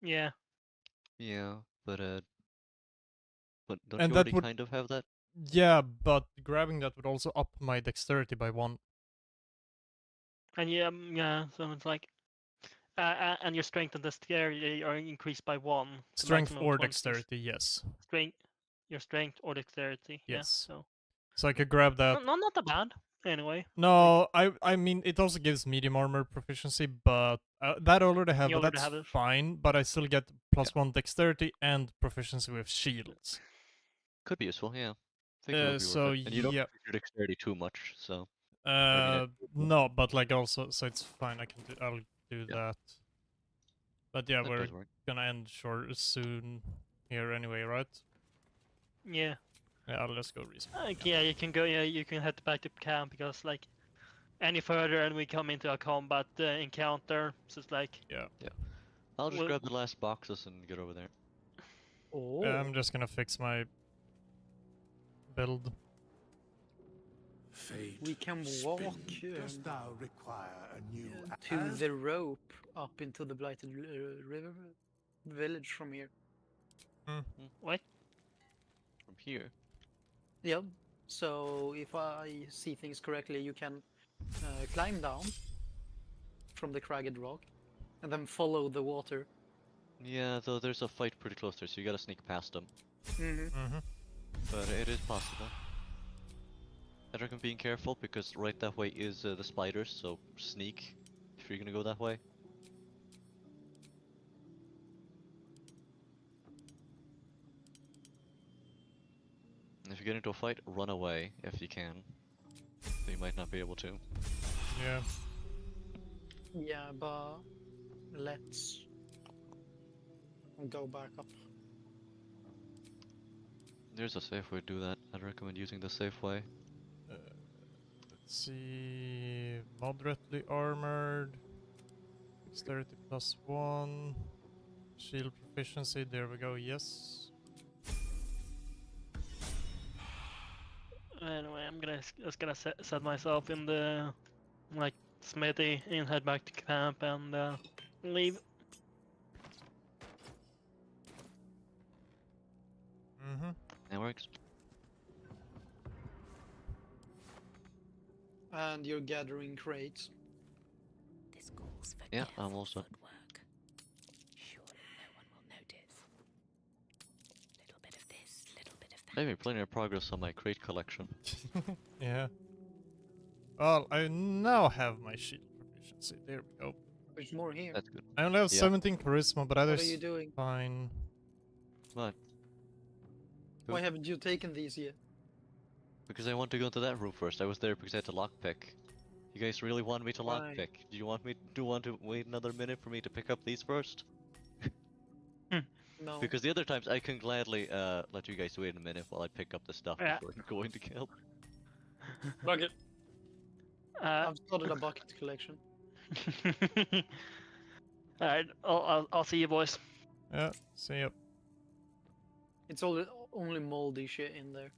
Yeah. Yeah, but don't And you that already would... kind of have that? Yeah, but grabbing that would also up my dexterity by 1. And yeah, so it's like, and your strength and dexterity are increased by 1. Strength or dexterity, yes. Your strength or dexterity. Yes. Yeah, So I could grab that. Not that bad, anyway. No, I mean, it also gives medium armor proficiency, but that I already have, You but already that's have it. fine. But I still get +1 dexterity and proficiency with shields. Could be useful, yeah. I think it would be So worth it. And you don't yeah. use your dexterity too much, so. No, but like also, so it's fine. I'll do that. But yeah, That we're does work. gonna end short soon here anyway, right? Yeah. Yeah, let's go respawn. Yeah, you can go. Yeah, you can head back to camp because like any further and we come into a combat encounter. So it's like yeah. I'll just Well- grab the last boxes and get over there. Oh. I'm just gonna fix my build. Fate, We can spin, walk dost thou require a new to the rope up into the blighted river village from here. What? From here? Yep. So if I see things correctly, you can climb down from the cragged rock and then follow the water. Yeah, though there's a fight pretty close there, so you gotta sneak past them. Mm-hmm. But it is possible. I recommend being careful because right that way is the spiders, so sneak. If if you're gonna go that way. And if you get into a fight, run away if you can. So you might not be able to. Yeah. Yeah, but let's go back up. There's a safe way to do that. I'd recommend using the safe way. Let's see. Moderately armored. Dexterity +1. Shield proficiency. There we go. Yes. Anyway, I'm just gonna set myself in the like smithy and head back to camp and leave. Mm-hmm. That works. And you're gathering crates. This calls for Yeah, careful I'm also. footwork. Surely no one will notice. Little bit of this, little bit of that. I made plenty of progress on my crate collection. Yeah. Well, I now have my shield proficiency. There we go. There's more here. That's good. I only have Yeah. 17 charisma, but that What is are you doing? fine. What? Why haven't you taken these yet? Because I want to go into that room first. I was there because I had to lockpick. You guys really want me to Why? lockpick? Do you want to wait another minute for me to pick up these first? No. Because the other times I can gladly let you guys wait a minute while I pick up the stuff Yeah. before going to camp. Bucket. I've started a bucket collection. Alright, I'll see you boys. Yeah, see ya. It's only moldy shit in there.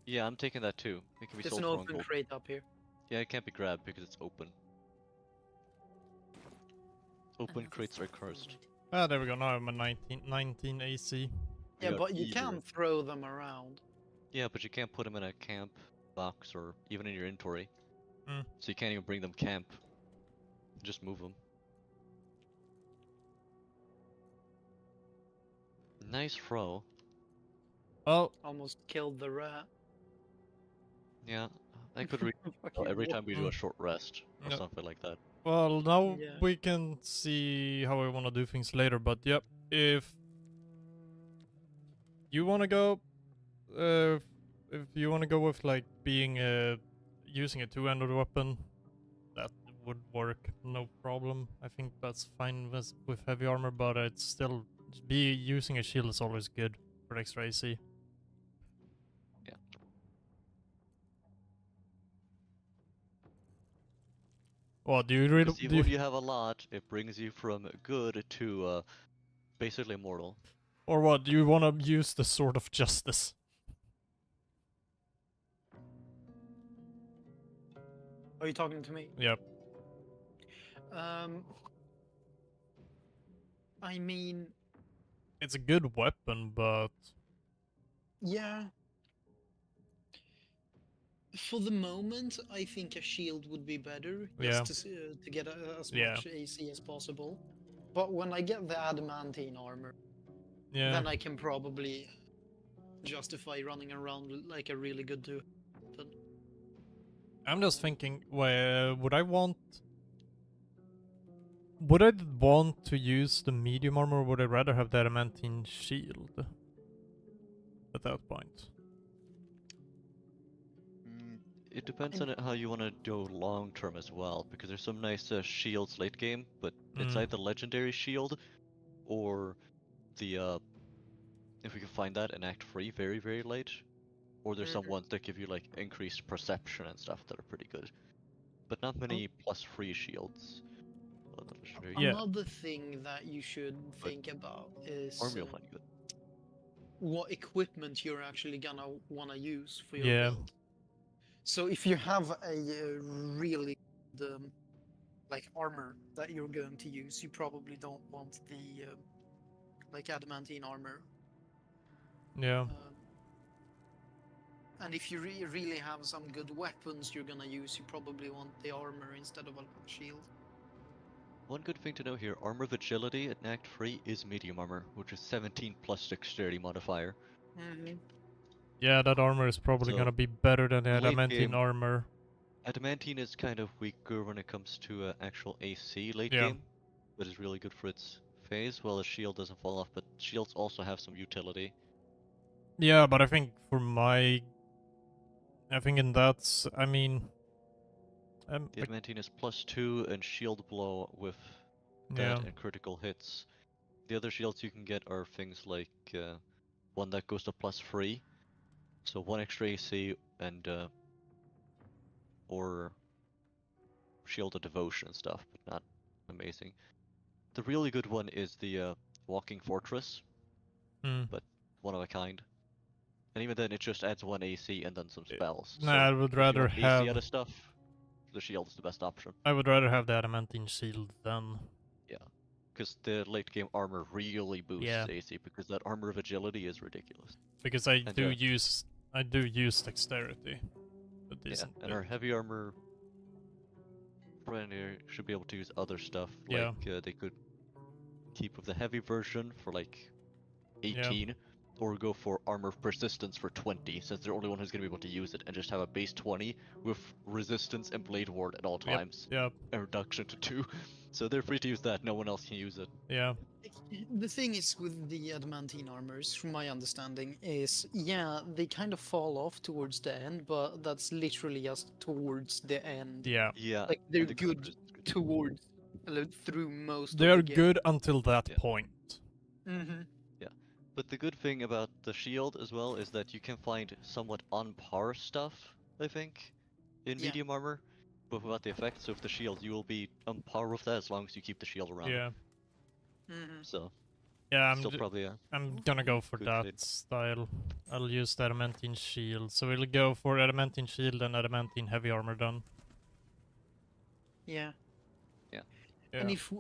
Yeah, I'm taking that too. It can be There's sold an for on open gold. crate up here. Yeah, it can't be grabbed because it's open. Open crates are cursed. Ah, there we go. Now I'm a 19 AC. Yeah, got but you either. can throw them around. Yeah, but you can't put them in a camp box or even in your inventory. Mm. So you can't even bring them camp. Just move them. Nice throw. Well, Almost killed the rat. Yeah, I could read Fucking every time we do a Mm. short rest or Yep. something like that. well, now Yeah. we can see how I want to do things later, but yep, if you want to go, if you want to go with like being using a two-handed weapon, that would work, no problem. I think that's fine with heavy armor, but it's still using a shield is always good for extra AC. Yeah. Well, do you really? Because even when you have a lot, it brings you from good to basically immortal. Or what? Do you want to use the Sword of Justice? Are you talking to me? Yep. I mean, It's a good weapon, but yeah. For the moment, I think a shield would be better, Yeah. just to get as Yeah. much AC as possible. But when I get the adamantine armor, yeah. then I can probably justify running around with, like, a really good two. I'm just thinking, would I want to use the medium armor, or would I rather have the adamantine shield at that point? It depends on how you want to do long term as well, because there's some nice shields late game, but it's Mm. either legendary shield or the if we can find that in Act 3 very very late, or there's some ones that give you like increased perception and stuff that are pretty good, but not many +3 shields. Well, not legendary. Yeah. Another thing that you should think about is Army will find good. what equipment you're actually gonna wanna use for your Yeah. build. So if you have a really like armor that you're going to use, you probably don't want the like adamantine armor. Yeah. And if you really have some good weapons you're gonna use, you probably want the armor instead of a shield. One good thing to know here, armor of agility in Act 3 is medium armor, which is 17 plus dexterity modifier. Mm-hmm. Yeah, that armor is probably So, gonna be better than the late adamantine game- armor. Adamantine is kind of weaker when it comes to actual AC late Yeah. game, but is really good for its phase. Well, a shield doesn't fall off, but shields also have some utility. Yeah, but I think I think in that, I mean... The Adamantine is +2 and shield blow with Yeah. that and critical hits. The other shields you can get are things like one that goes to +3, so 1 extra AC and or shield of devotion and stuff, but not amazing. The really good one is the walking fortress, but one of a kind. And even then, it just adds 1 AC and then some spells. Nah, So I would if you rather want AC have... out of stuff, the shield is the best option. I would rather have the adamantine shield than... Yeah, because the late game armor really boosts AC, because that armor of agility is ridiculous. Because I do use dexterity. Yeah, and our heavy armor friend here should be able to use other stuff. Yeah. Like they could keep with the heavy version for like 18, or go for armor persistence for 20, since they're the only one who's going to be able to use it, and just have a base 20 with resistance and blade ward at all times. Yep. And reduction to 2. So they're free to use that, no one else can use it. Yeah. The thing is with the adamantine armors, from my understanding, is yeah, they kind of fall off towards the end, but that's literally just towards the end. Yeah. Yeah. Like they're good towards through most They're of the game. good until that point. Mm-hmm. Yeah. But the good thing about the shield as well is that you can find somewhat on par stuff, I think, in medium armor, but without the effect. So if the shield, you will be on par with that as long as you keep the shield around. Yeah. So. Yeah, still probably I'm gonna go for that style. I'll use the adamantine shield. So we'll go for adamantine shield and adamantine heavy armor done. Yeah. Yeah. And if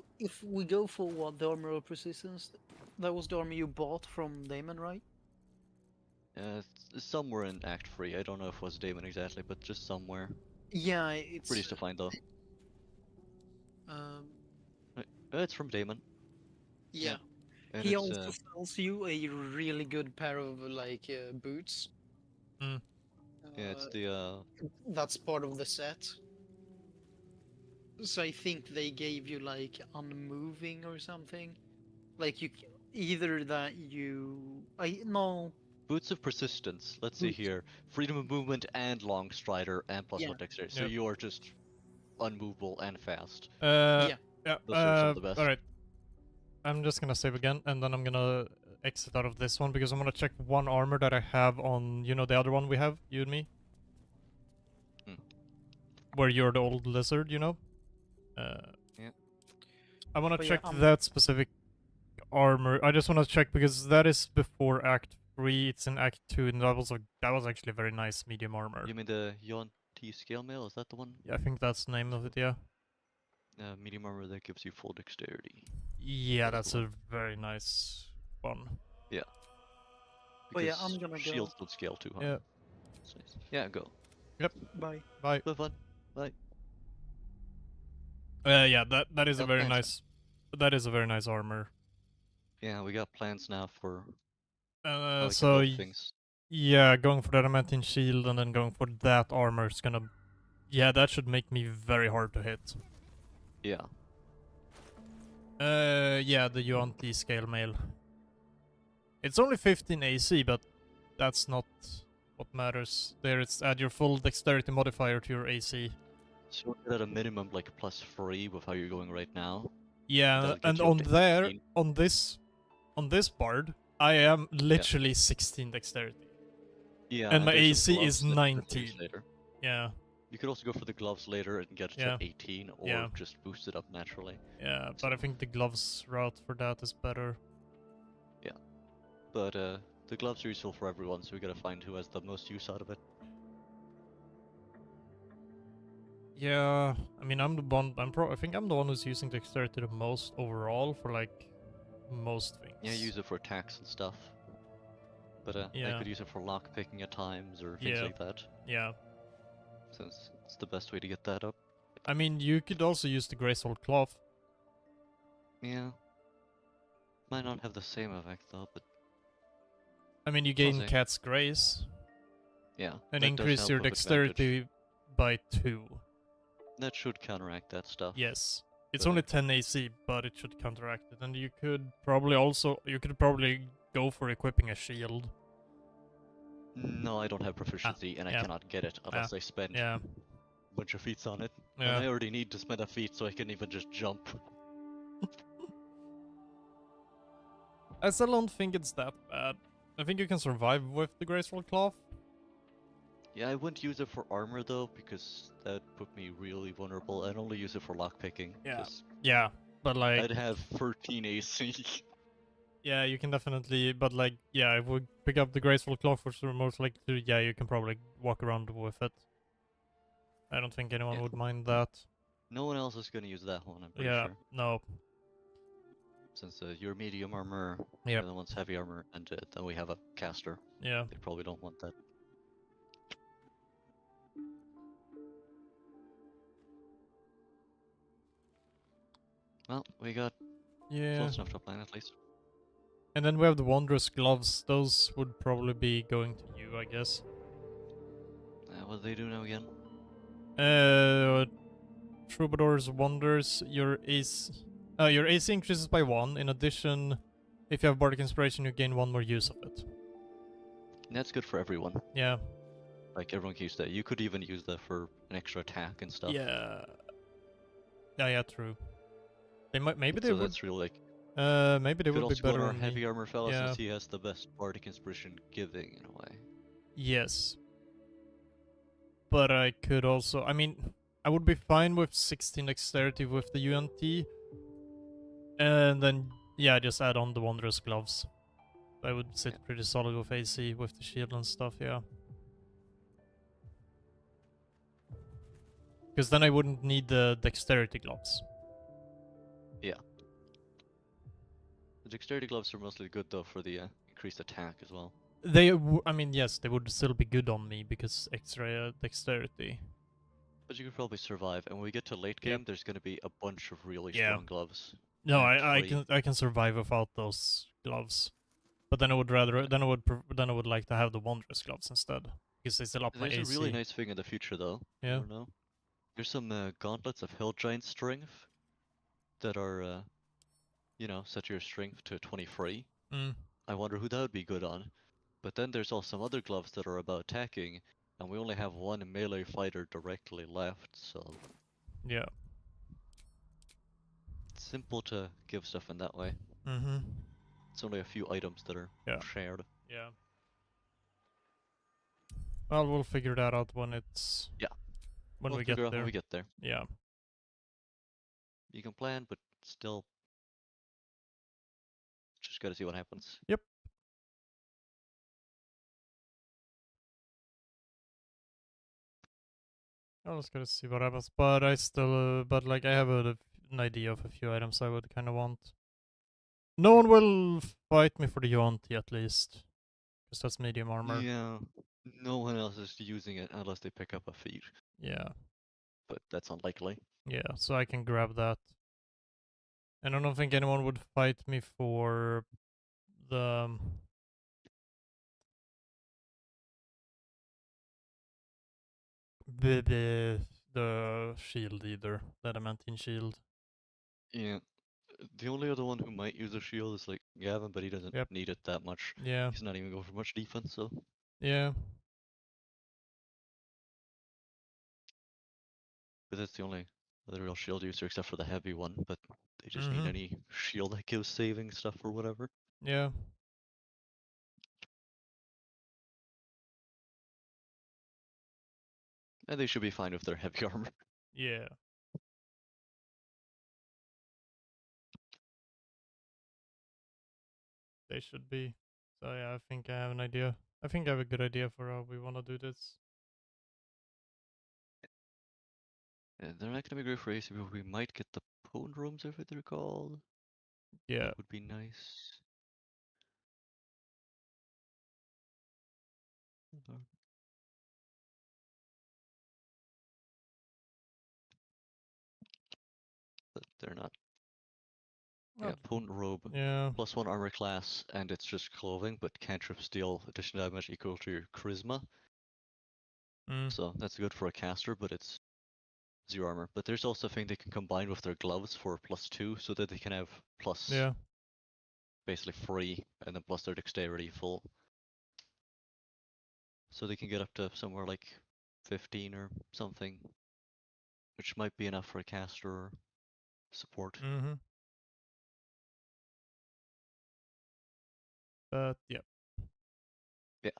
we go for what, the armor of persistence, that was the armor you bought from Damon, right? Somewhere in Act 3. I don't know if it was Damon exactly, but just somewhere. Yeah, it's... Pretty easy to find though. It's from Damon. Yeah. And He it's, also sells you a really good pair of like boots. Mm. Yeah, it's the That's part of the set. So I think they gave you like unmoving or something. Like you either that you no. Boots of Persistence. Let's see here. Freedom of movement and long strider and plus 1 dexterity. So you are just unmovable and fast. Yeah. Those are some of the best. Alright. I'm just gonna save again, and then I'm gonna exit out of this one, because I'm gonna check one armor that I have on, you know, the other one we have, you and me? Where you're the old lizard, you know? Yeah. I wanna check that specific armor. I just wanna check, because that is before Act 3, it's in Act 2, and that was actually a very nice medium armor. You mean the Yon T scale mail? Is that the one? Yeah, I think that's the name of it, yeah. Medium armor that gives you full dexterity. Yeah, that's a very nice one. Yeah. Oh yeah, Because I'm gonna go. shields don't scale too high. Yeah. Yeah, go. Yep. Bye. Bye. Have fun. Bye. Yeah, that is a very nice. That is a very nice armor. Yeah, we got plans now for. So things. yeah, going for the adamantine shield and then going for that armor is gonna. Yeah, that should make me very hard to hit. Yeah. Yeah, the Yuan T scale mail. It's only 15 AC, but that's not what matters. There, it's add your full dexterity modifier to your AC. So we're at a minimum like +3 with how you're going right now. Yeah, and on there, on this bard, I am literally 16 dexterity. Yeah, and my there's some AC is gloves that you can use 19. Later. Yeah. You could also go for the gloves later and get it to 18, or just boost it up naturally. Yeah, but I think the gloves route for that is better. Yeah. But the gloves are useful for everyone, so we gotta find who has the most use out of it. Yeah, I mean, I'm the one. I think I'm the one who's using dexterity the most overall for like most things. Yeah, use it for attacks and stuff. But I could use it for lock picking at times or things like that. Yeah. Since it's the best way to get that up. I mean, you could also use the Grey Sword Cloth. Yeah. Might not have the same effect though, but. I mean, you gain Cat's Grace. Yeah. And that does increase help your with dexterity by 2. That should counteract that stuff. Yes. It's But, only 10 AC, but it should counteract it. And you could probably go for equipping a shield. No, I don't have proficiency, and I yeah. cannot get it unless I spend Yeah. a bunch of feats on it. Yeah. And I already need to spend a feat so I can even just jump. I still don't think it's that bad. I think you can survive with the Graceful Cloth. Yeah, I wouldn't use it for armor though, because that put me really vulnerable. I'd only use it for lockpicking. Yeah. Yeah, but like... I'd have 13 AC. Yeah, you can definitely, but like, yeah, if we pick up the Graceful Cloth, which are most likely to, yeah, you can probably walk around with it. I don't think anyone would mind that. No one else is gonna use that one, I'm pretty Yeah, sure. no. Since you're medium armor, Yep. the other one's heavy armor, and then we have a caster. Yeah. They probably don't want that. Well, we got close enough to a plan at least. And then we have the Wondrous Gloves. Those would probably be going to you, I guess. What do they do now again? Troubadour's Wonders, your AC increases by 1. In addition, if you have Bardic Inspiration, you gain 1 more use of it. That's good for everyone. Yeah. Like, everyone can use that. You could even use that for an extra attack and stuff. Yeah. Yeah, true. They might, maybe they so would... that's really like... maybe they could would be also go on better our on heavy me. armor fella Yeah. since he has the best Bardic Inspiration giving, in a way. Yes. But I could also... I mean, I would be fine with 16 Dexterity with the UNT. And then, yeah, just add on the Wondrous Gloves. I would sit pretty solid with AC, with the shield and stuff, yeah. Because then I wouldn't need the Dexterity Gloves. Yeah. The Dexterity Gloves are mostly good, though, for the increased attack as well. I mean, yes, they would still be good on me, because extra Dexterity. But you could probably survive, and when we get to late game, there's going to be a bunch of really Yeah. strong gloves. No, Like I can survive without those gloves. But then I would rather then I would like to have the Wondrous Gloves instead, because they still up my AC. There's a really nice thing in the future, though. Yeah. You know? There's some gauntlets of Hill Giant strength that are, you know, set your strength to 23. Mm. I wonder who that would be good on. But then there's also some other gloves that are about attacking, and we only have one melee fighter directly left, so... Yeah. It's simple to give stuff in that way. Mm-hmm. It's only a few items that are shared. Yeah. Well, we'll figure that out when it's... Yeah. When We'll we get figure out there. when we get there. Yeah. You can plan, but still... Just gotta see what happens. Yep. I was gonna see what happens, but I still, but like I have an idea of a few items I would kind of want. No one will fight me for the Yuanti at least, because that's medium armor. Yeah, no one else is using it unless they pick up a feat. Yeah. But that's unlikely. Yeah, so I can grab that. And I don't think anyone would fight me for the... the shield either, the adamantine shield. Yeah. The only other one who might use a shield is like Gavin, but he doesn't need it that much. Yeah. He's not even going for much defense, so. Yeah. But that's the only other real shield user except for the heavy one, but they just need any shield that gives saving stuff or whatever. Yeah. And they should be fine with their heavy armor. Yeah. They should be. So yeah, I think I have an idea. I think I have a good idea for how we want to do this. Yeah, they're not gonna be great for AC, but we might get the Pwn rooms if I recall. Yeah. That would be nice. But they're not. Yeah, Potent Robe. Yeah. +1 armor class, and it's just clothing, but cantrip steal additional damage equal to your charisma. So that's good for a caster, but it's 0 armor. But there's also a thing they can combine with their gloves for +2, so that they can have plus Yeah. basically 3, and then plus their dexterity full. So they can get up to somewhere like 15 or something, which might be enough for a caster or support. Mm-hmm. But yeah. Yeah.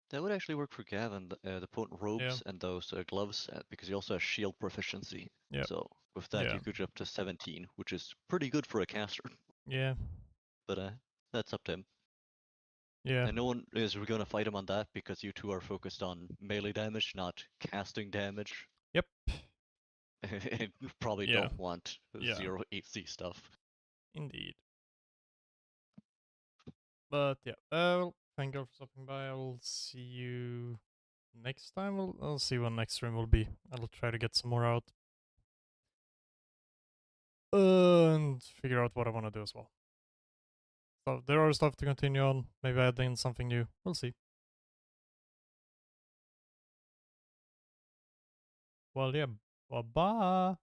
That would actually work for Gavin, the potent robes and those gloves, because he also has shield proficiency. Yeah. So with that, Yeah. you could get up to 17, which is pretty good for a caster. Yeah. But that's up to him. Yeah. And no one is going to fight him on that because you two are focused on melee damage, not casting damage. Yep. And you probably don't want 0 AC stuff. Indeed. But yeah, well, thank you all for stopping by. I'll see you next time. I'll see when next stream will be. I'll try to get some more out. And figure out what I want to do as well. So there are stuff to continue on. Maybe add in something new. We'll see. Well, yeah. Well, bye.